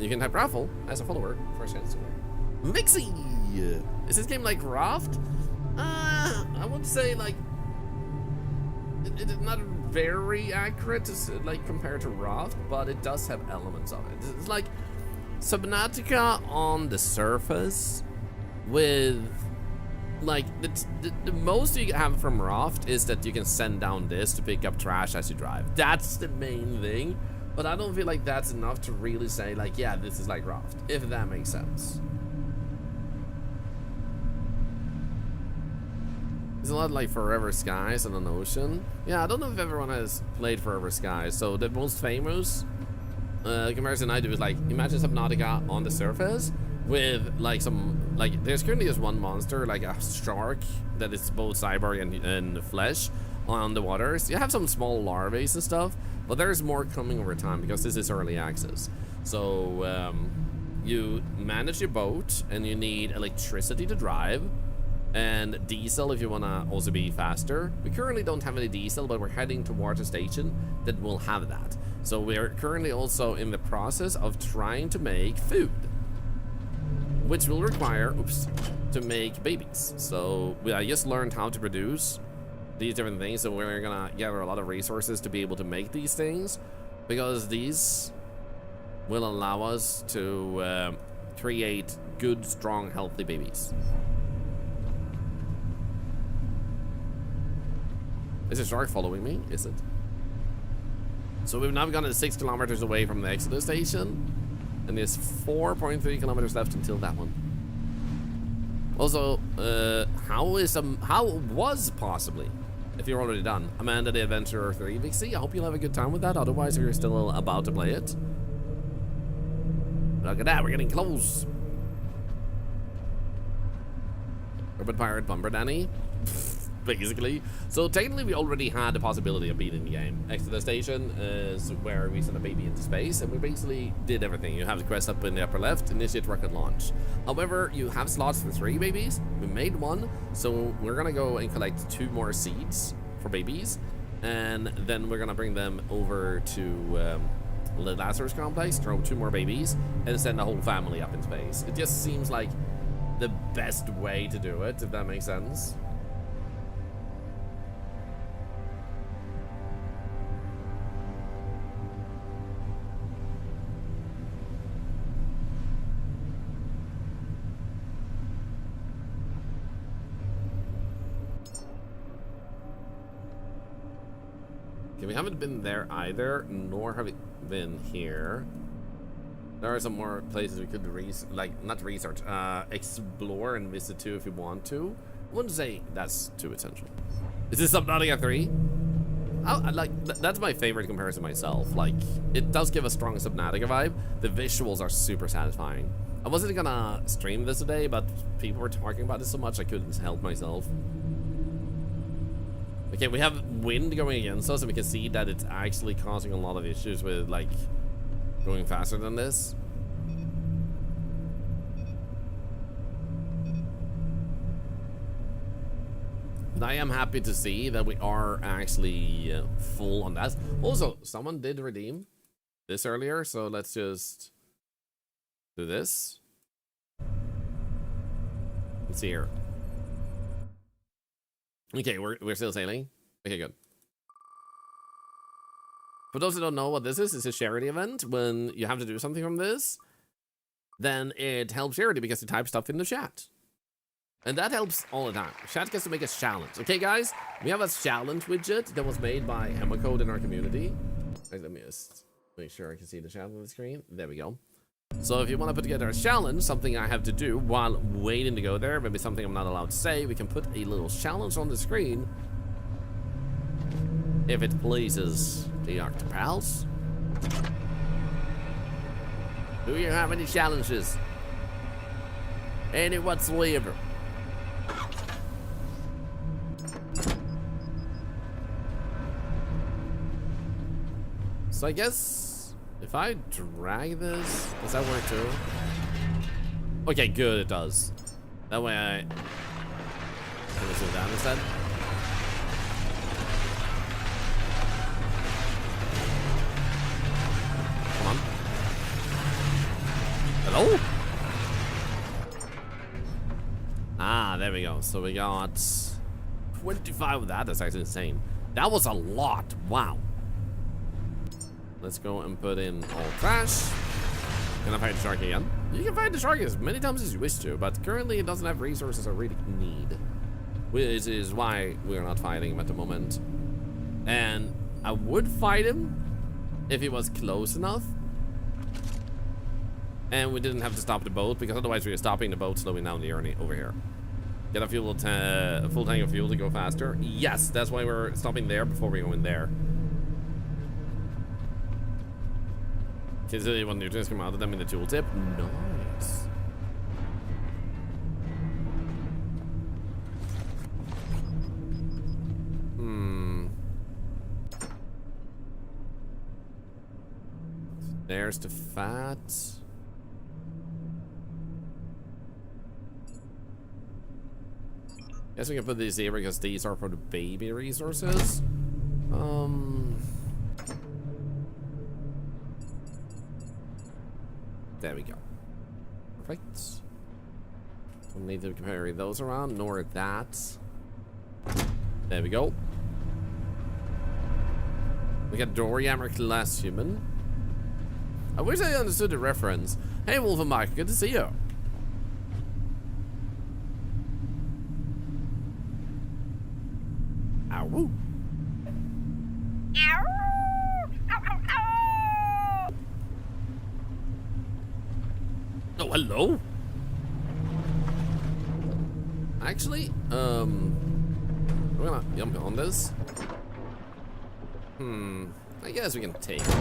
you can type raffle as a follower for a chance to win. Mixie! Is this game like Raft? I would say like it's not very accurate like compared to Raft, but it does have elements of it. It's like Subnautica on the surface with like the most you have from Raft is that you can send down this to pick up trash as you drive. That's the main thing, but I don't feel like that's enough to really say like, yeah, this is like Raft, if that makes sense. There's a lot like Forever Skies on an ocean. Yeah, I don't know if everyone has played Forever Skies. So the most famous comparison I do is like, imagine Subnautica on the surface with like some, like there's currently this one monster, like a shark that is both cyborg and flesh on the waters. You have some small larvae and stuff, but there's more coming over time because this is early access. So you manage your boat and you need electricity to drive and diesel if you want to also be faster. We currently don't have any diesel, but we're heading towards a station that will have that. So we're currently also in the process of trying to make food, which will require, to make babies. So I just learned how to produce these different things, so we're gonna gather a lot of resources to be able to make these things, because these will allow us to create good, strong, healthy babies. Is a shark following me? Is it? So we've now gone 6 kilometers away from the Exodus station, and there's 4.3 kilometers left until that one. Also, how was possibly, if you're already done, Amanda the Adventurer 3, Vixie, I hope you'll have a good time with that. Otherwise, if you're still about to play it. Look at that, we're getting close. Urban Pirate Bumper Danny. Basically. So technically we already had the possibility of beating the game. Exodus Station is where we sent a baby into space, and we basically did everything. You have the quest up in the upper left, initiate rocket launch. However, you have slots for 3 babies. We made 1, so we're gonna go and collect 2 more seeds for babies, and then we're gonna bring them over to the Lazarus complex, throw 2 more babies, and send the whole family up in space. It just seems like the best way to do it, if that makes sense. Okay, we haven't been there either, nor have we been here. There are some more places we could explore and visit too if you want to. I wouldn't say that's too essential. Is this Subnautica 3? That's my favorite comparison myself. Like, it does give a strong Subnautica vibe. The visuals are super satisfying. I wasn't gonna stream this today, but people were talking about it so much I couldn't help myself. Okay, we have wind going against us, and we can see that it's actually causing a lot of issues with, like, going faster than this. But I am happy to see that we are actually full on that. Also, someone did redeem this earlier, so let's just do this. Let's see here. Okay, we're still sailing. Okay, good. For those who don't know what this is, it's a charity event. When you have to do something from this, then it helps charity because you type stuff in the chat. And that helps all the time. Chat gets to make a challenge. Okay, guys, we have a challenge widget that was made by Hemacode in our community. Right, let me just make sure I can see the chat on the screen. There we go. So if you want to put together a challenge, something I have to do while waiting to go there, maybe something I'm not allowed to say, we can put a little challenge on the screen. If it pleases the Octopals. Do you have any challenges? Any whatsoever? So I guess if I drag this, does that work too? Okay, good, it does. That way I can zoom down instead. Come on. Hello? Ah, there we go. So we got 25 with that. That's actually insane. That was a lot. Wow. Let's go and put in all trash. Can I fight the shark again? You can fight the shark as many times as you wish to, but currently it doesn't have resources I really need, which is why we're not fighting him at the moment. And I would fight him if he was close enough, and we didn't have to stop the boat, because otherwise we were stopping the boat, slowing down the journey over here. Get a full tank of fuel to go faster. Yes, that's why we're stopping there before we go in there. Okay, so when nutrients come out of them in the tooltip. Nice. There's the fat. Guess we can put these here because these are for the baby resources. There we go. Perfect. Don't need to carry those around, nor that. There we go. We got Doryammer class human. I wish I understood the reference. Hey, Wolfenbach, good to see you. Ow. Oh, hello. Actually, we're gonna jump on this. I guess we can take it.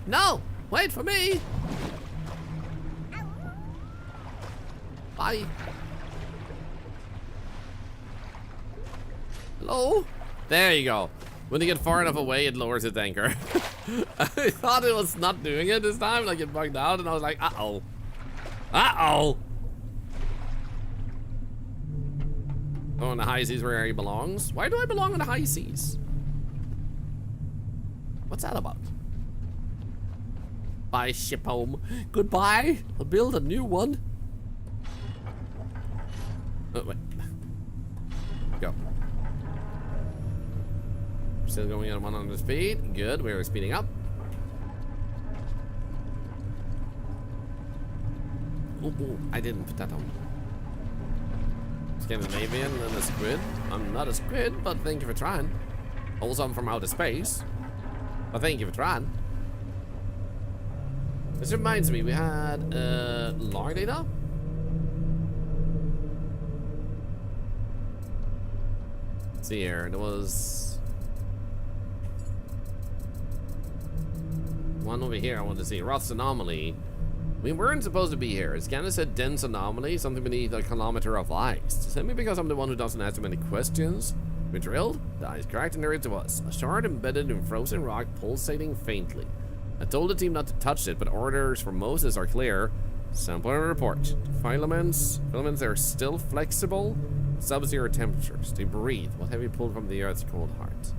No! Wait for me! Bye. Hello? There you go. When you get far enough away, it lowers its anchor. I thought it was not doing it this time, like it bugged out, and I was like, uh-oh. Uh-oh! Oh, in the high seas where he belongs? Why do I belong in the high seas? What's that about? Bye, ship home. Goodbye. I'll build a new one. Oh, wait. Go. Still going at 100 speed. Good. We're speeding up. Oh, I didn't put that on. Scandinavian and a squid. I'm not a squid, but thank you for trying. Also, I'm from outer space. But thank you for trying. This reminds me, we had log data. Let's see here, there was one over here I wanted to see. Roth's anomaly. We weren't supposed to be here. It's kind of said dense anomaly, something beneath a kilometer of ice. Send me because I'm the one who doesn't ask too many questions. We drilled, the ice cracked and near to us. A shard embedded in frozen rock pulsating faintly. I told the team not to touch it, but orders from Moses are clear. Sample and report. Filaments are still flexible. Sub-zero temperatures. They breathe. What have you pulled from the Earth's cold heart?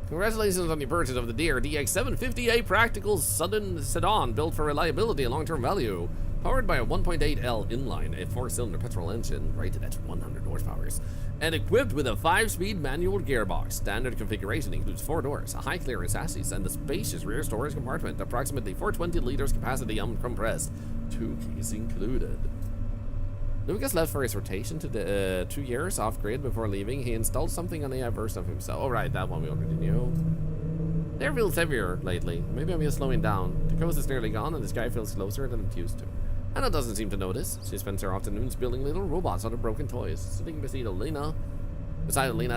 Congratulations on your purchase of the Deere DX750A practical sudden sedan built for reliability and long-term value. Powered by a 1.8L inline, a 4-cylinder petrol engine rated at 100 horsepower, and equipped with a 5-speed manual gearbox. Standard configuration includes 4 doors, a high-clearance chassis, and a spacious rear storage compartment, approximately 420 liters capacity uncompressed. 2 keys included. Lucas left for his rotation to the 2 years off-grid before leaving. He installed something on the version of himself. Oh right, that one we already knew. The air feels heavier lately. Maybe I'm just slowing down. The coast is nearly gone and the sky feels closer than it's used to. Anna doesn't seem to notice. She spends her afternoons building little robots out of broken toys, sitting beside Alina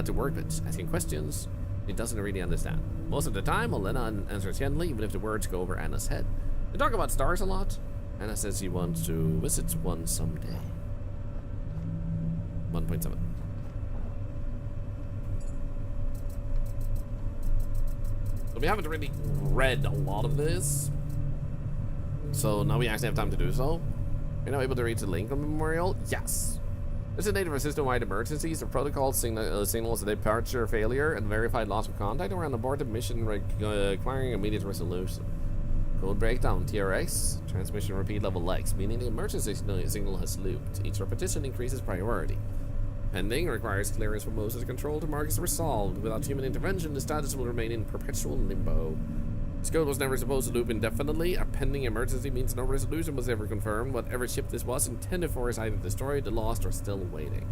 to work with, asking questions she doesn't really understand. Most of the time, Alina answers gently, even if the words go over Anna's head. They talk about stars a lot. Anna says she wants to visit one someday. 1.7. So we haven't really read a lot of this. So now we actually have time to do so. You're now able to reach the link on the memorial? Yes. Designated for system-wide emergencies, the protocol signals a departure failure and verified loss of contact or an aborted mission requiring immediate resolution. Code breakdown, TRX, transmission repeat level X, meaning the emergency signal has looped. Each repetition increases priority. Pending requires clearance from Moses control to mark as resolved. Without human intervention, the status will remain in perpetual limbo. This code was never supposed to loop indefinitely. A pending emergency means no resolution was ever confirmed. Whatever ship this was intended for is either destroyed, lost, or still waiting.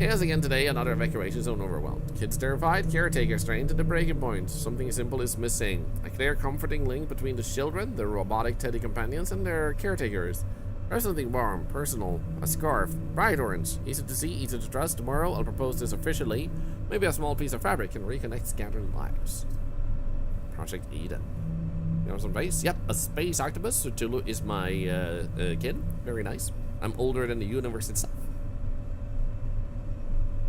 Chaos again today, another evacuation zone overwhelmed. Kids terrified, caretaker strained to the breaking point. Something simple is missing. A clear, comforting link between the children, their robotic teddy companions, and their caretakers. There's something warm, personal, a scarf, bright orange, easy to see, easy to trust. Tomorrow I'll propose this officially. Maybe a small piece of fabric can reconnect scattered lives. Project Eden. You know, some base? Yep, a space octopus. So Tulu is my kid. Very nice. I'm older than the universe itself.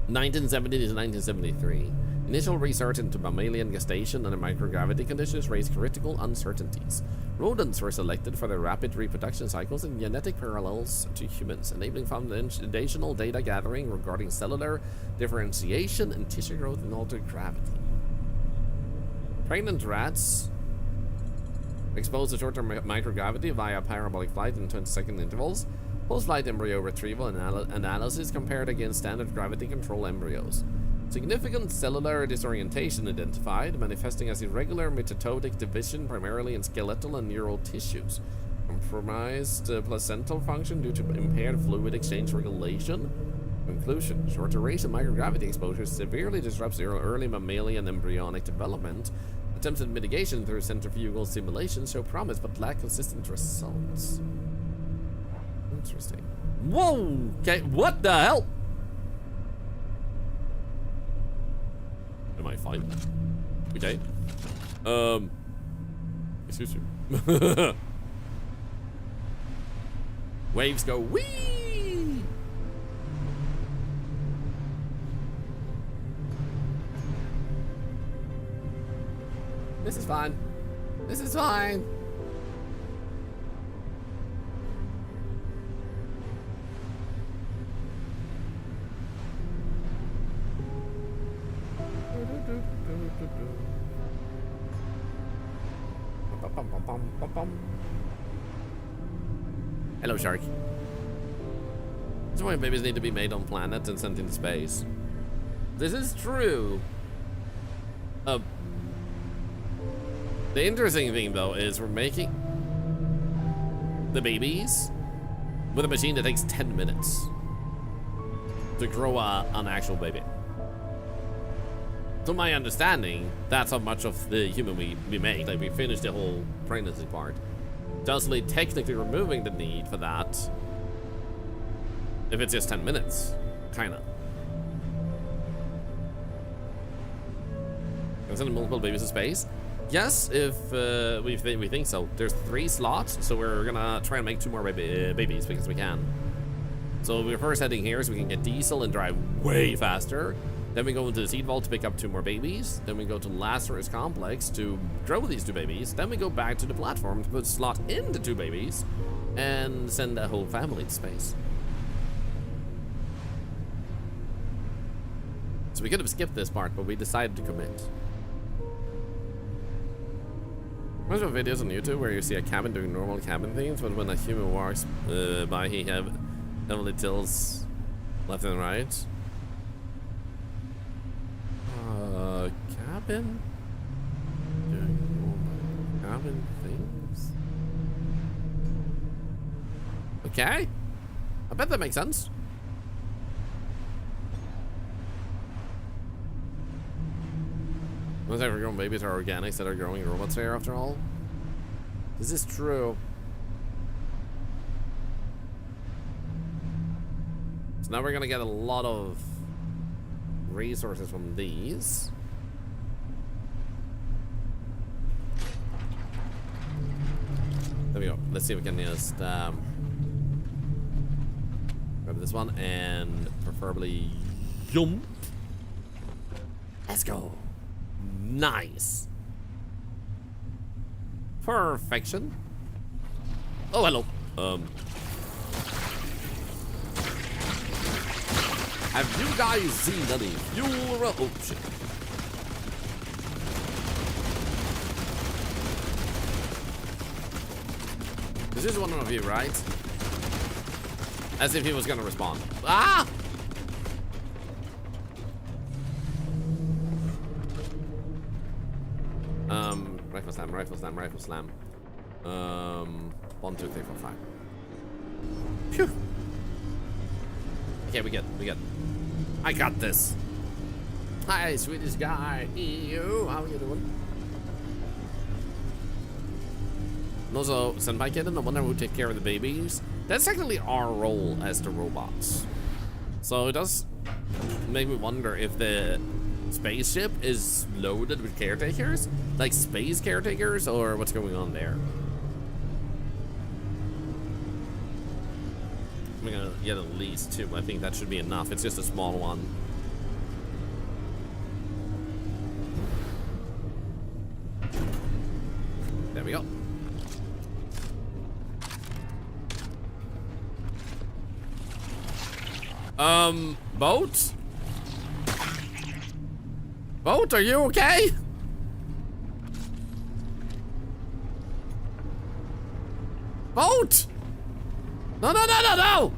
1970 to 1973. Initial research into mammalian gestation under microgravity conditions raised critical uncertainties. Rodents were selected for their rapid reproduction cycles and genetic parallels to humans, enabling foundational data gathering regarding cellular differentiation and tissue growth in altered gravity. Pregnant rats exposed to short-term microgravity via parabolic flight in 20-second intervals. Post-flight embryo retrieval analysis compared against standard gravity control embryos. Significant cellular disorientation identified, manifesting as irregular mitotic division primarily in skeletal and neural tissues. Compromised placental function due to impaired fluid exchange regulation. Conclusion: short duration microgravity exposure severely disrupts early mammalian embryonic development. Attempts at mitigation through centrifugal simulation show promise but lack consistent results. Interesting. Whoa! Okay, what the hell? Am I fine? Okay. Excuse me. Waves go wee. This is fine. This is fine. Hello, shark. This is why babies need to be made on planets and sent into space. This is true. The interesting thing, though, is we're making the babies with a machine that takes 10 minutes to grow an actual baby. To my understanding, that's how much of the human we make. Like, we finished the whole pregnancy part. Justly technically removing the need for that. If it's just 10 minutes. Kinda. Can send multiple babies to space? Yes, if we think so. There's 3 slots, so we're gonna try and make 2 more babies because we can. So we're first heading here so we can get diesel and drive way faster. Then we go into the seed vault to pick up 2 more babies. Then we go to Lazarus Complex to grow these 2 babies. Then we go back to the platform to put slot into 2 babies and send a whole family to space. So we could have skipped this part, but we decided to commit. Most of videos on YouTube where you see a cabin doing normal cabin things, but when a human walks by, he heavily tilts left and right. Cabin? Doing normal cabin things? Okay. I bet that makes sense. Most overgrown babies are organics that are growing robots here, after all. This is true. So now we're gonna get a lot of resources from these. There we go. Let's see if we can just grab this one and preferably jump. Let's go. Nice. Perfection. Oh, hello. Have you guys seen any fuel? Oh shit. This is one of you, right? As if he was gonna respond. Ah! Rifle slam, rifle slam, rifle slam. 1, 2, 3, 4, 5. Phew. Okay, we good. I got this. Hi, Swedish guy. Ew, how you doing? And also, Senpai Kid and the one who take care of the babies. That's technically our role as the robots. So it does make me wonder if the spaceship is loaded with caretakers. like space caretakers, or what's going on there? I'm gonna get at least 2. I think that should be enough. It's just a small one. There we go. Boat? Boat, are you okay? Boat! No, no, no, no, no!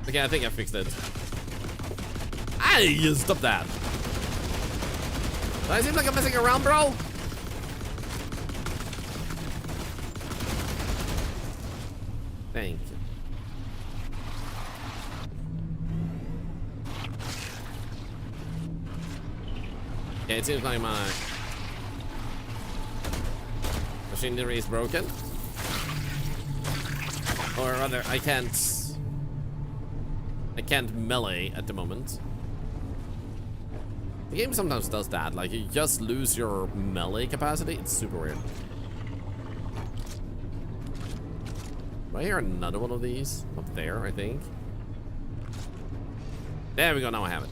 Okay, I think I fixed it. Hey, stop that. Do I seem like I'm messing around, bro? Thank you. Yeah, it seems like my machinery is broken. Or rather, I can't melee at the moment. The game sometimes does that, like you just lose your melee capacity. It's super weird. Do I hear another one of these? Up there, I think. There we go, now I have it.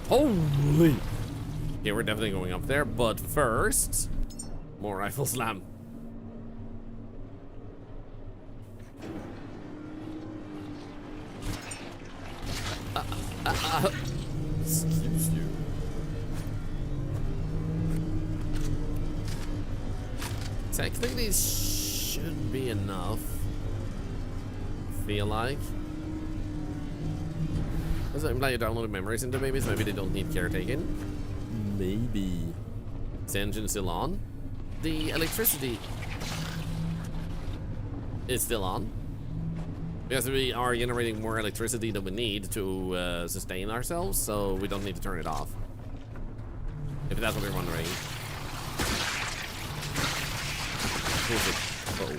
Holy! Okay, we're definitely going up there, but first, more rifle slam. Excuse you. Technically, these should be enough. Feel like. Does it imply you downloaded memories into babies? Maybe they don't need caretaking. Maybe. Is the engine still on? The electricity is still on. Because we are generating more electricity than we need to sustain ourselves, so we don't need to turn it off. If that's what you're wondering. Here's it. Oh.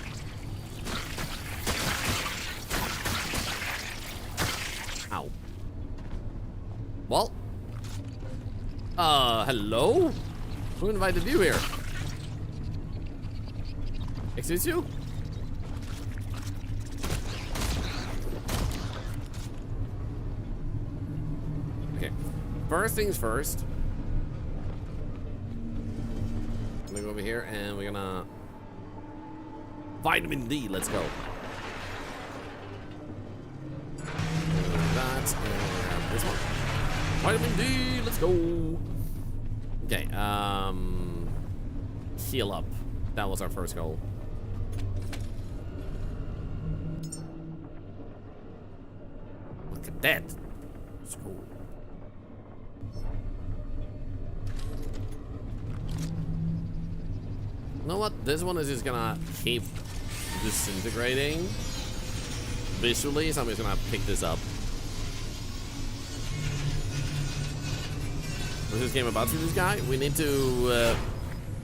Ow. Well. Hello? Who invited you here? Excuse you? Okay. First things first. I'm gonna go over here and we're gonna Vitamin D, let's go. That and this one. Vitamin D, let's go. Okay, heal up. That was our first goal. Look at that. Let's go. You know what? This one is just gonna keep disintegrating visually, so I'm just gonna pick this up. What's this game about for this guy? We need to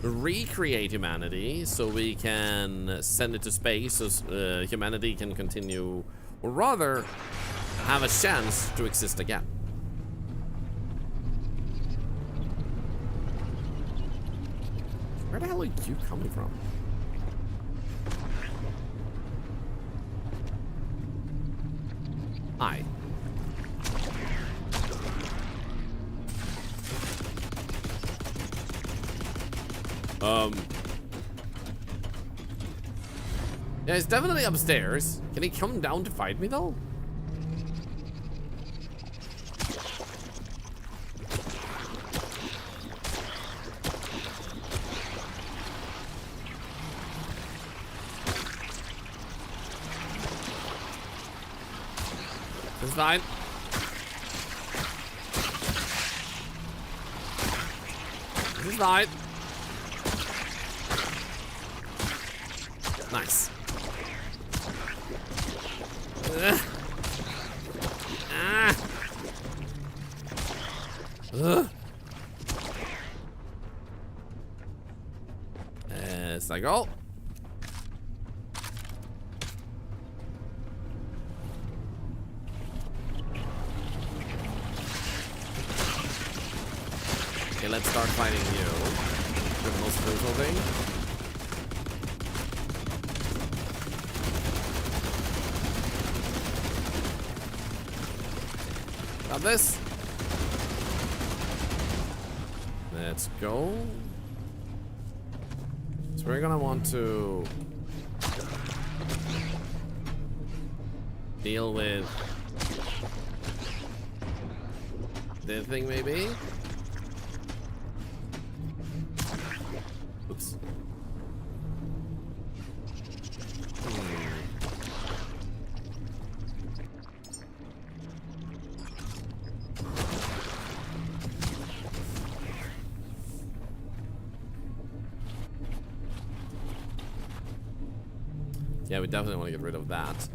recreate humanity so we can send it to space so humanity can continue, or rather have a chance to exist again. Where the hell are you coming from? Hi. Yeah, he's definitely upstairs. Can he come down to fight me though? It's fine. This is fine. Nice. It's like, oh. let's start fighting you. The most crucial thing. Got this. Let's go. So we're gonna want to deal with this thing, maybe. Oops. Yeah, we definitely want to get rid of that.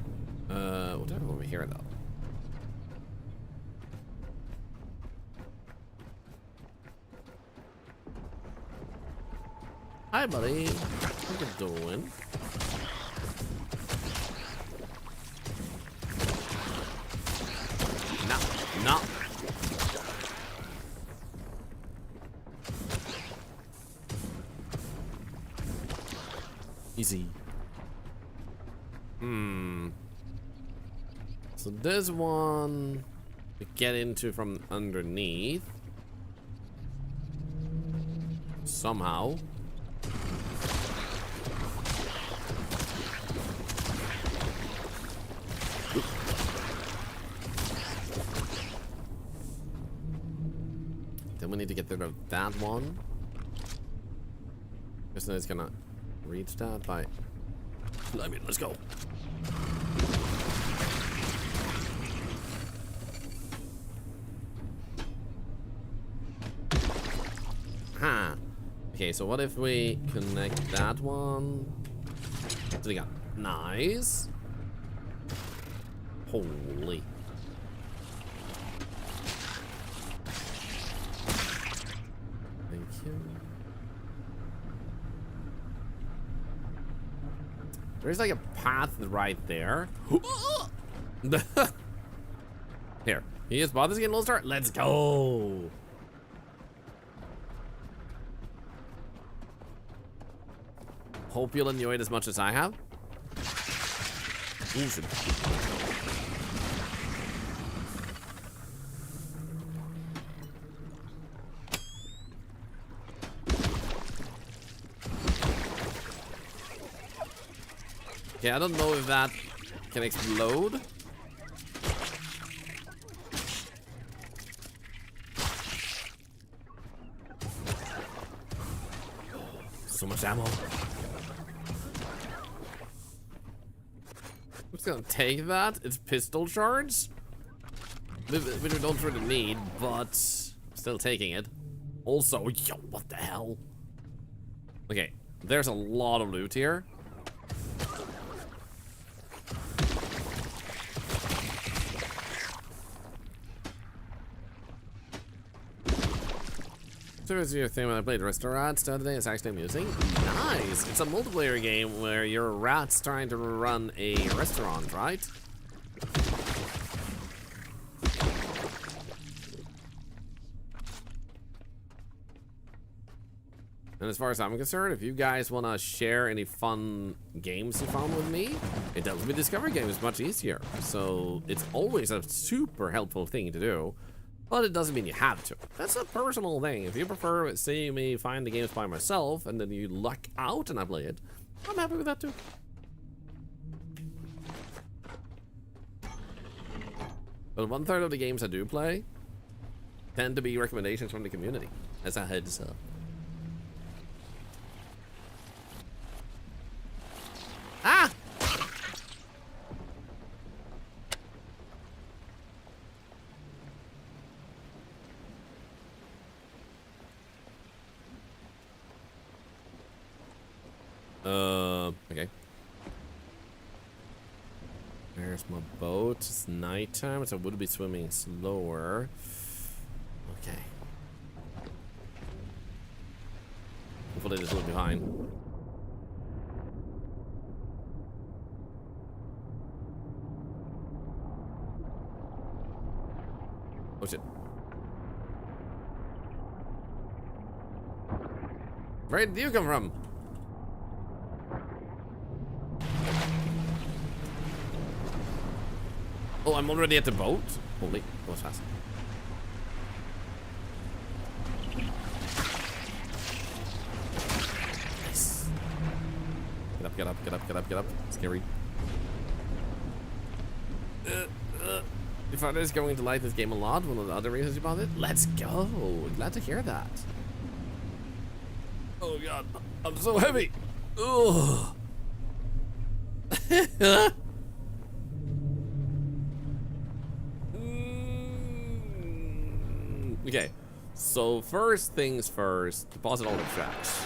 What do I have over here, though? Hi, buddy. How you doing? No, no. Easy. So this one we get into from underneath somehow. Oop. Then we need to get rid of that one. Guess then it's gonna reach that by. I mean, let's go. Huh. Okay, so what if we connect that one to the gun? Nice. Holy. Thank you. There's like a path right there. Here. He just bought this game, little start. Let's go. Hope you'll enjoy it as much as I have. Ooh, shit. Okay, I don't know if that can explode. So much ammo. I'm just gonna take that. It's pistol shards, which we don't really need, but still taking it. Also, yo, what the hell? Okay, there's a lot of loot here. So here's your thing when I played Restaurants the other day. It's actually amusing. Nice! It's a multiplayer game where you're rats trying to run a restaurant, right? And as far as I'm concerned, if you guys want to share any fun games you found with me, it helps me discover games much easier. So it's always a super helpful thing to do. But it doesn't mean you have to. That's a personal thing. If you prefer seeing me find the games by myself and then you luck out and I play it, I'm happy with that too. But 1/3 of the games I do play tend to be recommendations from the community, as a heads up. Ah! Okay. There's my boat. It's nighttime, so I would be swimming slower. Okay. Hopefully this will be behind. Oh shit. Where did you come from? Oh, I'm already at the boat? Holy, that was fast. Nice. Get up, get up, get up, get up, get up. Scary. Your father is going to like this game a lot. One of the other reasons you bought it. Let's go. Glad to hear that. Oh god, I'm so heavy. Ugh. Okay, so first things first, deposit all the trash.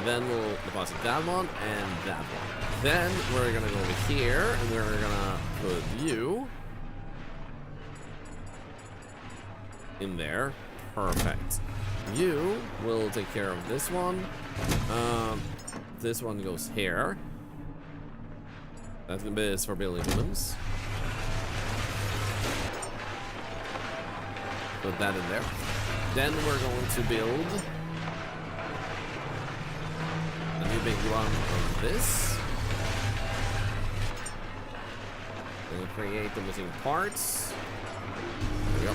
Then we'll deposit that one and that one. Then we're gonna go over here and we're gonna put you in there. Perfect. You will take care of this one. This one goes here. That is for building humans. Put that in there. Then we're going to build a new big one of this. We'll create the missing parts. There we go.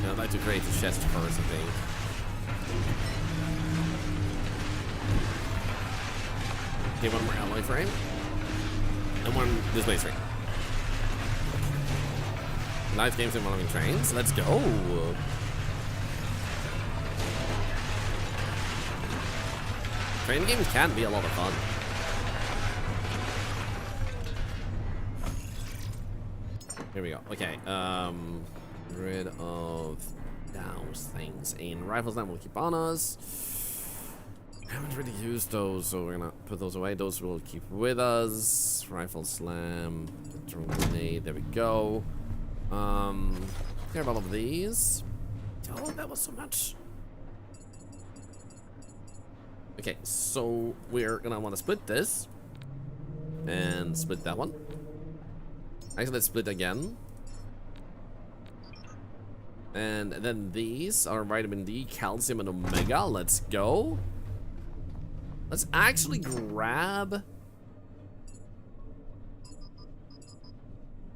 I'd like to create the chest first, I think. Okay, one more alloy frame. And one display frame. Live games involving trains. Let's go. Train games can be a lot of fun. Here we go. Okay, rid of those things. And rifles then will keep on us. I haven't really used those, so we're gonna put those away. Those will keep with us. Rifle slam, drone grenade, there we go. Care about all of these. Oh, that was so much. Okay, so we're gonna want to split this and split that one. Actually, let's split again. And then these are vitamin D, calcium, and omega. Let's go. Let's actually grab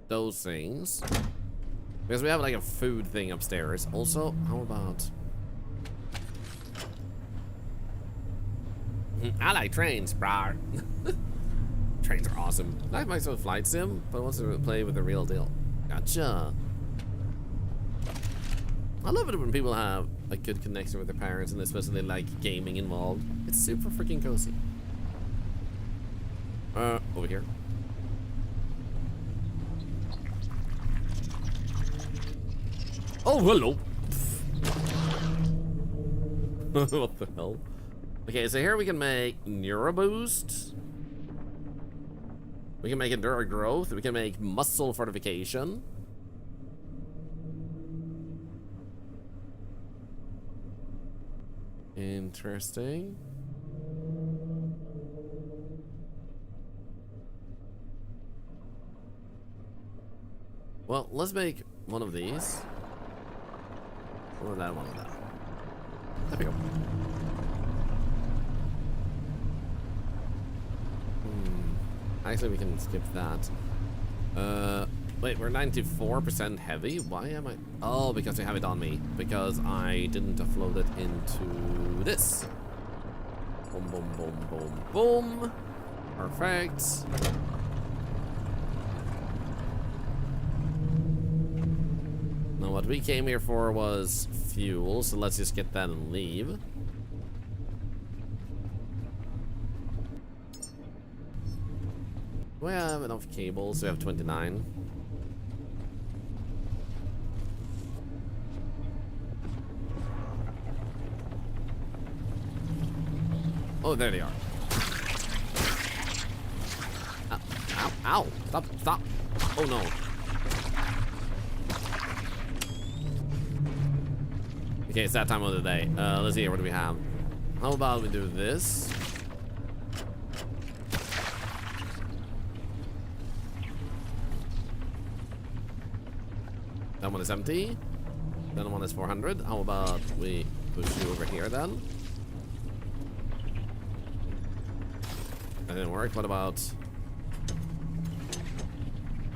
those things. Because we have like a food thing upstairs. Also, how about... I like trains, brah. Trains are awesome. I like myself flight sim, but wants to play with the real deal. Gotcha. I love it when people have a good connection with their parents and especially like gaming involved. It's super freaking cozy. Over here. Oh, hello. What the hell? Okay, so here we can make Neuro Boost. We can make Enduro Growth. We can make Muscle Fortification. Interesting. Well, let's make one of these. One of that, one of that. There we go. Actually, we can skip that. Wait, we're 94% heavy? Why am I... Oh, because I have it on me. Because I didn't offload it into this. Boom, boom, boom, boom, boom. Perfect. Now, what we came here for was fuel, so let's just get that and leave. We have enough cables, we have 29. Oh, there they are. Ow, ow, ow. Stop, stop. Oh no. Okay, it's that time of the day. Let's see here, what do we have? How about we do this? That one is empty. That one is 400. How about we push you over here then? That didn't work. What about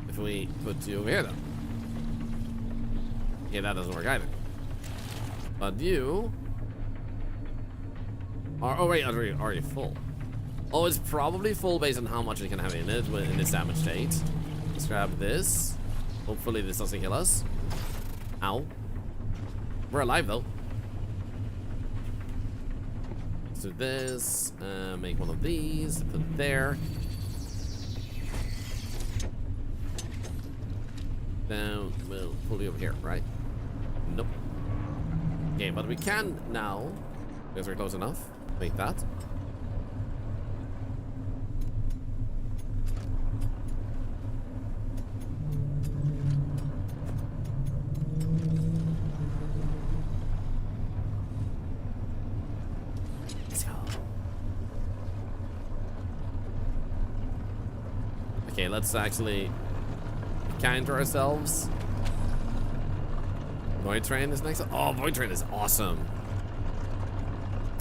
if we put you over here then? Yeah, that doesn't work either. But you are, oh wait, are you full? Oh, it's probably full based on how much it can have in it in its damage state. Let's grab this. Hopefully this doesn't kill us. Ow. We're alive though. Let's do this. Make one of these. Put it there. Then we'll pull you over here, right? Nope. Okay, but we can now, because we're close enough, make that. Let's go. Okay, let's actually kind to ourselves. Void Train is next. Oh, Void Train is awesome.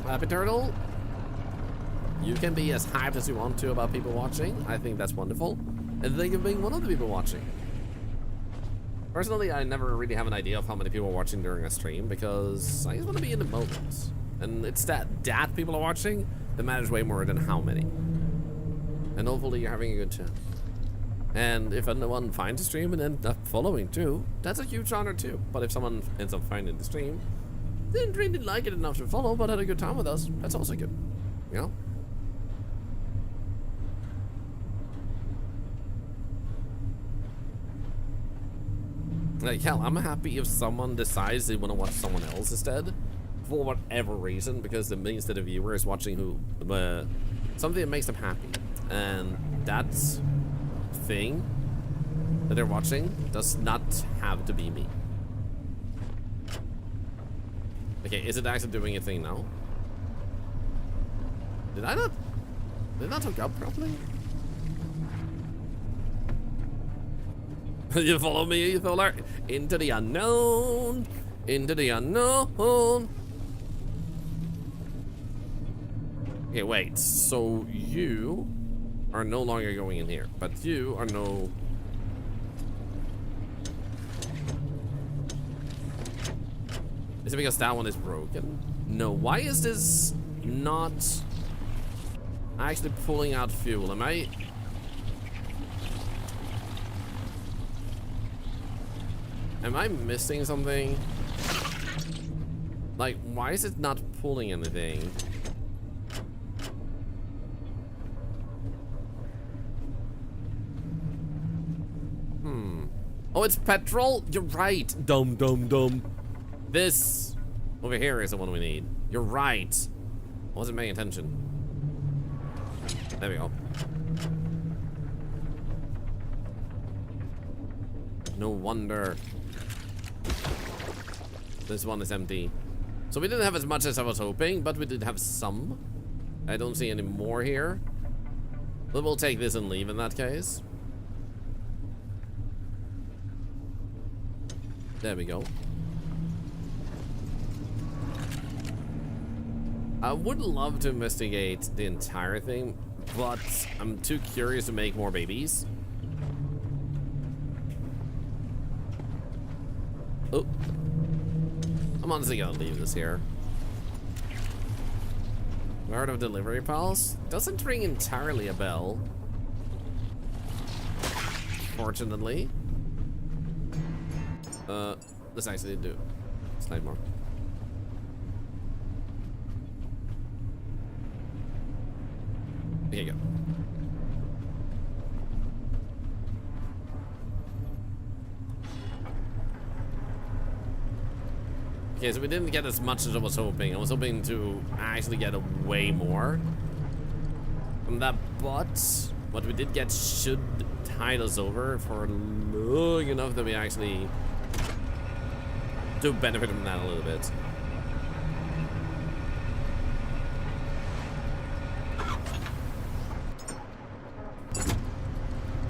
Happy Turtle, you can be as hyped as you want to about people watching. I think that's wonderful. And thank you for being one of the people watching. Personally, I never really have an idea of how many people are watching during a stream because I just want to be in the moment. And it's that people are watching that matters way more than how many. And hopefully you're having a good time. And if anyone finds the stream and ends up following too, that's a huge honor too. But if someone ends up finding the stream, didn't really like it enough to follow, but had a good time with us, that's also good. You know? Like, hell, I'm happy if someone decides they want to watch someone else instead, for whatever reason, because it means that the viewer is watching something that makes them happy. And that's thing that they're watching does not have to be me. Okay, is it actually doing a thing now? Did I not hook up properly? You follow me, you Thorlar? Into the unknown. Into the unknown. Okay, wait. So you are no longer going in here, but you are no... Is it because that one is broken? No, why is this not actually pulling out fuel? Am I missing something? Like, why is it not pulling anything? Oh, it's petrol? You're right. Dumb. This over here is the one we need. You're right. I wasn't paying attention. There we go. No wonder. This one is empty. So we didn't have as much as I was hoping, but we did have some. I don't see any more here. But we'll take this and leave in that case. There we go. I would love to investigate the entire thing, but I'm too curious to make more babies. Oh. I'm honestly gonna leave this here. Guard of Delivery Pals? Doesn't ring entirely a bell. Fortunately. Let's actually do snipe more. Here you go. Okay, so we didn't get as much as I was hoping. I was hoping to actually get a way more from that, but what we did get should tide us over for long enough that we actually do benefit from that a little bit.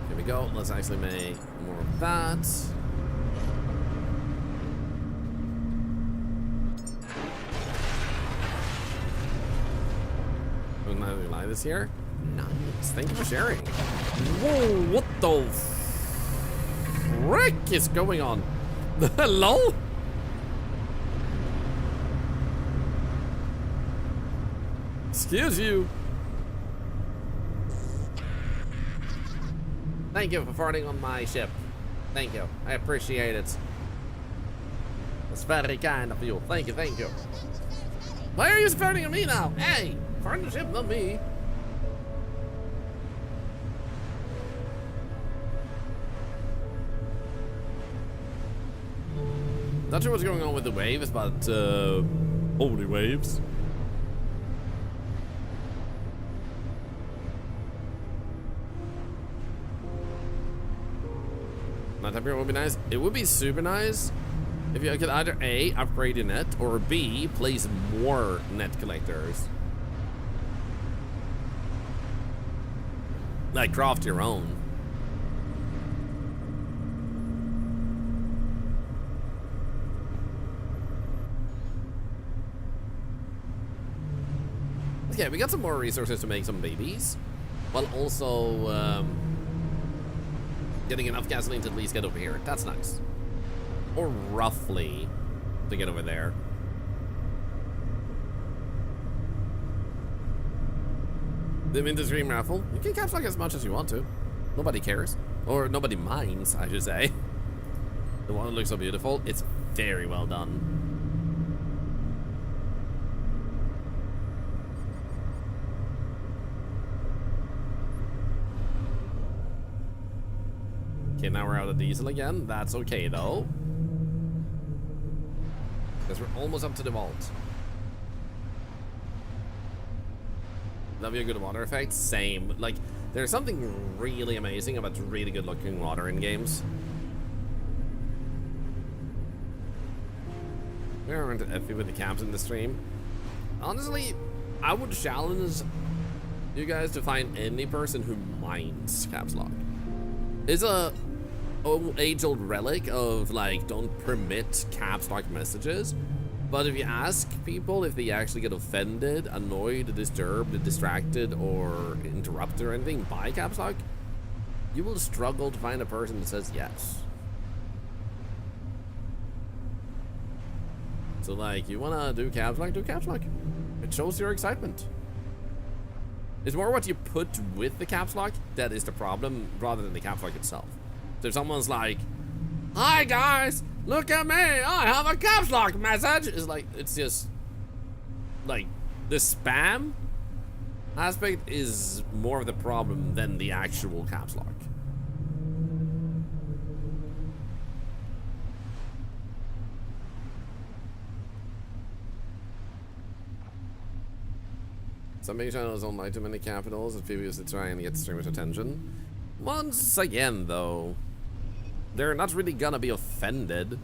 Here we go. Let's actually make more of that. anything like this here. Nice. Thank you for sharing. Whoa, what the frick is going on? Hello? Excuse you. Thank you for farting on my ship. Thank you. I appreciate it. That's very kind of you. Thank you, thank you. Why are you farting on me now? Hey, fart on the ship, not me. Not sure what's going on with the waves, but holy waves. Not up here would be nice. It would be super nice if you could either A, upgrade your net, or B, place more net collectors. Like craft your own. Okay, we got some more resources to make some babies, while also getting enough gasoline to at least get over here. That's nice. Or roughly to get over there. The Minter Dream raffle. You can caps lock as much as you want to. Nobody cares. Or nobody minds, I should say. The one that looks so beautiful. It's very well done. Okay, now we're out of diesel again. That's okay though. Because we're almost up to the vault. Love your good water effect. Same. Like, there's something really amazing about really good looking water in games. We aren't effy with the caps in the stream. Honestly, I would challenge you guys to find any person who minds caps lock. It's a age-old relic of like, don't permit caps lock messages. But if you ask people if they actually get offended, annoyed, disturbed, distracted, or interrupted or anything by caps lock, you will struggle to find a person that says yes. So like, you wanna do caps lock, do caps lock. It shows your excitement. It's more what you put with the caps lock that is the problem, rather than the caps lock itself. So if someone's like, "Hi guys, look at me, I have a caps lock message," it's like, it's just like the spam aspect is more of the problem than the actual caps lock. Some big channels don't like too many capitals if people use to try and get streamers' attention. Once again, though, they're not really gonna be offended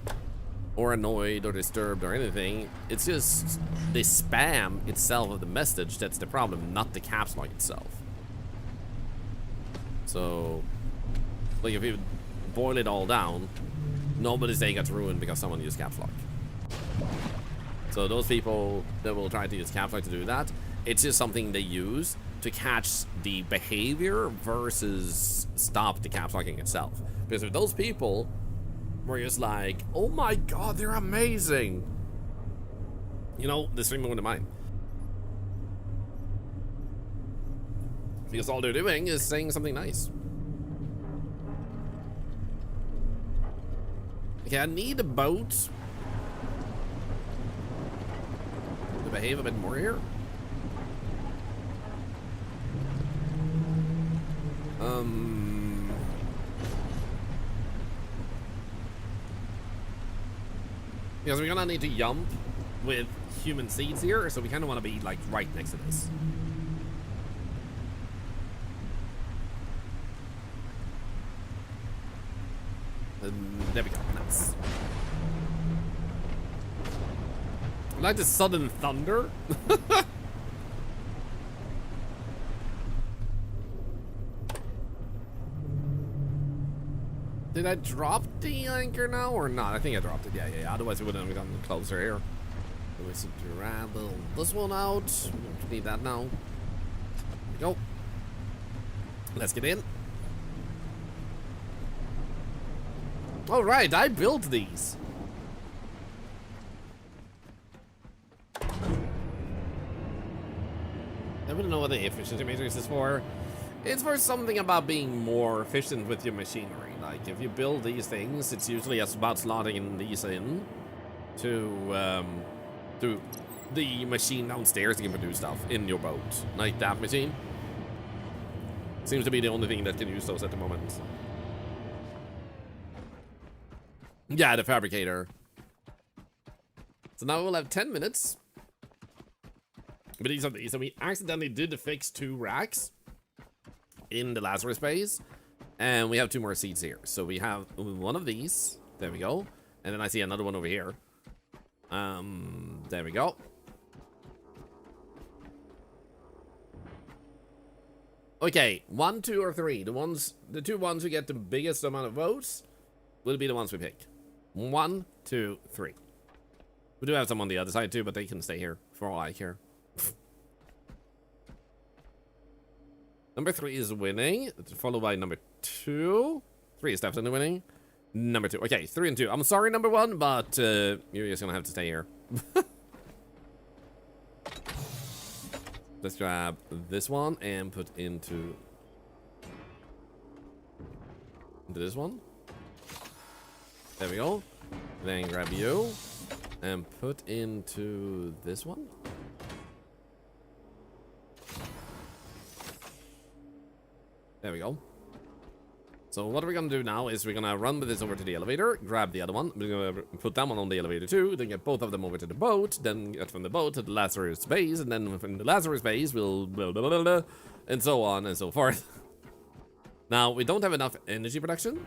or annoyed or disturbed or anything. It's just the spam itself of the message that's the problem, not the caps lock itself. So, like, if you boil it all down, nobody's day gets ruined because someone used caps lock. So those people that will try to use caps lock to do that, it's just something they use to catch the behavior versus stop the caps locking itself. Because if those people were just like, "Oh my god, they're amazing," you know, the stream wouldn't mind. Because all they're doing is saying something nice. Okay, I need a boat to behave a bit more here. Because we're gonna need to jump with human seeds here, so we kind of want to be like right next to this. There we go. Nice. I like the sudden thunder. Did I drop the anchor now or not? I think I dropped it. Yeah. Otherwise, it wouldn't have gotten closer here. So we should grab this one out. We don't need that now. Go. Let's get in. All right, I built these. I don't know what the efficiency matrix is for. It's for something about being more efficient with your machinery. Like, if you build these things, it's usually about slotting these in to the machine downstairs that can produce stuff in your boat. Like that machine. Seems to be the only thing that can use those at the moment. Yeah, the fabricator. So now we'll have 10 minutes. But these are these. So we accidentally did fix 2 racks in the Lazarus base. And we have 2 more seats here. So we have one of these. There we go. And then I see another one over here. There we go. Okay, 1, 2, or 3. The 2 ones who get the biggest amount of votes will be the ones we pick. 1, 2, 3. We do have some on the other side too, but they can stay here for all I care. Number 3 is winning, followed by number 2. 3 is definitely winning. Number 2. Okay, 3 and 2. I'm sorry, number 1, but you're just gonna have to stay here. Let's grab this one and put into this one. There we go. Then grab you and put into this one. There we go. So what we're gonna do now is we're gonna run with this over to the elevator, grab the other one, we're gonna put that one on the elevator too, then get both of them over to the boat, then get from the boat to the Lazarus base, and then from the Lazarus base we'll blah, blah, blah, blah, and so on and so forth. Now we don't have enough energy production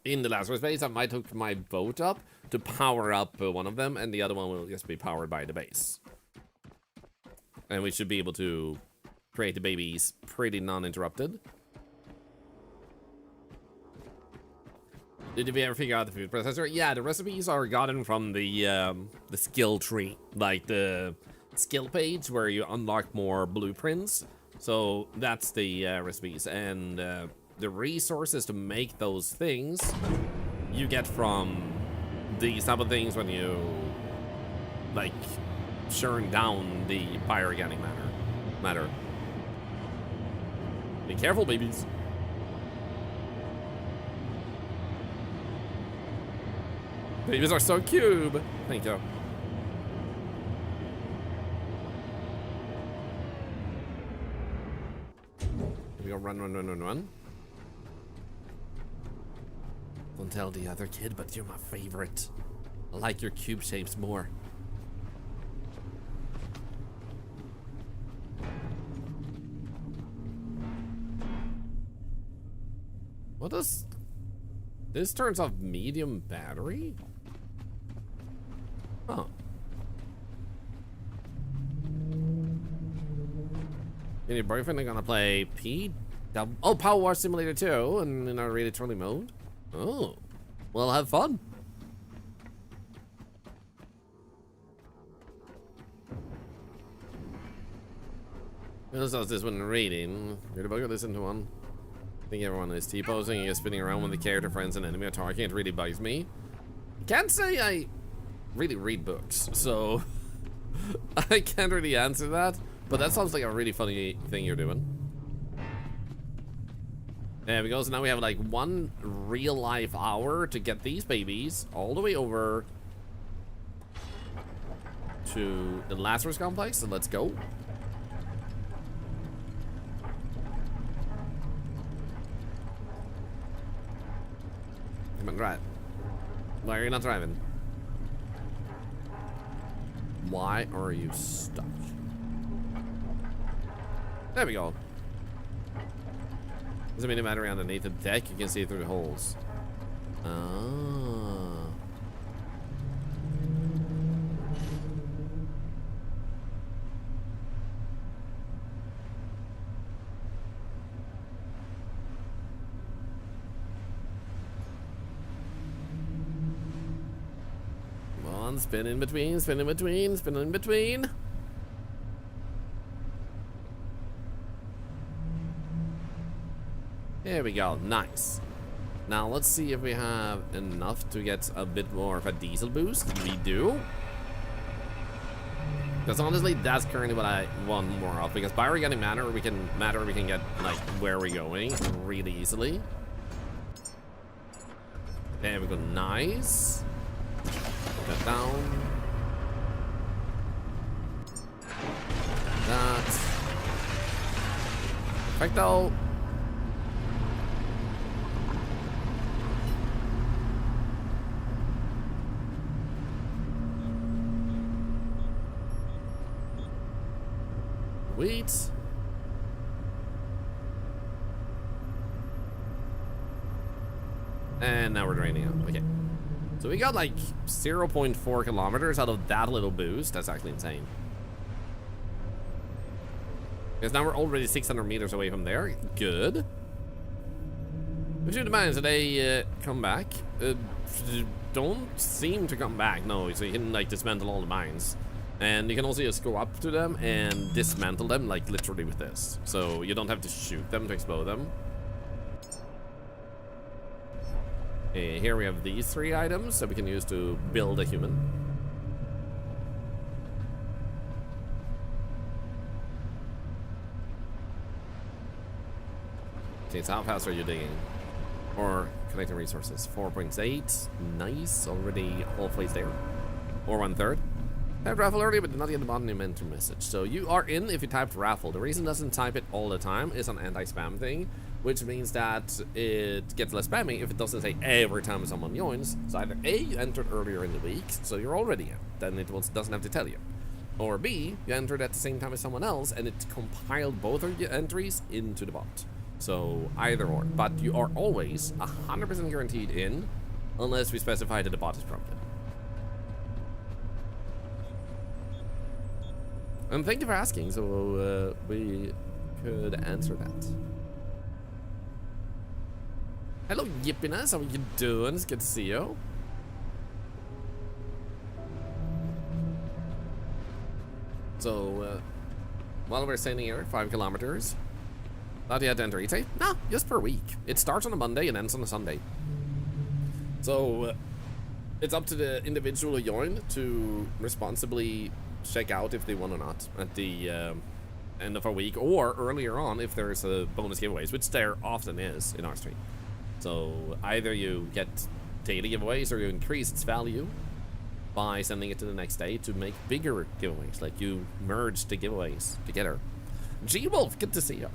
in the Lazarus base. I might hook my boat up to power up one of them, and the other one will just be powered by the base. And we should be able to create the babies pretty non-interrupted. Did we ever figure out the food processor? Yeah, the recipes are gotten from the skill tree, like the skill page where you unlock more blueprints. So that's the recipes, and the resources to make those things you get from these type of things when you like churn down the bioorganic matter. Be careful, babies. Babies are so cute. Thank you. Here we go. Run. Don't tell the other kid, but you're my favorite. I like your cube shapes more. What does... This turns off medium battery? Huh. And your boyfriend are gonna play Power Wash Simulator 2 in our rated trolley mode? Oh. Well, have fun. What else this one reading? You're about to listen to one. I think everyone is T-posing and spinning around when the character, friends, and enemy are talking. It really bugs me. Can't say I really read books, so I can't really answer that. But that sounds like a really funny thing you're doing. There we go. So now we have like 1 real life hour to get these babies all the way over to the Lazarus complex. So let's go. Come on, drive. Why are you not driving? Why are you stuck? There we go. Doesn't mean a battery underneath the deck. You can see through the holes. Ah. Come on, spin in between, spin in between, spin in between. There we go. Nice. Now let's see if we have enough to get a bit more of a diesel boost. We do. Because honestly, that's currently what I want more of. Because by getting matter, we can get like where we're going really easily. There we go. Nice. Put that down. That. Perfecto. Wait. And now we're draining out. Okay. So we got like 0.4 kilometers out of that little boost. That's actually insane. Because now we're already 600 meters away from there. Good. We shoot the mines and they come back. Don't seem to come back. No, so you can like dismantle all the mines. And you can also just go up to them and dismantle them, like literally with this. So you don't have to shoot them to explode them. Okay, here we have these 3 items that we can use to build a human. Okay, so how fast are you digging? Or collecting resources? 4.8. Nice, already halfway there. Or 1/3. Typed raffle earlier, but did not get the bottom inventor message. So you are in if you typed raffle. The reason it doesn't type it all the time is an anti-spam thing, which means that it gets less spammy if it doesn't say every time someone joins. So either A, you entered earlier in the week, so you're already in, then it doesn't have to tell you. Or B, you entered at the same time as someone else, and it compiled both of your entries into the bot. So either or. But you are always 100% guaranteed in, unless we specify that the bot is broken. And thank you for asking, so we could answer that. Hello, Yippiness, how are you doing? It's good to see you. So, while we're standing here, 5 kilometers. Thought you had to enter each day? No, just per week. It starts on a Monday and ends on a Sunday. So, it's up to the individual who joined to responsibly check out if they won or not at the end of a week, or earlier on if there's a bonus giveaways, which there often is in our stream. So either you get daily giveaways or you increase its value by sending it to the next day to make bigger giveaways, like you merge the giveaways together. G-Wolf, good to see you.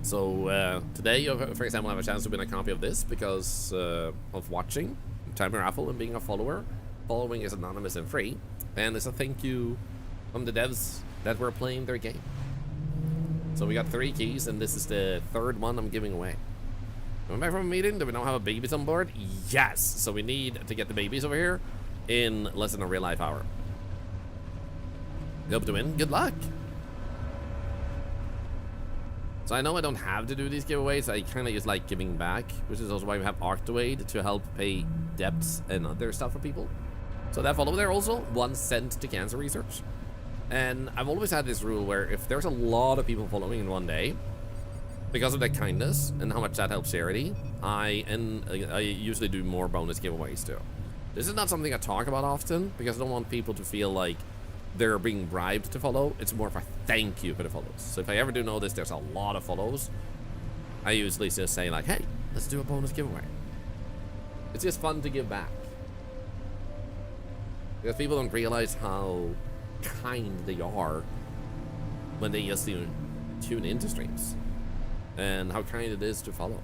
So today you, for example, have a chance to win a copy of this because of watching, timing raffle, and being a follower. Following is anonymous and free. And it's a thank you from the devs that were playing their game. So we got 3 keys, and this is the 3rd one I'm giving away. Coming back from a meeting, do we now have babies on board? Yes! So we need to get the babies over here in less than a real life hour. You hope to win? Good luck! So I know I don't have to do these giveaways, I kind of just like giving back, which is also why we have Octoaid to help pay debts and other stuff for people. So that follow there also, 1 cent to cancer research. And I've always had this rule where if there's a lot of people following in one day, because of that kindness and how much that helps charity, I usually do more bonus giveaways too. This is not something I talk about often because I don't want people to feel like they're being bribed to follow. It's more of a thank you for the follows. So if I ever do notice there's a lot of follows, I usually just say like, hey, let's do a bonus giveaway. It's just fun to give back. Because people don't realize how kind they are when they just tune into streams. And how kind it is to follow.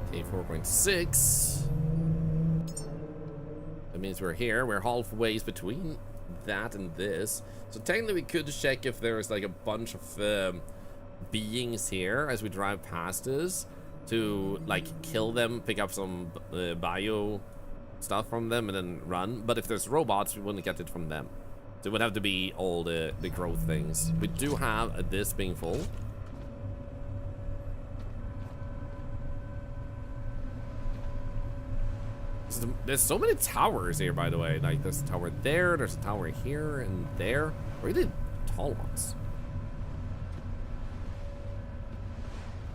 Okay, 4.6. That means we're here. We're halfway between that and this. So technically we could check if there's like a bunch of beings here as we drive past this, to like kill them, pick up some bio stuff from them and then run. But if there's robots, we wouldn't get it from them. So it would have to be all the growth things. We do have this being full. There's so many towers here, by the way. Like there's a tower there, there's a tower here and there. Really tall ones.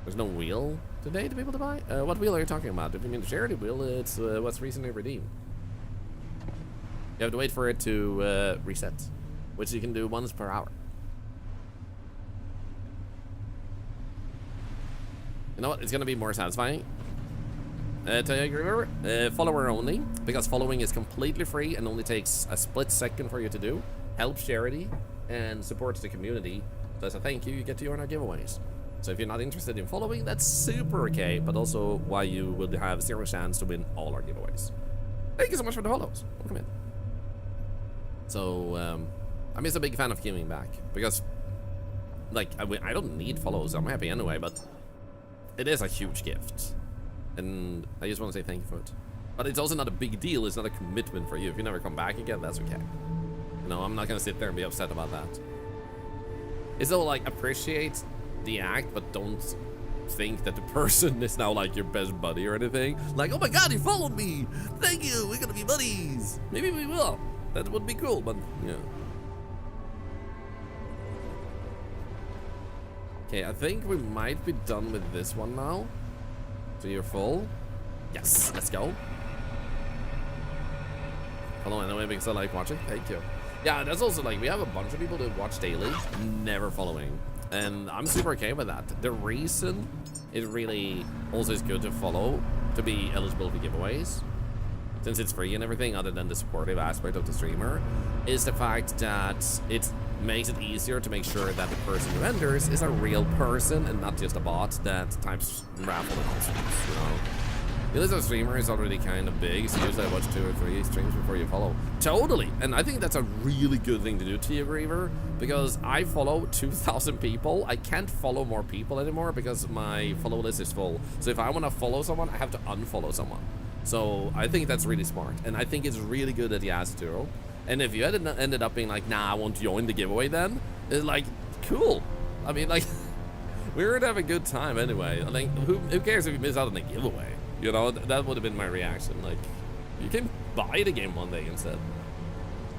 There's no wheel today to be able to buy? What wheel are you talking about? If you mean the charity wheel, it's what's recently redeemed. You have to wait for it to reset, which you can do once per hour. You know what? It's gonna be more satisfying. Follower only, because following is completely free and only takes a split second for you to do. Helps charity and supports the community. So as a thank you, you get to earn our giveaways. So if you're not interested in following, that's super okay, but also why you will have 0 chance to win all our giveaways. Thank you so much for the follows. Welcome in. So, I'm just a big fan of giving back, because, like, I don't need follows, I'm happy anyway, but it is a huge gift. And I just want to say thank you for it. But it's also not a big deal, it's not a commitment for you. If you never come back again, that's okay. You know, I'm not gonna sit there and be upset about that. It's all like, appreciate the act, but don't think that the person is now like your best buddy or anything. Like, oh my god, he followed me! Thank you, we're gonna be buddies! Maybe we will. That would be cool, but yeah. Okay, I think we might be done with this one now. So you're full? Yes, let's go. Hello anyway, because I like watching. Thank you. Yeah, that's also like, we have a bunch of people that watch daily, never following. And I'm super okay with that. The reason it really also is good to follow, to be eligible for giveaways, since it's free and everything other than the supportive aspect of the streamer, is the fact that it makes it easier to make sure that the person who enters is a real person and not just a bot that types raffle announcements, you know. The list of streamer is already kind of big, so usually I watch 2 or 3 streams before you follow. Totally! And I think that's a really good thing to do, Tia Griever, because I follow 2,000 people. I can't follow more people anymore because my follow list is full. So if I want to follow someone, I have to unfollow someone. So I think that's really smart, and I think it's really good that he asked to. And if you had ended up being like, nah, I won't join the giveaway then, it's like, cool. I mean, like, we're gonna have a good time anyway. I think, who cares if you miss out on the giveaway? You know, that would have been my reaction. Like, you can buy the game one day instead.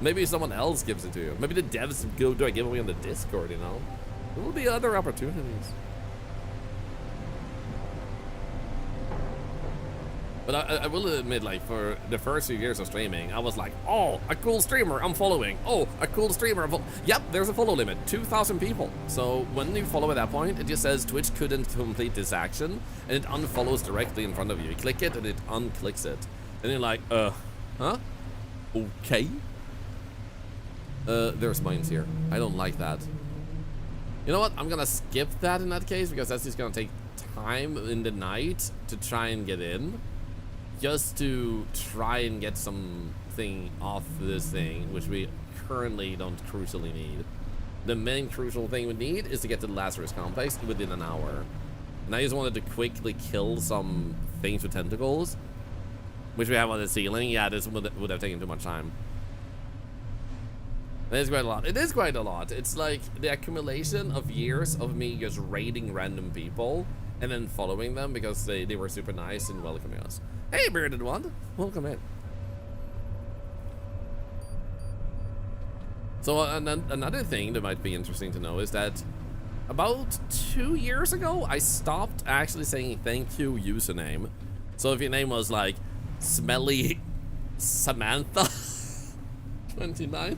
Maybe someone else gives it to you. Maybe the devs go do a giveaway on the Discord, you know? There will be other opportunities. But I will admit, like, for the first few years of streaming, I was like, oh, a cool streamer, I'm following. Oh, a cool streamer, yep, there's a follow limit, 2,000 people. So when you follow at that point, it just says Twitch couldn't complete this action, and it unfollows directly in front of you. You click it, and it unclicks it. And you're like, huh? Okay. There's mines here. I don't like that. You know what? I'm gonna skip that in that case, because that's just gonna take time in the night to try and get in. Just to try and get something off this thing, which we currently don't crucially need. The main crucial thing we need is to get to the Lazarus complex within an hour. And I just wanted to quickly kill some things with tentacles, which we have on the ceiling. Yeah, this would have taken too much time. It is quite a lot. It is quite a lot. It's like the accumulation of years of me just raiding random people and then following them because they were super nice and welcoming us. Hey, Bearded One, welcome in. So another thing that might be interesting to know is that about 2 years ago, I stopped actually saying thank you username. So if your name was like Smelly Samantha 29,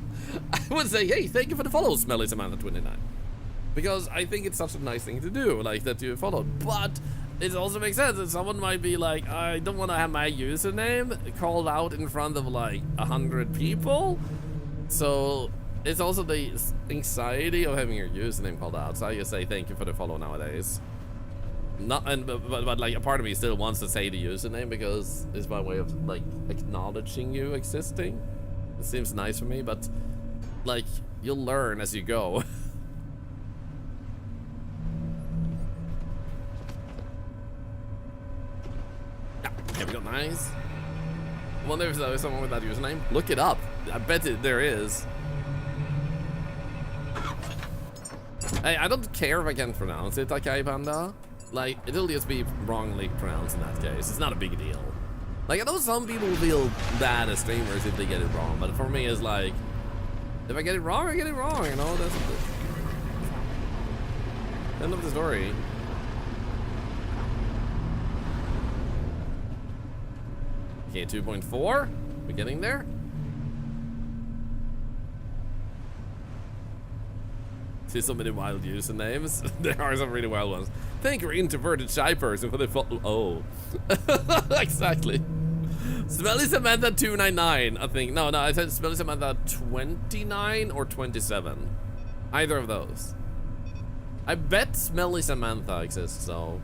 I would say, hey, thank you for the follow, Smelly Samantha 29. Because I think it's such a nice thing to do, like that you followed. But it also makes sense that someone might be like, I don't want to have my username called out in front of like 100 people. So it's also the anxiety of having your username called out. So I just say thank you for the follow nowadays. But like a part of me still wants to say the username because it's my way of like acknowledging you existing. It seems nice for me, but like you'll learn as you go. Here we go, nice. I wonder if there's someone with that username. Look it up. I bet there is. Hey, I don't care if I can't pronounce it, okay, Panda? Like, it'll just be wrongly pronounced in that case. It's not a big deal. Like, I know some people feel bad as streamers if they get it wrong, but for me, it's like, If I get it wrong, I get it wrong, you know, that's the end of the story. Okay, 2.4. We're getting there. See so many wild usernames. There are some really wild ones. Thank you, introverted shy person, for the oh. Exactly. Smelly Samantha 299, I think. No, I said Smelly Samantha 29 or 27. Either of those. I bet Smelly Samantha exists, so.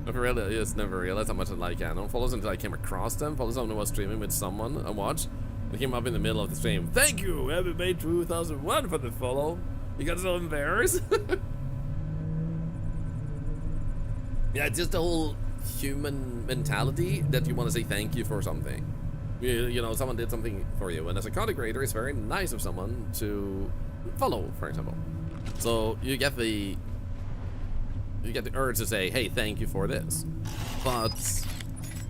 I just never realized how much I like Anon follows until I came across them. Follow someone who was streaming with someone I watched. They came up in the middle of the stream. Thank you, MMA 2001 for the follow. You got so embarrassed. Yeah, it's just the whole human mentality that you want to say thank you for something. You know, someone did something for you, and as a content creator, it's very nice of someone to follow, for example. So you get the urge to say, hey, thank you for this. But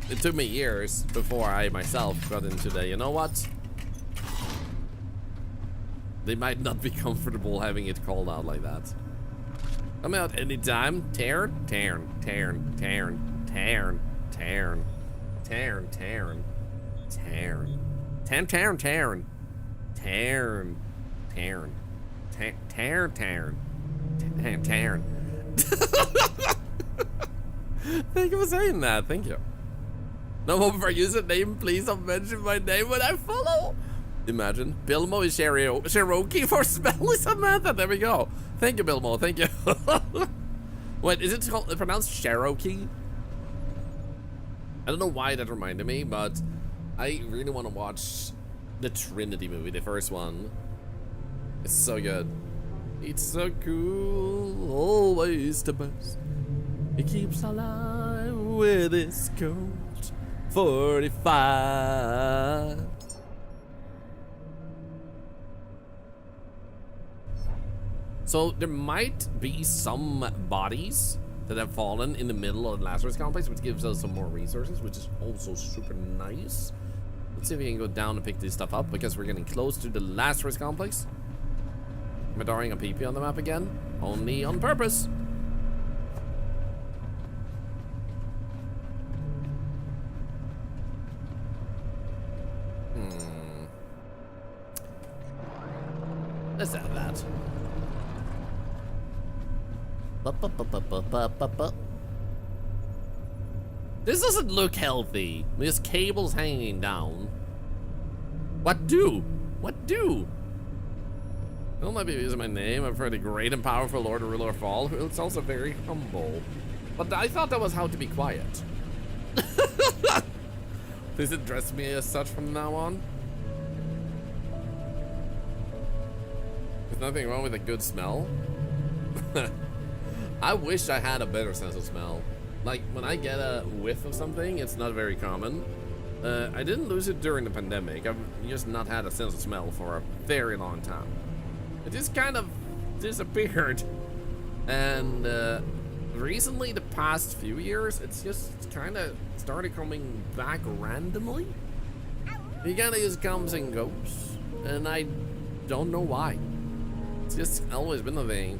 it took me years before I myself got into the, you know what? They might not be comfortable having it called out like that. Come out anytime. Tarn. Thank you for saying that. Thank you. No hope for username. Please don't mention my name when I follow. Imagine. Bilmo is Cherokee for Smelly Samantha. There we go. Thank you, Bilmo. Thank you. Wait, is it pronounced Cherokee? I don't know why that reminded me, but I really want to watch the Trinity movie, the first one. It's so good. It's so cool, always the best. It keeps alive with its Colt 45. So there might be some bodies that have fallen in the middle of the Lazarus complex, which gives us some more resources, which is also super nice. Let's see if we can go down and pick this stuff up, because we're getting close to the Lazarus complex. Am I drawing a PP on the map again? Only on purpose. Let's have that. This doesn't look healthy. This cable's hanging down. What do? What do? I don't might be using my name. I've heard a great and powerful Lord or Ruler of all, who is also very humble. But I thought that was how to be quiet. Please address me as such from now on. There's nothing wrong with a good smell. I wish I had a better sense of smell. Like, when I get a whiff of something, it's not very common. I didn't lose it during the pandemic. I've just not had a sense of smell for a very long time. It just kind of disappeared. And recently, the past few years, it's just kind of started coming back randomly. It kind of just comes and goes. And I don't know why. It's just always been a thing.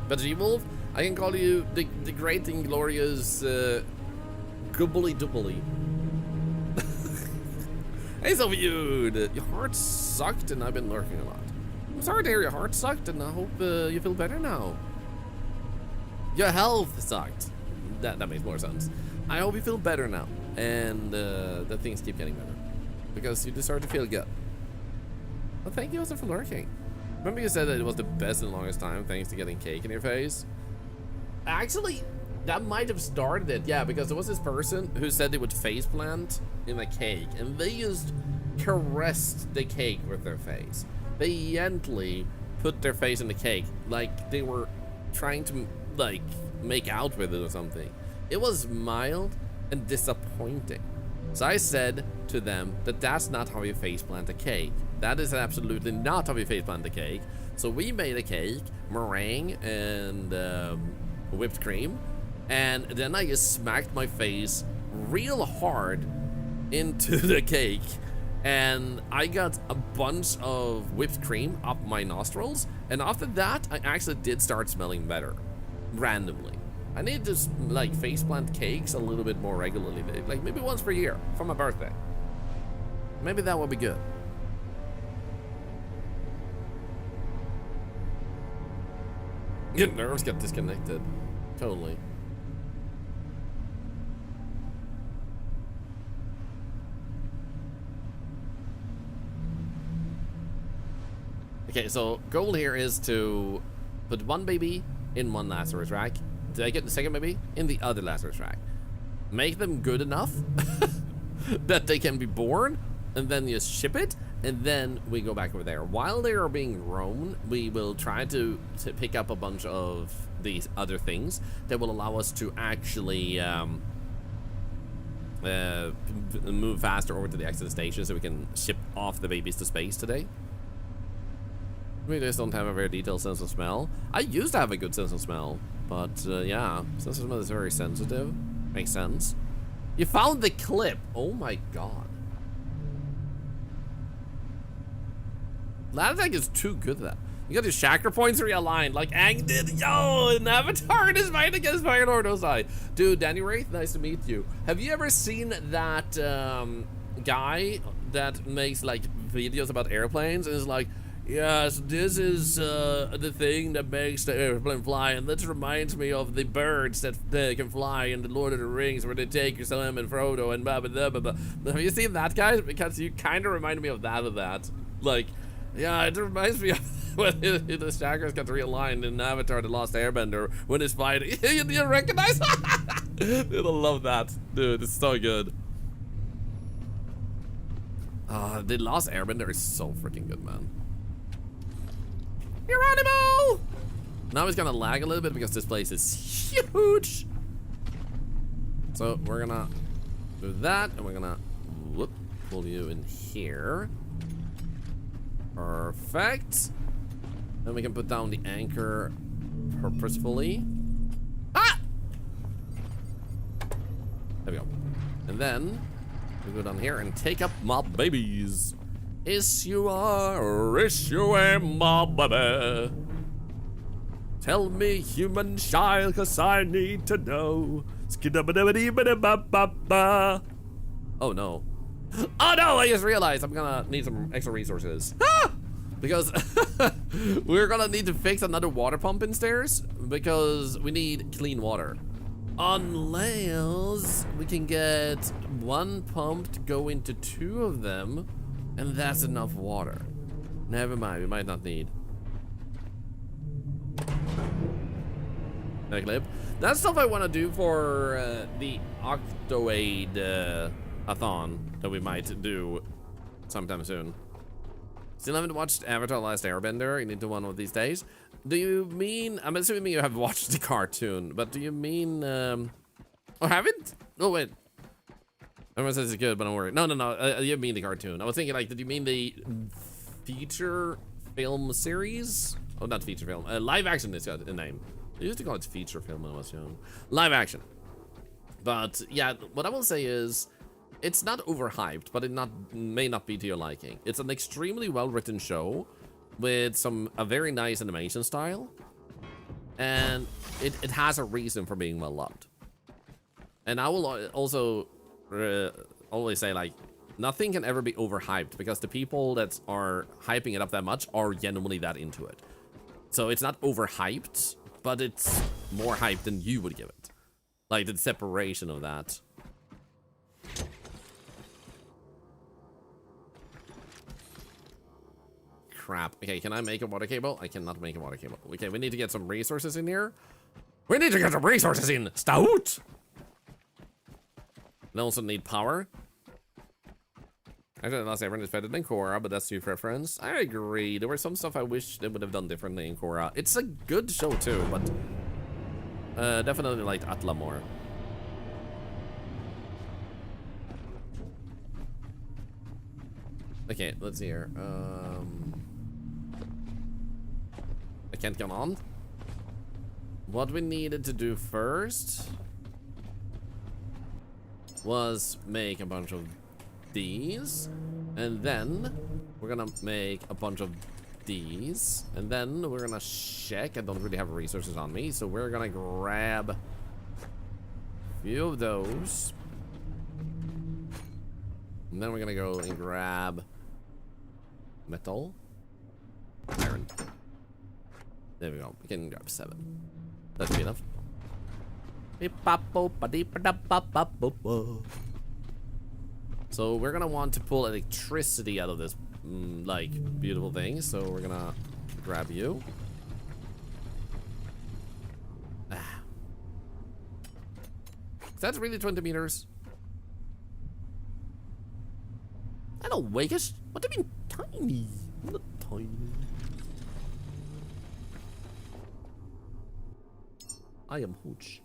But G-Wolf, I can call you the great and glorious Gubbly Dubbly. Hey, so viewed. Your heart sucked and I've been lurking a lot. I'm sorry to hear your heart sucked, and I hope you feel better now. Your health sucked. That makes more sense. I hope you feel better now, and that things keep getting better, because you deserve to feel good. Well, thank you also for lurking. Remember you said that it was the best in the longest time thanks to getting cake in your face? Actually, that might have started it, yeah, because there was this person who said they would face plant in a cake, and they just caressed the cake with their face. They gently put their face in the cake, like they were trying to, like, make out with it or something. It was mild and disappointing. So I said to them that that's not how you face plant a cake. That is absolutely not how you face plant a cake. So we made a cake, meringue and whipped cream, and then I just smacked my face real hard into the cake, and I got a bunch of whipped cream up my nostrils, and after that I actually did start smelling better randomly. I need to like faceplant cakes a little bit more regularly, like maybe once per year for my birthday. Maybe that would be good. Your nerves get disconnected. Totally. Okay, so goal here is to put one baby in one Lazarus rack, take it the second baby in the other Lazarus rack. Make them good enough that they can be born, and then you ship it, and then we go back over there. While they are being grown, we will try to pick up a bunch of these other things that will allow us to actually move faster over to the exit station so we can ship off the babies to space today. We just don't have a very detailed sense of smell. I used to have a good sense of smell, but yeah, sense of smell is very sensitive. Makes sense. You found the clip. Oh my god. Ladder is too good at that. You got your chakra points realigned like Aang did. Yo, an avatar in his fight against Fire Lord Ozai. Dude, Danny Wraith, nice to meet you. Have you ever seen that guy that makes like videos about airplanes and is like, yes, this is the thing that makes the airplane fly, and this reminds me of the birds that can fly in the Lord of the Rings, where they take Sam and Frodo and blah blah blah blah. Have you seen that, guys? Because you kind of reminded me of that. Like, yeah, it reminds me of when the chakras got realigned in Avatar: The Lost Airbender when it's fighting. You recognize? Dude, I love that. Dude, it's so good. The Lost Airbender is so freaking good, man. Geronimo! Now he's gonna lag a little bit because this place is huge. So we're gonna do that, and we're gonna pull you in here. Perfect. Then we can put down the anchor purposefully. Ah! There we go. And then we go down here and take up my babies. Is you a my baby? Tell me, human child, cause I need to know. Oh no. Oh no, I just realized I'm gonna need some extra resources. Ah! Because we're gonna need to fix another water pump in stairs because we need clean water. Unless we can get one pump to go into two of them, and that's enough water. Never mind, we might not need. That clip. That's stuff I want to do for the Octoade a-thon that we might do sometime soon. Still haven't watched Avatar: Last Airbender. You need to one of these days. Do you mean, I'm assuming you have watched the cartoon, but do you mean, or haven't? Oh wait. Everyone says it's good, but don't worry. No, you mean the cartoon. I was thinking, like, did you mean the feature film series? Oh, not feature film. Live action is the name. I used to call it feature film when I was young. Live action. But yeah, what I will say is, it's not overhyped, but it may not be to your liking. It's an extremely well-written show with a very nice animation style, and it has a reason for being well loved. And I will also always say, like, nothing can ever be overhyped because the people that are hyping it up that much are genuinely that into it. So it's not overhyped, but it's more hyped than you would give it. Like the separation of that. Crap. Okay, can I make a water cable? I cannot make a water cable. Okay, we need to get some resources in here. We need to get some resources in! Stout! We also need power. Actually, Last Airbender is better than Korra, but that's your preference. I agree. There was some stuff I wish they would have done differently in Korra. It's a good show too, but definitely liked Atla more. Okay, let's see here. I can't come on. What we needed to do first was make a bunch of these, and then we're gonna make a bunch of these, and then we're gonna check. I don't really have resources on me, so we're gonna grab a few of those, and then we're gonna go and grab metal, iron. There we go. We can grab 7. That should be enough. So we're gonna want to pull electricity out of this like beautiful thing, so we're gonna grab you. That's really 20 meters. I don't wakeish. What do you mean tiny? I'm not tiny. I am huge.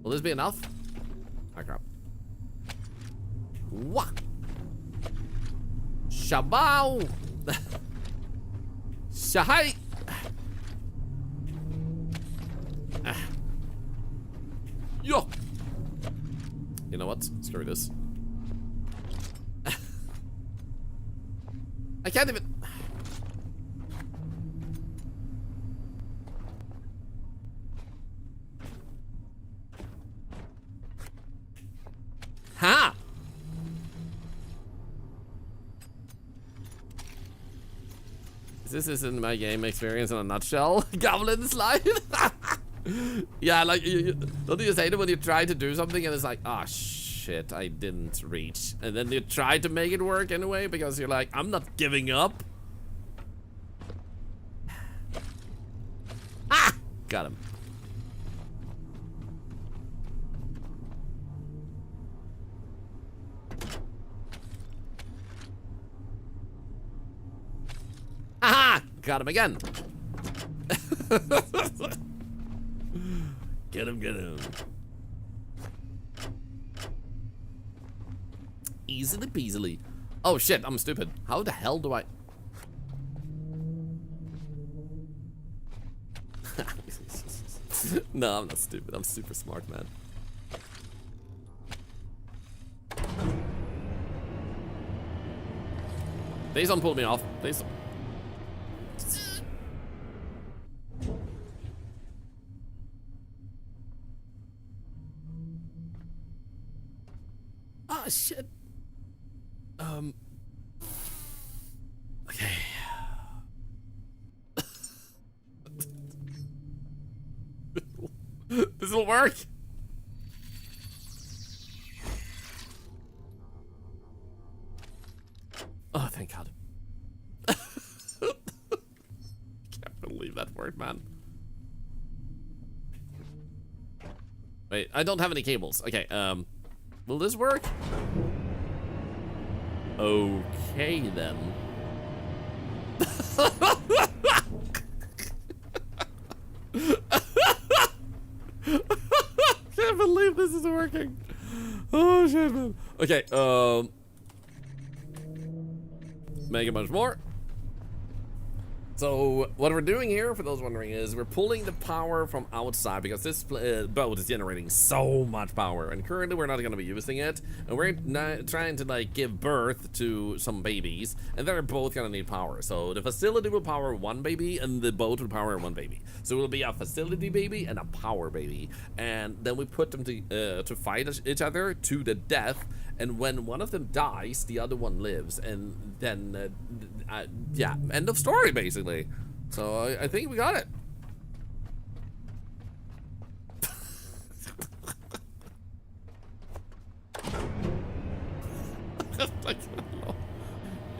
Will this be enough? Oh crap. Wah! Shabao! Shahai! Yo! You know what? Screw this. I can't even. Ha! This isn't my game experience in a nutshell. Goblin slide. Yeah, like don't you say that when you try to do something and it's like, oh shit, I didn't reach, and then you try to make it work anyway because you're like, I'm not giving up. Ah! Got him. Aha! Got him again. Get him, get him. Easily peasily. Oh shit, I'm stupid. How the hell do I... No, I'm not stupid. I'm super smart, man. Please don't pull me off. Please don't. Ah, shit. Okay. This will work. Oh, thank God. Can't believe that worked, man. Wait, I don't have any cables. Okay, will this work? Okay, then. Can't believe this is working. Oh shit, man. Okay, make a bunch more. So what we're doing here, for those wondering, is we're pulling the power from outside because this boat is generating so much power, and currently we're not going to be using it, and we're trying to like give birth to some babies, and they're both going to need power. So the facility will power one baby, and the boat will power one baby. So it will be a facility baby and a power baby, and then we put them to fight each other to the death. And when one of them dies, the other one lives, and then, yeah, end of story, basically. So I think we got it.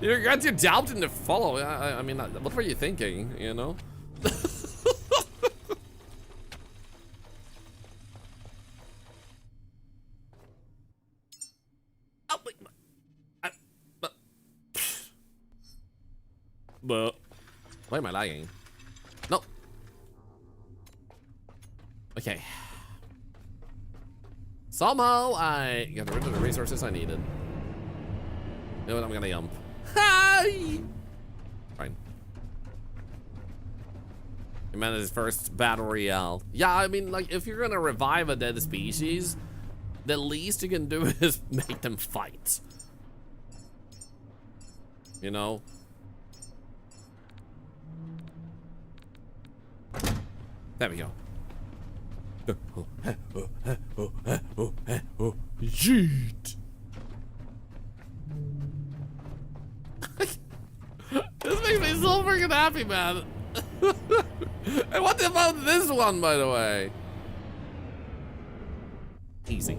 You got your doubt in the follow. I mean, what were you thinking, you know? But why am I lagging? No. Okay. Somehow I got rid of the resources I needed. You know what? I'm gonna jump. Hi. Fine. He meant his first battle royale. Yeah, I mean, like, if you're gonna revive a dead species, the least you can do is make them fight. You know? There we go. Yeet. This makes me so freaking happy, man. And what about this one, by the way? Easy.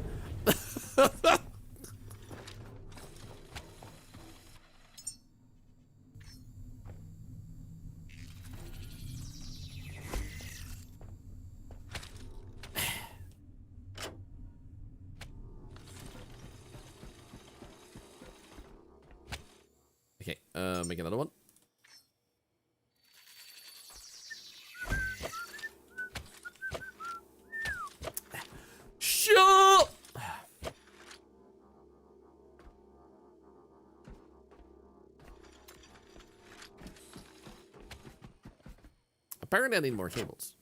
Okay, make another one. Shut up! Apparently I need more cables.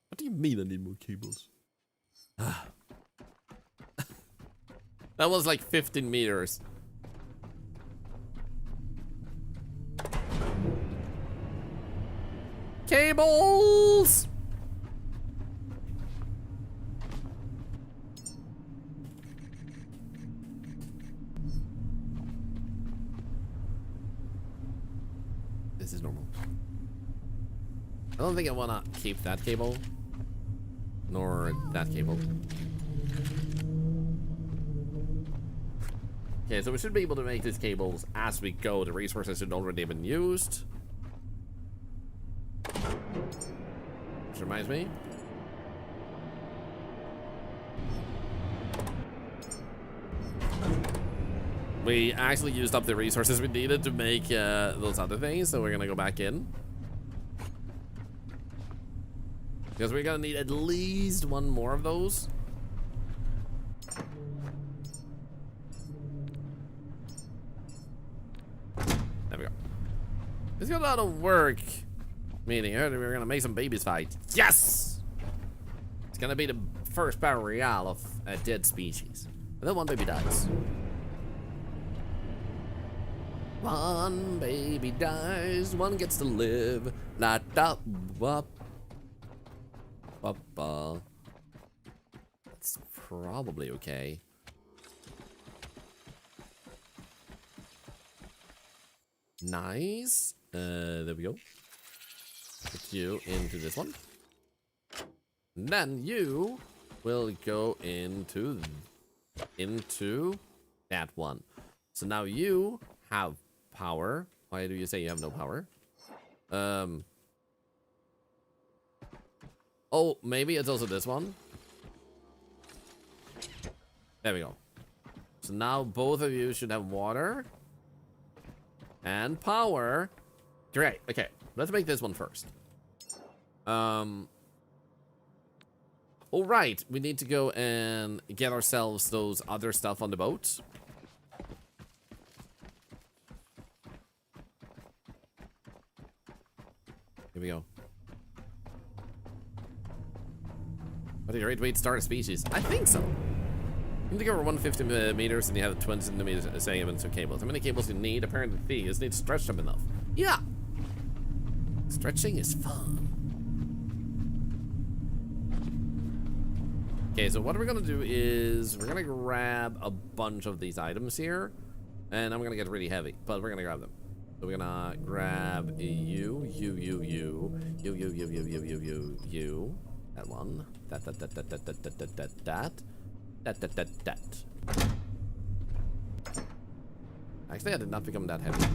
What do you mean I need more cables? That was like 15 meters. Cables! This is normal. I don't think I want to keep that cable. Nor that cable. Okay, so we should be able to make these cables as we go. The resources should already have been used. Which reminds me. We actually used up the resources we needed to make those other things, so we're gonna go back in. Because we're gonna need at least one more of those. There we go. It's got a lot of work. Meaning, we're gonna make some babies fight. Yes! It's gonna be the first battle royale of a dead species. And then one baby dies. One baby dies, one gets to live. La da wop. That's probably okay. Nice. There we go. Put you into this one. And then you will go into that one. So now you have power. Why do you say you have no power? Oh, maybe it's also this one. There we go. So now both of you should have water and power. Great. Okay, let's make this one first. All right, we need to go and get ourselves those other stuff on the boat. Here we go. What a great way to start a species. I think so. You need to go over 150 meters and you have 20 centimeters segments of cables. How many cables you need? Apparently you just need to stretch them enough. Yeah. Stretching is fun. Okay, so what we're gonna do is we're gonna grab a bunch of these items here, and I'm gonna get really heavy, but we're gonna grab them. So we're gonna grab you, that one, that. Actually, I did not become that heavy.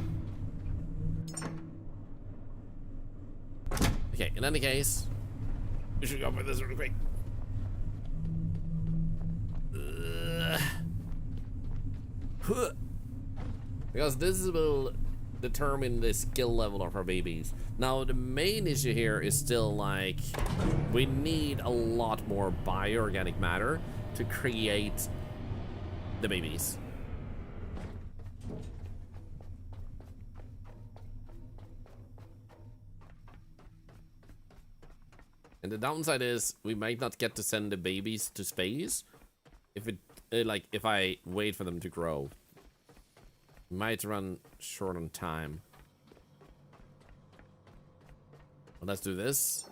Okay, in any case, we should go for this really quick. Because this will determine the skill level of our babies. Now, the main issue here is still like, we need a lot more bioorganic matter to create the babies. And the downside is we might not get to send the babies to space if if I wait for them to grow. Might run short on time. Well, let's do this.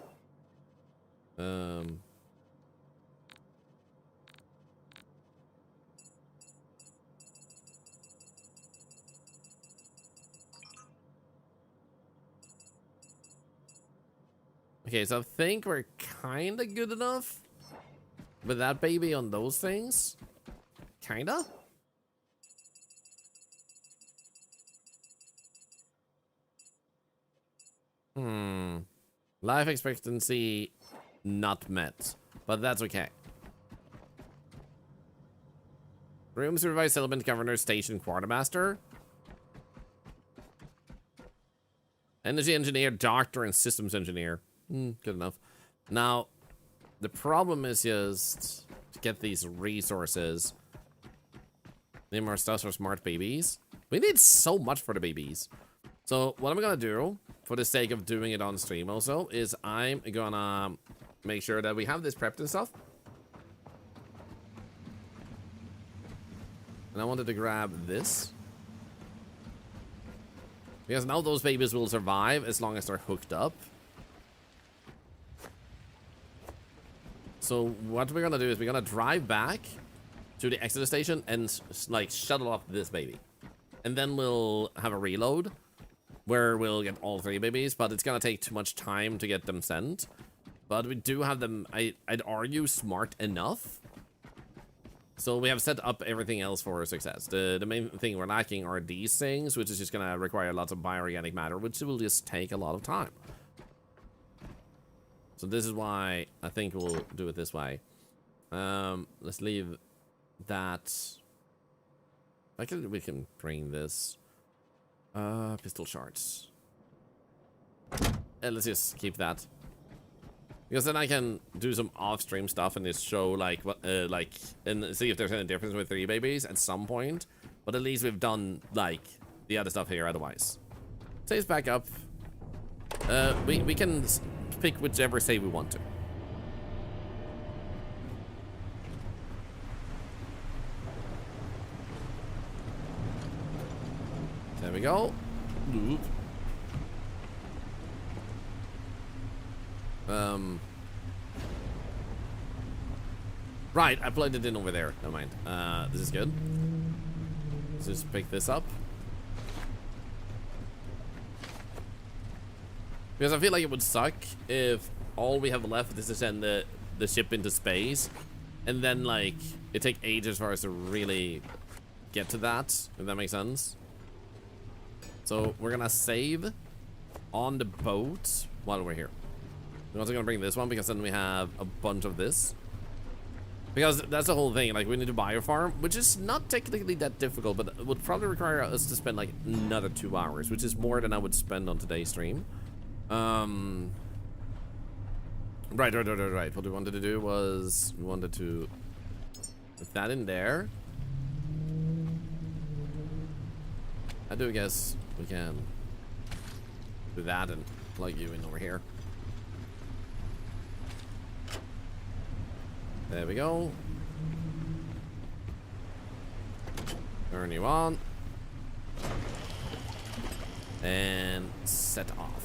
Okay, so I think we're kind of good enough with that baby on those things. Kinda. Life expectancy not met, but that's okay. Room supervised settlement governor station quartermaster. Energy engineer, doctor, and systems engineer. Good enough. Now, the problem is just to get these resources. Need more stuff for smart babies. We need so much for the babies. So what I'm gonna do, for the sake of doing it on stream also, is I'm gonna make sure that we have this prepped and stuff. And I wanted to grab this. Because now those babies will survive as long as they're hooked up. So what we're gonna do is we're gonna drive back to the exit station and like shuttle off this baby. And then we'll have a reload where we'll get all 3 babies, but it's gonna take too much time to get them sent. But we do have them, I'd argue, smart enough. So we have set up everything else for success. The main thing we're lacking are these things, which is just gonna require lots of bioorganic matter, which will just take a lot of time. So this is why I think we'll do it this way. Let's leave that. We can bring this. Pistol shards. And let's just keep that. Because then I can do some off-stream stuff and just show like what, and see if there's any difference with 3 babies at some point. But at least we've done like the other stuff here otherwise. Saves back up. We can pick whichever save we want to. There we go. Loop. Right, I plugged it in over there. Never mind. This is good. Let's just pick this up. Because I feel like it would suck if all we have left is to send the ship into space, and then like it take ages for us to really get to that, if that makes sense. So we're gonna save on the boat while we're here. We're also gonna bring this one because then we have a bunch of this. Because that's the whole thing, like we need to biofarm, which is not technically that difficult, but it would probably require us to spend like another 2 hours, which is more than I would spend on today's stream. Right. What we wanted to do was we wanted to put that in there. I do guess we can do that and plug you in over here. There we go. Turn you on. And set off.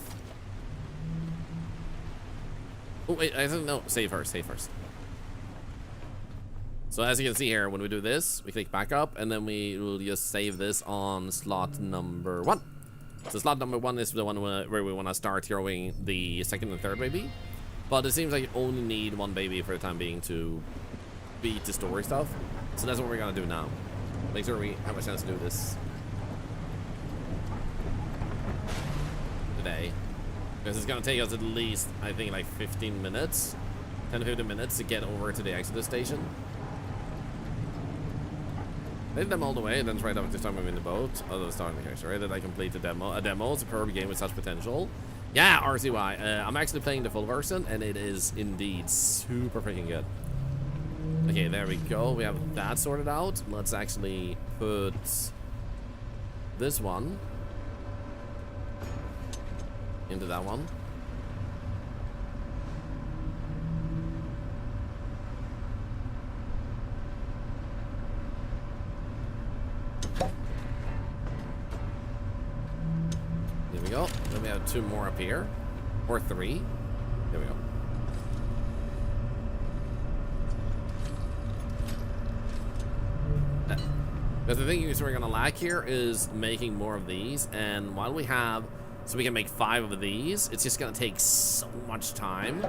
Oh, wait, I don't know. Save first, save first. So as you can see here, when we do this, we click back up, and then we will just save this on slot number 1. So slot number 1 is the one where we want to start throwing the 2nd and 3rd baby. But it seems like you only need 1 baby for the time being to beat the story stuff. So that's what we're gonna do now. Make sure we have a chance to do this today. Because it's gonna take us at least, I think, like 15 minutes, 10 to 15 minutes to get over to the exodus station. Did them all the way, and then right after this time I'm in the boat. Oh, that's starting the case, right? That I complete the demo. A demo, a superb game with such potential. Yeah, RCY. I'm actually playing the full version, and it is indeed super freaking good. Okay, there we go. We have that sorted out. Let's actually put this one into that one. put 2 more up here. Or 3. There we go. Because the thing is we're gonna lack here is making more of these, and while we have, so we can make 5 of these, it's just gonna take so much time.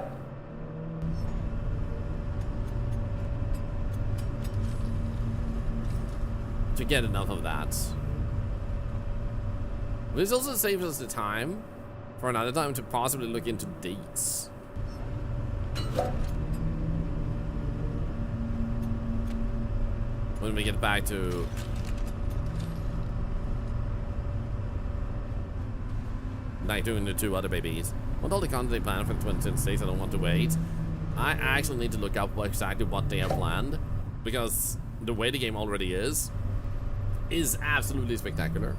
To get enough of that. This also saves us the time for another time to possibly look into these. When we get back to like doing the 2 other babies. What all the content they plan for the 2026, I don't want to wait. I actually need to look up exactly what they have planned, because the way the game already is absolutely spectacular.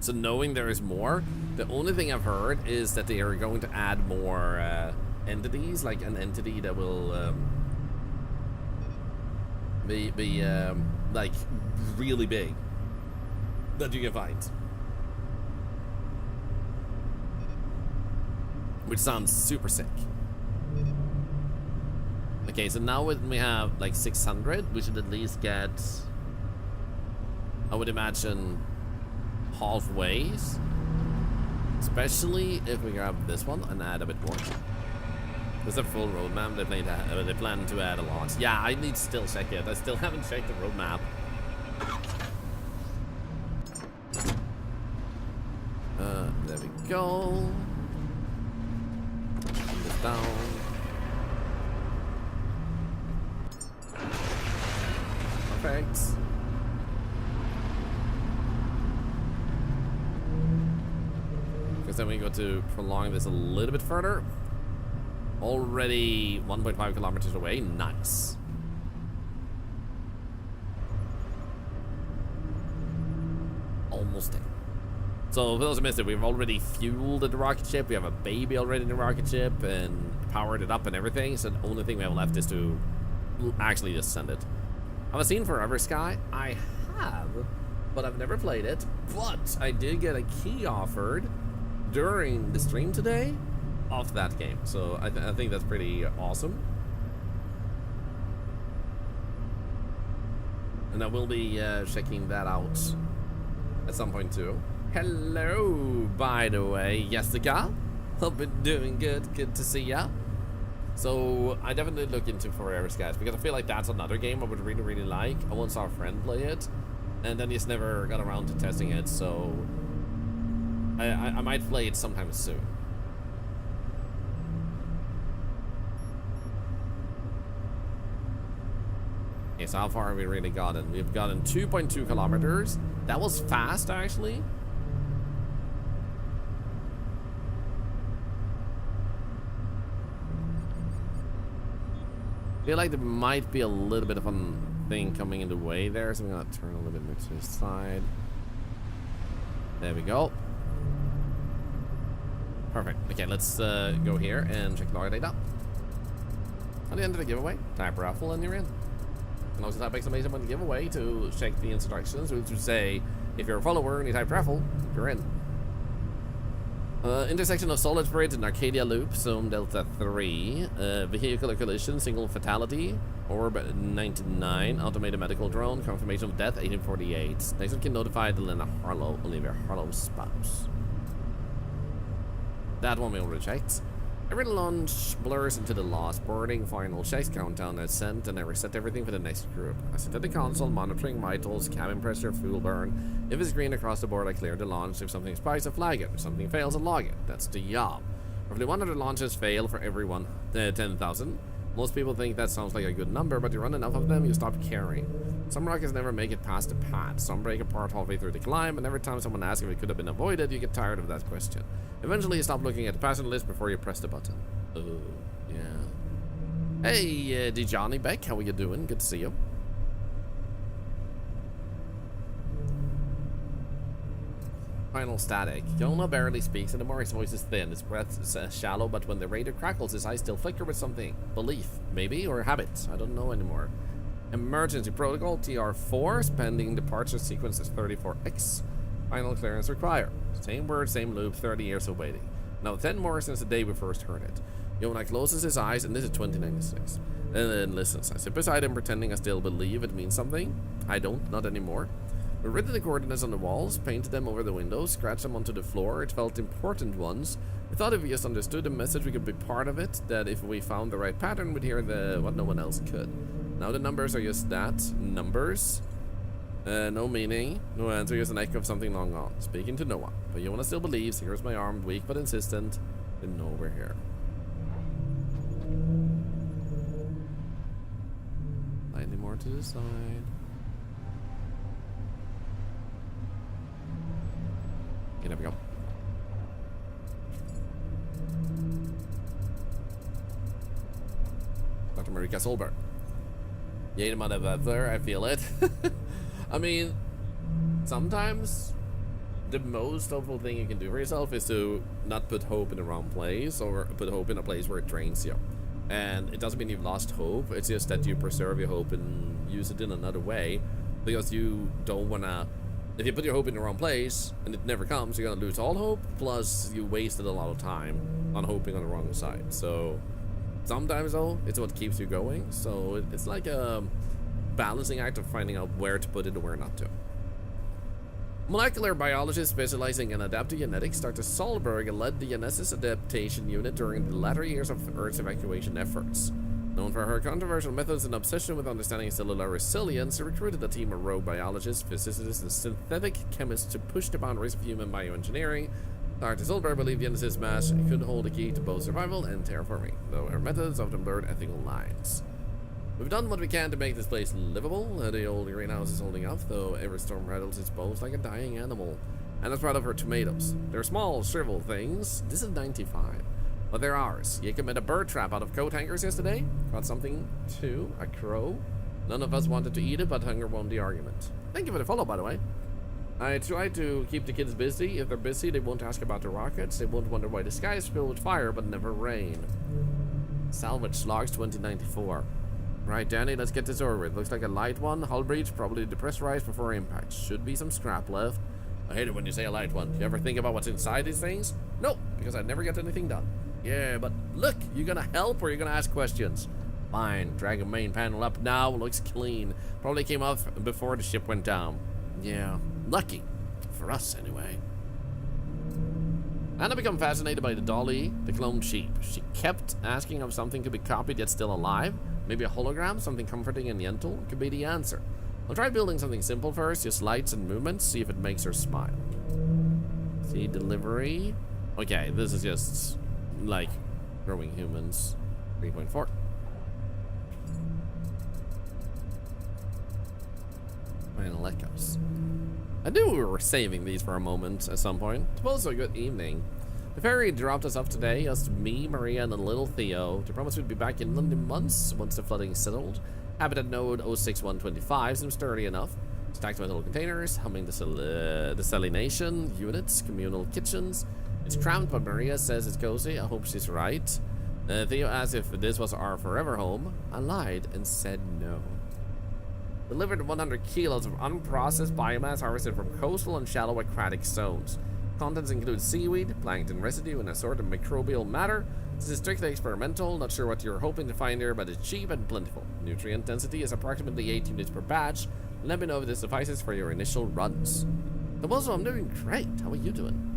So knowing there is more, the only thing I've heard is that they are going to add more entities, like an entity that will be like really big that you can find, which sounds super sick. Okay, so now when we have like 600, we should at least get, I would imagine, halfway, especially if we grab this one and add a bit more. There's a full roadmap. They plan to add a lot. Yeah, I need to still check it. I still haven't checked the roadmap. There we go. Bring this down. Perfect. Because then we go to prolong this a little bit further. Already 1.5 kilometers away. Nice. Almost there. So for those who missed it, we've already fueled the rocket ship. We have a baby already in the rocket ship and powered it up and everything. So the only thing we have left is to actually just send it. Have I seen Forever Sky? I have, but I've never played it. But I did get a key offered during the stream today of that game, so I think that's pretty awesome. And I will be checking that out at some point too. Hello, by the way, Jessica. Hope you're doing good. Good to see ya. So I definitely look into Forever Skies because I feel like that's another game I would really like. I once saw a friend play it, and then he's never got around to testing it. So I might play it sometime soon. Okay, so how far have we really gotten? We've gotten 2.2 kilometers. That was fast, actually. I feel like there might be a little bit of a thing coming in the way there, so I'm gonna turn a little bit more to the side. There we go. Perfect. Okay, let's go here and check log data. At the end of the giveaway, type raffle and you're in. And also type exclamation point giveaway to check the instructions, which would say if you're a follower and you type raffle, you're in. Intersection of Solid Bridge and Arcadia Loop, Zone Delta 3, vehicular collision, single fatality, Orb 99, automated medical drone, confirmation of death 1848. Next one can notify Delena Harlow, Olivia Harlow's spouse. That one we already checked. Every launch blurs into the lost boarding, final checks, countdown is sent, and I reset everything for the next group. I sit at the console, monitoring vitals, cabin pressure, fuel burn. If it's green across the board, I clear the launch. If something spikes, I flag it. If something fails, I log it. That's the job. Roughly 100 launches fail for every 10,000. Most people think that sounds like a good number, but you run enough of them, you stop caring. Some rockets never make it past the pad. Some break apart halfway through the climb, and every time someone asks if it could have been avoided, you get tired of that question. Eventually, you stop looking at the passenger list before you press the button. Oh, yeah. Hey, Johnny Beck, how are you doing? Good to see you. Final static. Yona barely speaks anymore. His voice is thin. His breath is shallow, but when the radar crackles, his eyes still flicker with something. Belief, maybe, or habit. I don't know anymore. Emergency protocol TR4. Pending departure sequence is 34X. Final clearance required. Same word, same loop, 30 years of waiting. Now 10 more since the day we first heard it. Yona closes his eyes, and this is 2096. And then listens. I sit beside him, pretending I still believe it means something. I don't, not anymore. We written the coordinates on the walls, painted them over the windows, scratched them onto the floor. It felt important ones. We thought if we just understood the message, we could be part of it. That if we found the right pattern, we'd hear what no one else could. Now the numbers are just that, numbers. No meaning, no answer, just an echo of something long gone. Speaking to no one. But Yona still believes. Here's my arm, weak but insistent. Didn't know we're here. Slightly more to the side. Okay, there we go. Dr. Marika Solberg. Yay, mother, I feel it. I mean, sometimes the most hopeful thing you can do for yourself is to not put hope in the wrong place, or put hope in a place where it drains you. And it doesn't mean you've lost hope, it's just that you preserve your hope and use it in another way, because you don't want to. If you put your hope in the wrong place and it never comes, you're going to lose all hope, plus you wasted a lot of time on hoping on the wrong side. So sometimes, though, it's what keeps you going. So it's like a balancing act of finding out where to put it and where not to. Molecular biologist specializing in adaptogenetics, Dr. Solberg led the Genesis adaptation unit during the latter years of Earth's evacuation efforts. Known for her controversial methods and obsession with understanding cellular resilience, she recruited a team of rogue biologists, physicists, and synthetic chemists to push the boundaries of human bioengineering. Dr. Solberg believed Genesis mass could hold the key to both survival and terraforming, though her methods often blurred ethical lines. We've done what we can to make this place livable. The old greenhouse is holding up, though every storm rattles its bones like a dying animal. And that's part of her tomatoes. They're small, shriveled things. This is 95. But they're ours. You made a bird trap out of coat hangers yesterday. Caught something too, a crow. None of us wanted to eat it, but hunger won the argument. Thank you for the follow, by the way. I try to keep the kids busy. If they're busy, they won't ask about the rockets. They won't wonder why the sky is filled with fire, but never rain. Salvage logs 2094. Right, Danny, let's get this over with. Looks like a light one. Hull breach, probably depressurized before impact. Should be some scrap left. I hate it when you say a light one. You ever think about what's inside these things? No, because I'd never get anything done. Yeah, but look, you gonna help or you gonna ask questions? Fine, drag the main panel up now. Looks clean. Probably came off before the ship went down. Yeah, lucky. For us, anyway. And I become fascinated by the dolly, the cloned sheep. She kept asking if something could be copied yet still alive. Maybe a hologram, something comforting and gentle, could be the answer. I'll try building something simple first, just lights and movements, see if it makes her smile. See, delivery. Okay, this is just like growing humans. 3.4. Final echoes. I knew we were saving these for a moment at some point. Suppose a good evening. The ferry dropped us off today, just me, Maria, and a little Theo. They promised we'd be back in London months once the flooding settled. Habitat node 06125 seems sturdy enough. Stacked metal containers, humming desalination units, communal kitchens. It's cramped, but Maria says it's cozy. I hope she's right. Theo asked if this was our forever home. I lied and said no. Delivered 100 kilos of unprocessed biomass harvested from coastal and shallow aquatic zones. Contents include seaweed, plankton residue, and a sort of microbial matter. This is strictly experimental, not sure what you're hoping to find here, but it's cheap and plentiful. Nutrient density is approximately 8 units per batch. Let me know if this suffices for your initial runs. So also, I'm doing great. How are you doing?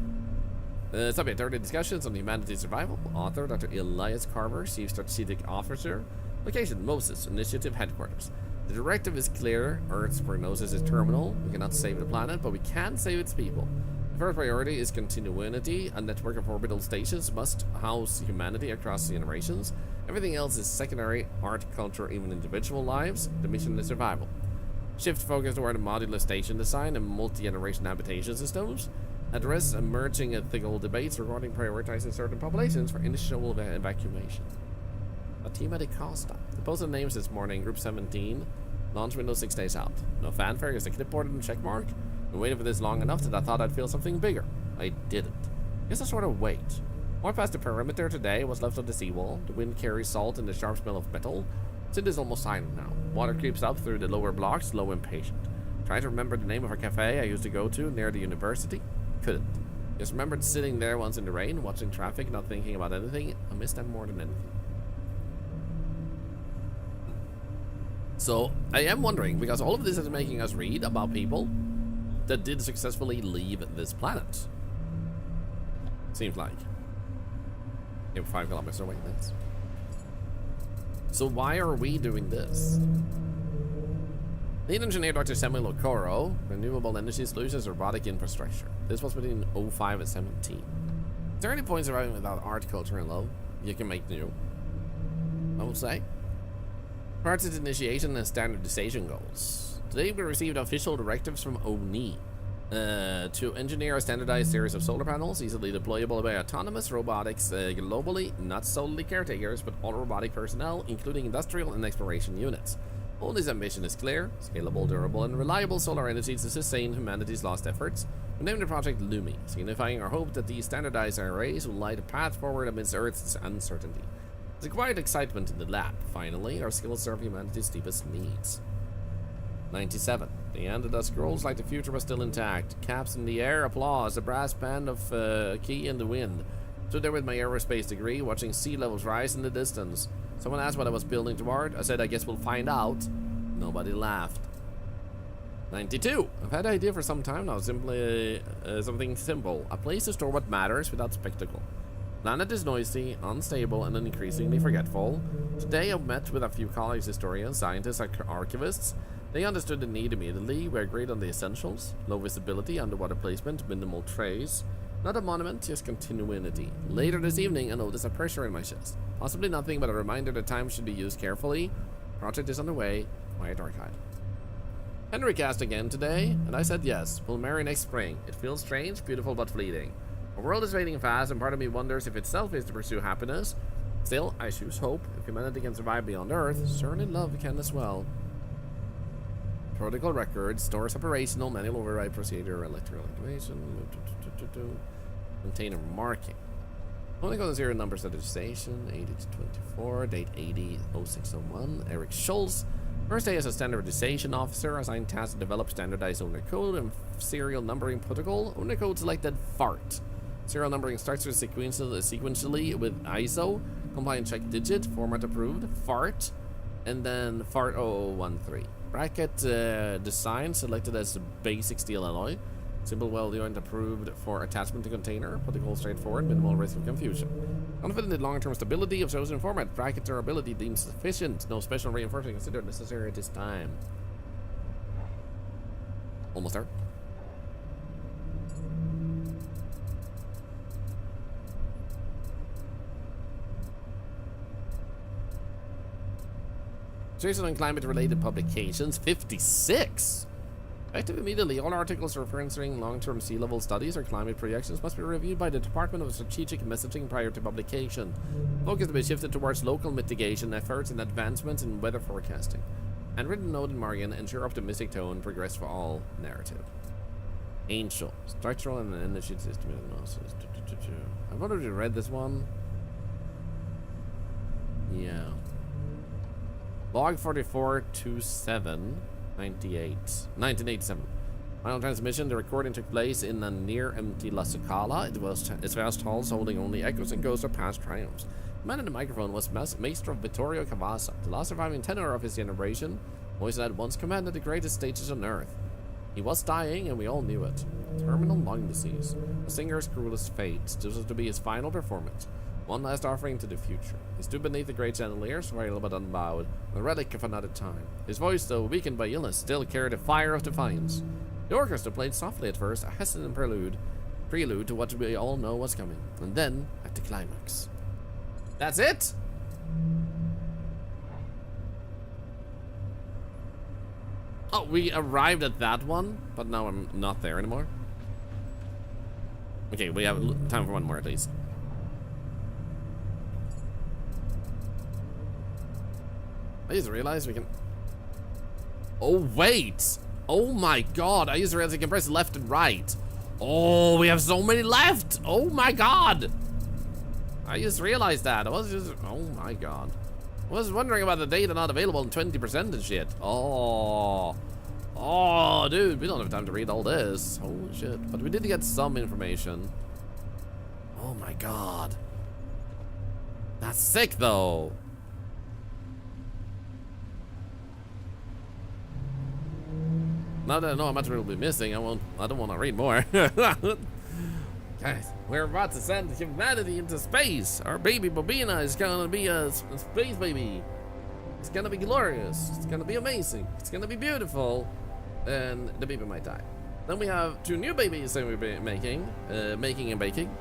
Subject 30 discussions on humanity survival. Author Dr. Elias Carver, Chief Strategic Officer. Location Moses Initiative Headquarters. The directive is clear. Earth's prognosis is terminal. We cannot save the planet, but we can save its people. The first priority is continuity. A network of orbital stations must house humanity across generations. Everything else is secondary: art, culture, even individual lives. The mission is survival. Shift focus toward modular station design and multi-generation habitation systems. Address emerging ethical debates regarding prioritizing certain populations for initial evacuation. A team at a Costa. The posted names this morning, Group 17. Launch window 6 days out. No fanfare, just a clipboard and a check mark. Been waiting for this long enough that I thought I'd feel something bigger. I didn't. Guess I sort of wait. More past the perimeter today, what's left of the seawall. The wind carries salt and the sharp smell of metal. Sid is almost silent now. Water creeps up through the lower blocks, low and patient. Tried to remember the name of a cafe I used to go to near the university. Couldn't. Just remembered sitting there once in the rain, watching traffic, not thinking about anything. I missed that more than anything. So, I am wondering, because all of this is making us read about people that did successfully leave this planet. Seems like. Yeah, 5 kilometers away, thanks. So why are we doing this? Lead engineer Dr. Samuel Okoro, renewable energy solutions, robotic infrastructure. This was between 05 and 17. Is there any points arriving without art, culture, and love? You can make new, I will say. Project initiation and standardization goals. Today we received official directives from ONI to engineer a standardized series of solar panels easily deployable by autonomous robotics globally, not solely caretakers, but all robotic personnel, including industrial and exploration units. ONI's ambition is clear: scalable, durable, and reliable solar energy to sustain humanity's lost efforts. We named the project LUMI, signifying our hope that these standardized arrays will light a path forward amidst Earth's uncertainty. There's quiet excitement in the lab. Finally, our skills serve humanity's deepest needs. 97. The end of the scrolls like the future was still intact. Caps in the air, applause, a brass band of key in the wind. Stood there with my aerospace degree, watching sea levels rise in the distance. Someone asked what I was building toward. I said, I guess we'll find out. Nobody laughed. 92. I've had an idea for some time now. Simply something simple. A place to store what matters without spectacle. Planet is noisy, unstable, and increasingly forgetful. Today I've met with a few colleagues, historians, scientists, archivists. They understood the need immediately. We agreed on the essentials: low visibility, underwater placement, minimal trace. Not a monument, just continuity. Later this evening, I noticed a pressure in my chest. Possibly nothing but a reminder that time should be used carefully. Project is underway. Quiet archive. Henrik asked again today, and I said yes. We'll marry next spring. It feels strange, beautiful, but fleeting. Our world is fading fast, and part of me wonders if it's selfish to pursue happiness. Still, I choose hope. If humanity can survive beyond Earth, certainly love can as well. Protocol records, stores operational, manual override procedure, electrical activation, container marking. Only got the serial number standardization, 80 to 24, date 80, 0601, Eric Schultz. First day as a standardization officer, assigned task to develop standardized owner code and serial numbering protocol. Owner code selected FART. Serial numbering starts sequentially with ISO, compliant check digit, format approved, FART, and then FART 0013. Bracket design selected as basic steel alloy. Simple weld joint approved for attachment to container. Protocol straightforward, minimal risk of confusion. Confident in long-term stability of chosen format. Bracket durability deemed sufficient. No special reinforcement considered necessary at this time. Almost there. Jason on climate-related publications, 56. Effective immediately, all articles referencing long-term sea level studies or climate projections must be reviewed by the Department of Strategic Messaging prior to publication. Focus to be shifted towards local mitigation efforts and advancements in weather forecasting. Handwritten note in margin, ensure optimistic tone, progress for all narrative. Angel, structural and energy system analysis. I've already read this one. Yeah. Log 4427. 1987. Final transmission. The recording took place in a near-empty La Scala. Its vast halls holding only echoes and ghosts of past triumphs. The man in the microphone was Maestro Vittorio Cavazza, the last surviving tenor of his generation, voice that once commanded the greatest stages on Earth. He was dying, and we all knew it. Terminal lung disease. A singer's cruelest fate. This was to be his final performance. One last offering to the future. He stood beneath the great chandeliers, frail but unbowed, a relic of another time. His voice, though weakened by illness, still carried the fire of defiance. The orchestra played softly at first, a hesitant prelude to what we all know was coming. And then, at the climax. That's it? Oh, we arrived at that one, but now I'm not there anymore. Okay, we have time for one more at least. I just realized we can... Oh, wait! Oh my god, I just realized I can press left and right. Oh, we have so many left! Oh my god! I just realized that. I was just... Oh my god. I was wondering about the data not available in 20% and shit. Oh. Oh, dude, we don't have time to read all this. Holy shit. But we did get some information. Oh my god. That's sick, though. Now that I know how much we'll be missing, I don't want to read more. Guys, we're about to send humanity into space. Our baby Bobina is gonna be a space baby. It's gonna be glorious. It's gonna be amazing. It's gonna be beautiful. And the baby might die. Then we have 2 new babies that we'll be making and baking.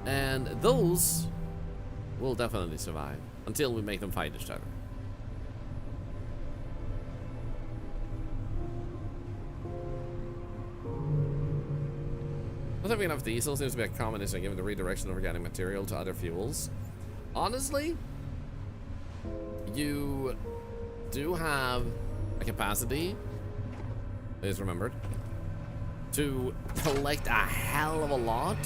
And those will definitely survive until we make them fight each other. Not having enough diesel seems to be a common issue given the redirection of organic material to other fuels. Honestly, you do have a capacity, is remembered, to collect a hell of a lot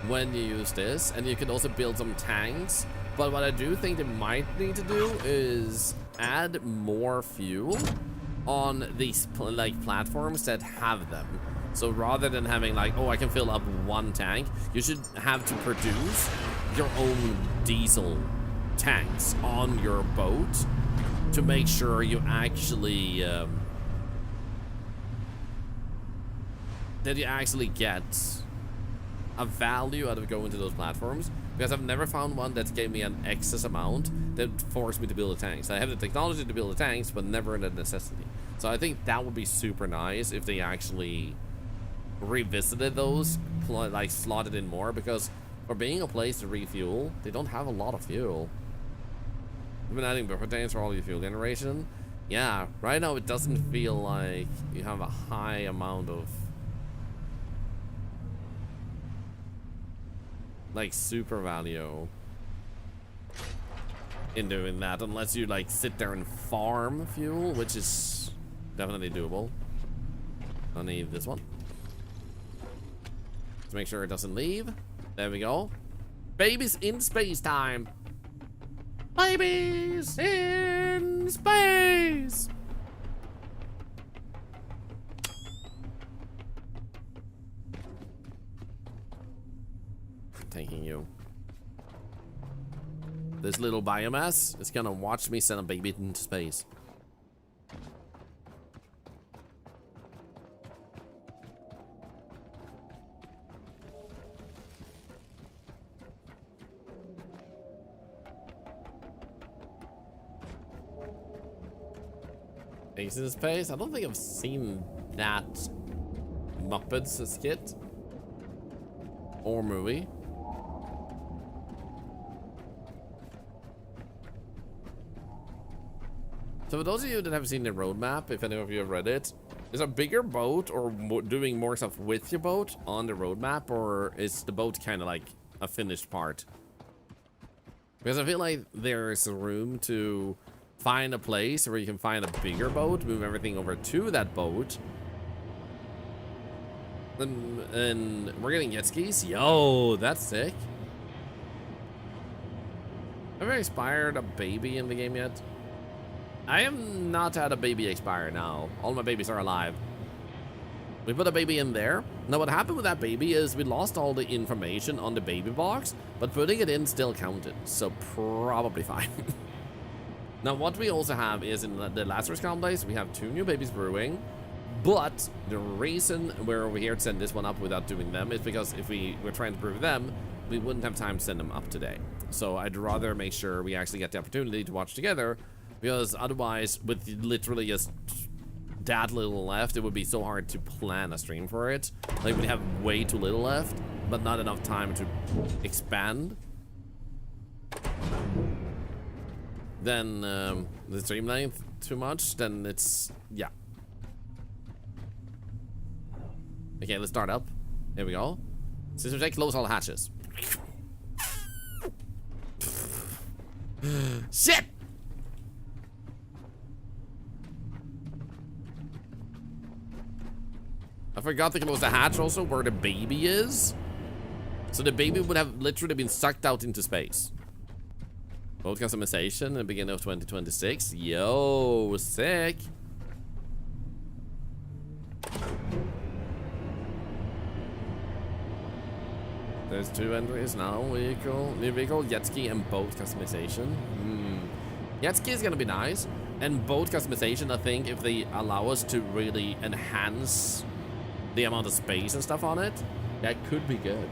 when you use this, and you can also build some tanks. But what I do think they might need to do is add more fuel on these like platforms that have them. So rather than having like, oh, I can fill up 1 tank, you should have to produce your own diesel tanks on your boat to make sure you actually that you actually get a value out of going to those platforms, because I've never found one that gave me an excess amount that forced me to build the tanks. I have the technology to build the tanks, but never the necessity. So I think that would be super nice if they actually revisited those, like slotted in more, because for being a place to refuel, they don't have a lot of fuel. I've been adding buffer tanks for all your fuel generation. Yeah, right now it doesn't feel like you have a high amount of like super value in doing that, unless you like sit there and farm fuel, which is definitely doable. I need this one to make sure it doesn't leave. There we go. Babies in space time. Babies in space. Taking you. This little biomass is gonna watch me send a baby into space. Ace in space? I don't think I've seen that Muppets skit or movie. So for those of you that have seen the roadmap, if any of you have read it, is a bigger boat or doing more stuff with your boat on the roadmap, or is the boat kind of like a finished part? Because I feel like there's room to find a place where you can find a bigger boat, move everything over to that boat. And we're getting jet skis. Yo, that's sick. Have I expired a baby in the game yet? I have not had a baby expire now. All my babies are alive. We put a baby in there. Now what happened with that baby is we lost all the information on the baby box, but putting it in still counted. So probably fine. Now what we also have is in the Lazarus complex, we have 2 new babies brewing. But the reason we're over here to send this one up without doing them is because if we were trying to brew them, we wouldn't have time to send them up today. So I'd rather make sure we actually get the opportunity to watch together, because otherwise, with literally just that little left, it would be so hard to plan a stream for it. Like, we have way too little left, but not enough time to expand. Then the stream length too much, then it's, yeah. Okay, let's start up. Here we go. System check, close all the hatches. Shit! I forgot to close the hatch also where the baby is. So the baby would have literally been sucked out into space. Boat customization in the beginning of 2026. Yo, sick. There's 2 entries now. Vehicle, new vehicle, jet ski, and boat customization. Jet ski is gonna be nice. And boat customization, I think, if they allow us to really enhance the amount of space and stuff on it, that could be good.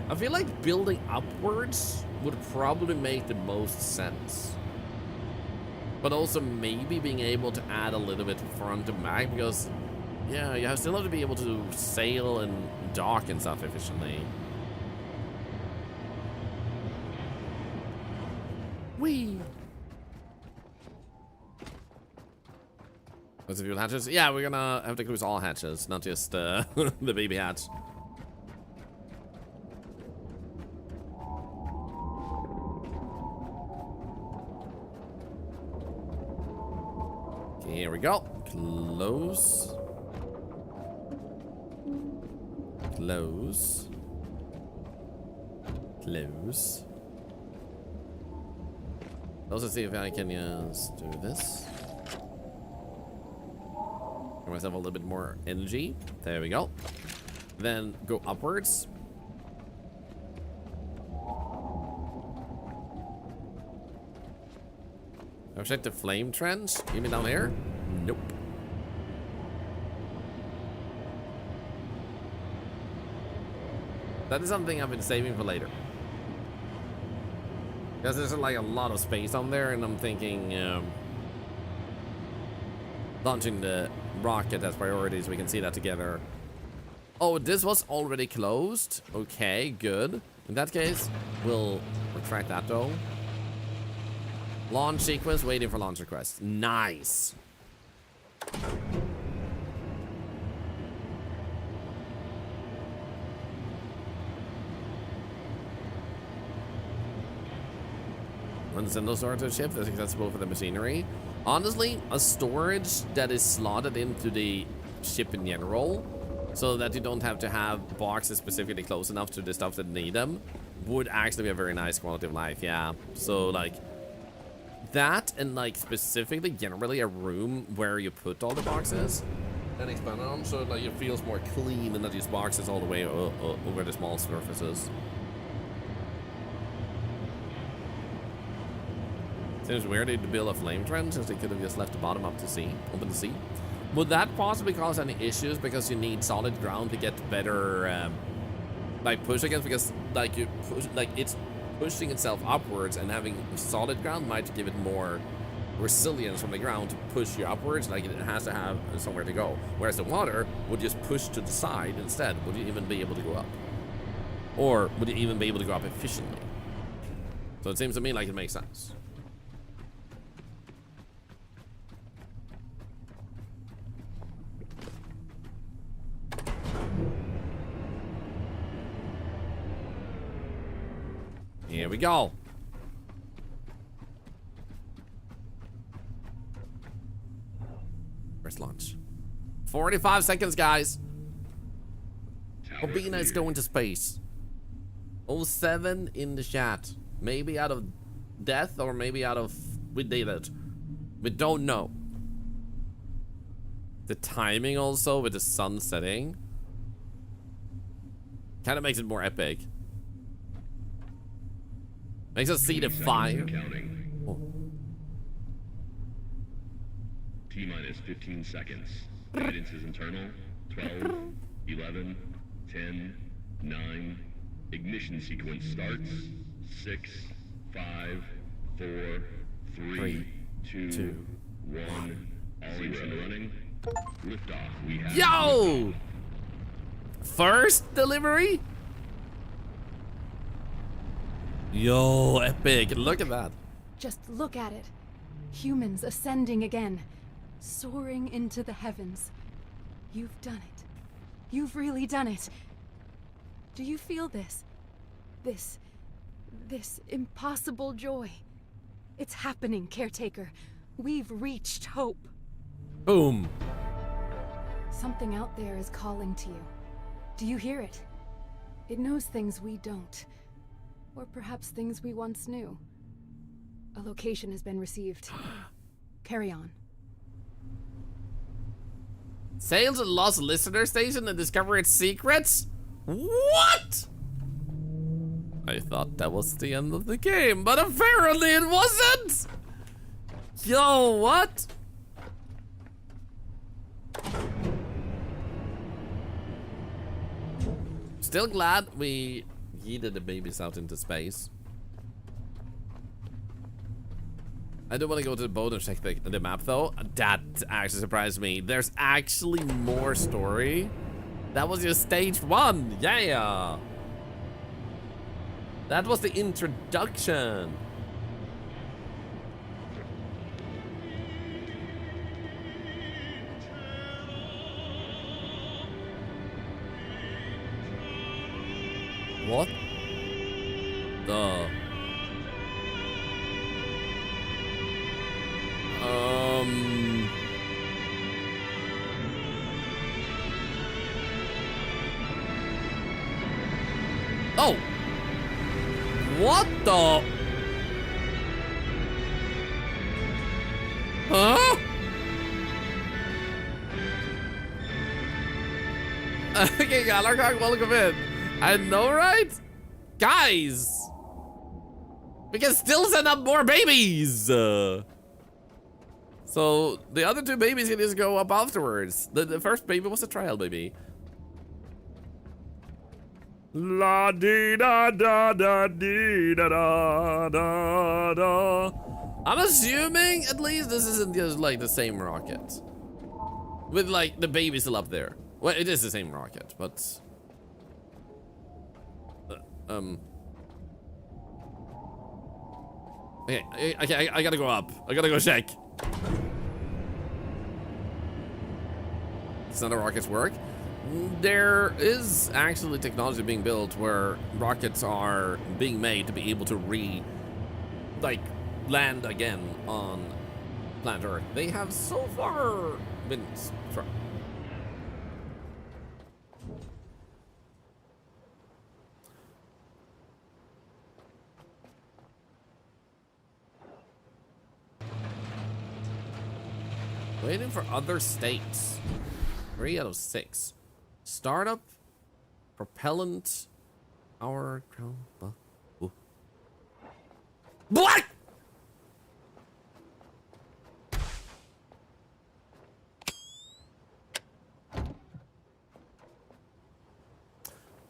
I feel like building upwards would probably make the most sense. But also maybe being able to add a little bit front and back, because, yeah, you still have to be able to sail and dock and stuff efficiently. Whee! What's the fuel hatches? Yeah, we're gonna have to cruise all hatches, not just the baby hatch. Okay, here we go. Close. Close. Close. Also see if I can just do this. Give myself a little bit more energy. There we go. Then go upwards. I've checked the flame trends. You mean down here? Nope. That is something I've been saving for later. Because there's like a lot of space on there, and I'm thinking launching the rocket as priority so we can see that together. Oh, this was already closed. Okay, good. In that case, we'll retract that though. Launch sequence, waiting for launch request. Nice. Send storage to the ship that's accessible for the machinery. Honestly, a storage that is slotted into the ship in general, so that you don't have to have boxes specifically close enough to the stuff that need them, would actually be a very nice quality of life. Yeah. So like that, and like specifically generally a room where you put all the boxes and expand on, so like it feels more clean and not just boxes all the way over the small surfaces. Seems weird to build a flame trend since they could have just left the bottom up to sea, open the sea. Would that possibly cause any issues because you need solid ground to get better, like push against? Because like you push, like it's pushing itself upwards, and having solid ground might give it more resilience from the ground to push you upwards. Like it has to have somewhere to go. Whereas the water would just push to the side instead. Would you even be able to go up? Or would you even be able to go up efficiently? So it seems to me like it makes sense. Here we go. First launch. 45 seconds, guys. Obina is going to space. 07 in the chat. Maybe out of death, or maybe out of... We did it. We don't know. The timing also with the sun setting kind of makes it more epic. Makes us see the fire. Oh. T-minus 15 seconds. Guidance is internal. 12, 11, 10, 9. Ignition sequence starts. 6, 5, 4, 3, 2, 1. All engine running. Liftoff. We have. Yo! First delivery? Yo, epic. Look at that. Just look at it. Humans ascending again. Soaring into the heavens. You've done it. You've really done it. Do you feel this? This impossible joy. It's happening, Caretaker. We've reached hope. Boom. Something out there is calling to you. Do you hear it? It knows things we don't. Or perhaps things we once knew. A location has been received. Carry on. Sail to the Lost Listener Station and discover its secrets? What? I thought that was the end of the game, but apparently it wasn't! Yo, what? Still glad we yeeted the babies out into space. I do want to go to the boat and check the map though. That actually surprised me. There's actually more story. That was just stage 1. Yeah. That was the introduction. What the? Oh! What the? Huh? Okay, Galarkog, welcome in. I know, right? Guys! We can still send up more babies! So, the other 2 babies can just go up afterwards. The first baby was a trial baby. La dee da da da dee da da da da. I'm assuming at least this isn't just like the same rocket. With like the baby still up there. Well, it is the same rocket, but okay, I gotta go up. I gotta go check. Does none of rockets work? There is actually technology being built where rockets are being made to be able to land again on planet Earth. They have so far been waiting for other states. 3 out of 6. Startup, propellant, our what?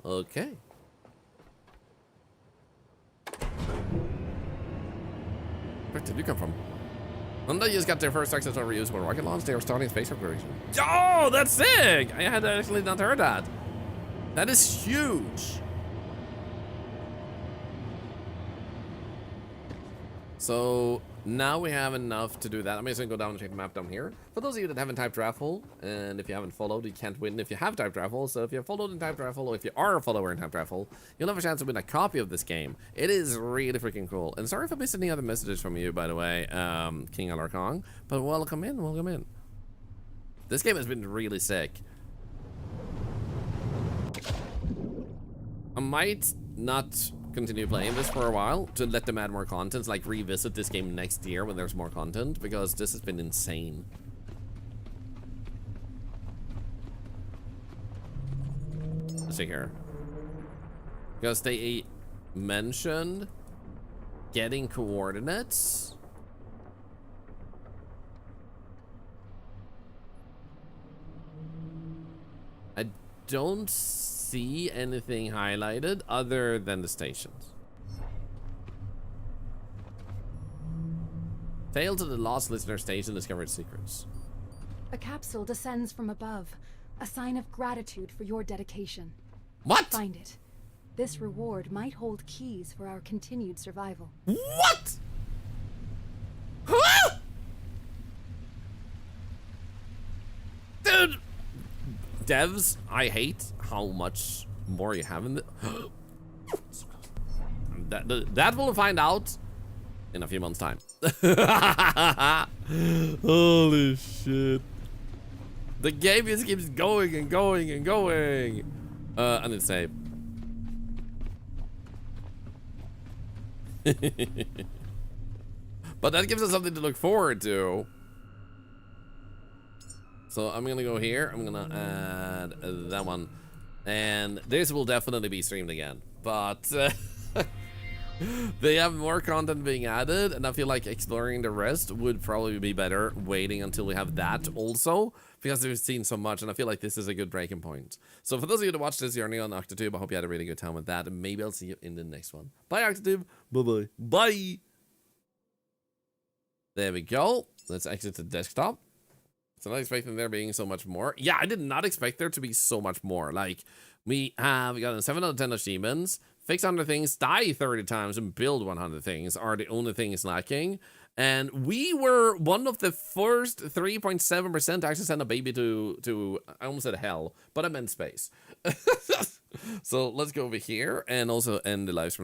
Okay. Where did you come from? Honda just got their first successful reusable rocket launch. They are starting space exploration. Oh, that's sick! I had actually not heard that. That is huge. So now we have enough to do that. I'm just gonna go down and check the map down here. For those of you that haven't typed raffle, and if you haven't followed, you can't win if you have typed raffle. So if you have followed in typed raffle, or if you are a follower in typed raffle, you'll have a chance to win a copy of this game. It is really freaking cool. And sorry if I missed any other messages from you, by the way, King Alarkong. But welcome in, welcome in. This game has been really sick. I might not continue playing this for a while to let them add more content, like revisit this game next year when there's more content, because this has been insane. Let's see here. Because they mentioned getting coordinates. I don't see anything highlighted other than the stations. Failed to the Lost Listener Station, discovered secrets. A capsule descends from above, a sign of gratitude for your dedication. What? Find it. This reward might hold keys for our continued survival. What? Huh? Dude! Devs, I hate how much more you have in the... that we'll find out in a few months' time. Holy shit. The game just keeps going and going and going. I need to save. But that gives us something to look forward to. So I'm gonna go here. I'm gonna add that one. And this will definitely be streamed again. But They have more content being added, and I feel like exploring the rest would probably be better waiting until we have that also, because we've seen so much, and I feel like this is a good breaking point. So for those of you that watched this journey on Octotube, I hope you had a really good time with that, and maybe I'll see you in the next one. Bye, Octotube. Bye-bye. Bye! There we go. Let's exit the desktop. So not expecting there being so much more. Yeah, I did not expect there to be so much more. Like, we have gotten 7 out of 10 achievements, fix 100 things, die 30 times, and build 100 things are the only things lacking. And we were one of the first 3.7% to actually send a baby to I almost said hell, but I meant space. So let's go over here and also end the live stream now.